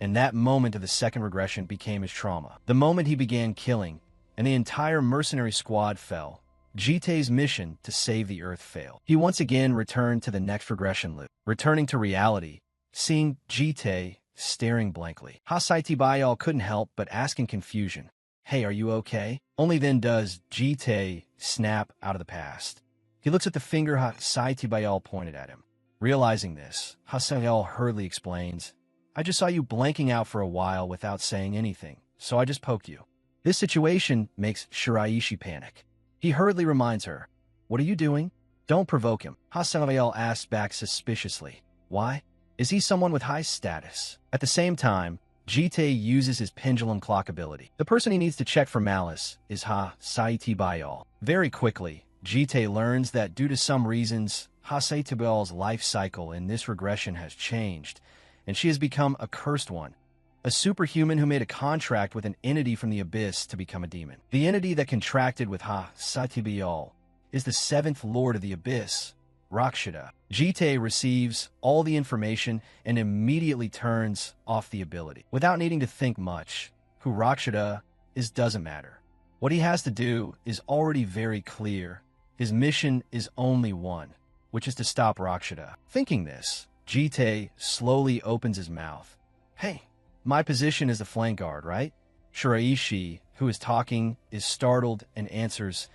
and that moment of the second regression became his trauma. The moment he began killing, and the entire mercenary squad fell, Jite's mission to save the Earth failed. He once again returned to the next regression loop, returning to reality, seeing Jite staring blankly. Hasaitibayal couldn't help but ask in confusion, "Hey, are you okay?" Only then does Jite snap out of the past. He looks at the finger Hasaitibayal pointed at him. Realizing this, Hasaitibayal hurriedly explains, "I just saw you blanking out for a while without saying anything, so I just poked you." This situation makes Shiraishi panic. He hurriedly reminds her, "What are you doing? Don't provoke him. Hasanael asked back suspiciously. Why? Is he someone with high status? At the same time, Jite uses his pendulum clock ability. The person he needs to check for malice is Saiti Bayal. Very quickly, Jite learns that due to some reasons, Saiti Bayal's life cycle in this regression has changed, and she has become a cursed one. A superhuman who made a contract with an entity from the abyss to become a demon. The entity that contracted with Saiti Bayal is the seventh lord of the abyss, Rakshata. Jite receives all the information and immediately turns off the ability. Without needing to think much, who Rakshata is doesn't matter. What he has to do is already very clear. His mission is only one, which is to stop Rakshata. Thinking this, Jite slowly opens his mouth. Hey, my position is the flank guard, right? Shiraishi, who is talking, is startled and answers,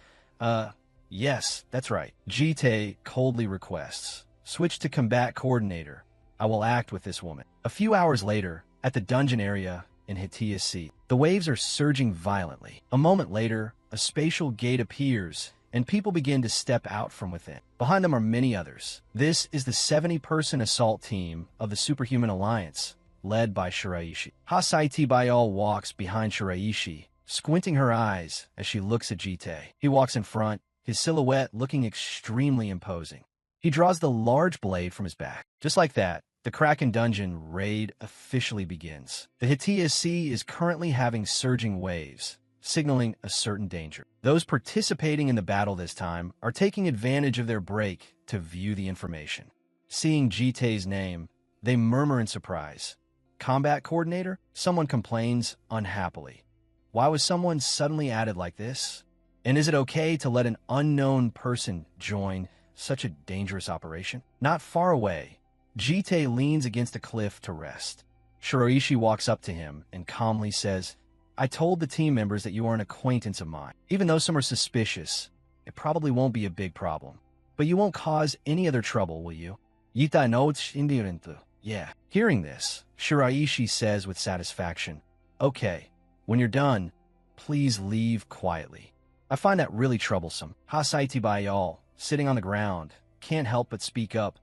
yes, that's right. Jite coldly requests, switch to combat coordinator. I will act with this woman. A few hours later, at the dungeon area in Hitia's seat, the waves are surging violently. A moment later, a spatial gate appears, and people begin to step out from within. Behind them are many others. This is the 70-person assault team of the Superhuman Alliance, led by Shiraishi. Saiti Bayal walks behind Shiraishi, squinting her eyes as she looks at Jite. He walks in front, his silhouette looking extremely imposing. He draws the large blade from his back. Just like that, the Kraken Dungeon raid officially begins. The Hitia Sea is currently having surging waves, signaling a certain danger. Those participating in the battle this time are taking advantage of their break to view the information. Seeing Jite's name, they murmur in surprise. Combat coordinator? Someone complains unhappily. Why was someone suddenly added like this? And is it okay to let an unknown person join such a dangerous operation? Not far away, Jite leans against a cliff to rest. Shiraishi walks up to him and calmly says, I told the team members that you are an acquaintance of mine. Even though some are suspicious, it probably won't be a big problem. But you won't cause any other trouble, will you? Yita no indirentu. Yeah. Hearing this, Shiraishi says with satisfaction, okay, when you're done, please leave quietly. I find that really troublesome. Saiti Bayal, sitting on the ground, can't help but speak up.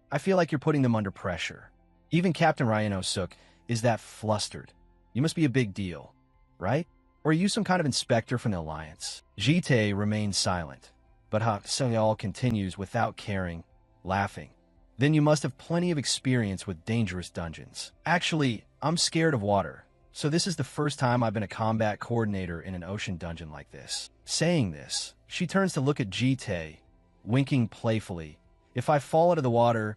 I feel like you're putting them under pressure. Even Captain Ryanosuk is that flustered. You must be a big deal, right? Or are you some kind of inspector from the Alliance? Jite remains silent, but Bayal continues without caring, laughing. Then you must have plenty of experience with dangerous dungeons. Actually, I'm scared of water. So this is the first time I've been a combat coordinator in an ocean dungeon like this. Saying this, she turns to look at Jite, winking playfully. If I fall out of the water,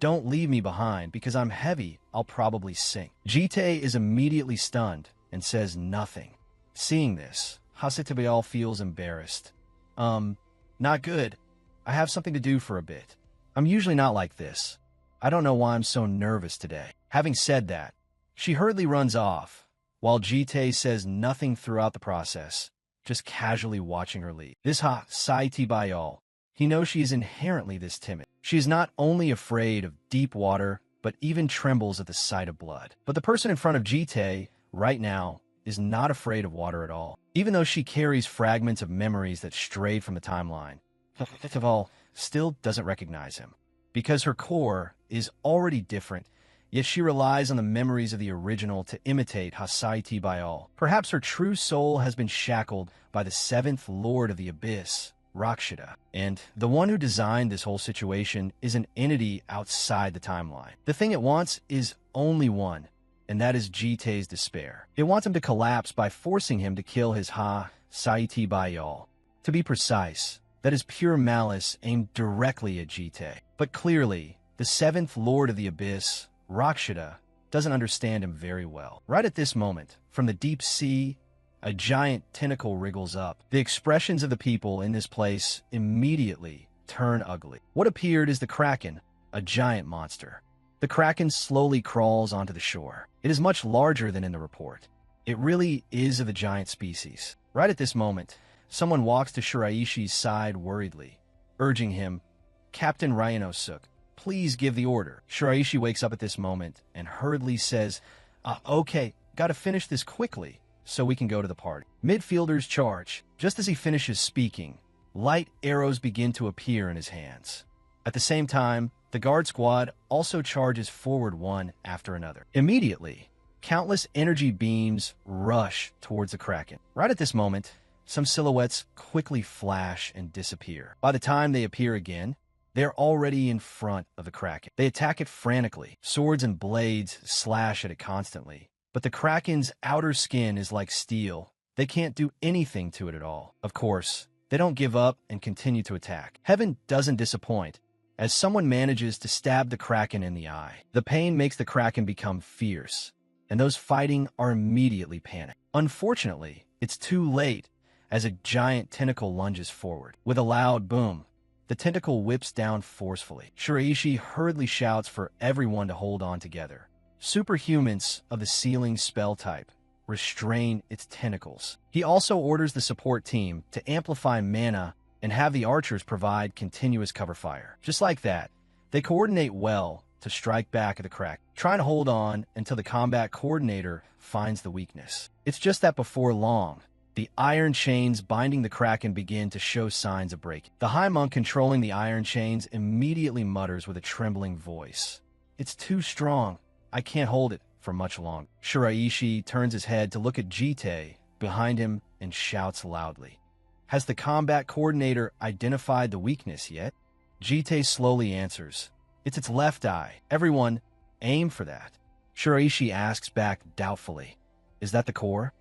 don't leave me behind because I'm heavy, I'll probably sink. Jite is immediately stunned and says nothing. Seeing this, Hasitabayal feels embarrassed. Not good. I have something to do for a bit. I'm usually not like this. I don't know why I'm so nervous today. Having said that, she hurriedly runs off, while Jite says nothing throughout the process, just casually watching her leave. This Saiti Bayal, he knows she is inherently this timid. She is not only afraid of deep water, but even trembles at the sight of blood. But the person in front of Jite, right now, is not afraid of water at all. Even though she carries fragments of memories that strayed from the timeline, Hasitabayal still doesn't recognize him. Because her core is already different, yet she relies on the memories of the original to imitate Saiti Bayal. Perhaps her true soul has been shackled by the seventh lord of the abyss, Rakshata. And the one who designed this whole situation is an entity outside the timeline. The thing it wants is only one, and that is Jite's despair. It wants him to collapse by forcing him to kill his Saiti Bayal. To be precise, that is pure malice aimed directly at Jite. But clearly, the seventh lord of the abyss, Rakshata, doesn't understand him very well. Right at this moment, from the deep sea, a giant tentacle wriggles up. The expressions of the people in this place immediately turn ugly. What appeared is the Kraken, a giant monster. The Kraken slowly crawls onto the shore. It is much larger than in the report. It really is of the giant species. Right at this moment, someone walks to Shiraishi's side worriedly, urging him, Captain Ryanosuk, please give the order. Shiraishi wakes up at this moment and hurriedly says, okay, gotta finish this quickly so we can go to the party. Midfielders charge. Just as he finishes speaking, light arrows begin to appear in his hands. At the same time, the guard squad also charges forward one after another. Immediately, countless energy beams rush towards the Kraken. Right at this moment, some silhouettes quickly flash and disappear. By the time they appear again, they're already in front of the Kraken. They attack it frantically. Swords and blades slash at it constantly. But the Kraken's outer skin is like steel. They can't do anything to it at all. Of course, they don't give up and continue to attack. Heaven doesn't disappoint, as someone manages to stab the Kraken in the eye. The pain makes the Kraken become fierce, and those fighting are immediately panicked. Unfortunately, it's too late, as a giant tentacle lunges forward. With a loud boom, the tentacle whips down forcefully. Shiraishi hurriedly shouts for everyone to hold on together. Superhumans of the sealing spell type restrain its tentacles. He also orders the support team to amplify mana and have the archers provide continuous cover fire. Just like that, they coordinate well to strike back at the Kraken, trying to hold on until the combat coordinator finds the weakness. It's just that before long, the iron chains binding the Kraken begin to show signs of breaking. The High Monk controlling the iron chains immediately mutters with a trembling voice, "It's too strong. I can't hold it for much longer." Shiraishi turns his head to look at Jite behind him and shouts loudly, "Has the combat coordinator identified the weakness yet?" Jite slowly answers, "It's its left eye. Everyone, aim for that." Shiraishi asks back doubtfully, "Is that the core?"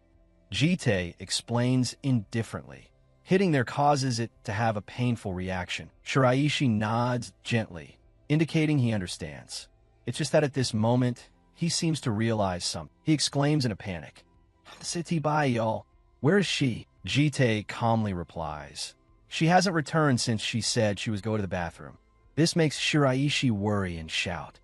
Jite explains indifferently. Hitting there causes it to have a painful reaction. Shiraishi nods gently, indicating he understands. It's just that at this moment, he seems to realize something. He exclaims in a panic, "Siti bai, y'all. Where is she?" Jite calmly replies, "She hasn't returned since she said she was going to the bathroom." This makes Shiraishi worry and shout,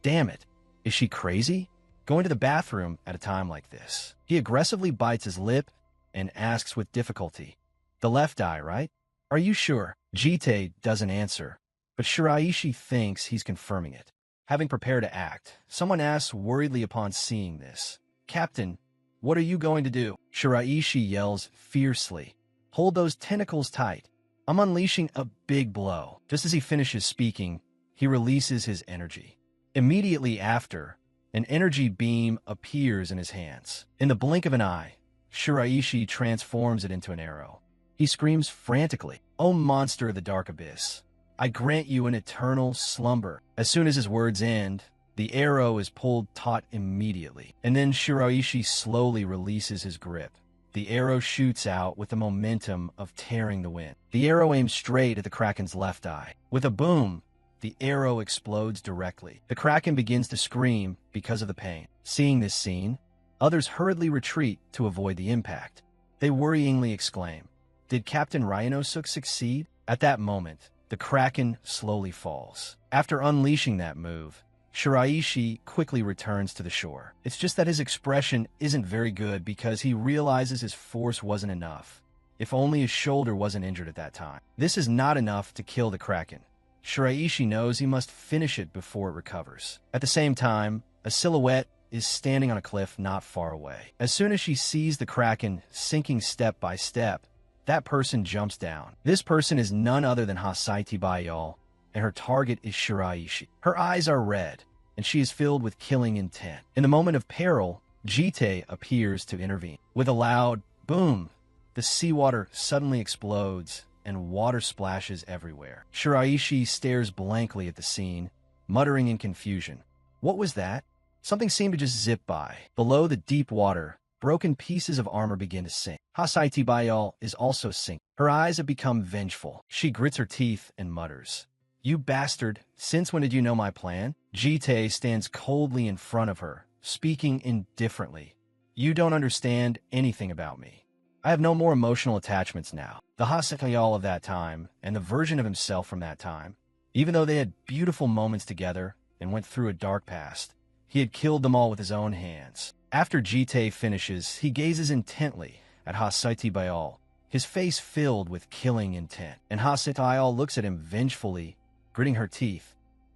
"Damn it, is she crazy? Going to the bathroom at a time like this?" He aggressively bites his lip and asks with difficulty, "The left eye, right? Are you sure?" Jite doesn't answer, but Shiraishi thinks he's confirming it. Having prepared to act, someone asks worriedly upon seeing this, "Captain, what are you going to do?" Shiraishi yells fiercely, "Hold those tentacles tight. I'm unleashing a big blow." Just as he finishes speaking, he releases his energy. Immediately after, an energy beam appears in his hands. In the blink of an eye, Shiraishi transforms it into an arrow. He screams frantically, "O monster of the dark abyss, I grant you an eternal slumber." As soon as his words end, the arrow is pulled taut immediately, and then Shiraishi slowly releases his grip. The arrow shoots out with the momentum of tearing the wind. The arrow aims straight at the Kraken's left eye. With a boom, the arrow explodes directly. The Kraken begins to scream because of the pain. Seeing this scene, others hurriedly retreat to avoid the impact. They worryingly exclaim, "Did Captain Rhinosuke succeed?" At that moment, the Kraken slowly falls. After unleashing that move, Shiraishi quickly returns to the shore. It's just that his expression isn't very good because he realizes his force wasn't enough. If only his shoulder wasn't injured at that time. This is not enough to kill the Kraken. Shiraishi knows he must finish it before it recovers. At the same time, a silhouette is standing on a cliff not far away. As soon as she sees the Kraken sinking step by step, that person jumps down. This person is none other than Hasaiti Bayal, and her target is Shiraishi. Her eyes are red, and she is filled with killing intent. In the moment of peril, Jite appears to intervene. With a loud boom, the seawater suddenly explodes, and water splashes everywhere. Shiraishi stares blankly at the scene, muttering in confusion. What was that? Something seemed to just zip by. Below the deep water, broken pieces of armor begin to sink. Hasaiti Bayal is also sinking. Her eyes have become vengeful. She grits her teeth and mutters, "You bastard, since when did you know my plan?" Jite stands coldly in front of her, speaking indifferently. "You don't understand anything about me. I have no more emotional attachments now." The Hasekayal of that time, and the version of himself from that time, even though they had beautiful moments together and went through a dark past, he had killed them all with his own hands. After Jite finishes, he gazes intently at Hasaiti Bayal, his face filled with killing intent, and Hasaiti Bayal looks at him vengefully, gritting her teeth.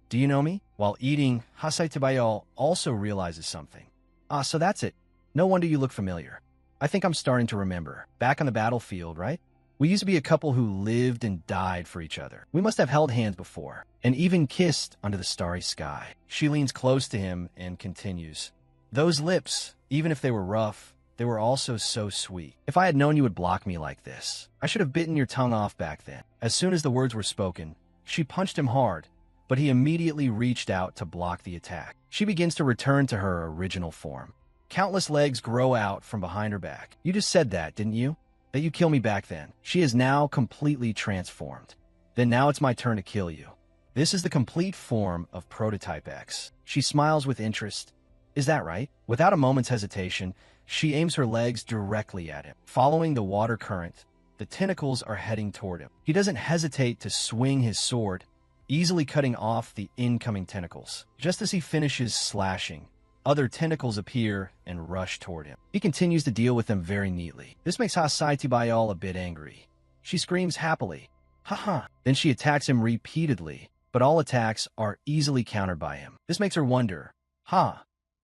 "Do you know me?" While eating, Hasaiti Bayal also realizes something. "Ah, so that's it. No wonder you look familiar. I think I'm starting to remember. Back on the battlefield, right? We used to be a couple who lived and died for each other. We must have held hands before, and even kissed under the starry sky. She leans close to him and continues. Those lips, even if they were rough, they were also so sweet. If I had known you would block me like this, I should have bitten your tongue off back then. As soon as the words were spoken, she punched him hard, but he immediately reached out to block the attack. She begins to return to her original form. Countless legs grow out from behind her back. You just said that, didn't you? That you kill me back then. She is now completely transformed. Then now it's my turn to kill you. This is the complete form of Prototype X. She smiles with interest. Is that right? Without a moment's hesitation, she aims her legs directly at him. Following the water current, the tentacles are heading toward him. He doesn't hesitate to swing his sword, easily cutting off the incoming tentacles. Just as he finishes slashing, other tentacles appear and rush toward him. He continues to deal with them very neatly. This makes Saitibayal a bit angry. She screams happily, haha. Then she attacks him repeatedly, but all attacks are easily countered by him. This makes her wonder,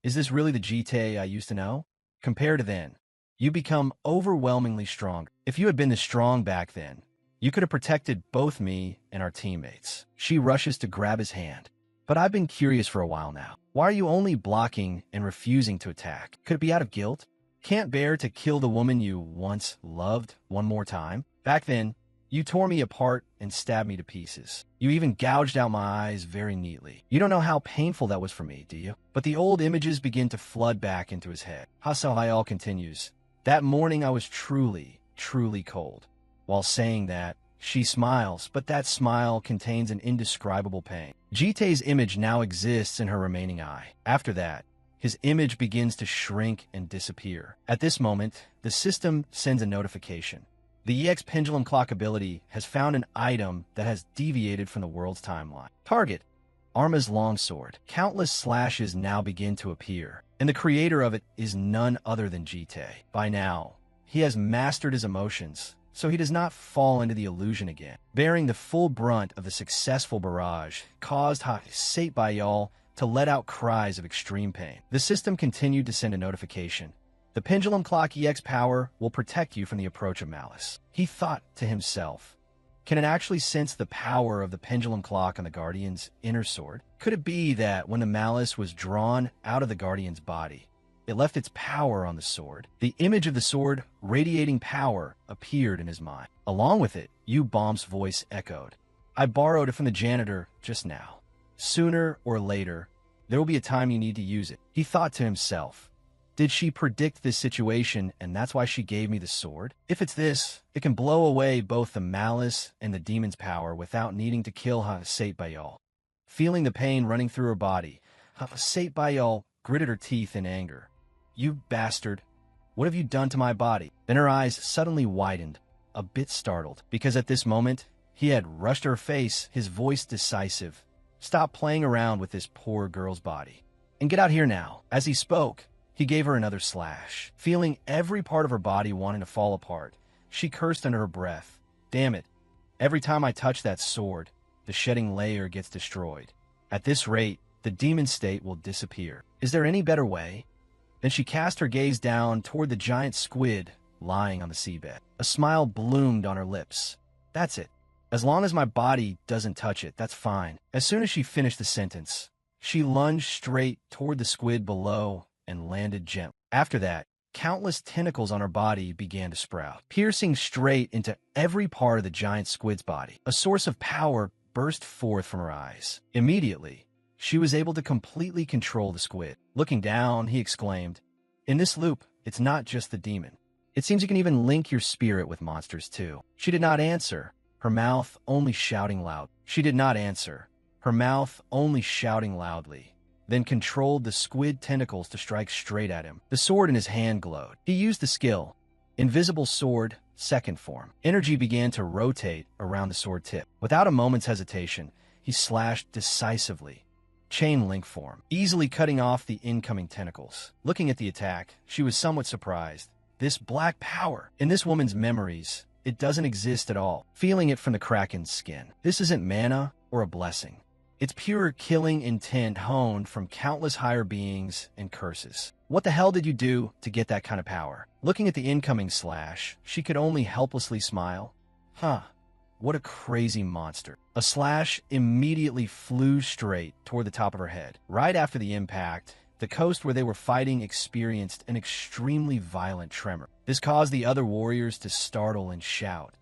is this really the Jite I used to know? Compared to then, you become overwhelmingly strong. If you had been this strong back then, you could have protected both me and our teammates. She rushes to grab his hand. But I've been curious for a while now. Why are you only blocking and refusing to attack? Could it be out of guilt? Can't bear to kill the woman you once loved one more time? Back then, you tore me apart and stabbed me to pieces. You even gouged out my eyes very neatly. You don't know how painful that was for me, do you? But the old images begin to flood back into his head. Hasahayal continues, that morning I was truly, truly cold. While saying that, she smiles, but that smile contains an indescribable pain. Jite's image now exists in her remaining eye. After that, his image begins to shrink and disappear. At this moment, the system sends a notification. The EX Pendulum Clock ability has found an item that has deviated from the world's timeline. Target: Arma's longsword. Countless slashes now begin to appear, and the creator of it is none other than Jite. By now, he has mastered his emotions, so he does not fall into the illusion again. Bearing the full brunt of the successful barrage caused Saitbayal to let out cries of extreme pain. The system continued to send a notification. The Pendulum Clock EX power will protect you from the approach of malice. He thought to himself, can it actually sense the power of the Pendulum Clock on the Guardian's inner sword? Could it be that when the malice was drawn out of the Guardian's body, it left its power on the sword? The image of the sword radiating power appeared in his mind. Along with it, U-Bomb's voice echoed. I borrowed it from the janitor just now. Sooner or later, there will be a time you need to use it. He thought to himself, did she predict this situation and that's why she gave me the sword? If it's this, it can blow away both the malice and the demon's power without needing to kill Saitbayal. Feeling the pain running through her body, Saitbayal gritted her teeth in anger. You bastard, what have you done to my body? Then her eyes suddenly widened, a bit startled, because at this moment, he had rushed her face, his voice decisive. Stop playing around with this poor girl's body, and get out here now. As he spoke, he gave her another slash. Feeling every part of her body wanting to fall apart, she cursed under her breath. Damn it, every time I touch that sword, the shedding layer gets destroyed. At this rate, the demon state will disappear. Is there any better way? Then she cast her gaze down toward the giant squid lying on the seabed. A smile bloomed on her lips. That's it. As long as my body doesn't touch it, that's fine. As soon as she finished the sentence, she lunged straight toward the squid below and landed gently. After that, countless tentacles on her body began to sprout, piercing straight into every part of the giant squid's body. A source of power burst forth from her eyes. Immediately, she was able to completely control the squid. Looking down, he exclaimed, in this loop, it's not just the demon. It seems you can even link your spirit with monsters too. She did not answer, her mouth only shouting loud. She did not answer, her mouth only shouting loudly. Then controlled the squid tentacles to strike straight at him. The sword in his hand glowed. He used the skill, Invisible Sword, second form. Energy began to rotate around the sword tip. Without a moment's hesitation, he slashed decisively. Chain link form, easily cutting off the incoming tentacles. Looking at the attack, she was somewhat surprised. This black power, in this woman's memories, it doesn't exist at all. Feeling it from the Kraken's skin. This isn't mana or a blessing. It's pure killing intent honed from countless higher beings and curses. What the hell did you do to get that kind of power? Looking at the incoming slash, she could only helplessly smile. Huh. What a crazy monster. A slash immediately flew straight toward the top of her head. Right after the impact, the coast where they were fighting experienced an extremely violent tremor. This caused the other warriors to startle and shout,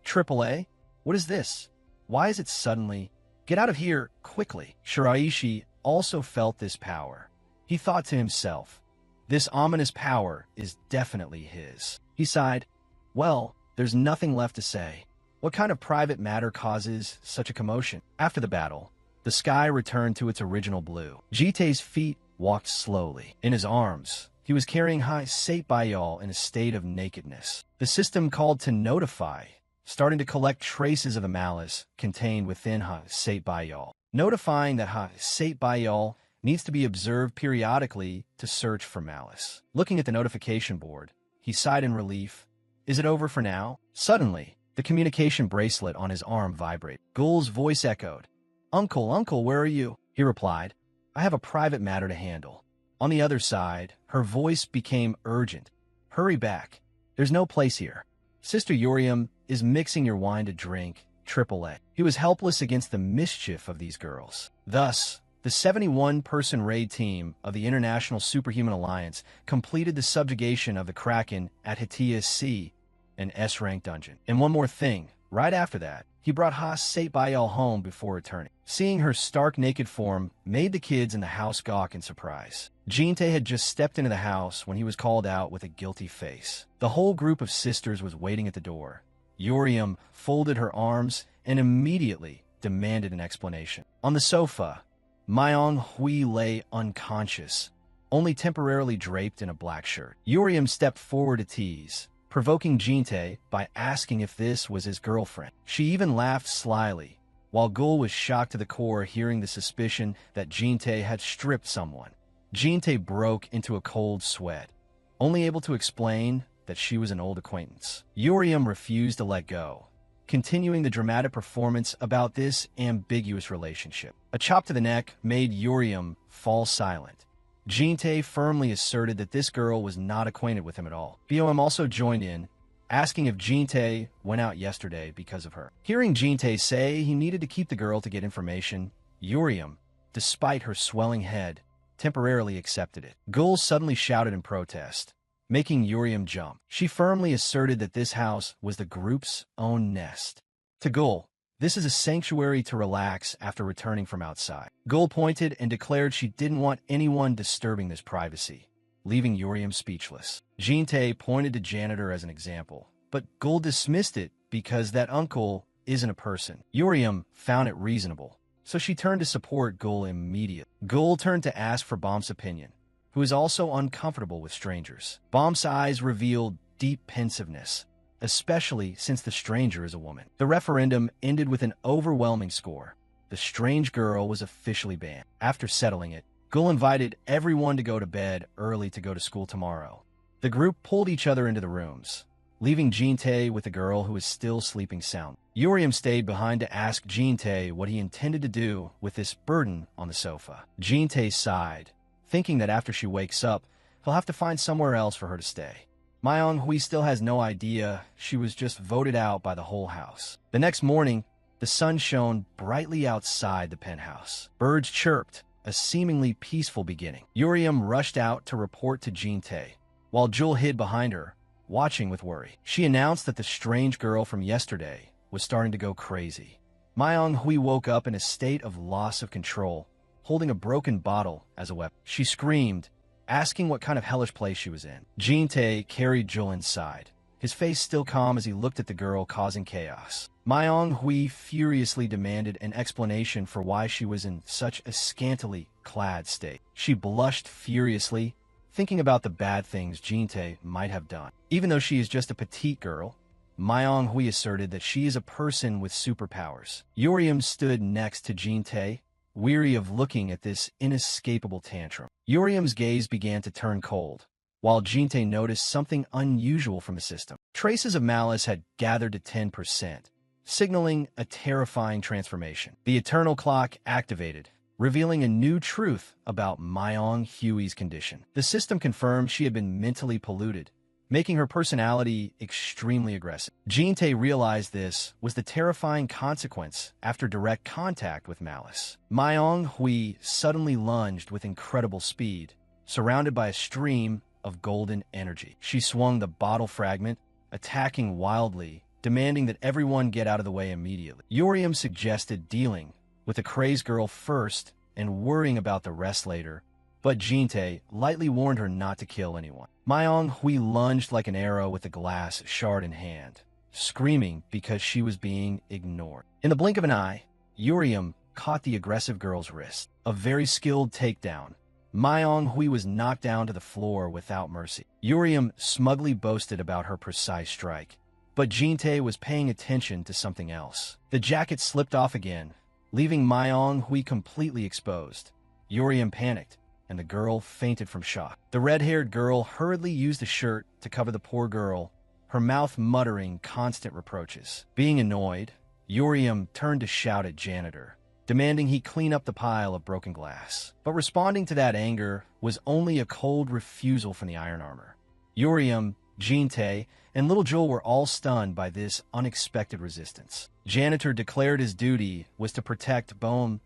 "AAA? What is this? Why is it suddenly? Get out of here, quickly." Shiraishi also felt this power. He thought to himself, this ominous power is definitely his. He sighed, well, there's nothing left to say. What kind of private matter causes such a commotion? After the battle, the sky returned to its original blue. Jite's feet walked slowly. In his arms, he was carrying Saitbayal in a state of nakedness. The system called to notify, starting to collect traces of the malice contained within Saitbayal, notifying that Saitbayal needs to be observed periodically to search for malice. Looking at the notification board, he sighed in relief. Is it over for now? Suddenly, the communication bracelet on his arm vibrated. Gul's voice echoed. Uncle, where are you? He replied, I have a private matter to handle. On the other side, her voice became urgent. Hurry back. There's no place here. Sister Urium is mixing your wine to drink, AAA. He was helpless against the mischief of these girls. Thus, the 71-person raid team of the International Superhuman Alliance completed the subjugation of the Kraken at Hatia's C, an S-rank dungeon. And one more thing, right after that, he brought Saitbayal home before returning. Seeing her stark naked form made the kids in the house gawk in surprise. Jinte had just stepped into the house when he was called out with a guilty face. The whole group of sisters was waiting at the door. Urium folded her arms and immediately demanded an explanation. On the sofa, Myong Hui lay unconscious, only temporarily draped in a black shirt. Urium stepped forward to tease, provoking Jinte by asking if this was his girlfriend. She even laughed slyly, while Gul was shocked to the core hearing the suspicion that Jinte had stripped someone. Jinte broke into a cold sweat, only able to explain that she was an old acquaintance. Urium refused to let go, continuing the dramatic performance about this ambiguous relationship. A chop to the neck made Urium fall silent. Jinte firmly asserted that this girl was not acquainted with him at all. BOM also joined in, asking if Jinte went out yesterday because of her. Hearing Jinte say he needed to keep the girl to get information, Urium, despite her swelling head, temporarily accepted it. Gul suddenly shouted in protest, making Urium jump. She firmly asserted that this house was the group's own nest. To Gul, this is a sanctuary to relax after returning from outside. Gul pointed and declared she didn't want anyone disturbing this privacy, leaving Urium speechless. Jinte pointed to janitor as an example, but Gul dismissed it because that uncle isn't a person. Urium found it reasonable, so she turned to support Gul immediately. Gul turned to ask for Bomb's opinion, who is also uncomfortable with strangers. Bomb's eyes revealed deep pensiveness, especially since the stranger is a woman. The referendum ended with an overwhelming score. The strange girl was officially banned. After settling it, Gul invited everyone to go to bed early to go to school tomorrow. The group pulled each other into the rooms, leaving Jinte with the girl who was still sleeping sound. Urium stayed behind to ask Jinte what he intended to do with this burden on the sofa. Jinte sighed, thinking that after she wakes up, he'll have to find somewhere else for her to stay. Myong Hui still has no idea she was just voted out by the whole house. The next morning, the sun shone brightly outside the penthouse. Birds chirped, a seemingly peaceful beginning. Urium rushed out to report to Jinte, while Jul hid behind her, watching with worry. She announced that the strange girl from yesterday was starting to go crazy. Myong Hui woke up in a state of loss of control, holding a broken bottle as a weapon. She screamed, asking what kind of hellish place she was in. Jinte carried Jul inside, his face still calm as he looked at the girl causing chaos. Myong Hui furiously demanded an explanation for why she was in such a scantily clad state. She blushed furiously, thinking about the bad things Jinte might have done. Even though she is just a petite girl, Myong Hui asserted that she is a person with superpowers. Urium stood next to Jinte, weary of looking at this inescapable tantrum. Urium's gaze began to turn cold, while Jinte noticed something unusual from the system. Traces of malice had gathered to 10%, signaling a terrifying transformation. The eternal clock activated, revealing a new truth about Myong Hui's condition. The system confirmed she had been mentally polluted, making her personality extremely aggressive. Jin-tae realized this was the terrifying consequence after direct contact with Malice. Myung-hui suddenly lunged with incredible speed, surrounded by a stream of golden energy. She swung the bottle fragment, attacking wildly, demanding that everyone get out of the way immediately. Urium suggested dealing with the crazed girl first and worrying about the rest later, but Jin-tae lightly warned her not to kill anyone. Myung-hui lunged like an arrow with a glass shard in hand, screaming because she was being ignored. In the blink of an eye, Urium caught the aggressive girl's wrist. A very skilled takedown. Myung-hui was knocked down to the floor without mercy. Urium smugly boasted about her precise strike, but Jin-tae was paying attention to something else. The jacket slipped off again, leaving Myung-hui completely exposed. Urium panicked, and the girl fainted from shock. The red-haired girl hurriedly used the shirt to cover the poor girl, her mouth muttering constant reproaches. Being annoyed, Urium turned to shout at Janitor, demanding he clean up the pile of broken glass. But responding to that anger was only a cold refusal from the iron armor. Urium, Jin-tae, and Little Joel were all stunned by this unexpected resistance. Janitor declared his duty was to protect Bohm,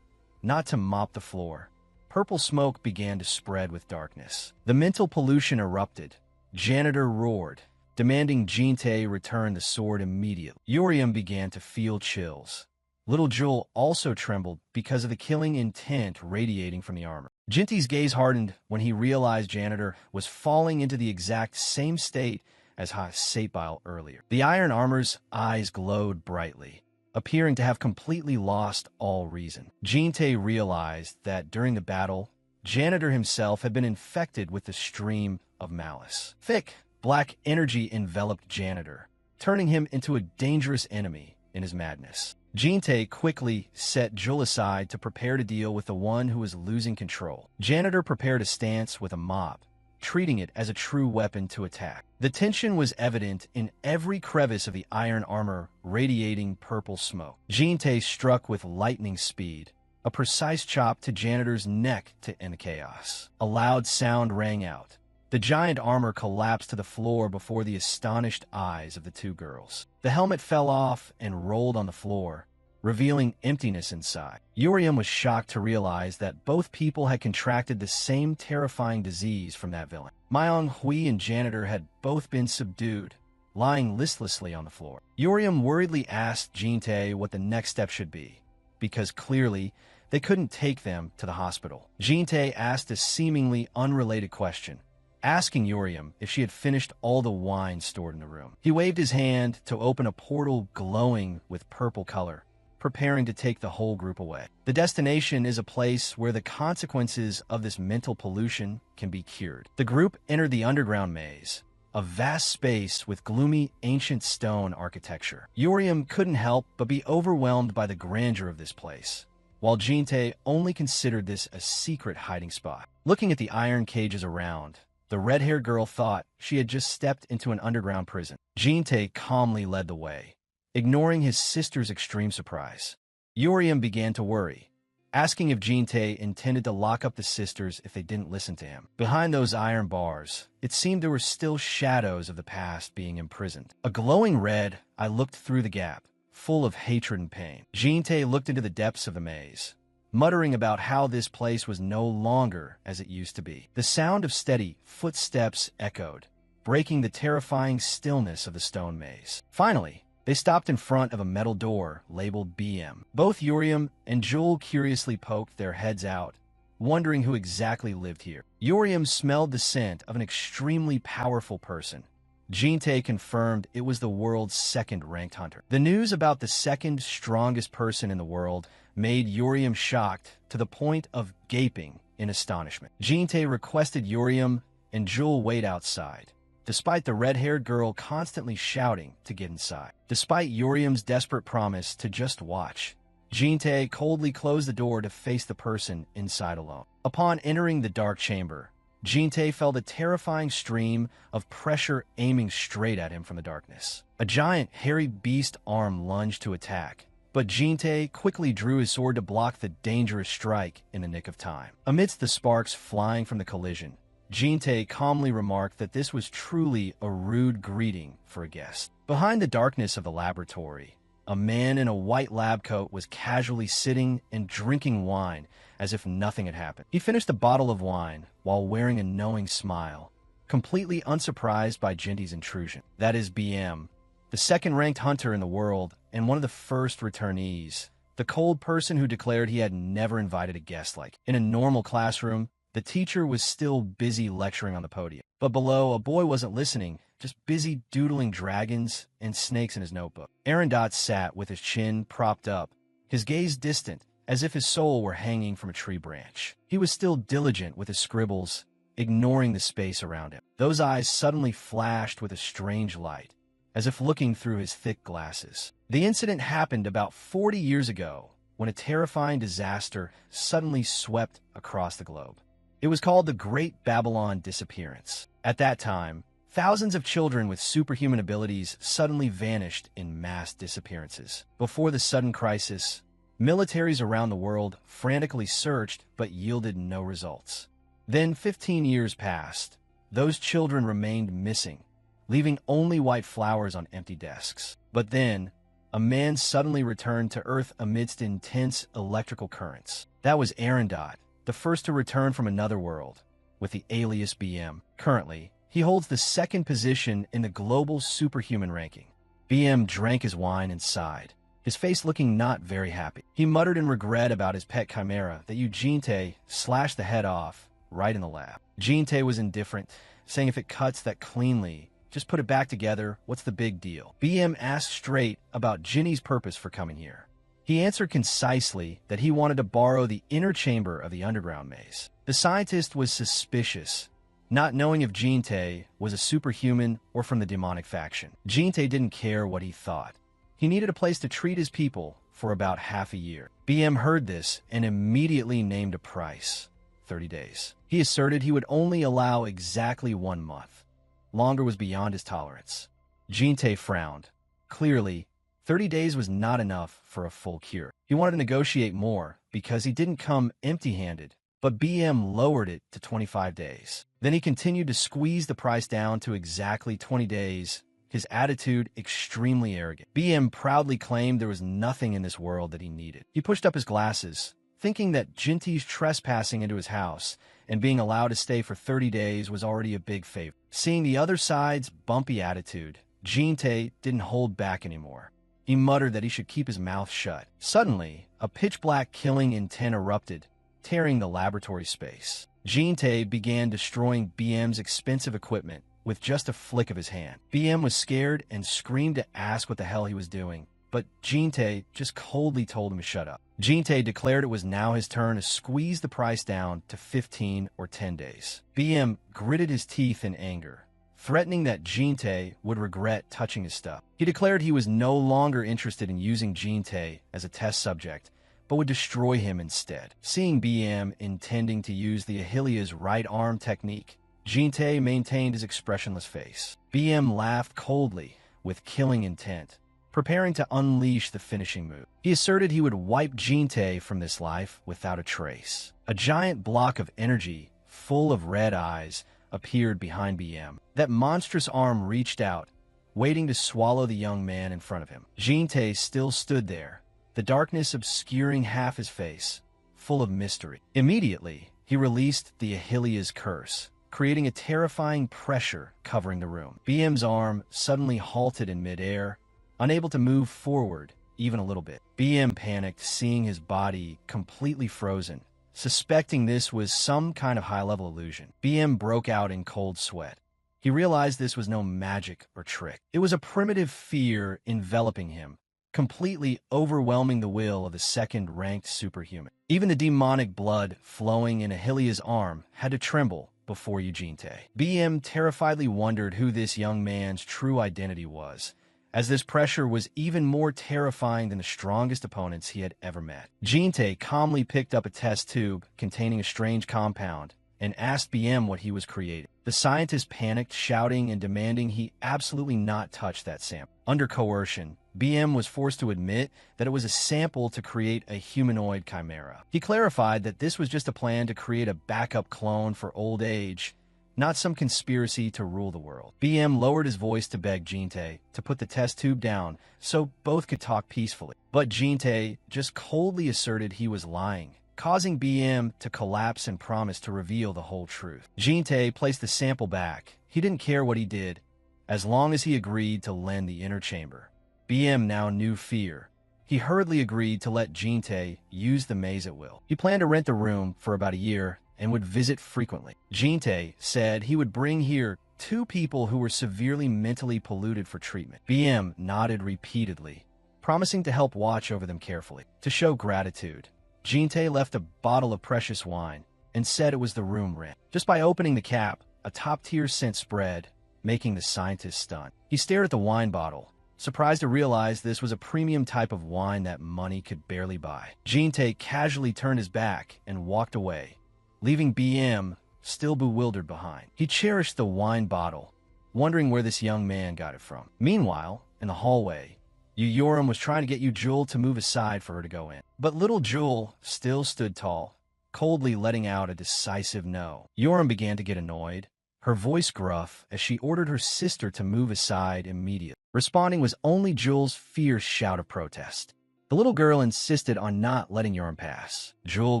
not to mop the floor. Purple smoke began to spread with darkness. The mental pollution erupted. Janitor roared, demanding Jin-tae return the sword immediately. Urium began to feel chills. Little Joel also trembled because of the killing intent radiating from the armor. Jinty's gaze hardened when he realized Janitor was falling into the exact same state as Ha Satebile earlier. The iron armor's eyes glowed brightly, appearing to have completely lost all reason. Jin-tae realized that during the battle, Janitor himself had been infected with the stream of malice. Thick, black energy enveloped Janitor, turning him into a dangerous enemy in his madness. Jin-tae quickly set Jul aside to prepare to deal with the one who was losing control. Janitor prepared a stance with a mop, treating it as a true weapon to attack. The tension was evident in every crevice of the iron armor, radiating purple smoke. Jin-tae struck with lightning speed, a precise chop to Janitor's neck to end the chaos. A loud sound rang out. The giant armor collapsed to the floor before the astonished eyes of the two girls. The helmet fell off and rolled on the floor, revealing emptiness inside. Urium was shocked to realize that both people had contracted the same terrifying disease from that villain. Myung-hui and Janitor had both been subdued, lying listlessly on the floor. Urium worriedly asked Jin-tae what the next step should be, because clearly they couldn't take them to the hospital. Jin-tae asked a seemingly unrelated question, asking Urium if she had finished all the wine stored in the room. He waved his hand to open a portal glowing with purple color, preparing to take the whole group away. The destination is a place where the consequences of this mental pollution can be cured. The group entered the underground maze, a vast space with gloomy ancient stone architecture. Urium couldn't help but be overwhelmed by the grandeur of this place, while Jin-tae only considered this a secret hiding spot. Looking at the iron cages around, the red-haired girl thought she had just stepped into an underground prison. Jin-tae calmly led the way, ignoring his sister's extreme surprise. Urium began to worry, asking if Jin-tae intended to lock up the sisters if they didn't listen to him. Behind those iron bars, it seemed there were still shadows of the past being imprisoned. A glowing red, I looked through the gap, full of hatred and pain. Jin-tae looked into the depths of the maze, muttering about how this place was no longer as it used to be. The sound of steady footsteps echoed, breaking the terrifying stillness of the stone maze. Finally, they stopped in front of a metal door labeled BM. Both Urium and Joel curiously poked their heads out, wondering who exactly lived here. Urium smelled the scent of an extremely powerful person. Jin-tae confirmed it was the world's second-ranked hunter. The news about the second strongest person in the world made Urium shocked to the point of gaping in astonishment. Jin-tae requested Urium and Joel wait outside, despite the red-haired girl constantly shouting to get inside. Despite Urium's desperate promise to just watch, Jin-tae coldly closed the door to face the person inside alone. Upon entering the dark chamber, Jin-tae felt a terrifying stream of pressure aiming straight at him from the darkness. A giant, hairy beast arm lunged to attack, but Jin-tae quickly drew his sword to block the dangerous strike in the nick of time. Amidst the sparks flying from the collision, Jin-tae calmly remarked that this was truly a rude greeting for a guest. Behind the darkness of the laboratory, a man in a white lab coat was casually sitting and drinking wine as if nothing had happened. He finished a bottle of wine while wearing a knowing smile, completely unsurprised by Jinty's intrusion. That is BM, the second-ranked hunter in the world and one of the first returnees, the cold person who declared he had never invited a guest like. In a normal classroom, the teacher was still busy lecturing on the podium. But below, a boy wasn't listening, just busy doodling dragons and snakes in his notebook. Arendot sat with his chin propped up, his gaze distant, as if his soul were hanging from a tree branch. He was still diligent with his scribbles, ignoring the space around him. Those eyes suddenly flashed with a strange light, as if looking through his thick glasses. The incident happened about 40 years ago, when a terrifying disaster suddenly swept across the globe. It was called the Great Babylon Disappearance. At that time, thousands of children with superhuman abilities suddenly vanished in mass disappearances. Before the sudden crisis, militaries around the world frantically searched but yielded no results. Then 15 years passed. Those children remained missing, leaving only white flowers on empty desks. But then, a man suddenly returned to Earth amidst intense electrical currents. That was Arendot, the first to return from another world, with the alias BM. Currently, he holds the second position in the global superhuman ranking. BM drank his wine and sighed, his face looking not very happy. He muttered in regret about his pet chimera that Jin-tae slashed the head off right in the lab. Jin-tae was indifferent, saying if it cuts that cleanly, just put it back together, what's the big deal? BM asked straight about Jinny's purpose for coming here. He answered concisely that he wanted to borrow the inner chamber of the underground maze. The scientist was suspicious, not knowing if Jin-tae was a superhuman or from the demonic faction. Jin-tae didn't care what he thought. He needed a place to treat his people for about half a year. BM heard this and immediately named a price: 30 days. He asserted he would only allow exactly 1 month. Longer was beyond his tolerance. Jin-tae frowned. Clearly, 30 days was not enough for a full cure. He wanted to negotiate more because he didn't come empty-handed, but BM lowered it to 25 days. Then he continued to squeeze the price down to exactly 20 days, his attitude extremely arrogant. BM proudly claimed there was nothing in this world that he needed. He pushed up his glasses, thinking that Jinty's trespassing into his house and being allowed to stay for 30 days was already a big favor. Seeing the other side's bumpy attitude, Jin-tae didn't hold back anymore. He muttered that he should keep his mouth shut. Suddenly, a pitch-black killing intent erupted, tearing the laboratory space. Jin-tae began destroying BM's expensive equipment with just a flick of his hand. BM was scared and screamed to ask what the hell he was doing, but Jin-tae just coldly told him to shut up. Jin-tae declared it was now his turn to squeeze the price down to 15 or 10 days. BM gritted his teeth in anger, threatening that Jin-tae would regret touching his stuff. He declared he was no longer interested in using Jin-tae as a test subject, but would destroy him instead. Seeing BM intending to use the Ahilia's right arm technique, Jin-tae maintained his expressionless face. BM laughed coldly, with killing intent, preparing to unleash the finishing move. He asserted he would wipe Jin-tae from this life without a trace. A giant block of energy, full of red eyes, appeared behind BM. That monstrous arm reached out, waiting to swallow the young man in front of him. Jin-tae still stood there, the darkness obscuring half his face, full of mystery. Immediately, he released the Ahilia's curse, creating a terrifying pressure covering the room. BM's arm suddenly halted in midair, unable to move forward even a little bit. BM panicked, seeing his body completely frozen. Suspecting this was some kind of high-level illusion, BM broke out in cold sweat. He realized this was no magic or trick. It was a primitive fear enveloping him, completely overwhelming the will of the second-ranked superhuman. Even the demonic blood flowing in Ahilia's arm had to tremble before Jin-tae. BM terrifiedly wondered who this young man's true identity was, as this pressure was even more terrifying than the strongest opponents he had ever met. Jin-tae calmly picked up a test tube containing a strange compound and asked BM what he was creating. The scientist panicked, shouting and demanding he absolutely not touch that sample. Under coercion, BM was forced to admit that it was a sample to create a humanoid chimera. He clarified that this was just a plan to create a backup clone for old age, not some conspiracy to rule the world. BM lowered his voice to beg Jin-tae to put the test tube down so both could talk peacefully. But Jin-tae just coldly asserted he was lying, causing BM to collapse and promise to reveal the whole truth. Jin-tae placed the sample back. He didn't care what he did, as long as he agreed to lend the inner chamber. BM now knew fear. He hurriedly agreed to let Jin-tae use the maze at will. He planned to rent the room for about a year and would visit frequently. Jin-tae said he would bring here 2 people who were severely mentally polluted for treatment. BM nodded repeatedly, promising to help watch over them carefully. To show gratitude, Jin-tae left a bottle of precious wine and said it was the room rent. Just by opening the cap, a top-tier scent spread, making the scientist stunned. He stared at the wine bottle, surprised to realize this was a premium type of wine that money could barely buy. Jin-tae casually turned his back and walked away, leaving BM still bewildered behind. He cherished the wine bottle, wondering where this young man got it from. Meanwhile, in the hallway, Yoram was trying to get Jewel to move aside for her to go in. But little Jewel still stood tall, coldly letting out a decisive no. Yoram began to get annoyed, her voice gruff as she ordered her sister to move aside immediately. Responding was only Jewel's fierce shout of protest. The little girl insisted on not letting Yoram pass. Jewel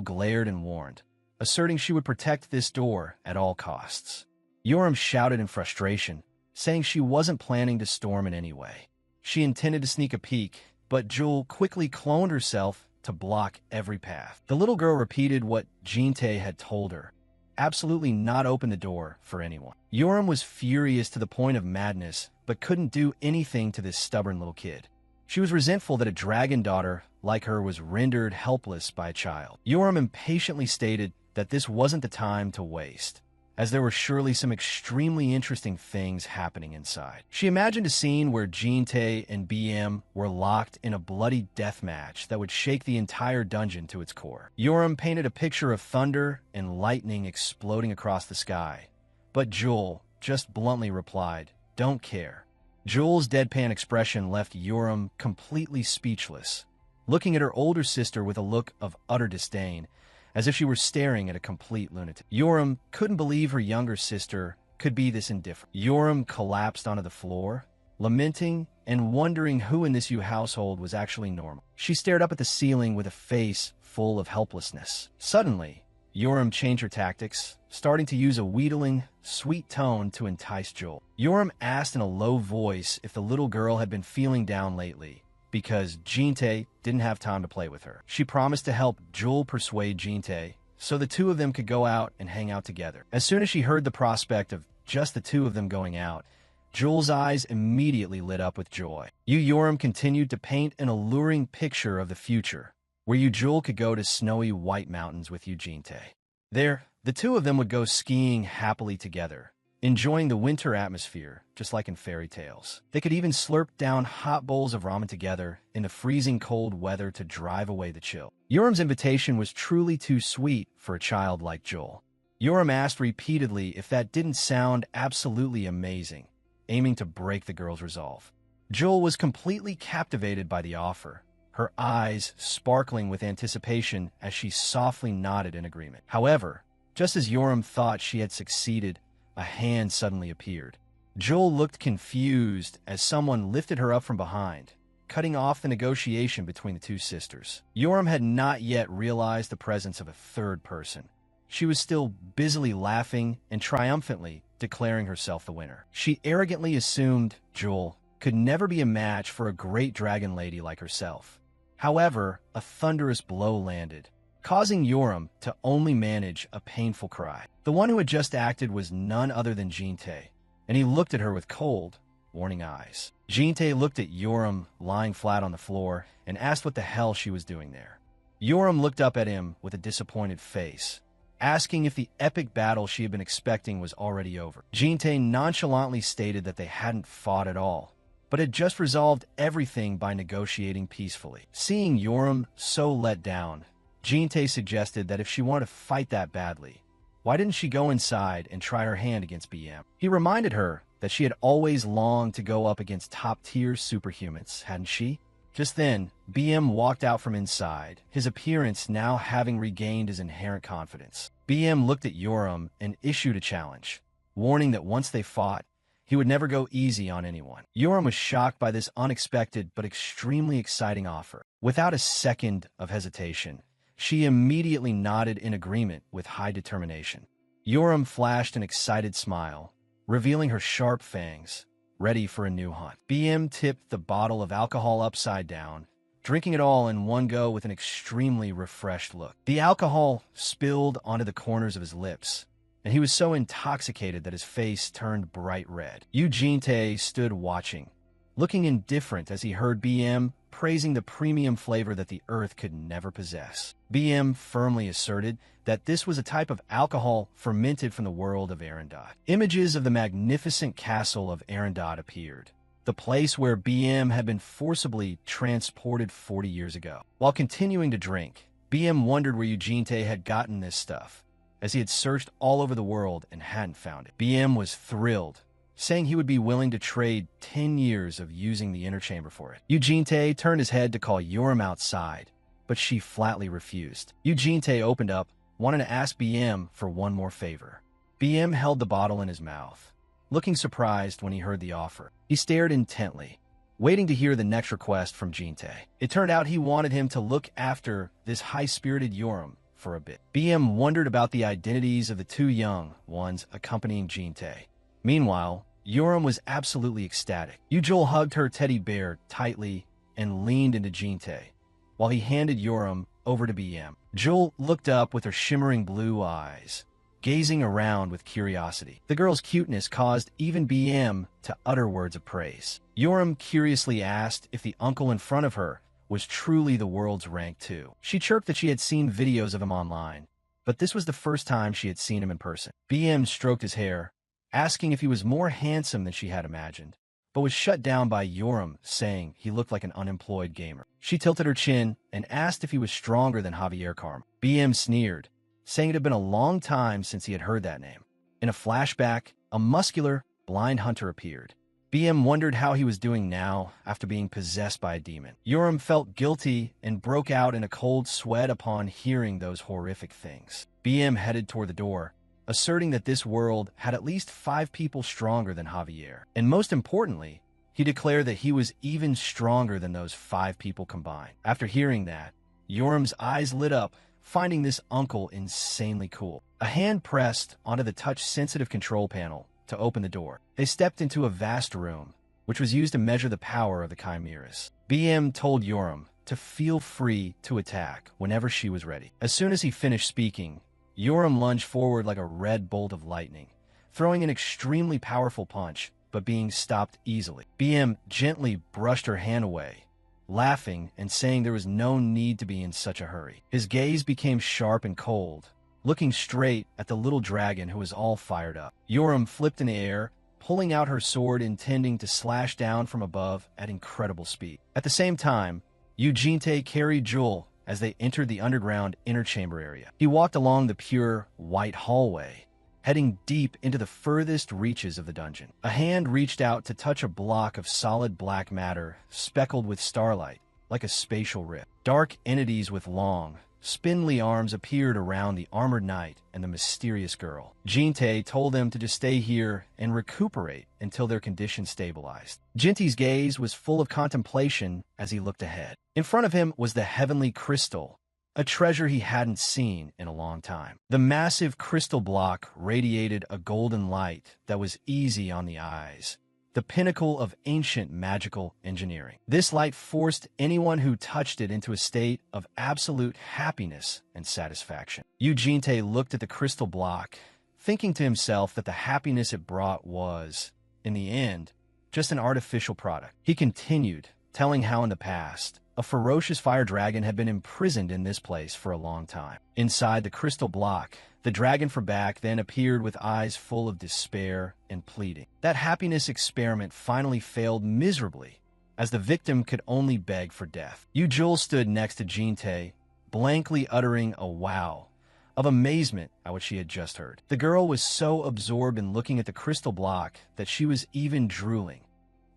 glared and warned, asserting she would protect this door at all costs. Yoram shouted in frustration, saying she wasn't planning to storm in any way. She intended to sneak a peek, but Jewel quickly cloned herself to block every path. The little girl repeated what Jin-tae had told her, absolutely not open the door for anyone. Yoram was furious to the point of madness, but couldn't do anything to this stubborn little kid. She was resentful that a dragon daughter like her was rendered helpless by a child. Yoram impatiently stated that this wasn't the time to waste, as there were surely some extremely interesting things happening inside. She imagined a scene where Jin-tae and BM were locked in a bloody death match that would shake the entire dungeon to its core. Yoram painted a picture of thunder and lightning exploding across the sky, but Jewel just bluntly replied, "Don't care." Jewel's deadpan expression left Yoram completely speechless, looking at her older sister with a look of utter disdain, as if she were staring at a complete lunatic. Yoram couldn't believe her younger sister could be this indifferent. Yoram collapsed onto the floor, lamenting and wondering who in this Yu household was actually normal. She stared up at the ceiling with a face full of helplessness. Suddenly, Yoram changed her tactics, starting to use a wheedling, sweet tone to entice Jewel. Yoram asked in a low voice if the little girl had been feeling down lately, because Jin-tae didn't have time to play with her. She promised to help Jewel persuade Jin-tae so the 2 of them could go out and hang out together. As soon as she heard the prospect of just the 2 of them going out, Jewel's eyes immediately lit up with joy. Yoram continued to paint an alluring picture of the future, where Jewel could go to snowy white mountains with Jin-tae. There, the 2 of them would go skiing happily together, enjoying the winter atmosphere, just like in fairy tales. They could even slurp down hot bowls of ramen together in the freezing cold weather to drive away the chill. Yoram's invitation was truly too sweet for a child like Jewel. Yoram asked repeatedly if that didn't sound absolutely amazing, aiming to break the girl's resolve. Jewel was completely captivated by the offer, her eyes sparkling with anticipation as she softly nodded in agreement. However, just as Yoram thought she had succeeded, a hand suddenly appeared. Jewel looked confused as someone lifted her up from behind, cutting off the negotiation between the 2 sisters. Yoram had not yet realized the presence of a third person. She was still busily laughing and triumphantly declaring herself the winner. She arrogantly assumed Jewel could never be a match for a great dragon lady like herself. However, a thunderous blow landed, causing Yoram to only manage a painful cry. The one who had just acted was none other than Jin-tae, and he looked at her with cold, warning eyes. Jin-tae looked at Yoram lying flat on the floor and asked what the hell she was doing there. Yoram looked up at him with a disappointed face, asking if the epic battle she had been expecting was already over. Jin-tae nonchalantly stated that they hadn't fought at all, but had just resolved everything by negotiating peacefully. Seeing Yoram so let down, Jin-tae suggested that if she wanted to fight that badly, why didn't she go inside and try her hand against BM? He reminded her that she had always longed to go up against top-tier superhumans, hadn't she? Just then, BM walked out from inside, his appearance now having regained his inherent confidence. BM looked at Yoram and issued a challenge, warning that once they fought, he would never go easy on anyone. Yoram was shocked by this unexpected but extremely exciting offer. Without a second of hesitation, she immediately nodded in agreement with high determination. Yoram flashed an excited smile, revealing her sharp fangs, ready for a new hunt. BM tipped the bottle of alcohol upside down, drinking it all in one go with an extremely refreshed look. The alcohol spilled onto the corners of his lips, and he was so intoxicated that his face turned bright red. Eugene Tae stood watching, looking indifferent as he heard BM praising the premium flavor that the earth could never possess. BM firmly asserted that this was a type of alcohol fermented from the world of Arendot. Images of the magnificent castle of Arendot appeared, the place where BM had been forcibly transported 40 years ago. While continuing to drink, BM wondered where Eugene Tae had gotten this stuff, as he had searched all over the world and hadn't found it. BM was thrilled, saying he would be willing to trade 10 years of using the inner chamber for it. Eugene Tae turned his head to call Yoram outside, but she flatly refused. Eugene Tae opened up, wanting to ask BM for one more favor. BM held the bottle in his mouth, looking surprised when he heard the offer. He stared intently, waiting to hear the next request from Eugene Tae. It turned out he wanted him to look after this high-spirited Yoram for a bit. BM wondered about the identities of the two young ones accompanying Eugene Tae. Meanwhile, Yoram was absolutely ecstatic. Yujul hugged her teddy bear tightly and leaned into Eugene Tae, while he handed Yoram over to BM. Jul looked up with her shimmering blue eyes, gazing around with curiosity. The girl's cuteness caused even BM to utter words of praise. Yoram curiously asked if the uncle in front of her was truly the world's rank 2. She chirped that she had seen videos of him online, but this was the first time she had seen him in person. BM stroked his hair, asking if he was more handsome than she had imagined, but was shut down by Yoram saying he looked like an unemployed gamer. She tilted her chin and asked if he was stronger than Javier Carm. BM sneered, saying it had been a long time since he had heard that name. In a flashback, a muscular, blind hunter appeared. BM wondered how he was doing now after being possessed by a demon. Yoram felt guilty and broke out in a cold sweat upon hearing those horrific things. BM headed toward the door, asserting that this world had at least 5 people stronger than Javier. And most importantly, he declared that he was even stronger than those 5 people combined. After hearing that, Yoram's eyes lit up, finding this uncle insanely cool. A hand pressed onto the touch-sensitive control panel to open the door. They stepped into a vast room, which was used to measure the power of the chimeras. BM told Yoram to feel free to attack whenever she was ready. As soon as he finished speaking, Yoram lunged forward like a red bolt of lightning, throwing an extremely powerful punch, but being stopped easily. BM gently brushed her hand away, laughing and saying there was no need to be in such a hurry. His gaze became sharp and cold, looking straight at the little dragon who was all fired up. Yoram flipped in the air, pulling out her sword intending to slash down from above at incredible speed. At the same time, Eugene Tae carried Jul as they entered the underground inner chamber area. He walked along the pure, white hallway, heading deep into the furthest reaches of the dungeon. A hand reached out to touch a block of solid black matter speckled with starlight, like a spatial rift. Dark entities with long, spindly arms appeared around the armored knight and the mysterious girl. Eugene Tae told them to just stay here and recuperate until their condition stabilized. Jinty's gaze was full of contemplation as he looked ahead. In front of him was the heavenly crystal, a treasure he hadn't seen in a long time. The massive crystal block radiated a golden light that was easy on the eyes, the pinnacle of ancient magical engineering. This light forced anyone who touched it into a state of absolute happiness and satisfaction. Eugene Tae looked at the crystal block, thinking to himself that the happiness it brought was, in the end, just an artificial product. He continued, telling how in the past, a ferocious fire dragon had been imprisoned in this place for a long time. Inside the crystal block, the dragon from back then appeared with eyes full of despair and pleading. That happiness experiment finally failed miserably, as the victim could only beg for death. Yujul stood next to Eugene Tae, blankly uttering a wow of amazement at what she had just heard. The girl was so absorbed in looking at the crystal block that she was even drooling.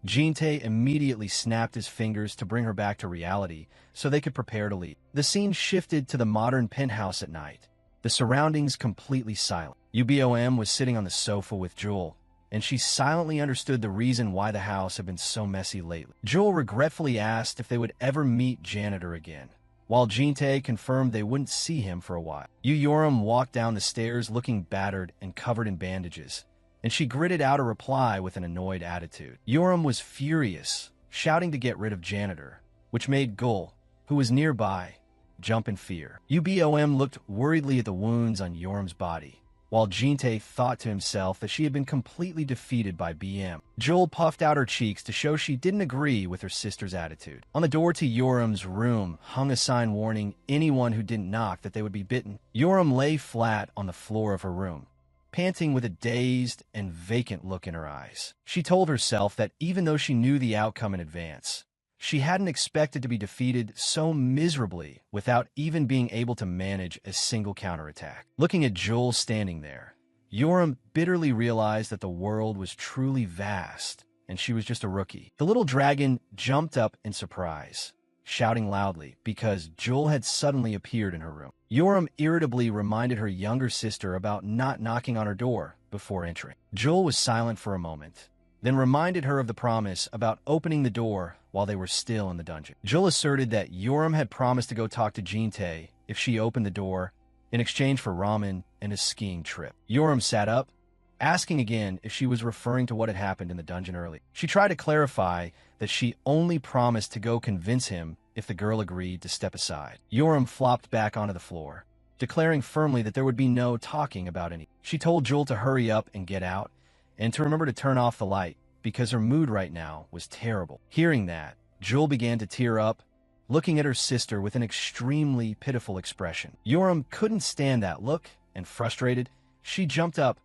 Eugene Tae immediately snapped his fingers to bring her back to reality so they could prepare to leave. The scene shifted to the modern penthouse at night, the surroundings completely silent. UBOM was sitting on the sofa with Jewel, and she silently understood the reason why the house had been so messy lately. Jewel regretfully asked if they would ever meet Janitor again, while Jin-tae confirmed they wouldn't see him for a while. Yoram walked down the stairs looking battered and covered in bandages, and she gritted out a reply with an annoyed attitude. Yoram was furious, shouting to get rid of Janitor, which made Gul, who was nearby, jump in fear. UBOM looked worriedly at the wounds on Yoram's body, while Jin-tae thought to himself that she had been completely defeated by BM. Jewel puffed out her cheeks to show she didn't agree with her sister's attitude. On the door to Yoram's room hung a sign warning anyone who didn't knock that they would be bitten. Yoram lay flat on the floor of her room, panting with a dazed and vacant look in her eyes. She told herself that even though she knew the outcome in advance, she hadn't expected to be defeated so miserably without even being able to manage a single counterattack. Looking at Joel standing there, Yoram bitterly realized that the world was truly vast, and she was just a rookie. The little dragon jumped up in surprise, shouting loudly because Joel had suddenly appeared in her room. Yoram irritably reminded her younger sister about not knocking on her door before entering. Joel was silent for a moment, then reminded her of the promise about opening the door while they were still in the dungeon. Joel asserted that Yoram had promised to go talk to Jin-tae if she opened the door in exchange for ramen and a skiing trip. Yoram sat up, asking again if she was referring to what had happened in the dungeon earlier. She tried to clarify that she only promised to go convince him if the girl agreed to step aside. Yoram flopped back onto the floor, declaring firmly that there would be no talking about any. She told Joel to hurry up and get out, and to remember to turn off the light, because her mood right now was terrible. Hearing that, Joel began to tear up, looking at her sister with an extremely pitiful expression. Yoram couldn't stand that look, and frustrated, she jumped up,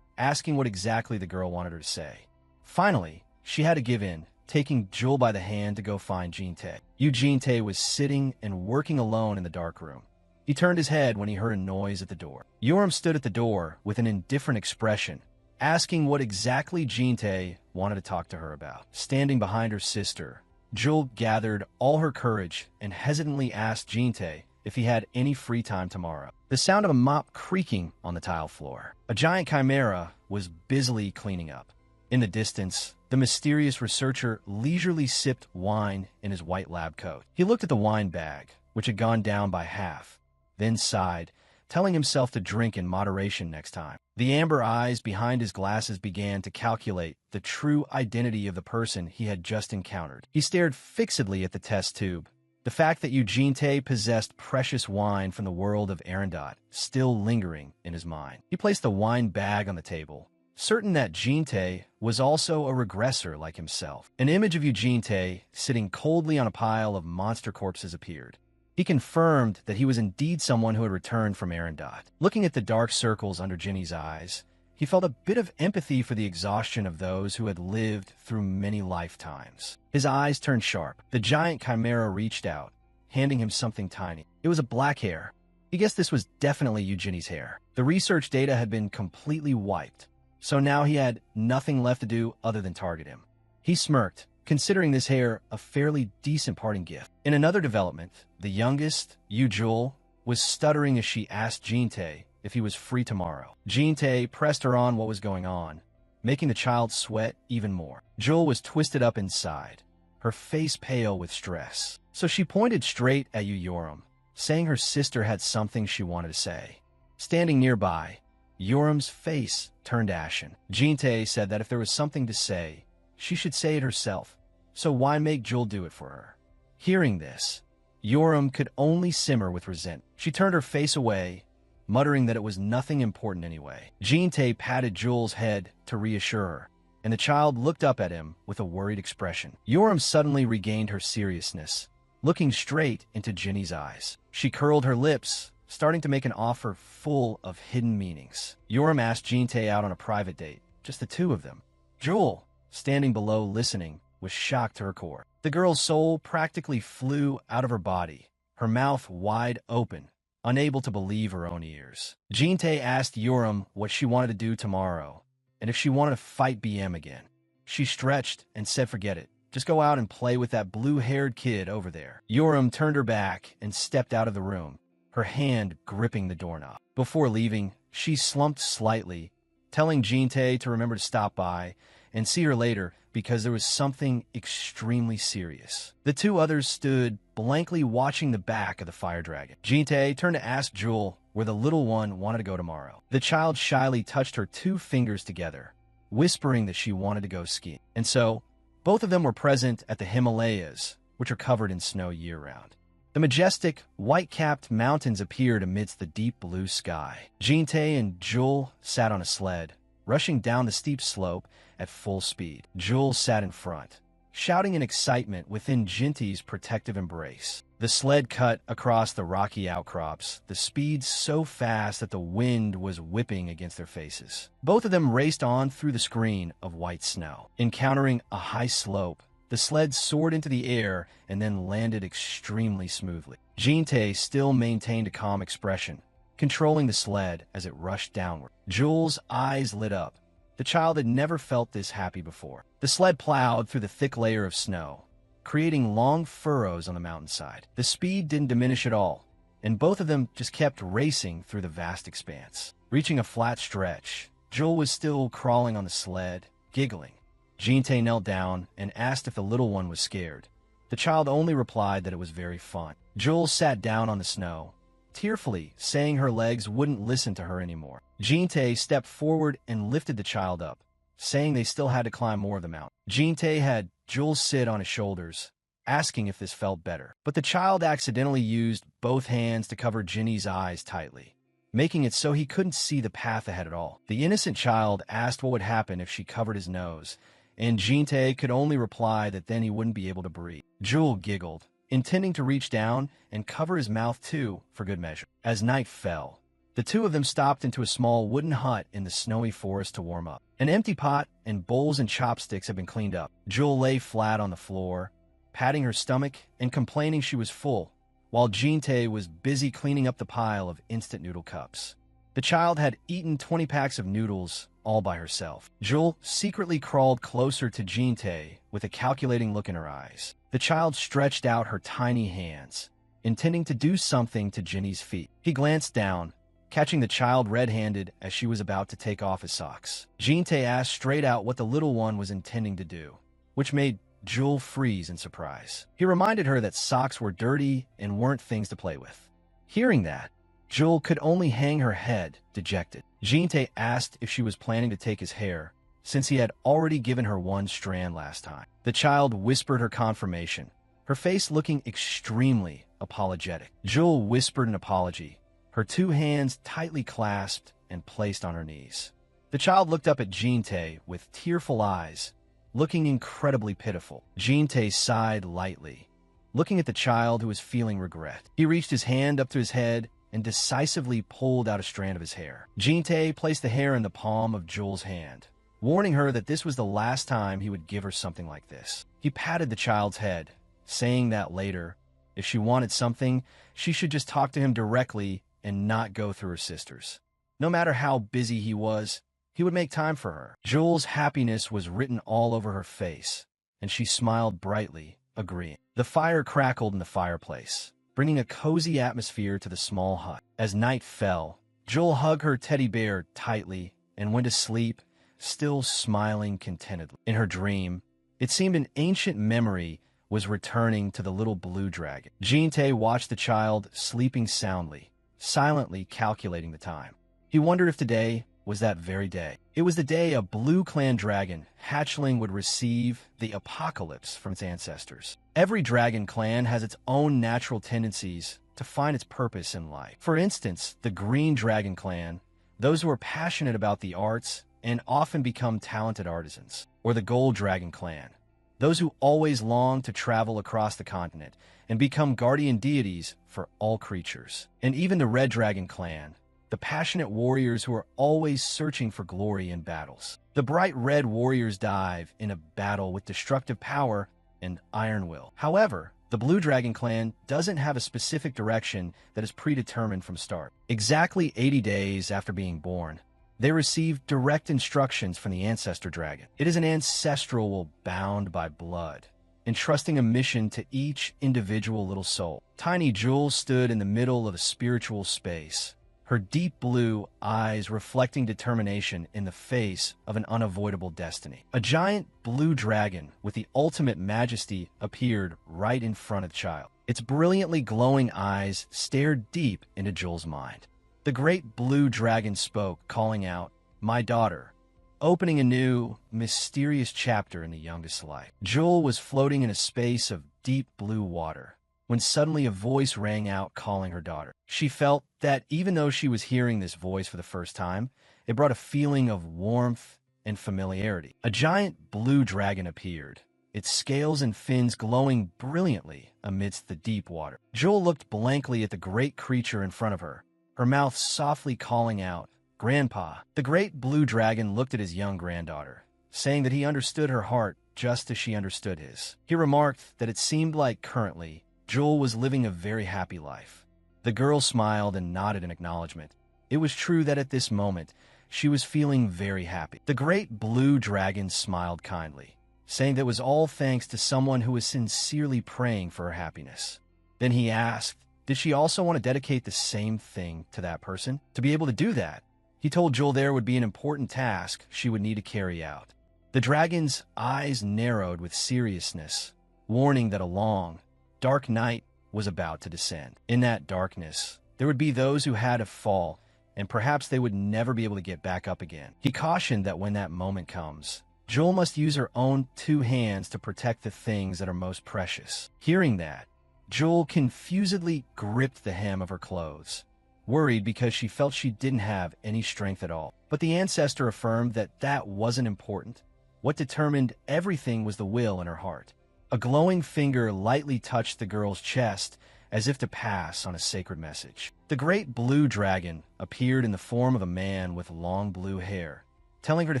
asking what exactly the girl wanted her to say. Finally, she had to give in, taking Joel by the hand to go find Jin-tae. Jin-tae was sitting and working alone in the dark room. He turned his head when he heard a noise at the door. Yoram stood at the door with an indifferent expression, asking what exactly Jin-tae wanted to talk to her about. Standing behind her sister, Joel gathered all her courage and hesitantly asked Jin-tae if he had any free time tomorrow. The sound of a mop creaking on the tile floor. A giant chimera was busily cleaning up. In the distance, the mysterious researcher leisurely sipped wine in his white lab coat. He looked at the wine bag, which had gone down by half, then sighed, telling himself to drink in moderation next time. The amber eyes behind his glasses began to calculate the true identity of the person he had just encountered. He stared fixedly at the test tube. The fact that Jin-tae possessed precious wine from the world of Arendot still lingering in his mind. He placed the wine bag on the table, certain that Jin-tae was also a regressor like himself. An image of Jin-tae sitting coldly on a pile of monster corpses appeared. He confirmed that he was indeed someone who had returned from Arendot. Looking at the dark circles under Ginny's eyes, he felt a bit of empathy for the exhaustion of those who had lived through many lifetimes. His eyes turned sharp. The giant chimera reached out, handing him something tiny. It was a black hair. He guessed this was definitely Eugenie's hair. The research data had been completely wiped, so now he had nothing left to do other than target him. He smirked, considering this hair a fairly decent parting gift. In another development, the youngest, Joel, was stuttering as she asked Jin-tae if he was free tomorrow. Jin-tae pressed her on what was going on, making the child sweat even more. Joel was twisted up inside, her face pale with stress. So she pointed straight at Yoram, saying her sister had something she wanted to say. Standing nearby, Yoram's face turned ashen. Jin-tae said that if there was something to say, she should say it herself, so why make Joel do it for her? Hearing this, Yoram could only simmer with resentment. She turned her face away, muttering that it was nothing important anyway. Jin-tae patted Joel's head to reassure her, and the child looked up at him with a worried expression. Yoram suddenly regained her seriousness, looking straight into Ginny's eyes. She curled her lips, starting to make an offer full of hidden meanings. Yoram asked Jin-tae out on a private date, just the two of them. Joel, standing below listening, was shocked to her core. The girl's soul practically flew out of her body, her mouth wide open, unable to believe her own ears. Jin-tae asked Yoram what she wanted to do tomorrow, and if she wanted to fight BM again. She stretched and said forget it. Just go out and play with that blue-haired kid over there. Yoram turned her back and stepped out of the room, her hand gripping the doorknob. Before leaving, she slumped slightly, telling Jin-tae to remember to stop by and see her later because there was something extremely serious. The two others stood blankly watching the back of the fire dragon. Jin-tae turned to ask Jewel where the little one wanted to go tomorrow. The child shyly touched her 2 fingers together, whispering that she wanted to go skiing. And so, both of them were present at the Himalayas, which are covered in snow year-round. The majestic, white-capped mountains appeared amidst the deep blue sky. Jin-tae and Jewel sat on a sled, rushing down the steep slope at full speed. Jewel sat in front, shouting in excitement within Jin-tae's protective embrace. The sled cut across the rocky outcrops, the speed so fast that the wind was whipping against their faces. Both of them raced on through the screen of white snow. Encountering a high slope, the sled soared into the air and then landed extremely smoothly. Jin-tae still maintained a calm expression, controlling the sled as it rushed downward. Jewel's eyes lit up. The child had never felt this happy before. The sled plowed through the thick layer of snow, creating long furrows on the mountainside. The speed didn't diminish at all, and both of them just kept racing through the vast expanse. Reaching a flat stretch, Jewel was still crawling on the sled, giggling. Jin-tae knelt down and asked if the little one was scared. The child only replied that it was very fun. Jewel sat down on the snow, tearfully saying her legs wouldn't listen to her anymore. Jin-tae stepped forward and lifted the child up, saying they still had to climb more of the mountain. Jin-tae had Jewel sit on his shoulders, asking if this felt better. But the child accidentally used both hands to cover Jinny's eyes tightly, making it so he couldn't see the path ahead at all. The innocent child asked what would happen if she covered his nose, and Jin-tae could only reply that then he wouldn't be able to breathe. Jewel giggled, intending to reach down and cover his mouth too, for good measure. As night fell, the two of them stopped into a small wooden hut in the snowy forest to warm up. An empty pot and bowls and chopsticks had been cleaned up. Jewel lay flat on the floor, patting her stomach and complaining she was full, while Jin-tae was busy cleaning up the pile of instant noodle cups. The child had eaten 20 packs of noodles all by herself. Jewel secretly crawled closer to Jin-tae with a calculating look in her eyes. The child stretched out her tiny hands, intending to do something to Jinny's feet. He glanced down, catching the child red-handed as she was about to take off his socks. Jin-tae asked straight out what the little one was intending to do, which made Jewel freeze in surprise. He reminded her that socks were dirty and weren't things to play with. Hearing that, Jewel could only hang her head, dejected. Jin-tae asked if she was planning to take his hair, since he had already given her 1 strand last time. The child whispered her confirmation, her face looking extremely apologetic. Jewel whispered an apology, her 2 hands tightly clasped and placed on her knees. The child looked up at Jin-tae with tearful eyes, looking incredibly pitiful. Jin-tae sighed lightly, looking at the child who was feeling regret. He reached his hand up to his head and decisively pulled out a strand of his hair. Jin-tae placed the hair in the palm of Jewel's hand, warning her that this was the last time he would give her something like this. He patted the child's head, saying that later, if she wanted something, she should just talk to him directly and not go through her sisters. No matter how busy he was, he would make time for her. Jewel's happiness was written all over her face, and she smiled brightly, agreeing. The fire crackled in the fireplace, bringing a cozy atmosphere to the small hut. As night fell, Jewel hugged her teddy bear tightly and went to sleep, still smiling contentedly. In her dream, it seemed an ancient memory was returning to the little blue dragon. Jin-tae watched the child sleeping soundly, silently calculating the time. He wondered if today was that very day. It was the day a blue clan dragon hatchling would receive the apocalypse from its ancestors. Every dragon clan has its own natural tendencies to find its purpose in life. For instance, the green dragon clan, those who are passionate about the arts and often become talented artisans. Or the gold dragon clan, those who always long to travel across the continent and become guardian deities for all creatures. And even the red dragon clan, the passionate warriors who are always searching for glory in battles. The bright red warriors dive in a battle with destructive power and iron will. However, the blue dragon clan doesn't have a specific direction that is predetermined from start. Exactly 80 days after being born, they receive direct instructions from the ancestor dragon. It is an ancestral will bound by blood, entrusting a mission to each individual little soul. Tiny Jewel stood in the middle of a spiritual space, her deep blue eyes reflecting determination in the face of an unavoidable destiny. A giant blue dragon with the ultimate majesty appeared right in front of the child. Its brilliantly glowing eyes stared deep into Jewel's mind. The great blue dragon spoke, calling out, "My daughter," opening a new, mysterious chapter in the youngest's life. Jewel was floating in a space of deep blue water when suddenly a voice rang out calling her daughter. She felt that even though she was hearing this voice for the first time, it brought a feeling of warmth and familiarity. A giant blue dragon appeared, its scales and fins glowing brilliantly amidst the deep water. Jewel looked blankly at the great creature in front of her, her mouth softly calling out, "Grandpa." The great blue dragon looked at his young granddaughter, saying that he understood her heart just as she understood his. He remarked that it seemed like currently Jewel was living a very happy life. The girl smiled and nodded in acknowledgement. It was true that at this moment, she was feeling very happy. The great blue dragon smiled kindly, saying that it was all thanks to someone who was sincerely praying for her happiness. Then he asked, did she also want to dedicate the same thing to that person? To be able to do that, he told Jewel there would be an important task she would need to carry out. The dragon's eyes narrowed with seriousness, warning that a long, dark night was about to descend. In that darkness, there would be those who had to fall, and perhaps they would never be able to get back up again. He cautioned that when that moment comes, Jewel must use her own two hands to protect the things that are most precious. Hearing that, Jewel confusedly gripped the hem of her clothes, worried because she felt she didn't have any strength at all. But the ancestor affirmed that that wasn't important. What determined everything was the will in her heart. A glowing finger lightly touched the girl's chest as if to pass on a sacred message. The great blue dragon appeared in the form of a man with long blue hair, telling her to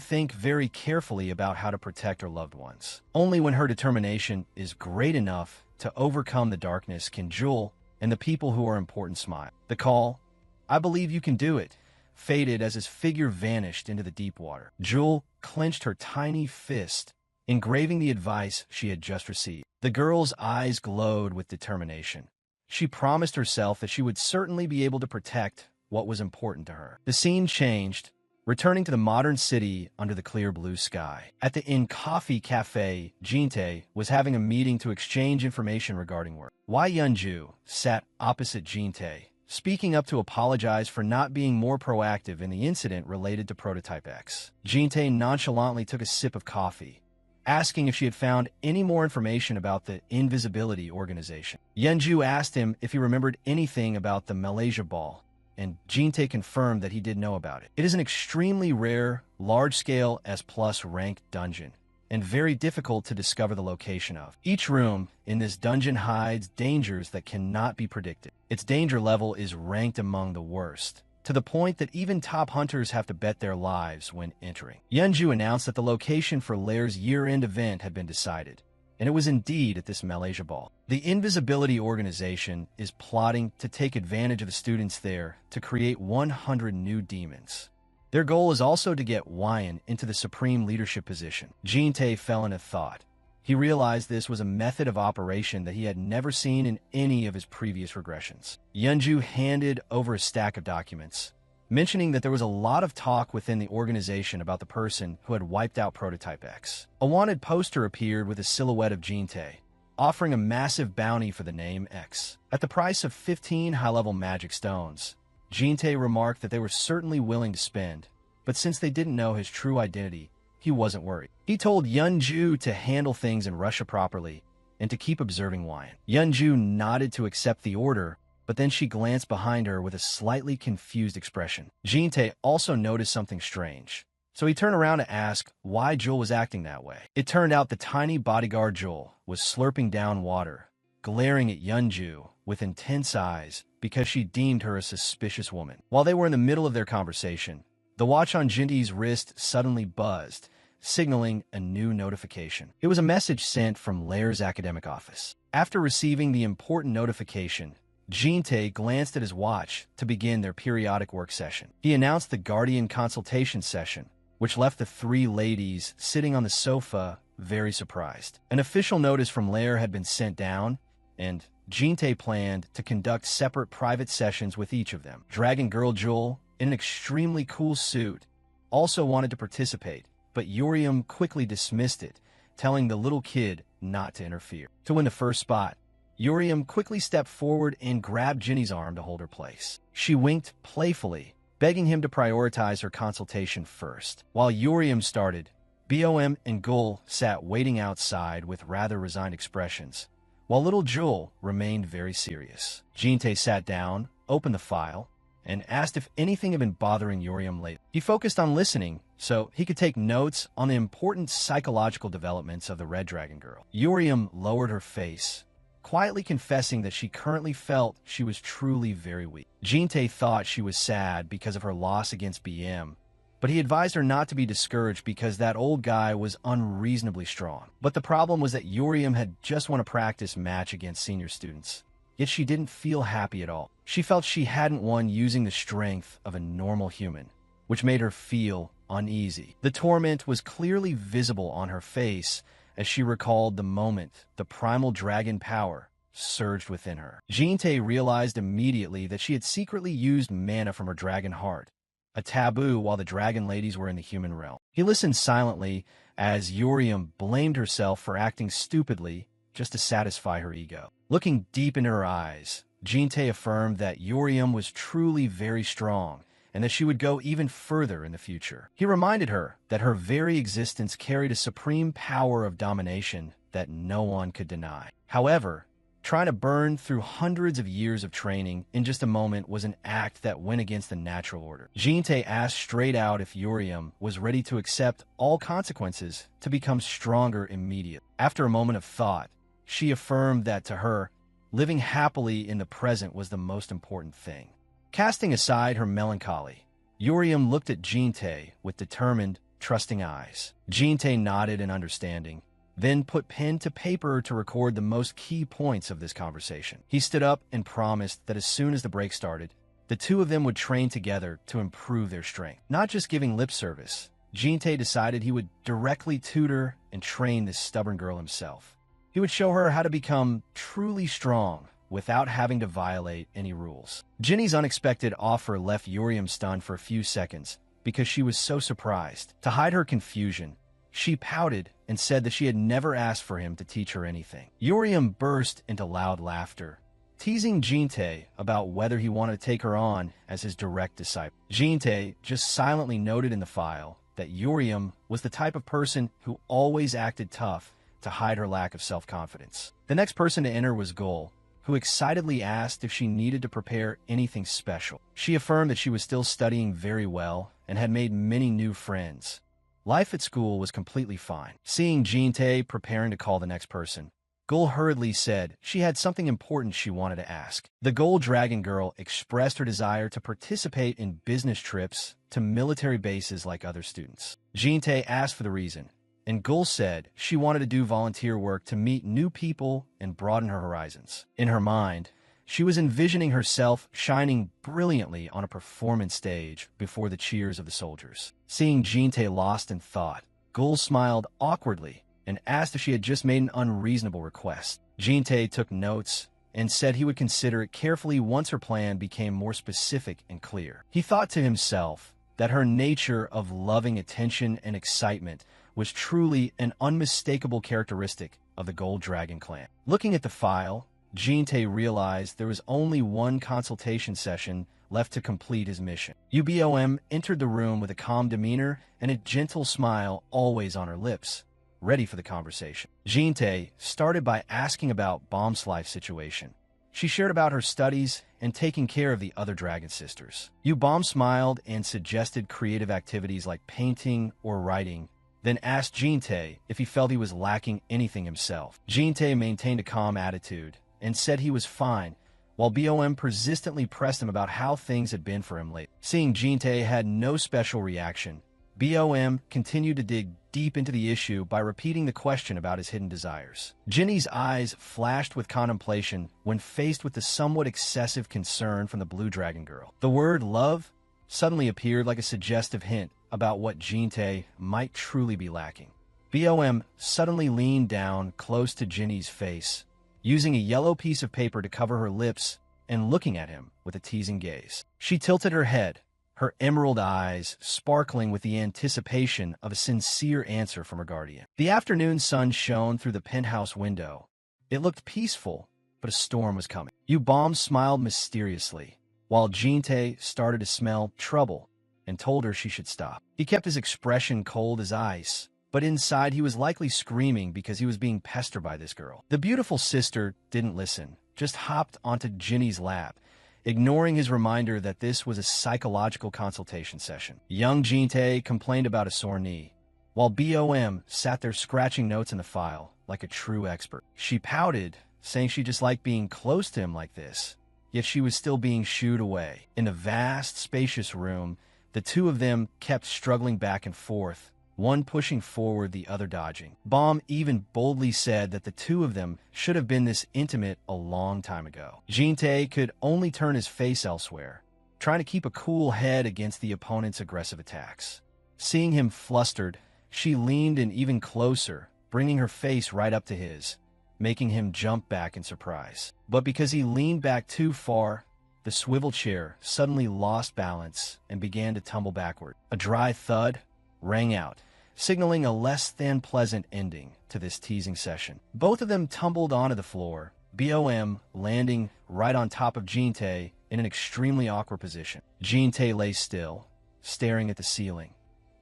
think very carefully about how to protect her loved ones. Only when her determination is great enough to overcome the darkness can Jewel and the people who are important smile. The call, "I believe you can do it," faded as his figure vanished into the deep water. Jewel clenched her tiny fist, engraving the advice she had just received. The girl's eyes glowed with determination. She promised herself that she would certainly be able to protect what was important to her. The scene changed, returning to the modern city under the clear blue sky. At the Inn Coffee Cafe, Jin-tae was having a meeting to exchange information regarding work. Wei Yunju sat opposite Jin-tae, speaking up to apologize for not being more proactive in the incident related to Prototype X. Jin-tae nonchalantly took a sip of coffee, asking if she had found any more information about the Invisibility Organization. Yunju asked him if he remembered anything about the Malaysia Ball, and Jin-tae confirmed that he did know about it. It is an extremely rare, large-scale S+ ranked dungeon, and very difficult to discover the location of. Each room in this dungeon hides dangers that cannot be predicted. Its danger level is ranked among the worst, to the point that even top hunters have to bet their lives when entering. Yunju announced that the location for Lair's year-end event had been decided, and it was indeed at this Malaysia Ball. The Invisibility Organization is plotting to take advantage of the students there to create 100 new demons. Their goal is also to get Wyan into the supreme leadership position. Jin-tae fell into thought. He realized this was a method of operation that he had never seen in any of his previous regressions. Yunju handed over a stack of documents, mentioning that there was a lot of talk within the organization about the person who had wiped out Prototype X. A wanted poster appeared with a silhouette of Jin-tae, offering a massive bounty for the name X. At the price of 15 high-level magic stones, Jin-tae remarked that they were certainly willing to spend, but since they didn't know his true identity, he wasn't worried. He told Yunju to handle things in Russia properly and to keep observing Wyan. Yunju nodded to accept the order, but then she glanced behind her with a slightly confused expression. Jin-tae also noticed something strange, so he turned around to ask why Jewel was acting that way. It turned out the tiny bodyguard Jewel was slurping down water, glaring at Yunju with intense eyes because she deemed her a suspicious woman. While they were in the middle of their conversation, the watch on Jintae's wrist suddenly buzzed, signaling a new notification. It was a message sent from Lair's academic office. After receiving the important notification, Jin-tae glanced at his watch to begin their periodic work session. He announced the Guardian consultation session, which left the three ladies sitting on the sofa very surprised. An official notice from Lair had been sent down, and Jinte planned to conduct separate private sessions with each of them. Dragon Girl Jewel, in an extremely cool suit, also wanted to participate, but Yoriam quickly dismissed it, telling the little kid not to interfere. To win the first spot, Yoriam quickly stepped forward and grabbed Ginny's arm to hold her place. She winked playfully, begging him to prioritize her consultation first. While Yoriam started, BOM and Gul sat waiting outside with rather resigned expressions, while little Jewel remained very serious. Jinte sat down, opened the file, and asked if anything had been bothering Yoriam lately. He focused on listening so he could take notes on the important psychological developments of the Red Dragon Girl. Yoriam lowered her face, quietly confessing that she currently felt she was truly very weak. Jinte thought she was sad because of her loss against BM, but he advised her not to be discouraged because that old guy was unreasonably strong. But the problem was that Yoriam had just won a practice match against senior students, yet she didn't feel happy at all. She felt she hadn't won using the strength of a normal human, which made her feel uneasy. The torment was clearly visible on her face as she recalled the moment the primal dragon power surged within her. Jinte realized immediately that she had secretly used mana from her dragon heart, a taboo while the dragon ladies were in the human realm. He listened silently as Yoriam blamed herself for acting stupidly just to satisfy her ego. Looking deep into her eyes, Jinte affirmed that Yoriam was truly very strong and that she would go even further in the future. He reminded her that her very existence carried a supreme power of domination that no one could deny. However, trying to burn through hundreds of years of training in just a moment was an act that went against the natural order. Jinte asked straight out if Yoriam was ready to accept all consequences to become stronger immediately. After a moment of thought, she affirmed that to her, living happily in the present was the most important thing. Casting aside her melancholy, Yoriam looked at Jinte with determined, trusting eyes. Jinte nodded in understanding, then put pen to paper to record the most key points of this conversation. He stood up and promised that as soon as the break started, the two of them would train together to improve their strength. Not just giving lip service, Jinte decided he would directly tutor and train this stubborn girl himself. He would show her how to become truly strong without having to violate any rules. Ginny's unexpected offer left Yoriam stunned for a few seconds because she was so surprised. To hide her confusion, she pouted and said that she had never asked for him to teach her anything. Yoriam burst into loud laughter, teasing Jinte about whether he wanted to take her on as his direct disciple. Jinte just silently noted in the file that Yoriam was the type of person who always acted tough to hide her lack of self-confidence. The next person to enter was Gul, who excitedly asked if she needed to prepare anything special. She affirmed that she was still studying very well and had made many new friends. Life at school was completely fine. Seeing Jinte preparing to call the next person, Gul hurriedly said she had something important she wanted to ask. The Gold Dragon Girl expressed her desire to participate in business trips to military bases like other students. Jinte asked for the reason, and Gul said she wanted to do volunteer work to meet new people and broaden her horizons. In her mind, she was envisioning herself shining brilliantly on a performance stage before the cheers of the soldiers. Seeing Jinte lost in thought, Gul smiled awkwardly and asked if she had just made an unreasonable request. Jinte took notes and said he would consider it carefully once her plan became more specific and clear. He thought to himself that her nature of loving attention and excitement was truly an unmistakable characteristic of the Gold Dragon clan. Looking at the file, Jinte realized there was only one consultation session left to complete his mission. UBOM entered the room with a calm demeanor and a gentle smile always on her lips, ready for the conversation. Jinte started by asking about Bomb's life situation. She shared about her studies and taking care of the other dragon sisters. Bomb smiled and suggested creative activities like painting or writing, then asked Jinte if he felt he was lacking anything himself. Jinte maintained a calm attitude and said he was fine, while BOM persistently pressed him about how things had been for him lately. Seeing Jinte had no special reaction, BOM continued to dig deep into the issue by repeating the question about his hidden desires. Ginny's eyes flashed with contemplation when faced with the somewhat excessive concern from the Blue Dragon Girl. The word love suddenly appeared like a suggestive hint about what Jinte might truly be lacking. BOM suddenly leaned down close to Ginny's face, using a yellow piece of paper to cover her lips and looking at him with a teasing gaze. She tilted her head, her emerald eyes sparkling with the anticipation of a sincere answer from her guardian. The afternoon sun shone through the penthouse window. It looked peaceful, but a storm was coming. Yubom smiled mysteriously, while Jinte started to smell trouble and told her she should stop. He kept his expression cold as ice, but inside he was likely screaming because he was being pestered by this girl. The beautiful sister didn't listen, just hopped onto Ginny's lap, ignoring his reminder that this was a psychological consultation session. Young Jinte complained about a sore knee, while BOM sat there scratching notes in the file like a true expert. She pouted, saying she just liked being close to him like this, yet she was still being shooed away. In the vast, spacious room, the two of them kept struggling back and forth, one pushing forward, the other dodging. Baum even boldly said that the two of them should have been this intimate a long time ago. Jinte could only turn his face elsewhere, trying to keep a cool head against the opponent's aggressive attacks. Seeing him flustered, she leaned in even closer, bringing her face right up to his, making him jump back in surprise. But because he leaned back too far, the swivel chair suddenly lost balance and began to tumble backward. A dry thud rang out, signaling a less than pleasant ending to this teasing session. Both of them tumbled onto the floor, BOM landing right on top of Jinte in an extremely awkward position. Jinte lay still, staring at the ceiling,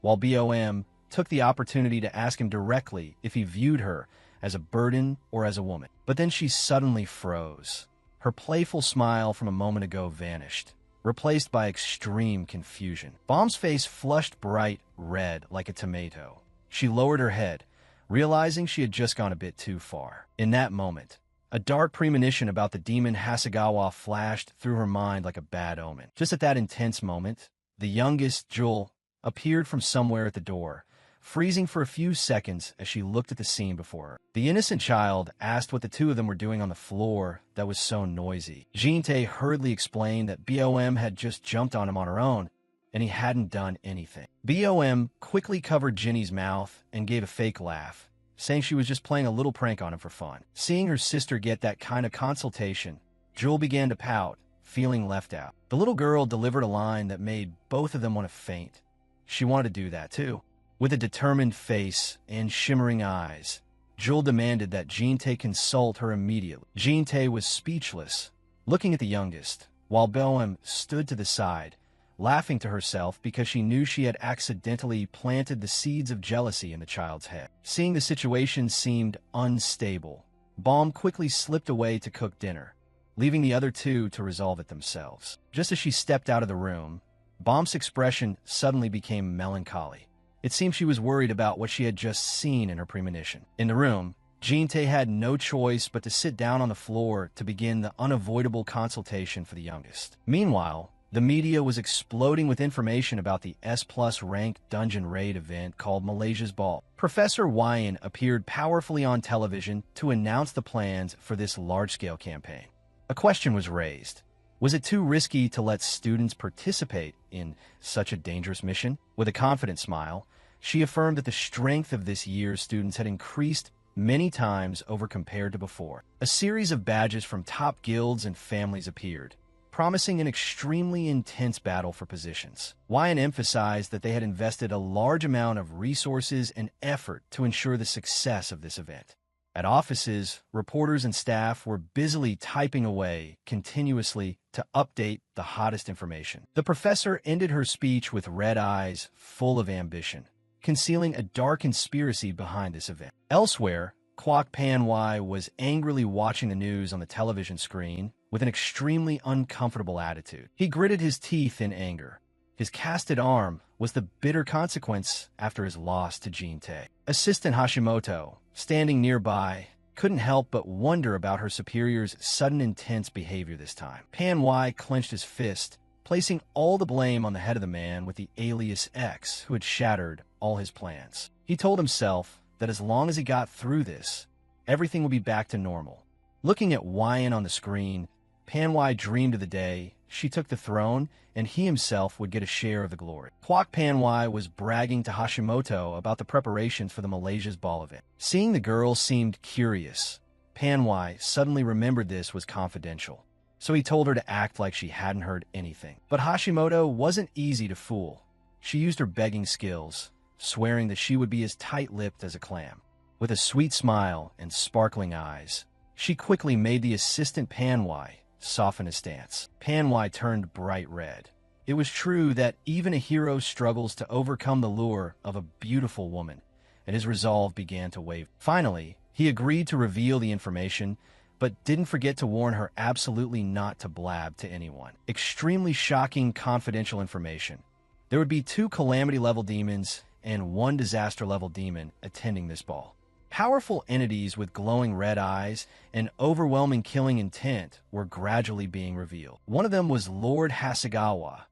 while BOM took the opportunity to ask him directly if he viewed her as a burden or as a woman. But then she suddenly froze. Her playful smile from a moment ago vanished, replaced by extreme confusion. Baum's face flushed bright red like a tomato. She lowered her head, realizing she had just gone a bit too far. In that moment, a dark premonition about the demon Hasegawa flashed through her mind like a bad omen. Just at that intense moment, the youngest, Jewel, appeared from somewhere at the door, freezing for a few seconds as she looked at the scene before her. The innocent child asked what the two of them were doing on the floor that was so noisy. Jinte hurriedly explained that BOM had just jumped on him on her own, and he hadn't done anything. BOM quickly covered Ginny's mouth and gave a fake laugh, saying she was just playing a little prank on him for fun. Seeing her sister get that kind of consultation, Jewel began to pout, feeling left out. The little girl delivered a line that made both of them want to faint. She wanted to do that too. With a determined face and shimmering eyes, Jewel demanded that Jinte consult her immediately. Jinte was speechless, looking at the youngest, while BOM stood to the side, laughing to herself because she knew she had accidentally planted the seeds of jealousy in the child's head. Seeing the situation seemed unstable, Baum quickly slipped away to cook dinner, leaving the other two to resolve it themselves. Just as she stepped out of the room, Baum's expression suddenly became melancholy. It seemed she was worried about what she had just seen in her premonition. In the room, Jinte had no choice but to sit down on the floor to begin the unavoidable consultation for the youngest. Meanwhile, the media was exploding with information about the S+ ranked dungeon raid event called Malaysia's Ball. Professor Wyan appeared powerfully on television to announce the plans for this large-scale campaign. A question was raised. Was it too risky to let students participate in such a dangerous mission? With a confident smile, she affirmed that the strength of this year's students had increased many times over compared to before. A series of badges from top guilds and families appeared, promising an extremely intense battle for positions. Wyan emphasized that they had invested a large amount of resources and effort to ensure the success of this event. At offices, reporters and staff were busily typing away continuously to update the hottest information. The professor ended her speech with red eyes full of ambition, concealing a dark conspiracy behind this event. Elsewhere, Kwok Panwai was angrily watching the news on the television screen with an extremely uncomfortable attitude. He gritted his teeth in anger. His casted arm was the bitter consequence after his loss to Jinte. Assistant Hashimoto, standing nearby, couldn't help but wonder about her superior's sudden intense behavior this time. Panwai clenched his fist, placing all the blame on the head of the man with the alias X who had shattered all his plans. He told himself that as long as he got through this, everything would be back to normal. Looking at Wyan on the screen, Panhwa dreamed of the day she took the throne and he himself would get a share of the glory. Kwok Panhwa was bragging to Hashimoto about the preparations for the Malaysia's ball event. Seeing the girl seemed curious. Panhwa suddenly remembered this was confidential, so he told her to act like she hadn't heard anything. But Hashimoto wasn't easy to fool. She used her begging skills, swearing that she would be as tight-lipped as a clam. With a sweet smile and sparkling eyes, she quickly made the assistant Panhwa soften his stance. Panhwa turned bright red. It was true that even a hero struggles to overcome the lure of a beautiful woman, and his resolve began to waver. Finally, he agreed to reveal the information, but didn't forget to warn her absolutely not to blab to anyone. Extremely shocking confidential information. There would be 2 calamity-level demons and 1 disaster-level demon attending this ball. Powerful entities with glowing red eyes and overwhelming killing intent were gradually being revealed. One of them was Lord Hasegawa,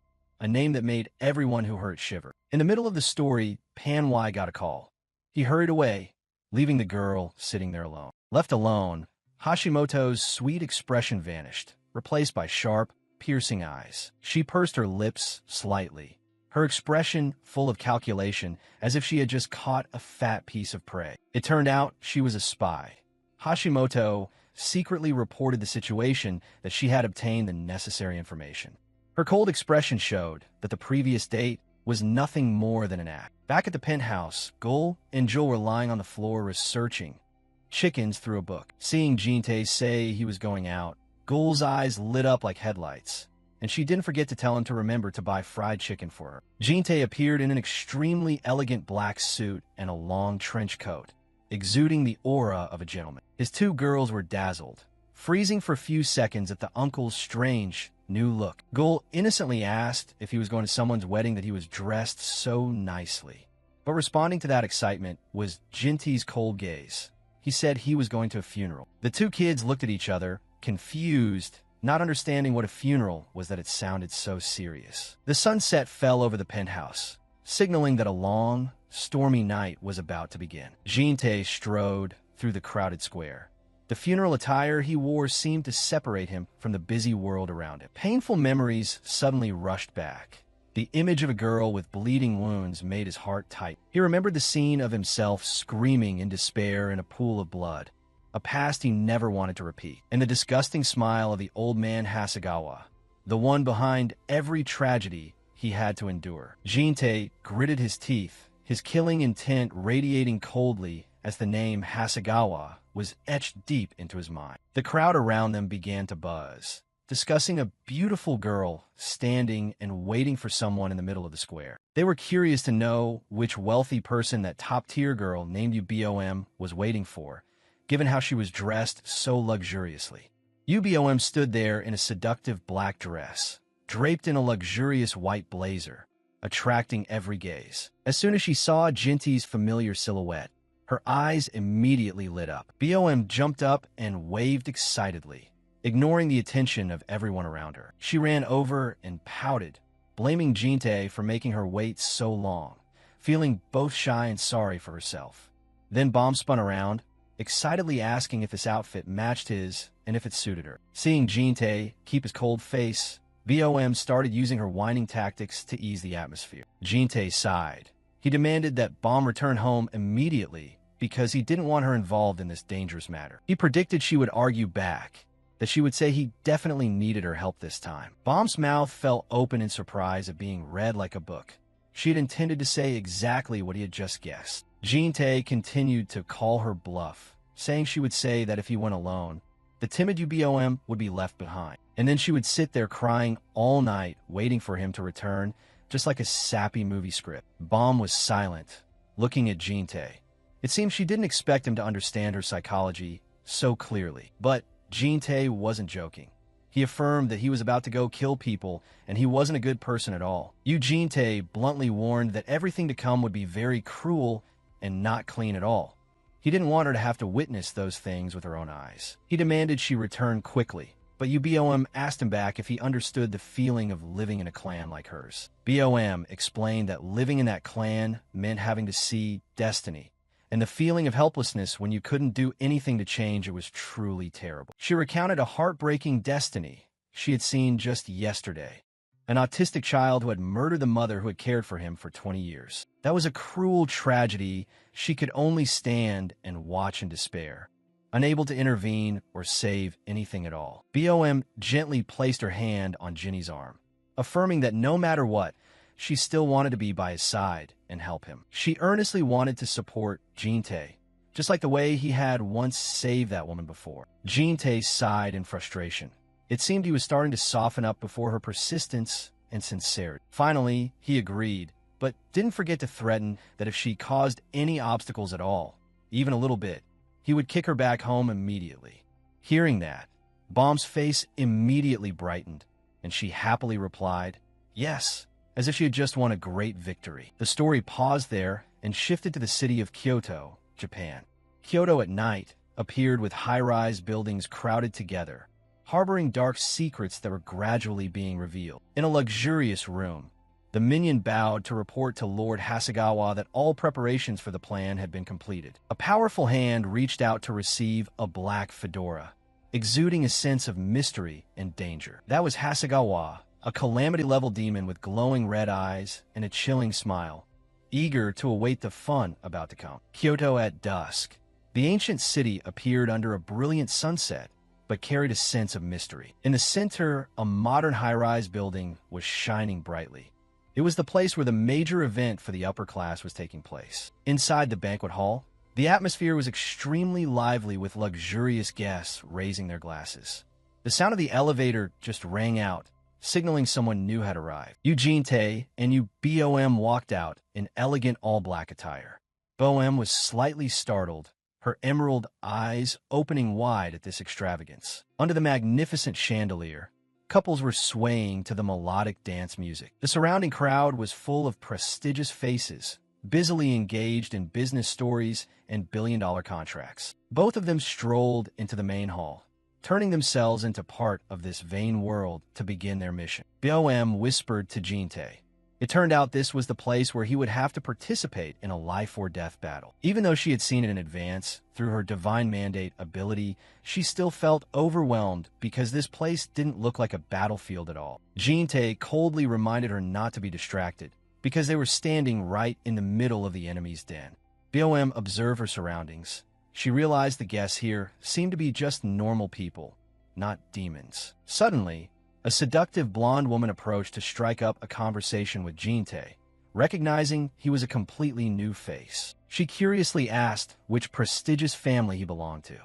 a name that made everyone who heard it shiver. In the middle of the story, Panhwa got a call. He hurried away, leaving the girl sitting there alone. Left alone, Hashimoto's sweet expression vanished, replaced by sharp, piercing eyes. She pursed her lips slightly, her expression full of calculation, as if she had just caught a fat piece of prey. It turned out she was a spy. Hashimoto secretly reported the situation that she had obtained the necessary information. Her cold expression showed that the previous date was nothing more than an act. Back at the penthouse, Gul and Jul were lying on the floor researching chickens through a book. Seeing Jinte say he was going out, Gul's eyes lit up like headlights, and she didn't forget to tell him to remember to buy fried chicken for her. Jinte appeared in an extremely elegant black suit and a long trench coat, exuding the aura of a gentleman. His 2 girls were dazzled, freezing for a few seconds at the uncle's strange, new look. Gul innocently asked if he was going to someone's wedding that he was dressed so nicely. But responding to that excitement was Jinte's cold gaze. He said he was going to a funeral. The 2 kids looked at each other, confused, not understanding what a funeral was that it sounded so serious. The sunset fell over the penthouse, signaling that a long, stormy night was about to begin. Jinte strode through the crowded square. The funeral attire he wore seemed to separate him from the busy world around him. Painful memories suddenly rushed back. The image of a girl with bleeding wounds made his heart tight. He remembered the scene of himself screaming in despair in a pool of blood, a past he never wanted to repeat, and the disgusting smile of the old man Hasegawa, the one behind every tragedy he had to endure. Jinte gritted his teeth, his killing intent radiating coldly as the name Hasegawa was etched deep into his mind. The crowd around them began to buzz, discussing a beautiful girl standing and waiting for someone in the middle of the square. They were curious to know which wealthy person that top-tier girl named UBOM was waiting for, given how she was dressed so luxuriously. UBOM stood there in a seductive black dress, draped in a luxurious white blazer, attracting every gaze. As soon as she saw Jinte's familiar silhouette, her eyes immediately lit up. BOM jumped up and waved excitedly, ignoring the attention of everyone around her. She ran over and pouted, blaming Jinte for making her wait so long, feeling both shy and sorry for herself. Then Bomb spun around, excitedly asking if this outfit matched his and if it suited her. Seeing Jinte keep his cold face, BOM started using her whining tactics to ease the atmosphere. Jinte sighed. He demanded that Bomb return home immediately because he didn't want her involved in this dangerous matter. He predicted she would argue back, that she would say he definitely needed her help this time. Bomb's mouth fell open in surprise at being read like a book. She had intended to say exactly what he had just guessed. Jinte continued to call her bluff, saying she would say that if he went alone, the timid UBOM would be left behind. And then she would sit there crying all night, waiting for him to return, just like a sappy movie script. Bomb was silent, looking at Jinte. It seemed she didn't expect him to understand her psychology so clearly. But Jinte wasn't joking. He affirmed that he was about to go kill people, and he wasn't a good person at all. Jinte bluntly warned that everything to come would be very cruel and not clean at all. He didn't want her to have to witness those things with her own eyes. He demanded she return quickly, but UBOM asked him back if he understood the feeling of living in a clan like hers. BOM explained that living in that clan meant having to see destiny, and the feeling of helplessness when you couldn't do anything to change it was truly terrible. She recounted a heartbreaking destiny she had seen just yesterday. An autistic child who had murdered the mother who had cared for him for 20 years. That was a cruel tragedy she could only stand and watch in despair, unable to intervene or save anything at all. BOM gently placed her hand on Jinny's arm, affirming that no matter what, she still wanted to be by his side and help him. She earnestly wanted to support Jin-tae, just like the way he had once saved that woman before. Jin-tae sighed in frustration. It seemed he was starting to soften up before her persistence and sincerity. Finally, he agreed, but didn't forget to threaten that if she caused any obstacles at all, even a little bit, he would kick her back home immediately. Hearing that, Bomb's face immediately brightened, and she happily replied, "Yes," as if she had just won a great victory. The story paused there and shifted to the city of Kyoto, Japan. Kyoto at night appeared with high-rise buildings crowded together, harboring dark secrets that were gradually being revealed. In a luxurious room, the minion bowed to report to Lord Hasegawa that all preparations for the plan had been completed. A powerful hand reached out to receive a black fedora, exuding a sense of mystery and danger. That was Hasegawa, a calamity-level demon with glowing red eyes and a chilling smile, eager to await the fun about to come. Kyoto at dusk. The ancient city appeared under a brilliant sunset, but carried a sense of mystery. In the center, a modern high-rise building was shining brightly. It was the place where the major event for the upper class was taking place. Inside the banquet hall, the atmosphere was extremely lively with luxurious guests raising their glasses. The sound of the elevator just rang out, signaling someone new had arrived. Eugene Tae and BOM walked out in elegant all-black attire. BOM was slightly startled, her emerald eyes opening wide at this extravagance. Under the magnificent chandelier, couples were swaying to the melodic dance music. The surrounding crowd was full of prestigious faces, busily engaged in business stories and billion-dollar contracts. Both of them strolled into the main hall, turning themselves into part of this vain world to begin their mission. BOM whispered to Jin-tae. It turned out this was the place where he would have to participate in a life-or-death battle. Even though she had seen it in advance, through her divine mandate ability, she still felt overwhelmed because this place didn't look like a battlefield at all. Jin-tae coldly reminded her not to be distracted, because they were standing right in the middle of the enemy's den. BOM observed her surroundings. She realized the guests here seemed to be just normal people, not demons. Suddenly, a seductive blonde woman approached to strike up a conversation with Jin-tae, recognizing he was a completely new face. She curiously asked which prestigious family he belonged to.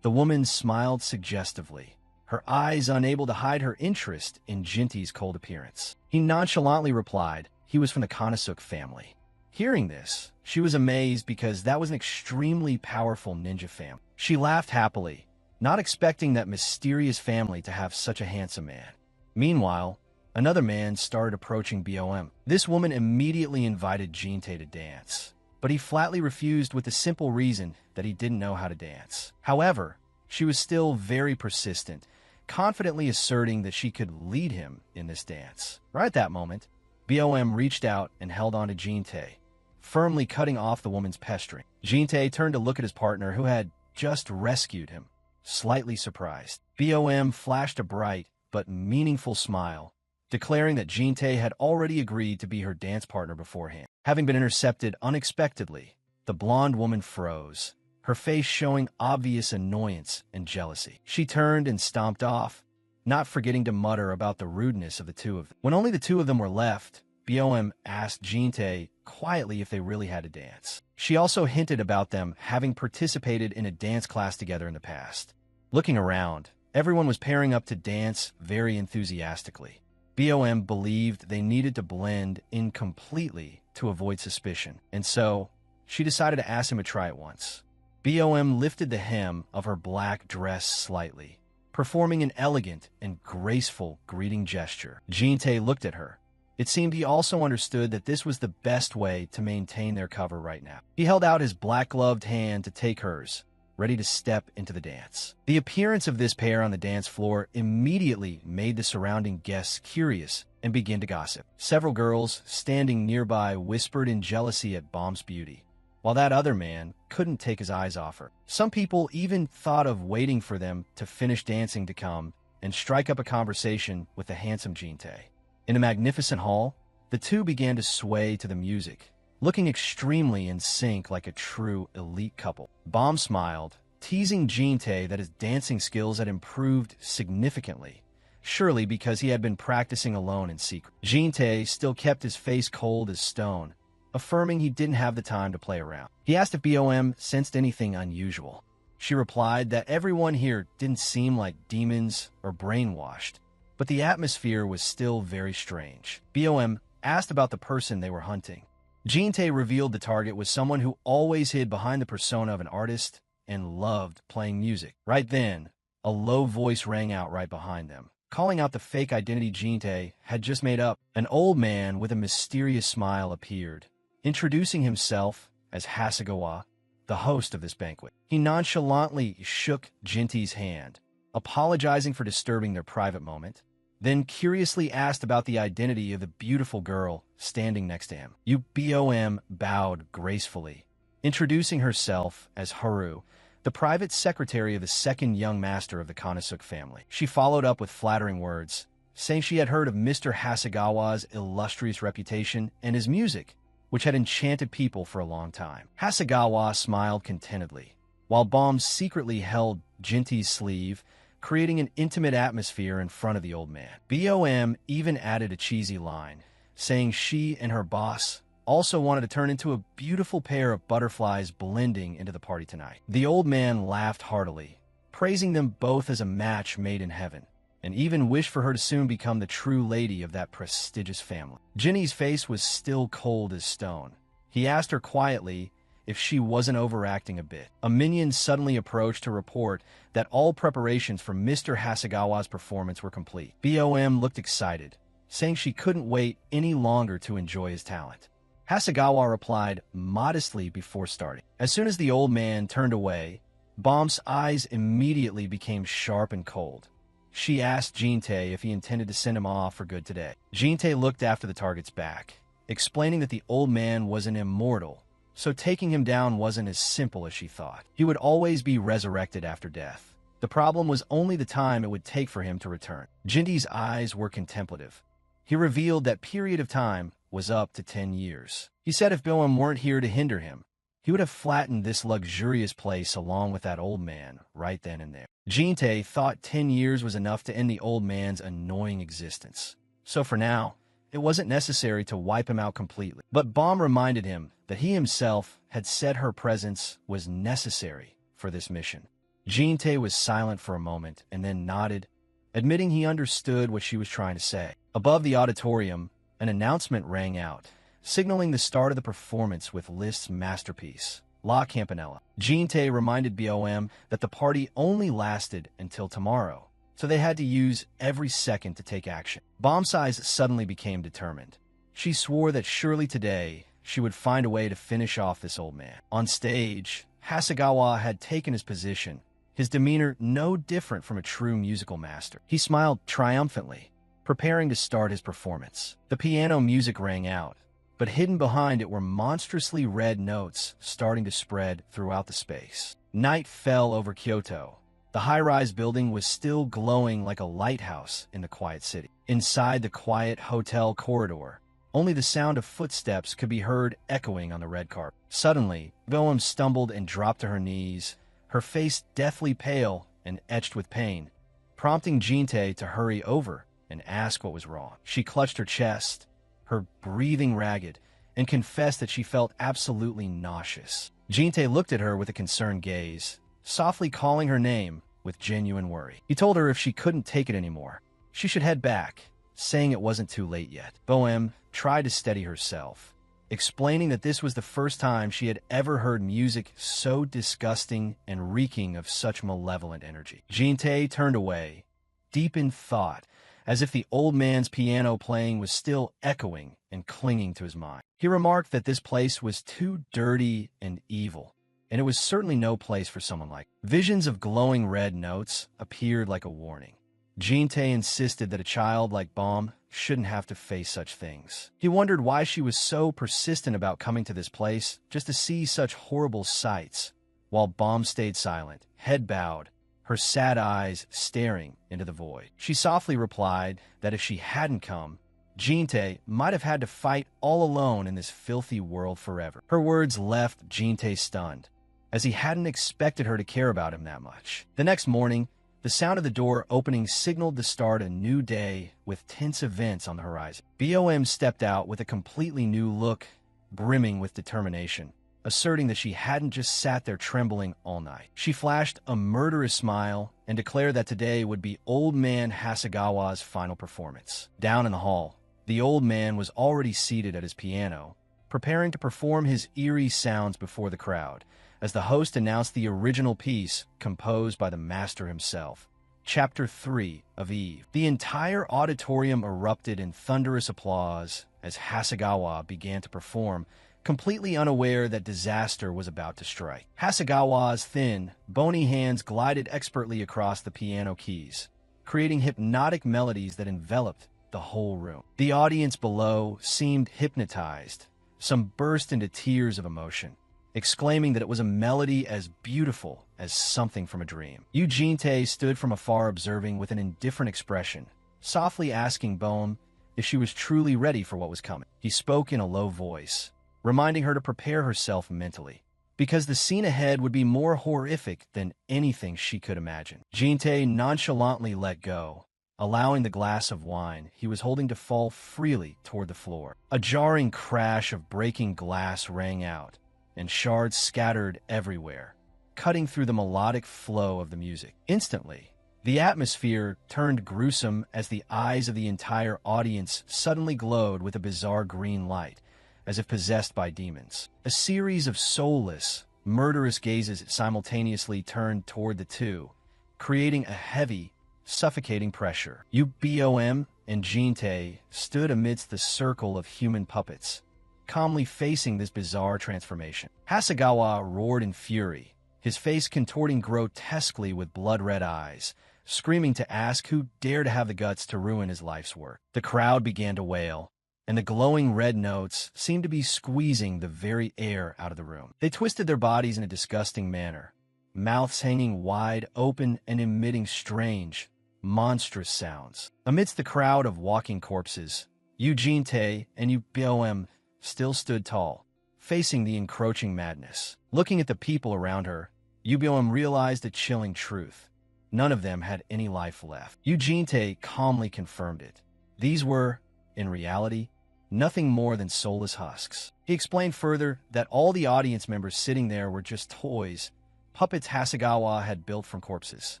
The woman smiled suggestively, her eyes unable to hide her interest in Jinty's cold appearance. He nonchalantly replied he was from the Konosuk family. Hearing this, she was amazed because that was an extremely powerful ninja family. She laughed happily, not expecting that mysterious family to have such a handsome man. Meanwhile, another man started approaching BOM. This woman immediately invited Jin-tae to dance, but he flatly refused with the simple reason that he didn't know how to dance. However, she was still very persistent, confidently asserting that she could lead him in this dance. Right at that moment, BOM reached out and held on to Jin-tae, firmly cutting off the woman's pestering. Jin-tae turned to look at his partner who had just rescued him, slightly surprised. BOM flashed a bright but meaningful smile, declaring that Jin-tae had already agreed to be her dance partner beforehand. Having been intercepted unexpectedly, the blonde woman froze, her face showing obvious annoyance and jealousy. She turned and stomped off, not forgetting to mutter about the rudeness of the two of them. When only the two of them were left, BOM asked Jin-tae quietly if they really had to dance. She also hinted about them having participated in a dance class together in the past. Looking around, everyone was pairing up to dance very enthusiastically. BOM believed they needed to blend in completely to avoid suspicion, and so she decided to ask him to try it once. BOM lifted the hem of her black dress slightly, performing an elegant and graceful greeting gesture. Jin-tae looked at her. It seemed he also understood that this was the best way to maintain their cover right now. He held out his black-gloved hand to take hers, ready to step into the dance. The appearance of this pair on the dance floor immediately made the surrounding guests curious and began to gossip. Several girls standing nearby whispered in jealousy at Bomb's beauty, while that other man couldn't take his eyes off her. Some people even thought of waiting for them to finish dancing to come and strike up a conversation with the handsome Jin-tae. In a magnificent hall, the two began to sway to the music, looking extremely in sync like a true elite couple. Bomb smiled, teasing Jin-tae that his dancing skills had improved significantly, surely because he had been practicing alone in secret. Jin-tae still kept his face cold as stone, affirming he didn't have the time to play around. He asked if BOM sensed anything unusual. She replied that everyone here didn't seem like demons or brainwashed, but the atmosphere was still very strange. BOM asked about the person they were hunting. Jin-tae revealed the target was someone who always hid behind the persona of an artist and loved playing music. Right then, a low voice rang out right behind them, calling out the fake identity Jin-tae had just made up. An old man with a mysterious smile appeared, introducing himself as Hasegawa, the host of this banquet. He nonchalantly shook Jin-tae's hand, apologizing for disturbing their private moment, then curiously asked about the identity of the beautiful girl standing next to him. BOM bowed gracefully, introducing herself as Haru, the private secretary of the second young master of the Konosuk family. She followed up with flattering words, saying she had heard of Mr. Hasegawa's illustrious reputation and his music, which had enchanted people for a long time. Hasegawa smiled contentedly, while Bomb secretly held Jin-tae's sleeve, creating an intimate atmosphere in front of the old man. BOM even added a cheesy line, saying she and her boss also wanted to turn into a beautiful pair of butterflies blending into the party tonight. The old man laughed heartily, praising them both as a match made in heaven, and even wished for her to soon become the true lady of that prestigious family. Jinny's face was still cold as stone. He asked her quietly if she wasn't overacting a bit. A minion suddenly approached to report that all preparations for Mr. Hasegawa's performance were complete. BOM looked excited, saying she couldn't wait any longer to enjoy his talent. Hasegawa replied modestly before starting. As soon as the old man turned away, Bomb's eyes immediately became sharp and cold. She asked Jin-tae if he intended to send him off for good today. Jin-tae looked after the target's back, explaining that the old man was an immortal, so taking him down wasn't as simple as she thought. He would always be resurrected after death. The problem was only the time it would take for him to return. Jin-tae's eyes were contemplative. He revealed that period of time was up to 10 years. He said if BOM weren't here to hinder him, he would have flattened this luxurious place along with that old man right then and there. Jin-tae thought 10 years was enough to end the old man's annoying existence. So for now, it wasn't necessary to wipe him out completely. But Bomb reminded him that he himself had said her presence was necessary for this mission. Jin-tae was silent for a moment and then nodded, admitting he understood what she was trying to say. Above the auditorium, an announcement rang out, signaling the start of the performance with Liszt's masterpiece, La Campanella. Jin-tae reminded BOM that the party only lasted until tomorrow, so they had to use every second to take action. Bomb's eyes suddenly became determined. She swore that surely today she would find a way to finish off this old man. On stage, Hasegawa had taken his position, his demeanor no different from a true musical master. He smiled triumphantly, preparing to start his performance. The piano music rang out, but hidden behind it were monstrously red notes starting to spread throughout the space. Night fell over Kyoto. The high-rise building was still glowing like a lighthouse in the quiet city. Inside the quiet hotel corridor, only the sound of footsteps could be heard echoing on the red carpet. Suddenly, BOM stumbled and dropped to her knees, her face deathly pale and etched with pain, prompting Jin-tae to hurry over and ask what was wrong. She clutched her chest, her breathing ragged, and confessed that she felt absolutely nauseous. Jin-tae looked at her with a concerned gaze, softly calling her name with genuine worry. He told her if she couldn't take it anymore, she should head back, saying it wasn't too late yet. BOM tried to steady herself, explaining that this was the first time she had ever heard music so disgusting and reeking of such malevolent energy. Jin-tae turned away, deep in thought, as if the old man's piano playing was still echoing and clinging to his mind. He remarked that this place was too dirty and evil, and it was certainly no place for someone like him. Visions of glowing red notes appeared like a warning. Jin-tae insisted that a child like Bomb shouldn't have to face such things. He wondered why she was so persistent about coming to this place just to see such horrible sights, while Bomb stayed silent, head bowed, her sad eyes staring into the void. She softly replied that if she hadn't come, Jinte might have had to fight all alone in this filthy world forever. Her words left Jinte stunned, as he hadn't expected her to care about him that much. The next morning, the sound of the door opening signaled the start of a new day with tense events on the horizon. BOM stepped out with a completely new look, brimming with determination, asserting that she hadn't just sat there trembling all night. She flashed a murderous smile and declared that today would be Old Man Hasegawa's final performance. Down in the hall, the old man was already seated at his piano, preparing to perform his eerie sounds before the crowd, as the host announced the original piece composed by the master himself, Chapter 3 of Eve. The entire auditorium erupted in thunderous applause as Hasegawa began to perform, completely unaware that disaster was about to strike. Hasegawa's thin, bony hands glided expertly across the piano keys, creating hypnotic melodies that enveloped the whole room. The audience below seemed hypnotized. Some burst into tears of emotion, exclaiming that it was a melody as beautiful as something from a dream. Jinte stood from afar observing with an indifferent expression, softly asking Bohm if she was truly ready for what was coming. He spoke in a low voice, reminding her to prepare herself mentally, because the scene ahead would be more horrific than anything she could imagine. Jinte nonchalantly let go, allowing the glass of wine he was holding to fall freely toward the floor. A jarring crash of breaking glass rang out, and shards scattered everywhere, cutting through the melodic flow of the music. Instantly, the atmosphere turned gruesome as the eyes of the entire audience suddenly glowed with a bizarre green light, as if possessed by demons. A series of soulless, murderous gazes simultaneously turned toward the two, creating a heavy, suffocating pressure. Ubom and Jinte stood amidst the circle of human puppets, calmly facing this bizarre transformation. Hasegawa roared in fury, his face contorting grotesquely with blood-red eyes, screaming to ask who dared to have the guts to ruin his life's work. The crowd began to wail, and the glowing red notes seemed to be squeezing the very air out of the room. They twisted their bodies in a disgusting manner, mouths hanging wide open and emitting strange, monstrous sounds. Amidst the crowd of walking corpses, Jinte and Ubom still stood tall, facing the encroaching madness. Looking at the people around her, Ubom realized a chilling truth. None of them had any life left. Jinte calmly confirmed it. These were, in reality, nothing more than soulless husks. He explained further that all the audience members sitting there were just toys, puppets Hasegawa had built from corpses.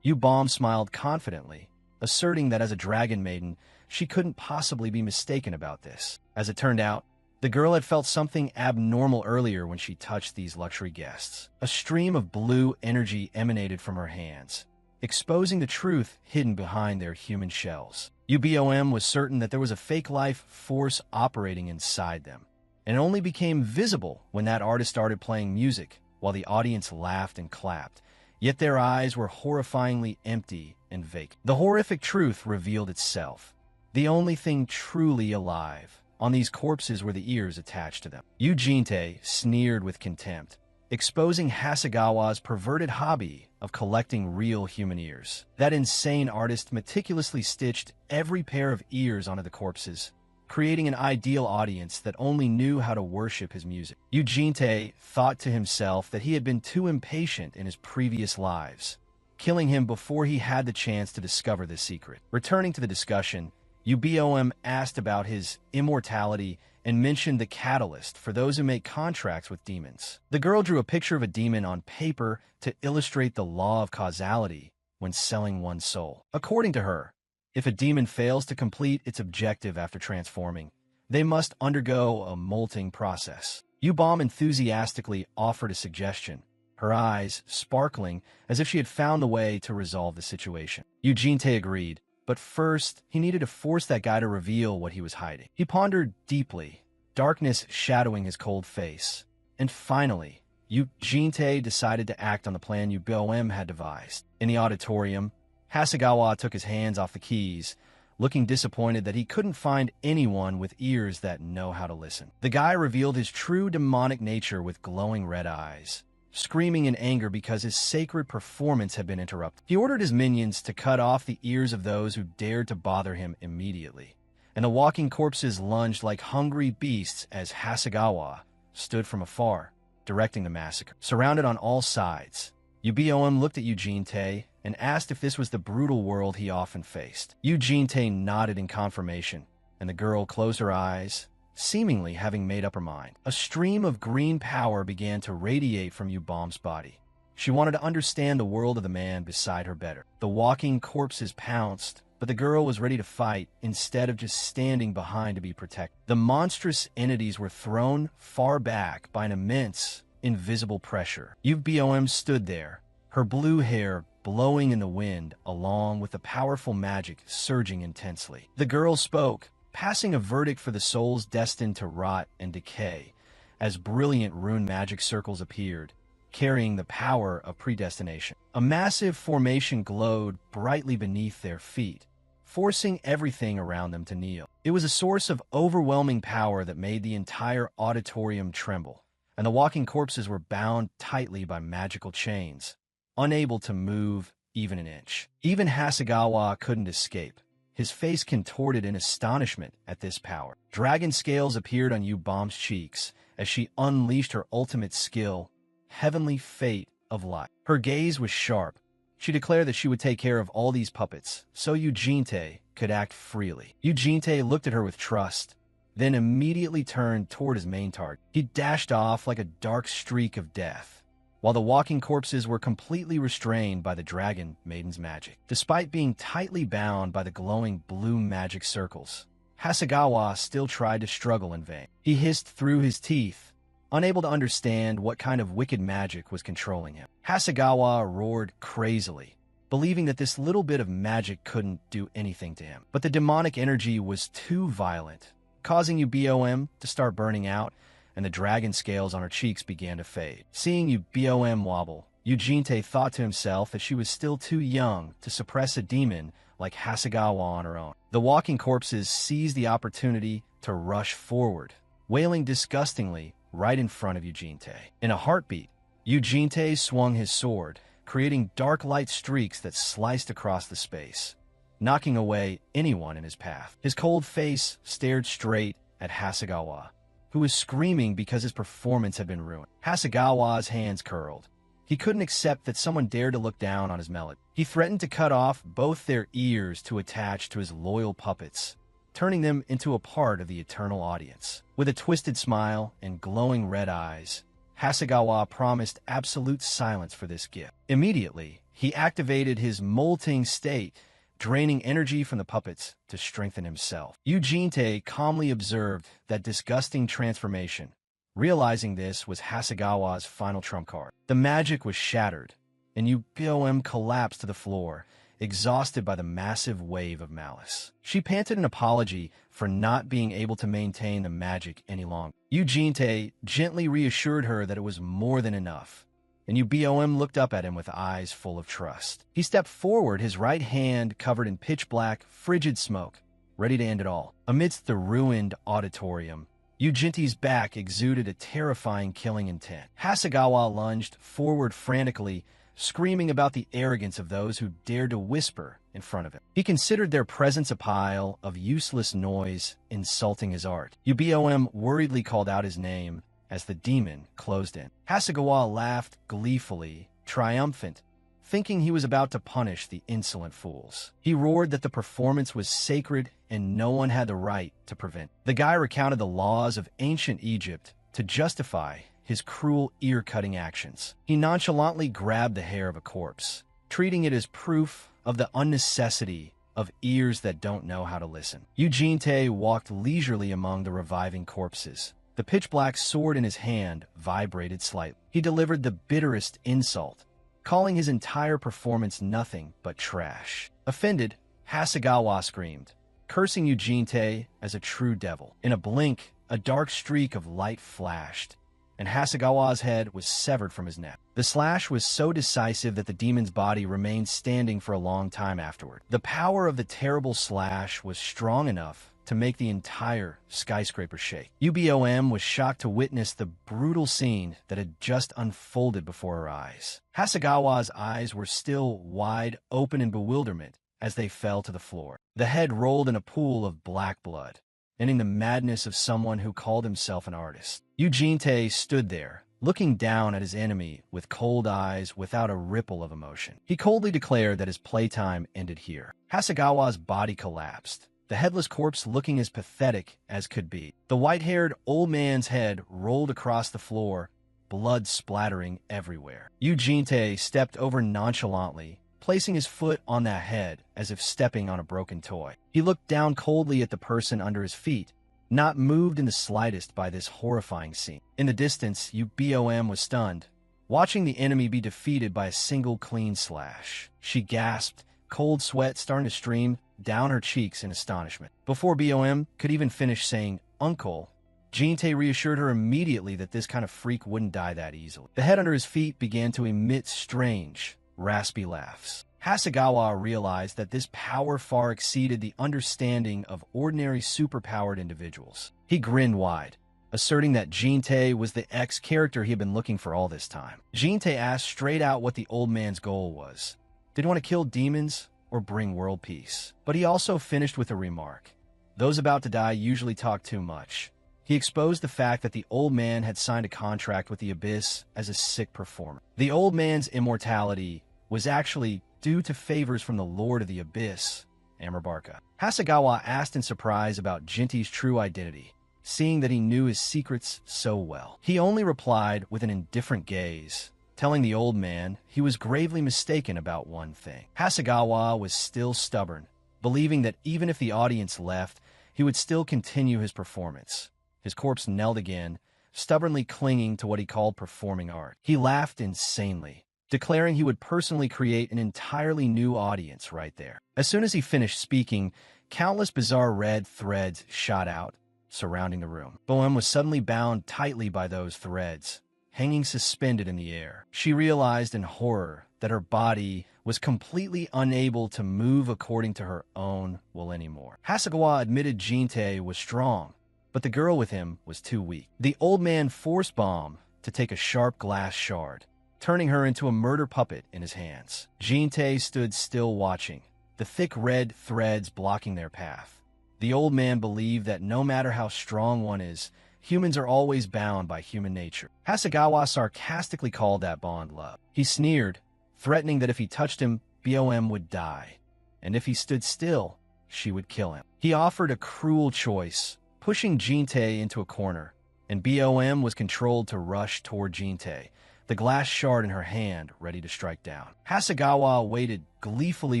Ubom smiled confidently, asserting that as a dragon maiden, she couldn't possibly be mistaken about this. As it turned out, the girl had felt something abnormal earlier when she touched these luxury guests. A stream of blue energy emanated from her hands, exposing the truth hidden behind their human shells. Ubom was certain that there was a fake life force operating inside them, and it only became visible when that artist started playing music while the audience laughed and clapped, yet their eyes were horrifyingly empty and vacant. The horrific truth revealed itself. The only thing truly alive on these corpses were the ears attached to them. Jinte sneered with contempt, exposing Hasegawa's perverted hobby of collecting real human ears. That insane artist meticulously stitched every pair of ears onto the corpses, creating an ideal audience that only knew how to worship his music. Jinte thought to himself that he had been too impatient in his previous lives, killing him before he had the chance to discover this secret. Returning to the discussion, Ubom asked about his immortality and mentioned the catalyst for those who make contracts with demons. The girl drew a picture of a demon on paper to illustrate the law of causality when selling one's soul. According to her, if a demon fails to complete its objective after transforming, they must undergo a molting process. Ubom enthusiastically offered a suggestion, her eyes sparkling as if she had found the way to resolve the situation. Jinte agreed, but first, he needed to force that guy to reveal what he was hiding. He pondered deeply, darkness shadowing his cold face. And finally, Jinte decided to act on the plan Ubom had devised. In the auditorium, Hasegawa took his hands off the keys, looking disappointed that he couldn't find anyone with ears that know how to listen. The guy revealed his true demonic nature with glowing red eyes, screaming in anger because his sacred performance had been interrupted. He ordered his minions to cut off the ears of those who dared to bother him immediately, and the walking corpses lunged like hungry beasts as Hasegawa stood from afar, directing the massacre. Surrounded on all sides, Ubom looked at Eugene Tae and asked if this was the brutal world he often faced. Eugene Tae nodded in confirmation, and the girl closed her eyes, seemingly having made up her mind. A stream of green power began to radiate from Ubom's body. She wanted to understand the world of the man beside her better. The walking corpses pounced, but the girl was ready to fight instead of just standing behind to be protected. The monstrous entities were thrown far back by an immense, invisible pressure. Ubom stood there, her blue hair blowing in the wind along with the powerful magic surging intensely. The girl spoke, passing a verdict for the souls destined to rot and decay, as brilliant rune magic circles appeared, carrying the power of predestination. A massive formation glowed brightly beneath their feet, forcing everything around them to kneel. It was a source of overwhelming power that made the entire auditorium tremble, and the walking corpses were bound tightly by magical chains, unable to move even an inch. Even Hasegawa couldn't escape, his face contorted in astonishment at this power. Dragon scales appeared on Ubom's cheeks as she unleashed her ultimate skill, Heavenly Fate of Light. Her gaze was sharp. She declared that she would take care of all these puppets, so Eugene Tae could act freely. Eugene Tae looked at her with trust, then immediately turned toward his main target. He dashed off like a dark streak of death, while the walking corpses were completely restrained by the dragon maiden's magic. Despite being tightly bound by the glowing blue magic circles, Hasegawa still tried to struggle in vain. He hissed through his teeth, unable to understand what kind of wicked magic was controlling him. Hasegawa roared crazily, believing that this little bit of magic couldn't do anything to him. But the demonic energy was too violent, causing Ubom to start burning out, and the dragon scales on her cheeks began to fade. Seeing Ubom wobble, Eugene Tae thought to himself that she was still too young to suppress a demon like Hasegawa on her own. The walking corpses seized the opportunity to rush forward, wailing disgustingly right in front of Eugene Tae. In a heartbeat, Eugene Tae swung his sword, creating dark light streaks that sliced across the space, knocking away anyone in his path. His cold face stared straight at Hasegawa, who was screaming because his performance had been ruined. Hasegawa's hands curled. He couldn't accept that someone dared to look down on his melody. He threatened to cut off both their ears to attach to his loyal puppets, turning them into a part of the eternal audience. With a twisted smile and glowing red eyes, Hasegawa promised absolute silence for this gift. Immediately, he activated his molting state, draining energy from the puppets to strengthen himself. Eugene Tae calmly observed that disgusting transformation, realizing this was Hasegawa's final trump card. The magic was shattered, and Ubom collapsed to the floor, exhausted by the massive wave of malice. She panted an apology for not being able to maintain the magic any longer. Eugene Tae gently reassured her that it was more than enough, and Ubom looked up at him with eyes full of trust. He stepped forward, his right hand covered in pitch-black, frigid smoke, ready to end it all. Amidst the ruined auditorium, Eugente's back exuded a terrifying killing intent. Hasegawa lunged forward frantically, screaming about the arrogance of those who dared to whisper in front of him. He considered their presence a pile of useless noise, insulting his art. Ubom worriedly called out his name as the demon closed in. Hasegawa laughed gleefully, triumphant, thinking he was about to punish the insolent fools. He roared that the performance was sacred and no one had the right to prevent. The guy recounted the laws of ancient Egypt to justify his cruel ear-cutting actions. He nonchalantly grabbed the hair of a corpse, treating it as proof of the unnecessity of ears that don't know how to listen. Eugene Tae walked leisurely among the reviving corpses. The pitch-black sword in his hand vibrated slightly. He delivered the bitterest insult, calling his entire performance nothing but trash. Offended, Hasegawa screamed, cursing Eugene Tae as a true devil. In a blink, a dark streak of light flashed, and Hasegawa's head was severed from his neck. The slash was so decisive that the demon's body remained standing for a long time afterward. The power of the terrible slash was strong enough to make the entire skyscraper shake. UBOM was shocked to witness the brutal scene that had just unfolded before her eyes. Hasegawa's eyes were still wide open in bewilderment as they fell to the floor. The head rolled in a pool of black blood, ending the madness of someone who called himself an artist. Eugene stood there, looking down at his enemy with cold eyes without a ripple of emotion. He coldly declared that his playtime ended here. Hasegawa's body collapsed, the headless corpse looking as pathetic as could be. The white-haired old man's head rolled across the floor, blood splattering everywhere. Eugene stepped over nonchalantly, placing his foot on that head as if stepping on a broken toy. He looked down coldly at the person under his feet, not moved in the slightest by this horrifying scene. In the distance, UBOM was stunned, watching the enemy be defeated by a single clean slash. She gasped, cold sweat starting to stream down her cheeks in astonishment. Before BOM could even finish saying, "Uncle," Jinte reassured her immediately that this kind of freak wouldn't die that easily. The head under his feet began to emit strange, raspy laughs. Hasegawa realized that this power far exceeded the understanding of ordinary superpowered individuals. He grinned wide, asserting that Jinte was the ex-character he had been looking for all this time. Jinte asked straight out what the old man's goal was. Did he want to kill demons or bring world peace? But he also finished with a remark. Those about to die usually talk too much. He exposed the fact that the old man had signed a contract with the Abyss as a sick performer. The old man's immortality was actually due to favors from the Lord of the Abyss, Amarbarka. Hasegawa asked in surprise about Jinte's true identity, seeing that he knew his secrets so well. He only replied with an indifferent gaze, telling the old man he was gravely mistaken about one thing. Hasegawa was still stubborn, believing that even if the audience left, he would still continue his performance. His corpse knelt again, stubbornly clinging to what he called performing art. He laughed insanely, declaring he would personally create an entirely new audience right there. As soon as he finished speaking, countless bizarre red threads shot out, surrounding the room. Bohem was suddenly bound tightly by those threads, hanging suspended in the air. She realized in horror that her body was completely unable to move according to her own will anymore. Hasegawa admitted Jinte was strong, but the girl with him was too weak. The old man forced Bomb to take a sharp glass shard, turning her into a murder puppet in his hands. Jinte stood still watching, the thick red threads blocking their path. The old man believed that no matter how strong one is, humans are always bound by human nature. Hasegawa sarcastically called that bond love. He sneered, threatening that if he touched him, BOM would die, and if he stood still, she would kill him. He offered a cruel choice, pushing Jinte into a corner, and BOM was controlled to rush toward Jinte, the glass shard in her hand ready to strike down. Hasegawa waited gleefully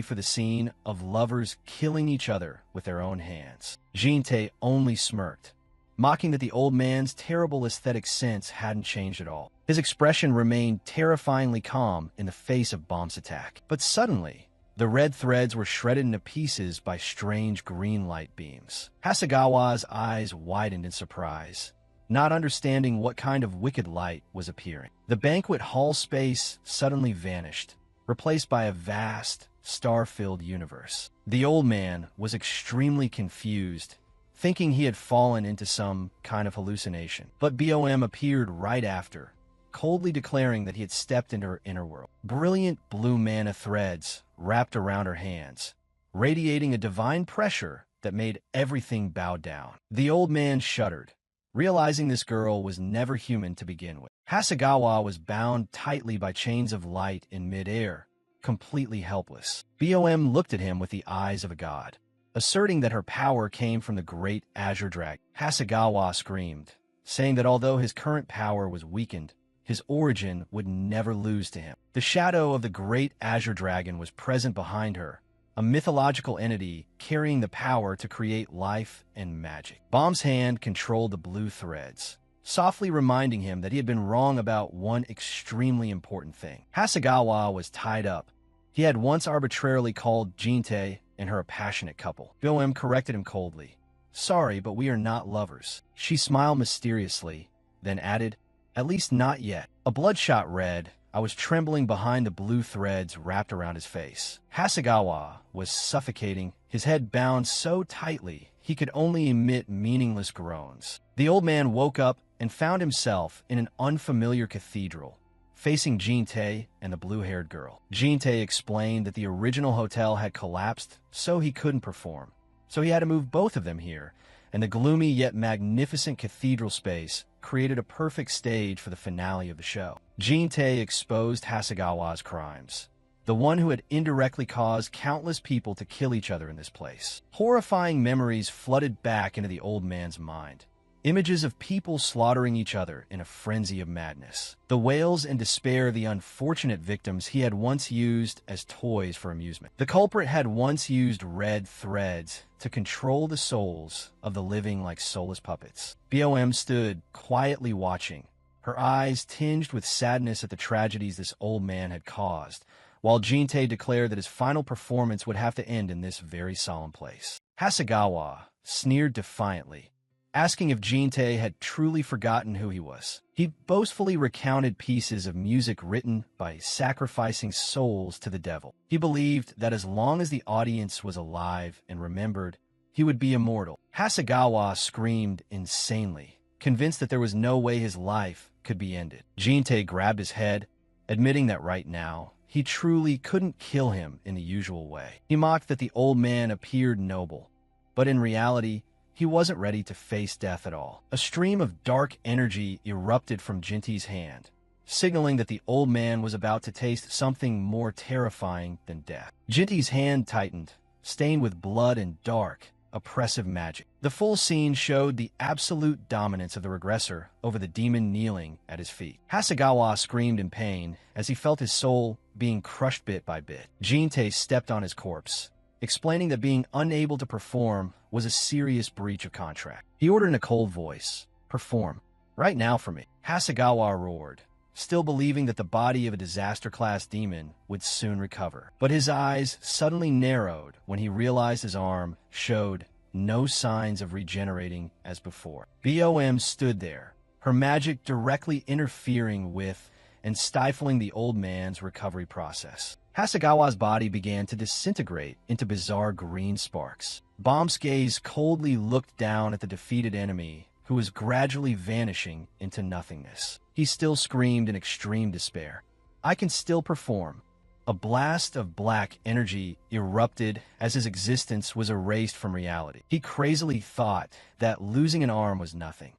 for the scene of lovers killing each other with their own hands. Jinte only smirked, mocking that the old man's terrible aesthetic sense hadn't changed at all. His expression remained terrifyingly calm in the face of Bomb's attack. But suddenly, the red threads were shredded into pieces by strange green light beams. Hasegawa's eyes widened in surprise, not understanding what kind of wicked light was appearing. The banquet hall space suddenly vanished, replaced by a vast, star-filled universe. The old man was extremely confused, thinking he had fallen into some kind of hallucination. But BOM appeared right after, coldly declaring that he had stepped into her inner world. Brilliant blue mana threads wrapped around her hands, radiating a divine pressure that made everything bow down. The old man shuddered, realizing this girl was never human to begin with. Hasegawa was bound tightly by chains of light in mid-air, completely helpless. BOM looked at him with the eyes of a god, asserting that her power came from the great azure dragon. Hasegawa screamed, saying that although his current power was weakened, his origin would never lose to him. The shadow of the great azure dragon was present behind her, a mythological entity carrying the power to create life and magic. Bomb's hand controlled the blue threads, softly reminding him that he had been wrong about one extremely important thing. Hasegawa was tied up. He had once arbitrarily called Jinte and her a passionate couple. BOM corrected him coldly. "Sorry, but we are not lovers." She smiled mysteriously, then added, "At least not yet." A bloodshot red, I was trembling behind the blue threads wrapped around his face. Hasegawa was suffocating, his head bound so tightly he could only emit meaningless groans. The old man woke up and found himself in an unfamiliar cathedral, facing Jin-tae and the blue-haired girl. Jin-tae explained that the original hotel had collapsed, so he couldn't perform. So he had to move both of them here, and the gloomy yet magnificent cathedral space created a perfect stage for the finale of the show. Jin-tae exposed Hasegawa's crimes, the one who had indirectly caused countless people to kill each other in this place. Horrifying memories flooded back into the old man's mind. Images of people slaughtering each other in a frenzy of madness. The wails and despair of the unfortunate victims he had once used as toys for amusement. The culprit had once used red threads to control the souls of the living like soulless puppets. BOM stood quietly watching, her eyes tinged with sadness at the tragedies this old man had caused, while Jin-tae declared that his final performance would have to end in this very solemn place. Hasegawa sneered defiantly, asking if Jin-tae had truly forgotten who he was. He boastfully recounted pieces of music written by sacrificing souls to the devil. He believed that as long as the audience was alive and remembered, he would be immortal. Hasegawa screamed insanely, convinced that there was no way his life could be ended. Jin-tae grabbed his head, admitting that right now, he truly couldn't kill him in the usual way. He mocked that the old man appeared noble, but in reality, he wasn't ready to face death at all. A stream of dark energy erupted from Jinty's hand, signaling that the old man was about to taste something more terrifying than death. Jinty's hand tightened, stained with blood and dark, oppressive magic. The full scene showed the absolute dominance of the regressor over the demon kneeling at his feet. Hasegawa screamed in pain as he felt his soul being crushed bit by bit. Jin-tae stepped on his corpse, explaining that being unable to perform was a serious breach of contract. He ordered in a cold voice, "Perform, right now for me." Hasegawa roared, still believing that the body of a disaster-class demon would soon recover. But his eyes suddenly narrowed when he realized his arm showed no signs of regenerating as before. BOM stood there, her magic directly interfering with and stifling the old man's recovery process. Hasegawa's body began to disintegrate into bizarre green sparks. Bomb's gaze coldly looked down at the defeated enemy, who was gradually vanishing into nothingness. He still screamed in extreme despair, "I can still perform." A blast of black energy erupted as his existence was erased from reality. He crazily thought that losing an arm was nothing.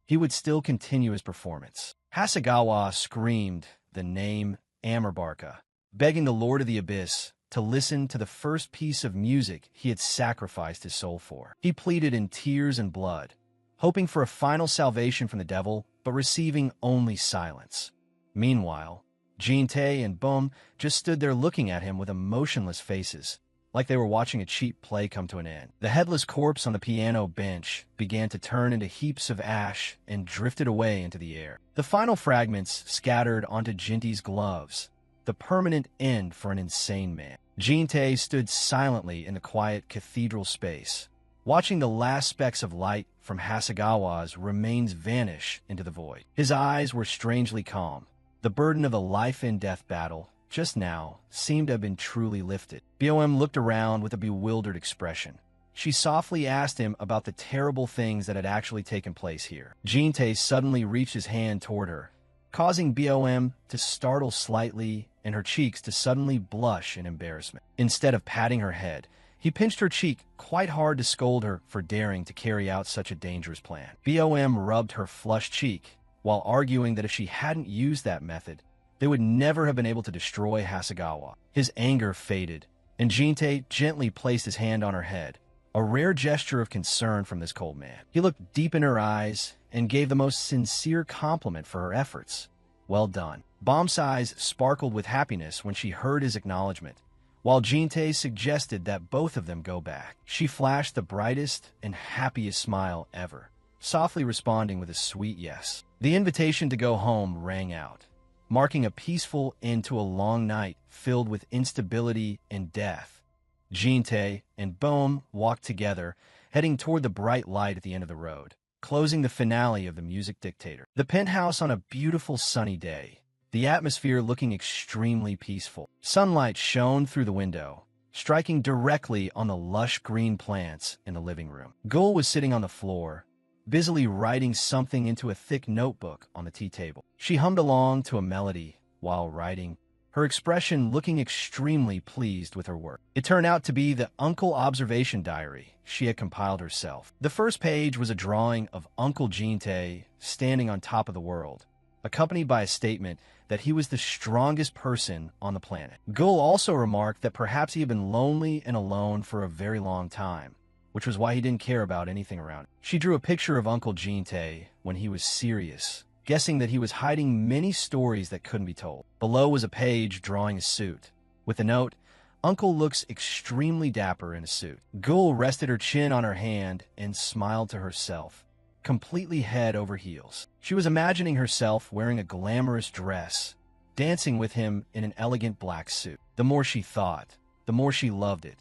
He would still continue his performance. Hasegawa screamed the name Amarbarka, begging the Lord of the Abyss to listen to the first piece of music he had sacrificed his soul for. He pleaded in tears and blood, hoping for a final salvation from the devil, but receiving only silence. Meanwhile, Jin-tae and Bum just stood there looking at him with emotionless faces, like they were watching a cheap play come to an end. The headless corpse on the piano bench began to turn into heaps of ash and drifted away into the air. The final fragments scattered onto Jinty's gloves, the permanent end for an insane man. Jin-tae stood silently in the quiet cathedral space, watching the last specks of light from Hasegawa's remains vanish into the void. His eyes were strangely calm. The burden of the life-and-death battle just now seemed to have been truly lifted. BOM looked around with a bewildered expression. She softly asked him about the terrible things that had actually taken place here. Jin-tae suddenly reached his hand toward her, causing BOM to startle slightly and her cheeks to suddenly blush in embarrassment. Instead of patting her head, he pinched her cheek quite hard to scold her for daring to carry out such a dangerous plan. BOM rubbed her flushed cheek, while arguing that if she hadn't used that method, they would never have been able to destroy Hasegawa. His anger faded, and Jin-tae gently placed his hand on her head, a rare gesture of concern from this cold man. He looked deep in her eyes and gave the most sincere compliment for her efforts. "Well done." Bomb's eyes sparkled with happiness when she heard his acknowledgement, while Jin-tae suggested that both of them go back. She flashed the brightest and happiest smile ever, softly responding with a sweet yes. The invitation to go home rang out, marking a peaceful end to a long night filled with instability and death. Jin-tae and Bohm walked together, heading toward the bright light at the end of the road, closing the finale of The Music Dictator. The penthouse on a beautiful sunny day, the atmosphere looking extremely peaceful. Sunlight shone through the window, striking directly on the lush green plants in the living room. Gul was sitting on the floor, busily writing something into a thick notebook on the tea table. She hummed along to a melody while writing, her expression looking extremely pleased with her work. It turned out to be the Uncle Observation Diary she had compiled herself. The first page was a drawing of Uncle Jinte standing on top of the world, accompanied by a statement that he was the strongest person on the planet. Gul also remarked that perhaps he had been lonely and alone for a very long time, which was why he didn't care about anything around him. She drew a picture of Uncle Jinte when he was serious, guessing that he was hiding many stories that couldn't be told. Below was a page drawing a suit, with the note, "Uncle looks extremely dapper in a suit." Gul rested her chin on her hand and smiled to herself, completely head over heels. She was imagining herself wearing a glamorous dress, dancing with him in an elegant black suit. The more she thought, the more she loved it.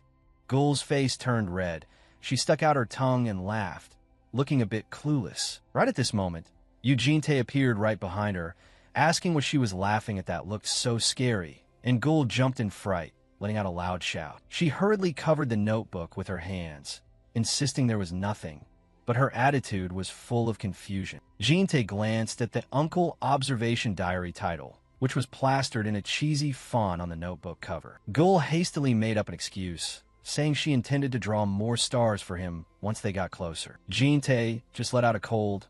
Gul's face turned red. She stuck out her tongue and laughed, looking a bit clueless. Right at this moment, Eugente appeared right behind her, asking what she was laughing at that looked so scary, and Gul jumped in fright, letting out a loud shout. She hurriedly covered the notebook with her hands, insisting there was nothing, but her attitude was full of confusion. Jinte glanced at the Uncle Observation Diary title, which was plastered in a cheesy font on the notebook cover. Gul hastily made up an excuse, saying she intended to draw more stars for him once they got closer. Jinte just let out a cold,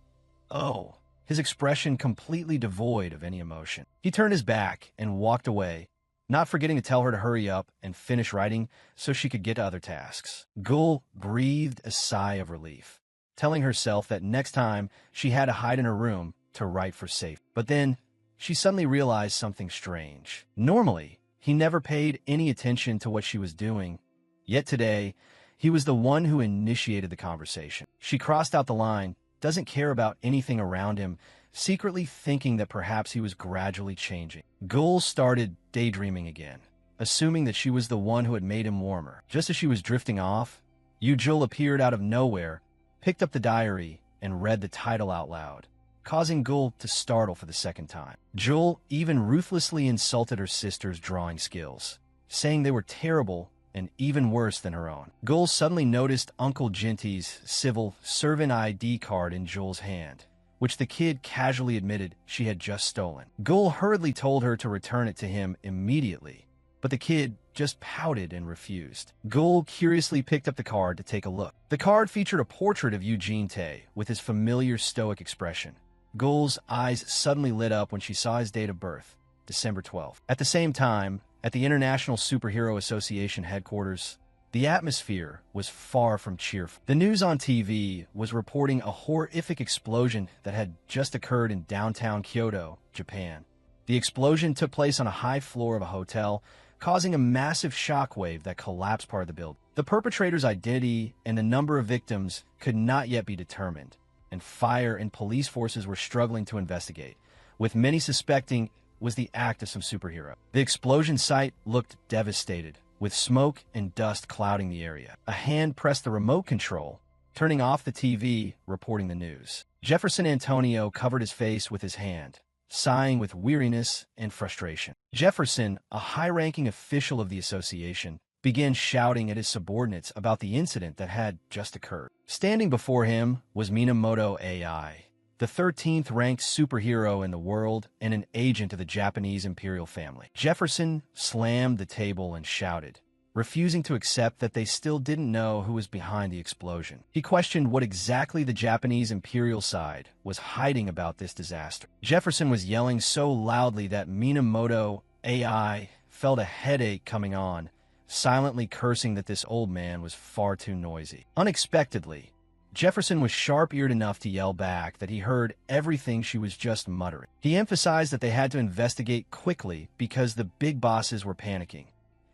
"Oh," his expression completely devoid of any emotion. He turned his back and walked away, not forgetting to tell her to hurry up and finish writing so she could get to other tasks. Gul breathed a sigh of relief, telling herself that next time she had to hide in her room to write for safety. But then she suddenly realized something strange. Normally, he never paid any attention to what she was doing, yet today, he was the one who initiated the conversation. She crossed out the line, "doesn't care about anything around him," secretly thinking that perhaps he was gradually changing. Gul started daydreaming again, assuming that she was the one who had made him warmer. Just as she was drifting off, Yujul appeared out of nowhere, picked up the diary, and read the title out loud, causing Gul to startle for the second time. Jul even ruthlessly insulted her sister's drawing skills, saying they were terrible and even worse than her own. Gul suddenly noticed Uncle Jinty's civil servant ID card in Jul's hand, which the kid casually admitted she had just stolen. Gul hurriedly told her to return it to him immediately, but the kid just pouted and refused. Gul curiously picked up the card to take a look. The card featured a portrait of Eugene Tay with his familiar stoic expression. Gul's eyes suddenly lit up when she saw his date of birth, December 12th. At the same time, at the International Superhero Association headquarters, the atmosphere was far from cheerful. The news on TV was reporting a horrific explosion that had just occurred in downtown Kyoto, Japan. The explosion took place on a high floor of a hotel, causing a massive shockwave that collapsed part of the building. The perpetrator's identity and the number of victims could not yet be determined, and fire and police forces were struggling to investigate, with many suspecting was the act of some superhero. The explosion site looked devastated, with smoke and dust clouding the area. A hand pressed the remote control, turning off the TV, reporting the news. Jefferson Antonio covered his face with his hand, sighing with weariness and frustration. Jefferson, a high-ranking official of the association, began shouting at his subordinates about the incident that had just occurred. Standing before him was Minamoto AI, the 13th ranked superhero in the world and an agent of the Japanese imperial family. Jefferson slammed the table and shouted, refusing to accept that they still didn't know who was behind the explosion. He questioned what exactly the Japanese imperial side was hiding about this disaster. Jefferson was yelling so loudly that Minamoto AI felt a headache coming on, silently cursing that this old man was far too noisy. Unexpectedly, Jefferson was sharp-eared enough to yell back that he heard everything she was just muttering. He emphasized that they had to investigate quickly because the big bosses were panicking.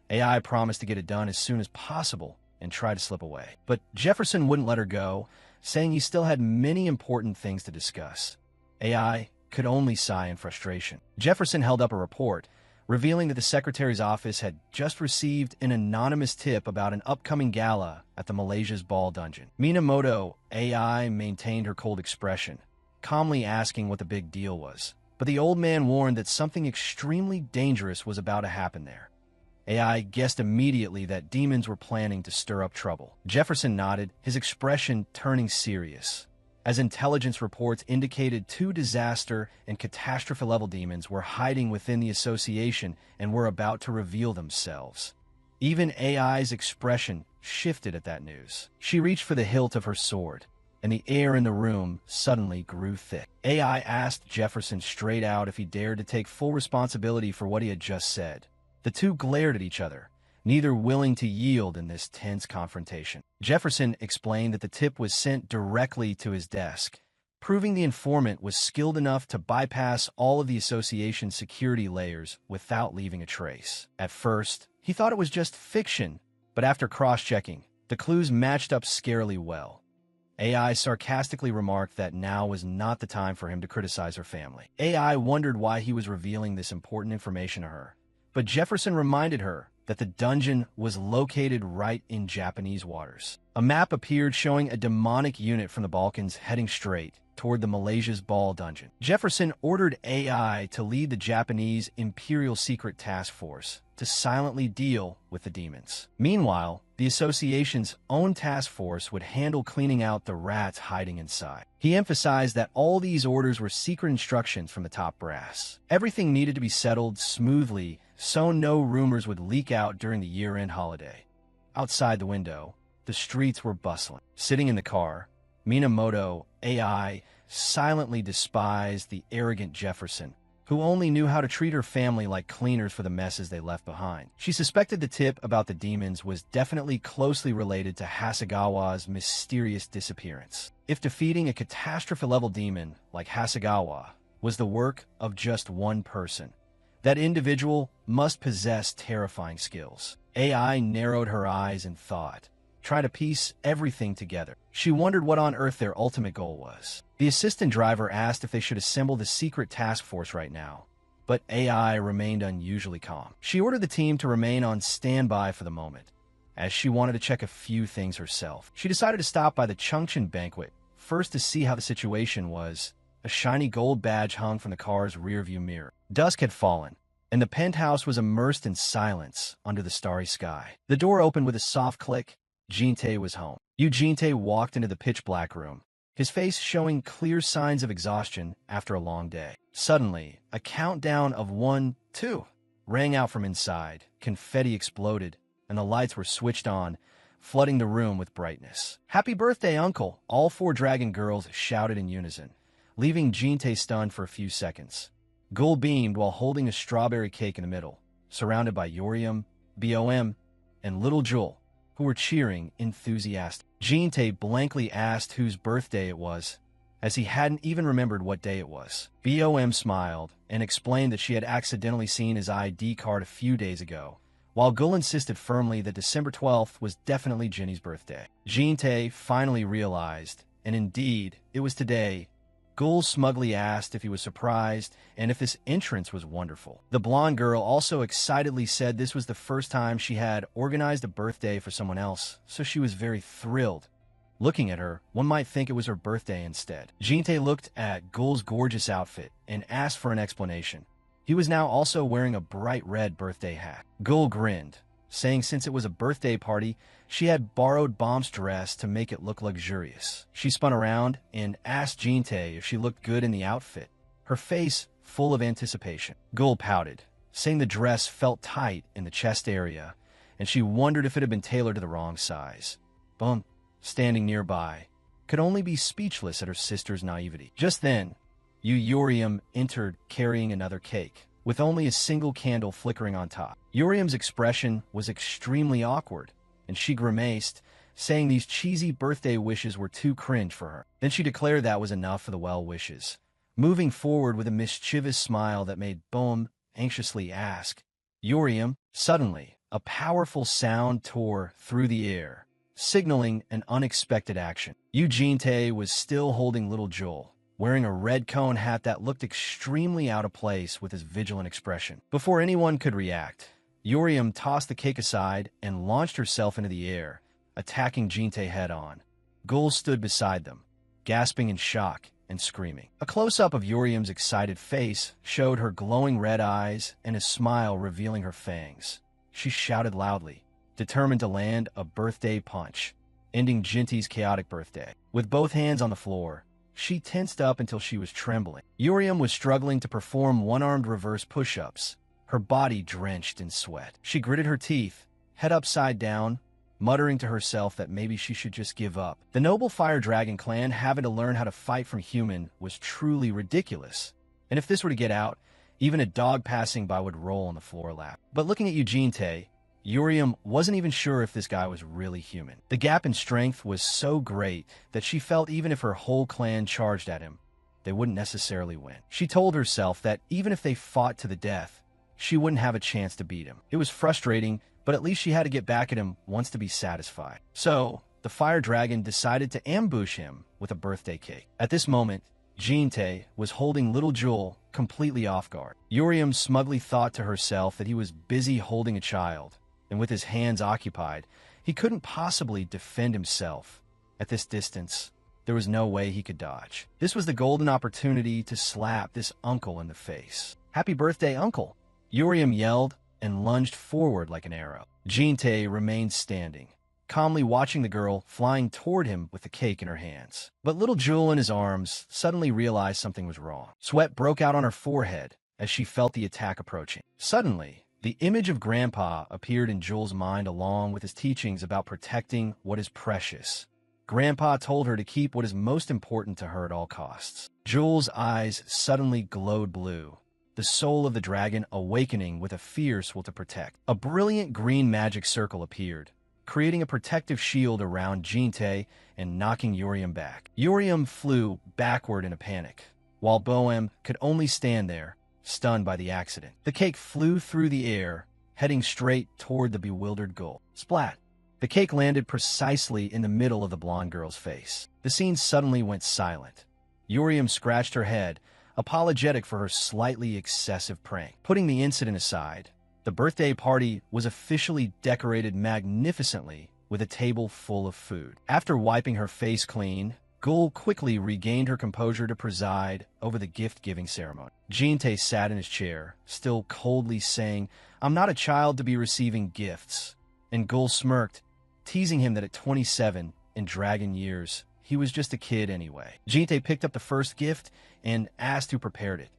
AI promised to get it done as soon as possible and try to slip away. But Jefferson wouldn't let her go, saying he still had many important things to discuss. AI could only sigh in frustration. Jefferson held up a report, revealing that the secretary's office had just received an anonymous tip about an upcoming gala at the Malaysia's ball dungeon. Minamoto AI maintained her cold expression, calmly asking what the big deal was. But the old man warned that something extremely dangerous was about to happen there. AI guessed immediately that demons were planning to stir up trouble. Jefferson nodded, his expression turning serious, as intelligence reports indicated 2 disaster and catastrophe-level demons were hiding within the association and were about to reveal themselves. Even AI's expression shifted at that news. She reached for the hilt of her sword, and the air in the room suddenly grew thick. AI asked Jefferson straight out if he dared to take full responsibility for what he had just said. The two glared at each other, neither willing to yield in this tense confrontation. Jefferson explained that the tip was sent directly to his desk, proving the informant was skilled enough to bypass all of the association's security layers without leaving a trace. At first, he thought it was just fiction, but after cross-checking, the clues matched up scarily well. AI sarcastically remarked that now was not the time for him to criticize her family. AI wondered why he was revealing this important information to her, but Jefferson reminded her that the dungeon was located right in Japanese waters. A map appeared showing a demonic unit from the Balkans heading straight toward the Malaysia's Ball dungeon. Jefferson ordered AI to lead the Japanese Imperial Secret Task Force to silently deal with the demons. Meanwhile, the association's own task force would handle cleaning out the rats hiding inside. He emphasized that all these orders were secret instructions from the top brass. Everything needed to be settled smoothly so no rumors would leak out during the year-end holiday. Outside the window, the streets were bustling. Sitting in the car, Minamoto, AI, silently despised the arrogant Jefferson, who only knew how to treat her family like cleaners for the messes they left behind. She suspected the tip about the demons was definitely closely related to Hasegawa's mysterious disappearance. If defeating a catastrophe-level demon like Hasegawa was the work of just one person, that individual must possess terrifying skills. AI narrowed her eyes in thought, trying to piece everything together. She wondered what on earth their ultimate goal was. The assistant driver asked if they should assemble the secret task force right now, but AI remained unusually calm. She ordered the team to remain on standby for the moment, as she wanted to check a few things herself. She decided to stop by the Chungcheon banquet, first to see how the situation was. A shiny gold badge hung from the car's rearview mirror. Dusk had fallen, and the penthouse was immersed in silence under the starry sky. The door opened with a soft click. Jin-tae was home. Jin-tae walked into the pitch-black room, his face showing clear signs of exhaustion after a long day. Suddenly, a countdown of 1, 2 rang out from inside. Confetti exploded, and the lights were switched on, flooding the room with brightness. "Happy birthday, Uncle!" all 4 dragon girls shouted in unison, leaving Jin-tae stunned for a few seconds. Gul beamed while holding a strawberry cake in the middle, surrounded by Yoriam, Bom, and Little Jewel, who were cheering enthusiastically. Jin-tae blankly asked whose birthday it was, as he hadn't even remembered what day it was. Bom smiled and explained that she had accidentally seen his ID card a few days ago, while Gul insisted firmly that December 12th was definitely Jenny's birthday. Jin-tae finally realized, and indeed, it was today. Gul smugly asked if he was surprised and if this entrance was wonderful. The blonde girl also excitedly said this was the first time she had organized a birthday for someone else, so she was very thrilled. Looking at her, one might think it was her birthday instead. Jin-tae looked at Gul's gorgeous outfit and asked for an explanation. He was now also wearing a bright red birthday hat. Gul grinned, saying since it was a birthday party, she had borrowed Bom's dress to make it look luxurious. She spun around and asked Jin-tae if she looked good in the outfit, her face full of anticipation. Gul pouted, saying the dress felt tight in the chest area, and she wondered if it had been tailored to the wrong size. Bom, standing nearby, could only be speechless at her sister's naivety. Just then, Yoriam entered carrying another cake, with only a single candle flickering on top. Yoriam's expression was extremely awkward, and she grimaced, saying these cheesy birthday wishes were too cringe for her. Then she declared that was enough for the well wishes, moving forward with a mischievous smile that made Bom anxiously ask, "Yoriam?" Suddenly, a powerful sound tore through the air, signaling an unexpected action. Jin-tae was still holding Little Joel, wearing a red cone hat that looked extremely out of place with his vigilant expression. Before anyone could react, Yoriam tossed the cake aside and launched herself into the air, attacking Jin-tae head-on. Gul stood beside them, gasping in shock and screaming. A close-up of Yoriam's excited face showed her glowing red eyes and a smile revealing her fangs. she shouted loudly, determined to land a birthday punch, ending Jinty's chaotic birthday. With both hands on the floor, she tensed up until she was trembling. Urium was struggling to perform one-armed reverse push-ups, her body drenched in sweat. She gritted her teeth, head upside down, muttering to herself that maybe she should just give up. The noble fire dragon clan having to learn how to fight from human was truly ridiculous. And if this were to get out, even a dog passing by would roll on the floor lap. But looking at Eugene, Urium wasn't even sure if this guy was really human. The gap in strength was so great that she felt even if her whole clan charged at him, they wouldn't necessarily win. She told herself that even if they fought to the death, she wouldn't have a chance to beat him. It was frustrating, but at least she had to get back at him once to be satisfied. So, the fire dragon decided to ambush him with a birthday cake. At this moment, Jinte was holding little Jewel completely off guard. Urium smugly thought to herself that he was busy holding a child, and with his hands occupied, he couldn't possibly defend himself. At this distance, there was no way he could dodge. This was the golden opportunity to slap this uncle in the face. "Happy birthday, uncle!" Urium yelled and lunged forward like an arrow. Jinte remained standing, calmly watching the girl flying toward him with the cake in her hands. But little Jewel in his arms suddenly realized something was wrong. Sweat broke out on her forehead as she felt the attack approaching. Suddenly, the image of Grandpa appeared in Jewel's mind along with his teachings about protecting what is precious. Grandpa told her to keep what is most important to her at all costs. Jewel's eyes suddenly glowed blue, the soul of the dragon awakening with a fierce will to protect. A brilliant green magic circle appeared, creating a protective shield around Jinte and knocking Urium back. Urium flew backward in a panic, while Bohem could only stand there, stunned by the accident. The cake flew through the air, heading straight toward the bewildered gull. Splat! The cake landed precisely in the middle of the blonde girl's face. The scene suddenly went silent. Urium scratched her head, apologetic for her slightly excessive prank. Putting the incident aside, the birthday party was officially decorated magnificently with a table full of food. After wiping her face clean, Gul quickly regained her composure to preside over the gift-giving ceremony. Jinte sat in his chair, still coldly saying, "I'm not a child to be receiving gifts." And Gul smirked, teasing him that at 27, in dragon years, he was just a kid anyway. Jinte picked up the first gift and asked who prepared it.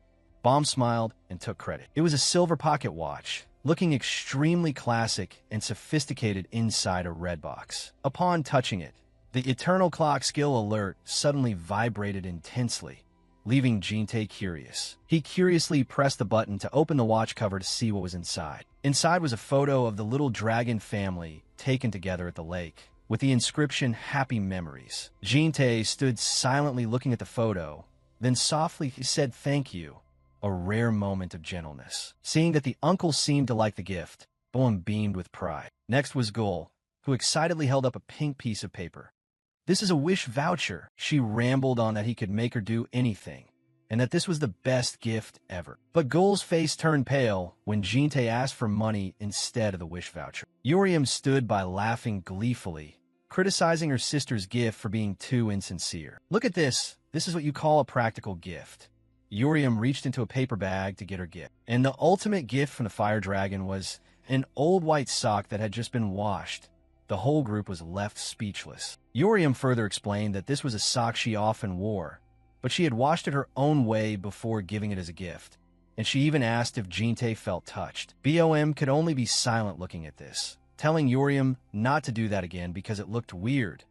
Bomb smiled and took credit. It was a silver pocket watch, looking extremely classic and sophisticated inside a red box. Upon touching it, the Eternal Clock skill alert suddenly vibrated intensely, leaving Jinte curious. He curiously pressed the button to open the watch cover to see what was inside. Inside was a photo of the little dragon family taken together at the lake, with the inscription "Happy Memories." Jinte stood silently looking at the photo, then softly he said thank you, a rare moment of gentleness. Seeing that the uncle seemed to like the gift, Bohem beamed with pride. Next was Gul, who excitedly held up a pink piece of paper. "This is a wish voucher." She rambled on that he could make her do anything, and that this was the best gift ever. But Gul's face turned pale when Jinte asked for money instead of the wish voucher. Urium stood by laughing gleefully, criticizing her sister's gift for being too insincere. "Look at this. This is what you call a practical gift." Urium reached into a paper bag to get her gift. And the ultimate gift from the fire dragon was an old white sock that had just been washed. The whole group was left speechless. Urium further explained that this was a sock she often wore, but she had washed it her own way before giving it as a gift, and she even asked if Jinte felt touched. Bohem could only be silent looking at this, telling Urium not to do that again because it looked weird.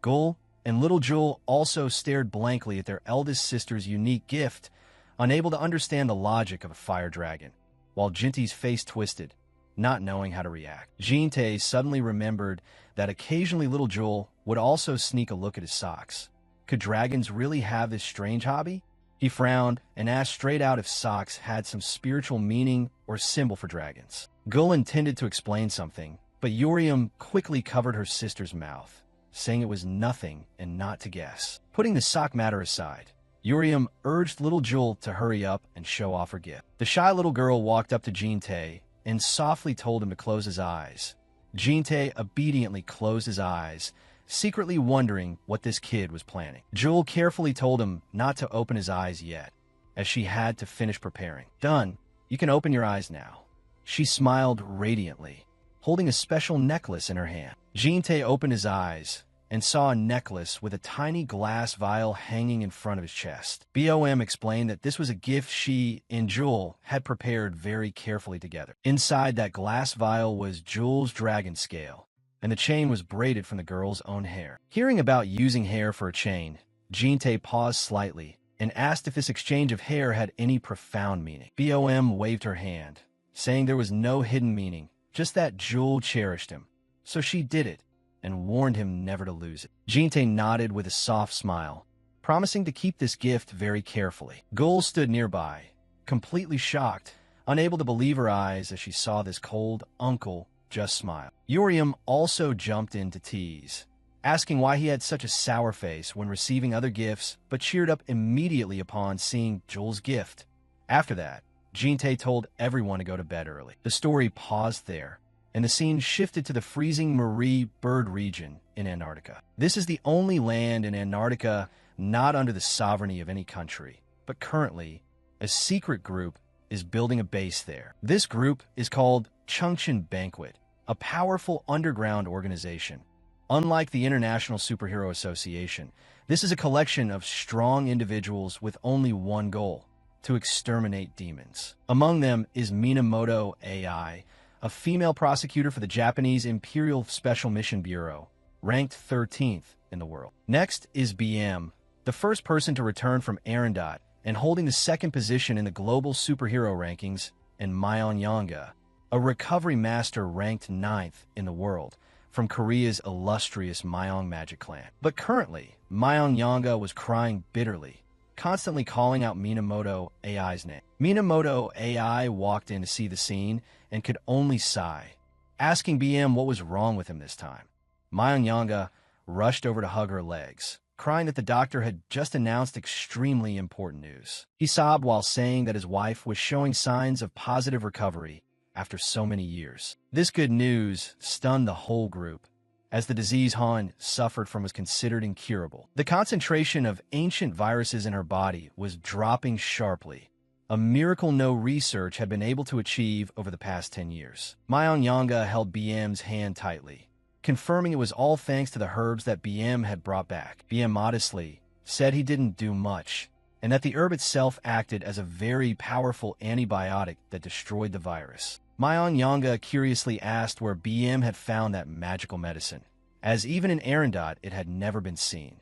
Gul and little Jewel also stared blankly at their eldest sister's unique gift, unable to understand the logic of a fire dragon, while Jinte's face twisted, not knowing how to react. Jinte suddenly remembered that occasionally little Jewel would also sneak a look at his socks. Could dragons really have this strange hobby? He frowned and asked straight out if socks had some spiritual meaning or symbol for dragons. Gul intended to explain something, but Urium quickly covered her sister's mouth, saying it was nothing and not to guess. Putting the sock matter aside, Urium urged little Jewel to hurry up and show off her gift. The shy little girl walked up to Jinte and softly told him to close his eyes. Jinte obediently closed his eyes, secretly wondering what this kid was planning. Jewel carefully told him not to open his eyes yet, as she had to finish preparing. "Done. You can open your eyes now." She smiled radiantly, holding a special necklace in her hand. Jin-tae opened his eyes and saw a necklace with a tiny glass vial hanging in front of his chest. BOM explained that this was a gift she and Jewel had prepared very carefully together. Inside that glass vial was Jewel's dragon scale, and the chain was braided from the girl's own hair. Hearing about using hair for a chain, Jin-tae paused slightly and asked if this exchange of hair had any profound meaning. BOM waved her hand, saying there was no hidden meaning, just that Jewel cherished him. So she did it, and warned him never to lose it. Jin-tae nodded with a soft smile, promising to keep this gift very carefully. Gul stood nearby, completely shocked, unable to believe her eyes as she saw this cold uncle just smile. Urium also jumped in to tease, asking why he had such a sour face when receiving other gifts, but cheered up immediately upon seeing Jewel's gift. After that, Jin-tae told everyone to go to bed early. The story paused there, and the scene shifted to the freezing Marie Bird region in Antarctica. This is the only land in Antarctica not under the sovereignty of any country, but currently, a secret group is building a base there. This group is called Chungcheon Banquet, a powerful underground organization. Unlike the International Superhero Association, this is a collection of strong individuals with only one goal: to exterminate demons. Among them is Minamoto AI, a female prosecutor for the Japanese Imperial Special Mission Bureau, ranked 13th in the world. Next is BM, the first person to return from Arendot and holding the second position in the global superhero rankings, and Myong-yanga, a recovery master ranked 9th in the world from Korea's illustrious Myong Magic Clan. But currently, Myong-yanga was crying bitterly, constantly calling out Minamoto AI's name. Minamoto AI walked in to see the scene and could only sigh, asking BM what was wrong with him this time. Myong-yanga rushed over to hug her legs, crying that the doctor had just announced extremely important news. He sobbed while saying that his wife was showing signs of positive recovery after so many years. This good news stunned the whole group, as the disease Han suffered from was considered incurable. The concentration of ancient viruses in her body was dropping sharply, a miracle no research had been able to achieve over the past 10 years. Myong-yanga held BM's hand tightly, confirming it was all thanks to the herbs that BM had brought back. BM modestly said he didn't do much, and that the herb itself acted as a very powerful antibiotic that destroyed the virus. Myong-yanga curiously asked where BM had found that magical medicine, as even in Arendot it had never been seen.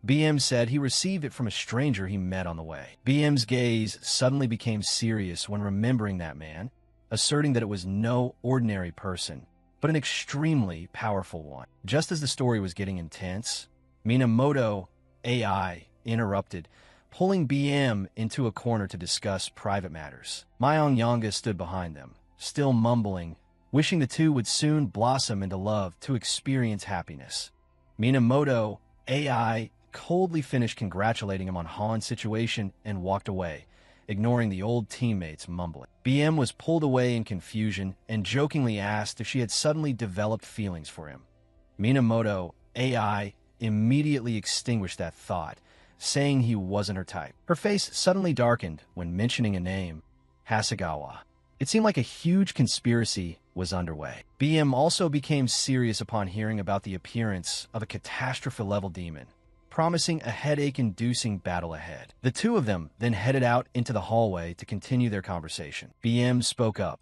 BM said he received it from a stranger he met on the way. BM's gaze suddenly became serious when remembering that man, asserting that it was no ordinary person, but an extremely powerful one. Just as the story was getting intense, Minamoto AI interrupted, pulling BM into a corner to discuss private matters. Myong-yanga stood behind them, still mumbling, wishing the two would soon blossom into love to experience happiness. Minamoto AI coldly finished congratulating him on Han's situation and walked away, ignoring the old teammates mumbling. BM was pulled away in confusion and jokingly asked if she had suddenly developed feelings for him. Minamoto AI immediately extinguished that thought, saying he wasn't her type. Her face suddenly darkened when mentioning a name, Hasegawa. It seemed like a huge conspiracy was underway. BM also became serious upon hearing about the appearance of a catastrophe-level demon, promising a headache-inducing battle ahead. The two of them then headed out into the hallway to continue their conversation. BM spoke up.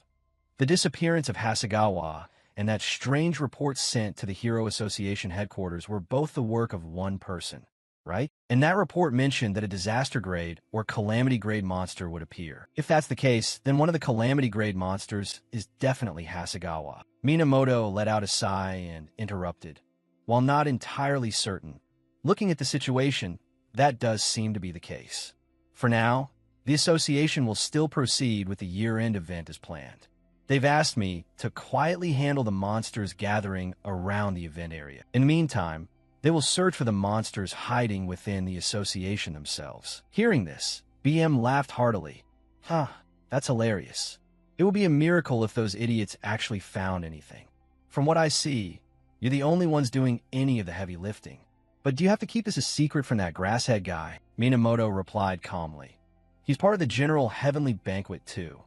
The disappearance of Hasegawa and that strange report sent to the Hero Association headquarters were both the work of one person, right? And that report mentioned that a disaster grade or calamity grade monster would appear. If that's the case, then one of the calamity grade monsters is definitely Hasegawa. Minamoto let out a sigh and interrupted. While not entirely certain, looking at the situation, that does seem to be the case. For now, the association will still proceed with the year-end event as planned. They've asked me to quietly handle the monsters gathering around the event area. In the meantime, they will search for the monsters hiding within the association themselves. Hearing this, BM laughed heartily. That's hilarious. It will be a miracle if those idiots actually found anything. From what I see, you're the only ones doing any of the heavy lifting. But do you have to keep this a secret from that grasshead guy? Minamoto replied calmly. He's part of the general heavenly banquet too.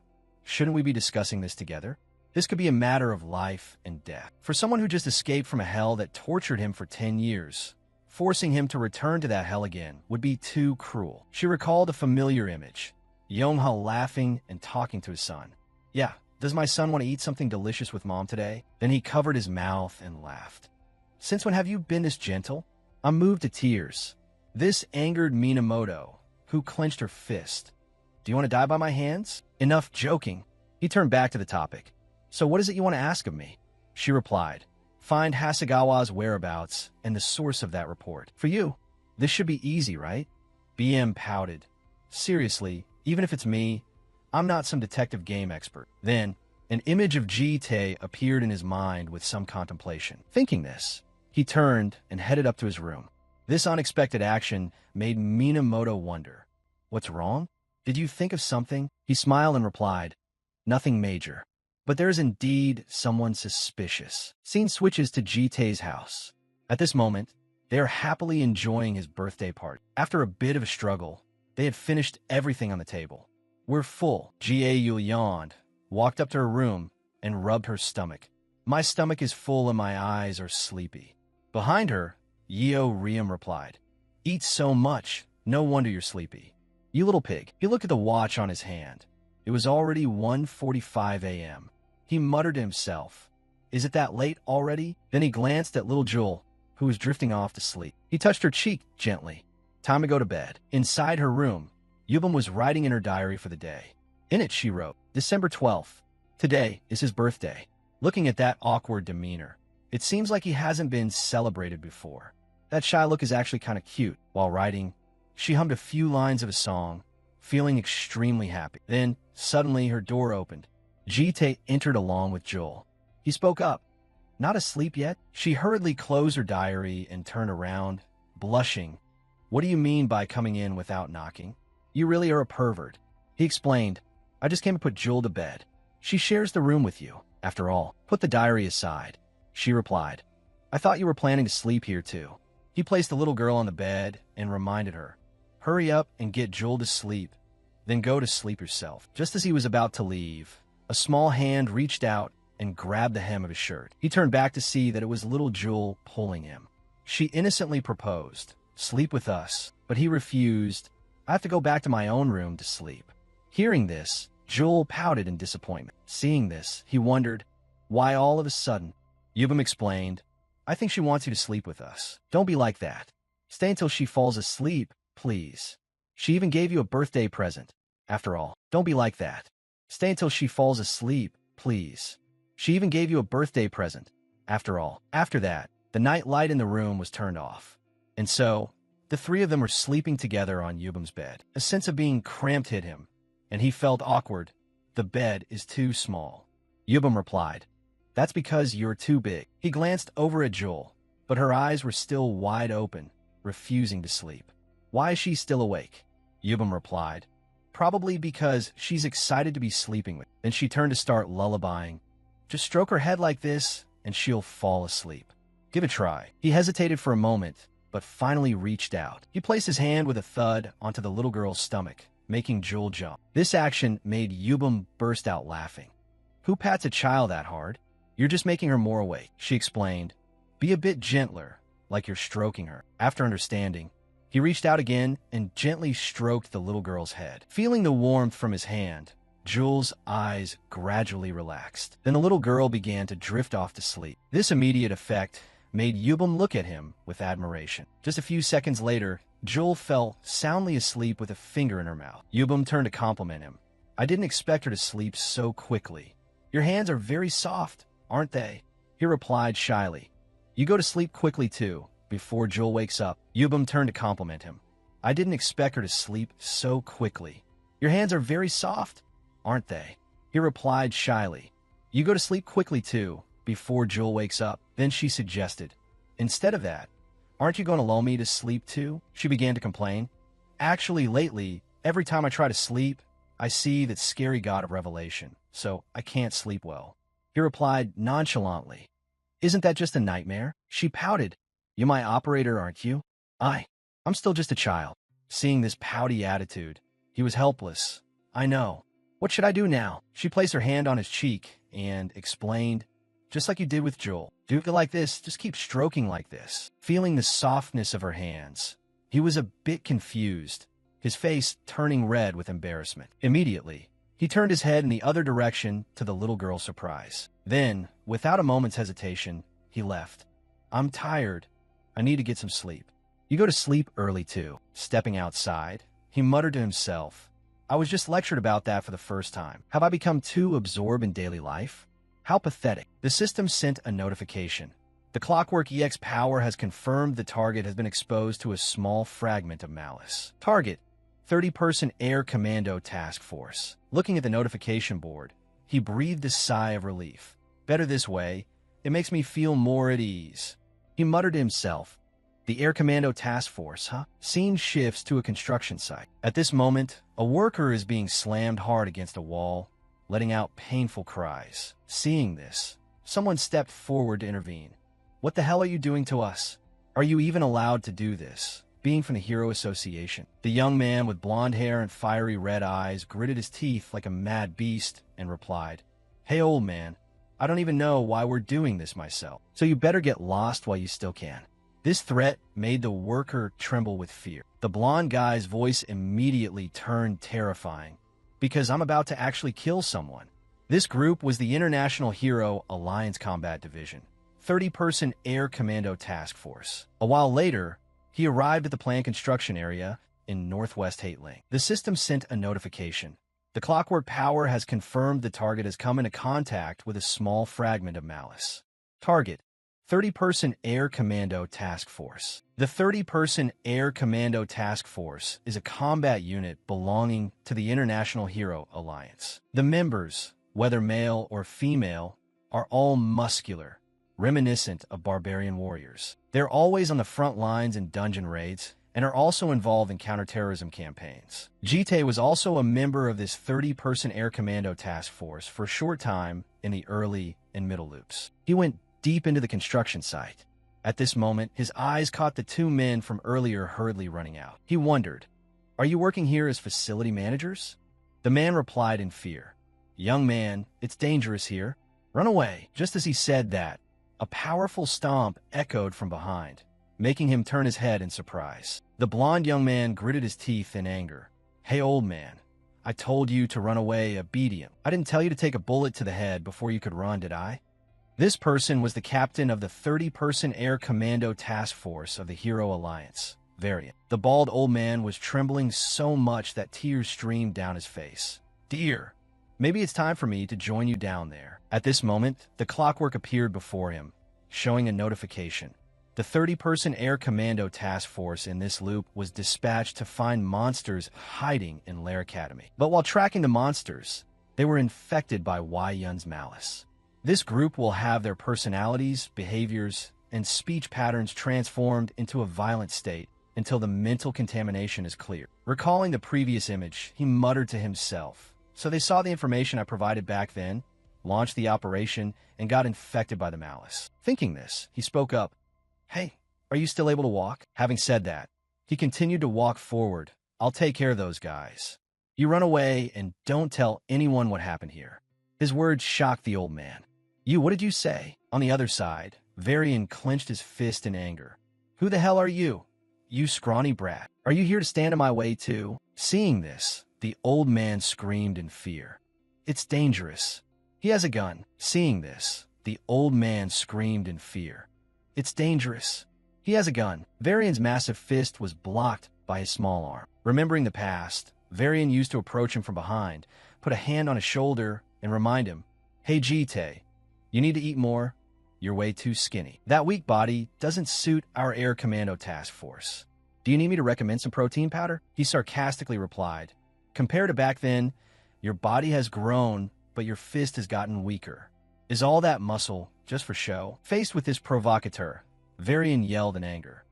Shouldn't we be discussing this together? This could be a matter of life and death. For someone who just escaped from a hell that tortured him for 10 years, forcing him to return to that hell again would be too cruel. She recalled a familiar image, Yongha laughing and talking to his son. Yeah, does my son want to eat something delicious with mom today? Then he covered his mouth and laughed. Since when have you been this gentle? I'm moved to tears. This angered Minamoto, who clenched her fist. Do you want to die by my hands? Enough joking. He turned back to the topic. So what is it you want to ask of me? She replied. Find Hasegawa's whereabouts and the source of that report. For you, this should be easy, right? BM pouted. Seriously, even if it's me, I'm not some detective game expert. Then, an image of Jite appeared in his mind with some contemplation. Thinking this, he turned and headed up to his room. This unexpected action made Minamoto wonder. What's wrong? Did you think of something? He smiled and replied, nothing major. But there is indeed someone suspicious. Scene switches to Jite's house. At this moment, they are happily enjoying his birthday party. After a bit of a struggle, they had finished everything on the table. We're full. Jie yawned, walked up to her room, and rubbed her stomach. My stomach is full and my eyes are sleepy. Behind her, Yeo Riem replied, Eat so much, no wonder you're sleepy. You little pig. He looked at the watch on his hand. It was already 1:45 a.m. He muttered to himself, Is it that late already? Then he glanced at little Jewel, who was drifting off to sleep. He touched her cheek gently. Time to go to bed. Inside her room, Yubam was writing in her diary for the day. In it, she wrote, December 12th. Today is his birthday. Looking at that awkward demeanor, it seems like he hasn't been celebrated before. That shy look is actually kind of cute. While writing, she hummed a few lines of a song, feeling extremely happy. Then, suddenly, her door opened. Jite entered along with Joel. He spoke up. Not asleep yet? She hurriedly closed her diary and turned around, blushing. What do you mean by coming in without knocking? You really are a pervert. He explained. I just came to put Joel to bed. She shares the room with you. After all, put the diary aside. She replied. I thought you were planning to sleep here too. He placed the little girl on the bed and reminded her. Hurry up and get Joel to sleep. Then go to sleep yourself. Just as he was about to leave, a small hand reached out and grabbed the hem of his shirt. He turned back to see that it was little Jewel pulling him. She innocently proposed, sleep with us, but he refused. I have to go back to my own room to sleep. Hearing this, Jewel pouted in disappointment. Seeing this, he wondered, why all of a sudden? Yubam explained, I think she wants you to sleep with us. Don't be like that. Stay until she falls asleep, please. She even gave you a birthday present. After all, don't be like that. Stay until she falls asleep, please. She even gave you a birthday present. After all, after that, the night light in the room was turned off. And so, the three of them were sleeping together on Yubam's bed. A sense of being cramped hit him, and he felt awkward. The bed is too small. Yubam replied, That's because you're too big. He glanced over at Joel, but her eyes were still wide open, refusing to sleep. Why is she still awake? Yubam replied, Probably because she's excited to be sleeping with. Then she turned to start lullabying. Just stroke her head like this, and she'll fall asleep. Give it a try. He hesitated for a moment, but finally reached out. He placed his hand with a thud onto the little girl's stomach, making Joel jump. This action made Yubam burst out laughing. Who pats a child that hard? You're just making her more awake, she explained. Be a bit gentler, like you're stroking her. After understanding, he reached out again and gently stroked the little girl's head. Feeling the warmth from his hand, Joel's eyes gradually relaxed. Then the little girl began to drift off to sleep. This immediate effect made Yubam look at him with admiration. Just a few seconds later, Joel fell soundly asleep with a finger in her mouth. Yubam turned to compliment him. I didn't expect her to sleep so quickly. Your hands are very soft, aren't they? He replied shyly. You go to sleep quickly too, before Joel wakes up. Yubam turned to compliment him. I didn't expect her to sleep so quickly. Your hands are very soft, aren't they? He replied shyly. You go to sleep quickly too, before Joel wakes up. Then she suggested, instead of that, aren't you going to lull me to sleep too? She began to complain. Actually, lately, every time I try to sleep, I see that scary god of revelation, so I can't sleep well. He replied nonchalantly. Isn't that just a nightmare? She pouted. You're my operator, aren't you? I'm still just a child. Seeing this pouty attitude, he was helpless. I know. What should I do now? She placed her hand on his cheek and explained, just like you did with Joel. Do it like this, just keep stroking like this. Feeling the softness of her hands, he was a bit confused, his face turning red with embarrassment. Immediately, he turned his head in the other direction to the little girl's surprise. Then, without a moment's hesitation, he left. I'm tired. I need to get some sleep. You go to sleep early too. Stepping outside, he muttered to himself. I was just lectured about that for the first time. Have I become too absorbed in daily life? How pathetic. The system sent a notification. The Clockwork EX power has confirmed the target has been exposed to a small fragment of malice. Target, 30-person Air Commando Task Force. Looking at the notification board, he breathed a sigh of relief. Better this way. It makes me feel more at ease. He muttered to himself. The Air Commando Task Force, huh? Scene shifts to a construction site. At this moment, a worker is being slammed hard against a wall, letting out painful cries. Seeing this, someone stepped forward to intervene. What the hell are you doing to us? Are you even allowed to do this? Being from the Hero Association, the young man with blonde hair and fiery red eyes gritted his teeth like a mad beast and replied, Hey old man, I don't even know why we're doing this myself, so you better get lost while you still can. This threat made the worker tremble with fear. The blonde guy's voice immediately turned terrifying, because I'm about to actually kill someone. This group was the International Hero Alliance Combat Division, 30-person Air Commando Task Force. A while later, he arrived at the planned construction area in Northwest Hateling. The system sent a notification. The Clockwork Power has confirmed the target has come into contact with a small fragment of malice. Target, 30-person Air Commando Task Force. The 30-person Air Commando Task Force is a combat unit belonging to the International Hero Alliance. The members, whether male or female, are all muscular, reminiscent of barbarian warriors. They're always on the front lines in dungeon raids and are also involved in counterterrorism campaigns. Jite was also a member of this 30-person Air Commando Task Force for a short time in the early and middle loops. He went deep into the construction site. At this moment, his eyes caught the two men from earlier hurriedly running out. He wondered, Are you working here as facility managers? The man replied in fear, Young man, it's dangerous here. Run away. Just as he said that, a powerful stomp echoed from behind, making him turn his head in surprise. The blond young man gritted his teeth in anger. Hey old man, I told you to run away obedient. I didn't tell you to take a bullet to the head before you could run, did I? This person was the captain of the 30-person Air Commando Task Force of the Hero Alliance, Varian. The bald old man was trembling so much that tears streamed down his face. Dear, maybe it's time for me to join you down there. At this moment, the clockwork appeared before him, showing a notification. The 30-person Air Commando Task Force in this loop was dispatched to find monsters hiding in Lair Academy. But while tracking the monsters, they were infected by Wei Yun's malice. This group will have their personalities, behaviors, and speech patterns transformed into a violent state until the mental contamination is clear. Recalling the previous image, he muttered to himself. So they saw the information I provided back then, launched the operation, and got infected by the malice. Thinking this, he spoke up. Hey, are you still able to walk? Having said that, he continued to walk forward. I'll take care of those guys. You run away and don't tell anyone what happened here. His words shocked the old man. You, what did you say? On the other side, Varian clenched his fist in anger. Who the hell are you? You scrawny brat. Are you here to stand in my way too? Seeing this, the old man screamed in fear. It's dangerous. He has a gun. Seeing this, the old man screamed in fear. It's dangerous. He has a gun. Varian's massive fist was blocked by his small arm. Remembering the past, Varian used to approach him from behind, put a hand on his shoulder, and remind him, Hey Jite, you need to eat more. You're way too skinny. That weak body doesn't suit our Air Commando Task Force. Do you need me to recommend some protein powder? He sarcastically replied. Compared to back then, your body has grown, but your fist has gotten weaker. Is all that muscle just for show? Faced with this provocateur, Varian yelled in anger.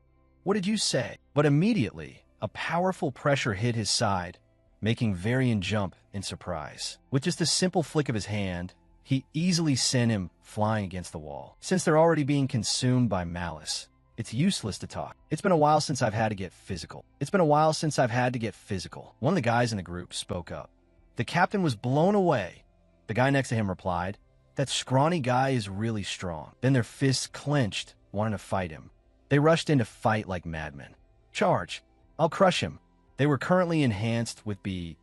What did you say? But immediately, a powerful pressure hit his side, making Varian jump in surprise. With just a simple flick of his hand, he easily sent him flying against the wall. Since they're already being consumed by malice, it's useless to talk. It's been a while since I've had to get physical. One of the guys in the group spoke up. The captain was blown away. The guy next to him replied, "That scrawny guy is really strong." Then their fists clenched, wanting to fight him. They rushed in to fight like madmen. "Charge! I'll crush him." They were currently enhanced with B+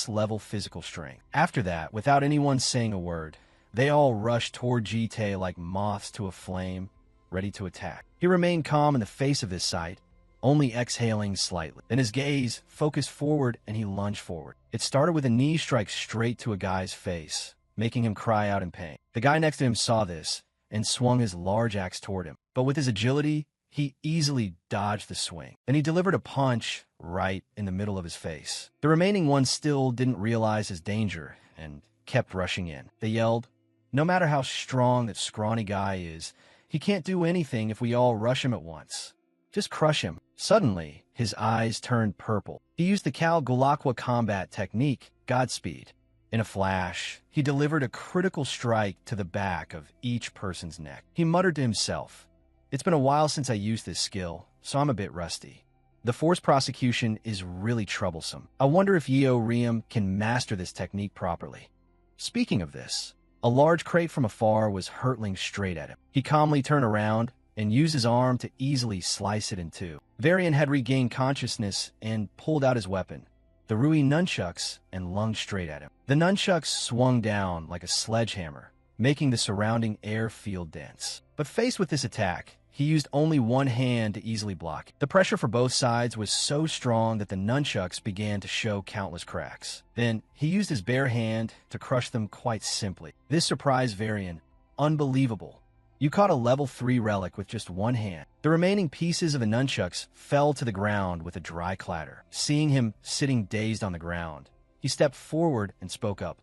level physical strength. After that, without anyone saying a word, they all rushed toward Jite like moths to a flame, ready to attack. He remained calm in the face of this sight, only exhaling slightly. Then his gaze focused forward and he lunged forward. It started with a knee strike straight to a guy's face, making him cry out in pain. The guy next to him saw this and swung his large axe toward him. But with his agility, he easily dodged the swing. Then he delivered a punch right in the middle of his face. The remaining ones still didn't realize his danger and kept rushing in. They yelled, "No matter how strong that scrawny guy is, he can't do anything if we all rush him at once. Just crush him." Suddenly, his eyes turned purple. He used the Kal Gulakwa combat technique, Godspeed. In a flash, he delivered a critical strike to the back of each person's neck. He muttered to himself, "It's been a while since I used this skill, so I'm a bit rusty. The force prosecution is really troublesome. I wonder if Yeo Riem can master this technique properly." Speaking of this, a large crate from afar was hurtling straight at him. He calmly turned around and used his arm to easily slice it in two. Varian had regained consciousness and pulled out his weapon, the Rui nunchucks, and lunged straight at him. The nunchucks swung down like a sledgehammer, making the surrounding air feel dense. But faced with this attack, he used only one hand to easily block it. The pressure for both sides was so strong that the nunchucks began to show countless cracks. Then, he used his bare hand to crush them quite simply. This surprised Varian. Unbelievable. You caught a level 3 relic with just one hand. The remaining pieces of the nunchucks fell to the ground with a dry clatter. Seeing him sitting dazed on the ground, he stepped forward and spoke up.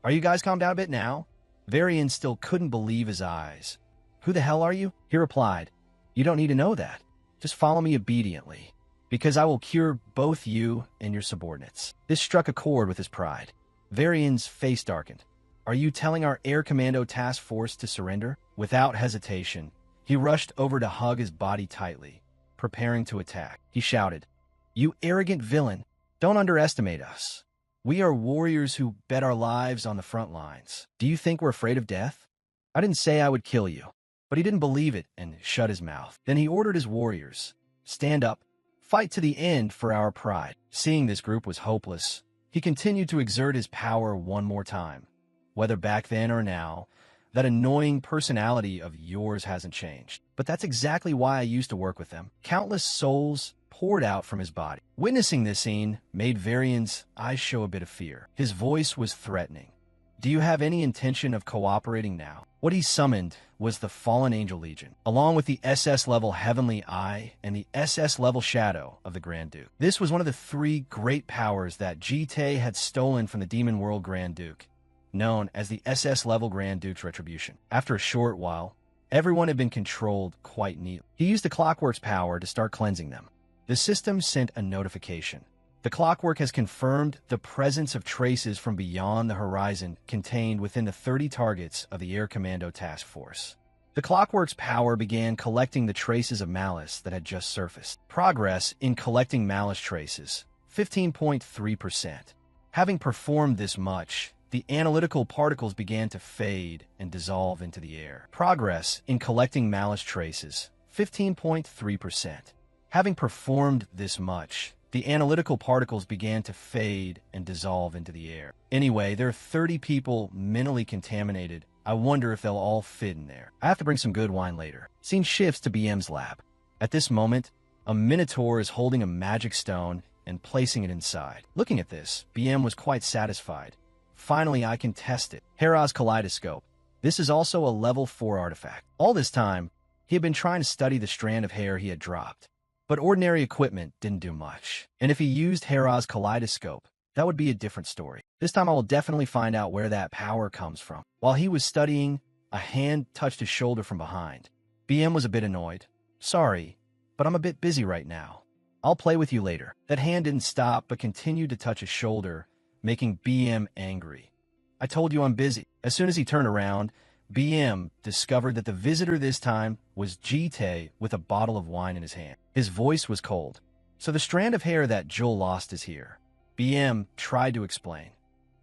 "Are you guys calmed down a bit now?" Varian still couldn't believe his eyes. "Who the hell are you?" He replied, "You don't need to know that. Just follow me obediently, because I will cure both you and your subordinates." This struck a chord with his pride. Varian's face darkened. "Are you telling our Air Commando Task Force to surrender?" Without hesitation, he rushed over to hug his body tightly, preparing to attack. He shouted, "You arrogant villain, don't underestimate us. We are warriors who bet our lives on the front lines. Do you think we're afraid of death? I didn't say I would kill you." But he didn't believe it and shut his mouth. Then he ordered his warriors, "Stand up, fight to the end for our pride." Seeing this group was hopeless, he continued to exert his power one more time. "Whether back then or now, that annoying personality of yours hasn't changed. But that's exactly why I used to work with them." Countless souls poured out from his body. Witnessing this scene made Varian's eyes show a bit of fear. His voice was threatening. "Do you have any intention of cooperating now?" What he summoned was the Fallen Angel Legion, along with the SS-level Heavenly Eye and the SS-level Shadow of the Grand Duke. This was one of the 3 great powers that Jite had stolen from the Demon World Grand Duke, known as the SS-level Grand Duke's Retribution. After a short while, everyone had been controlled quite neatly. He used the Clockwork's power to start cleansing them. The system sent a notification. The Clockwork has confirmed the presence of traces from beyond the horizon contained within the 30 targets of the Air Commando Task Force. The Clockwork's power began collecting the traces of malice that had just surfaced. Progress in collecting malice traces, 15.3%. Having performed this much, the analytical particles began to fade and dissolve into the air. Progress in collecting malice traces, 15.3%. Having performed this much, the analytical particles began to fade and dissolve into the air. Anyway, there are 30 people mentally contaminated. I wonder if they'll all fit in there. I have to bring some good wine later. Scene shifts to BM's lab. At this moment, a Minotaur is holding a magic stone and placing it inside. Looking at this, BM was quite satisfied. Finally, I can test it. Hera's kaleidoscope. This is also a level 4 artifact. All this time, he had been trying to study the strand of hair he had dropped. But ordinary equipment didn't do much. And if he used Hera's kaleidoscope, that would be a different story. This time I will definitely find out where that power comes from. While he was studying, a hand touched his shoulder from behind. BM was a bit annoyed. "Sorry, but I'm a bit busy right now. I'll play with you later." That hand didn't stop but continued to touch his shoulder, making BM angry. "I told you I'm busy." As soon as he turned around, BM discovered that the visitor this time was Jite with a bottle of wine in his hand. His voice was cold. "So the strand of hair that Joel lost is here." BM tried to explain.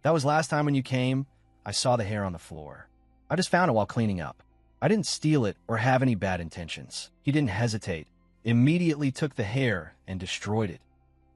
That was last time when you came. I saw the hair on the floor. I just found it while cleaning up. I didn't steal it or have any bad intentions. He didn't hesitate. Immediately took the hair and destroyed it.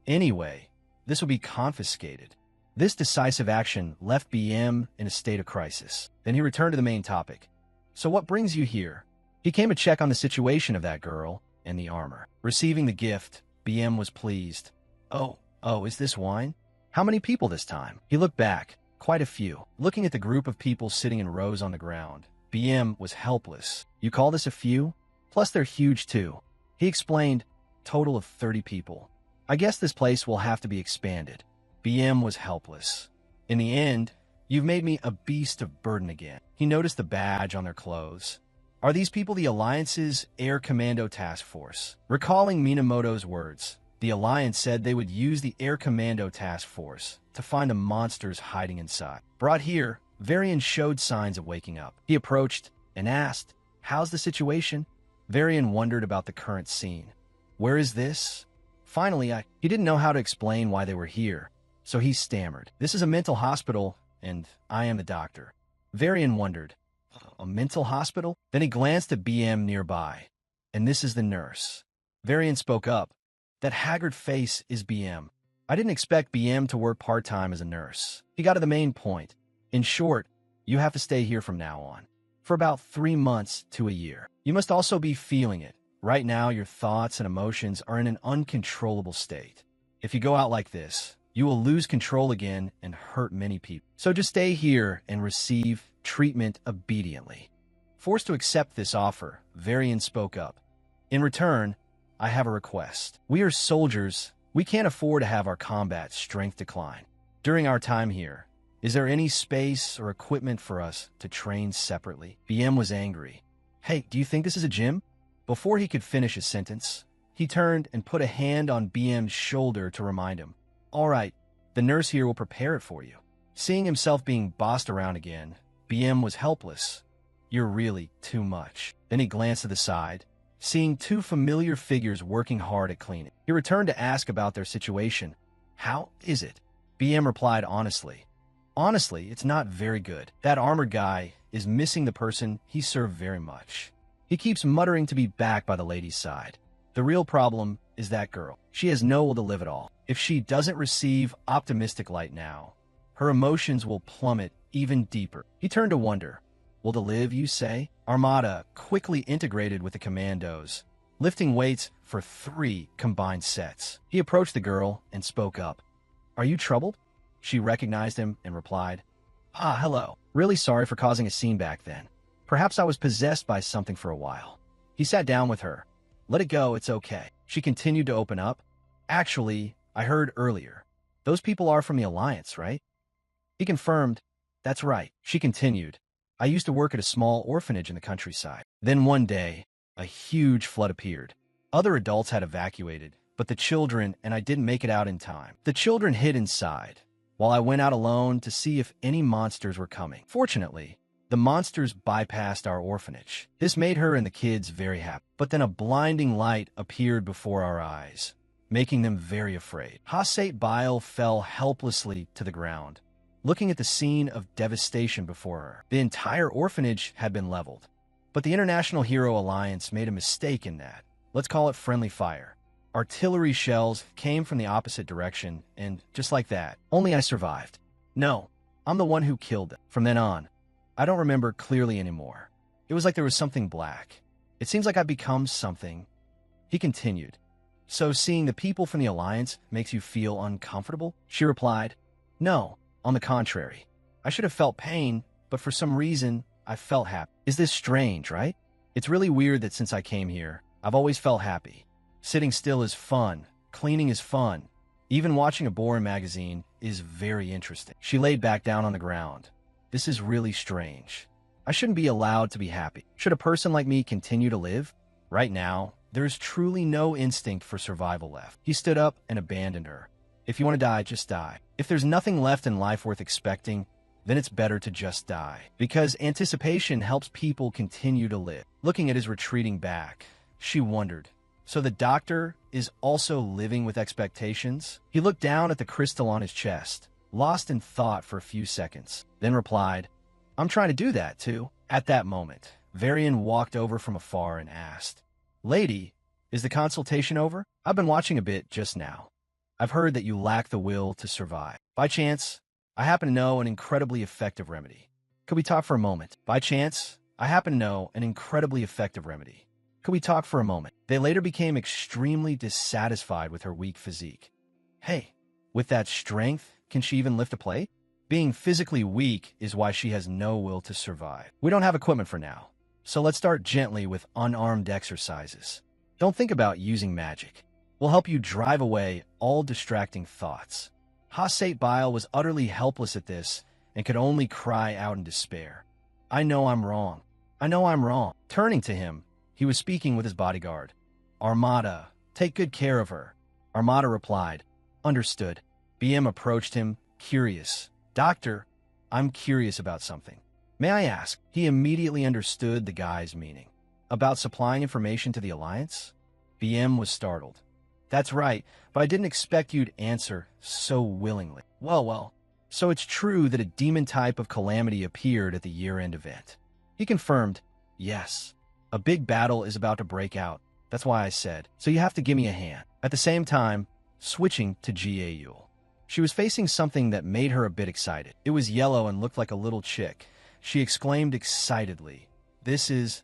Anyway, this will be confiscated. This decisive action left BM in a state of crisis. Then he returned to the main topic. So what brings you here? He came to check on the situation of that girl and the armor. Receiving the gift, BM was pleased. Oh, is this wine? How many people this time? He looked back. Quite a few. Looking at the group of people sitting in rows on the ground, BM was helpless. You call this a few? Plus they're huge too. He explained, total of 30 people. I guess this place will have to be expanded. BM was helpless. In the end, you've made me a beast of burden again. He noticed the badge on their clothes. Are these people the Alliance's Air Commando Task Force? Recalling Minamoto's words, the Alliance said they would use the Air Commando Task Force to find the monsters hiding inside. Brought here, Varian showed signs of waking up. He approached and asked, how's the situation? Varian wondered about the current scene. Where is this? Finally, he didn't know how to explain why they were here, so he stammered. This is a mental hospital, and I am the doctor. Varian wondered, a mental hospital? Then he glanced at BM nearby, and this is the nurse. Varian spoke up. That haggard face is BM. I didn't expect BM to work part-time as a nurse. He got to the main point. In short, you have to stay here from now on. For about 3 months to a year. You must also be feeling it. Right now, your thoughts and emotions are in an uncontrollable state. If you go out like this, you will lose control again and hurt many people. So just stay here and receive treatment obediently. Forced to accept this offer, Varian spoke up. In return, I have a request. We are soldiers. We can't afford to have our combat strength decline. During our time here, is there any space or equipment for us to train separately? BM was angry. Hey, do you think this is a gym? Before he could finish his sentence, he turned and put a hand on BM's shoulder to remind him. All right, the nurse here will prepare it for you. Seeing himself being bossed around again, BM was helpless. You're really too much. Then he glanced to the side, seeing 2 familiar figures working hard at cleaning. He returned to ask about their situation. How is it? BM replied honestly. Honestly, it's not very good. That armored guy is missing the person he served very much. He keeps muttering to be back by the lady's side. The real problem is that girl. She has no will to live at all. If she doesn't receive optimistic light now, her emotions will plummet even deeper. He turned to wonder. Will to live, you say? Armada quickly integrated with the commandos, lifting weights for 3 combined sets. He approached the girl and spoke up. Are you troubled? She recognized him and replied, hello. Really sorry for causing a scene back then. Perhaps I was possessed by something for a while. He sat down with her. Let it go, it's okay. She continued to open up. Actually, I heard earlier. Those people are from the Alliance, right? He confirmed. That's right. She continued. I used to work at a small orphanage in the countryside. Then one day, a huge flood appeared. Other adults had evacuated, but the children and I didn't make it out in time. The children hid inside, while I went out alone to see if any monsters were coming. Fortunately, the monsters bypassed our orphanage. This made her and the kids very happy. But then a blinding light appeared before our eyes, making them very afraid. Hasate Bile fell helplessly to the ground, looking at the scene of devastation before her. The entire orphanage had been leveled. But the International Hero Alliance made a mistake in that. Let's call it friendly fire. Artillery shells came from the opposite direction, and just like that, only I survived. No, I'm the one who killed them. From then on, I don't remember clearly anymore. It was like there was something black. It seems like I've become something. He continued. So seeing the people from the Alliance makes you feel uncomfortable? She replied, no, on the contrary. I should have felt pain, but for some reason, I felt happy. Is this strange, right? It's really weird that since I came here, I've always felt happy. Sitting still is fun. Cleaning is fun. Even watching a boring magazine is very interesting. She laid back down on the ground. This is really strange. I shouldn't be allowed to be happy. Should a person like me continue to live? Right now, there's truly no instinct for survival left. He stood up and abandoned her. If you want to die, just die. If there's nothing left in life worth expecting, then it's better to just die. Because anticipation helps people continue to live. Looking at his retreating back, she wondered, so the doctor is also living with expectations? He looked down at the crystal on his chest. lost in thought for a few seconds, then replied, I'm trying to do that, too. At that moment, Varian walked over from afar and asked, Lady, is the consultation over? I've been watching a bit just now. I've heard that you lack the will to survive. By chance, I happen to know an incredibly effective remedy. Could we talk for a moment? By chance, I happen to know an incredibly effective remedy. Could we talk for a moment? They later became extremely dissatisfied with her weak physique. Hey, with that strength, can she even lift a plate? Being physically weak is why she has no will to survive. We don't have equipment for now, so let's start gently with unarmed exercises. Don't think about using magic. We'll help you drive away all distracting thoughts. Hasate Bile was utterly helpless at this and could only cry out in despair. I know I'm wrong. I know I'm wrong. Turning to him, he was speaking with his bodyguard. Armada, take good care of her. Armada replied, Understood. BM approached him, curious. Doctor, I'm curious about something. May I ask? He immediately understood the guy's meaning. About supplying information to the Alliance? BM was startled. That's right, but I didn't expect you'd answer so willingly. Well, so it's true that a demon type of calamity appeared at the year-end event. He confirmed, yes. A big battle is about to break out. That's why I said, so you have to give me a hand. At the same time, switching to Gaul. She was facing something that made her a bit excited. It was yellow and looked like a little chick. She exclaimed excitedly, This is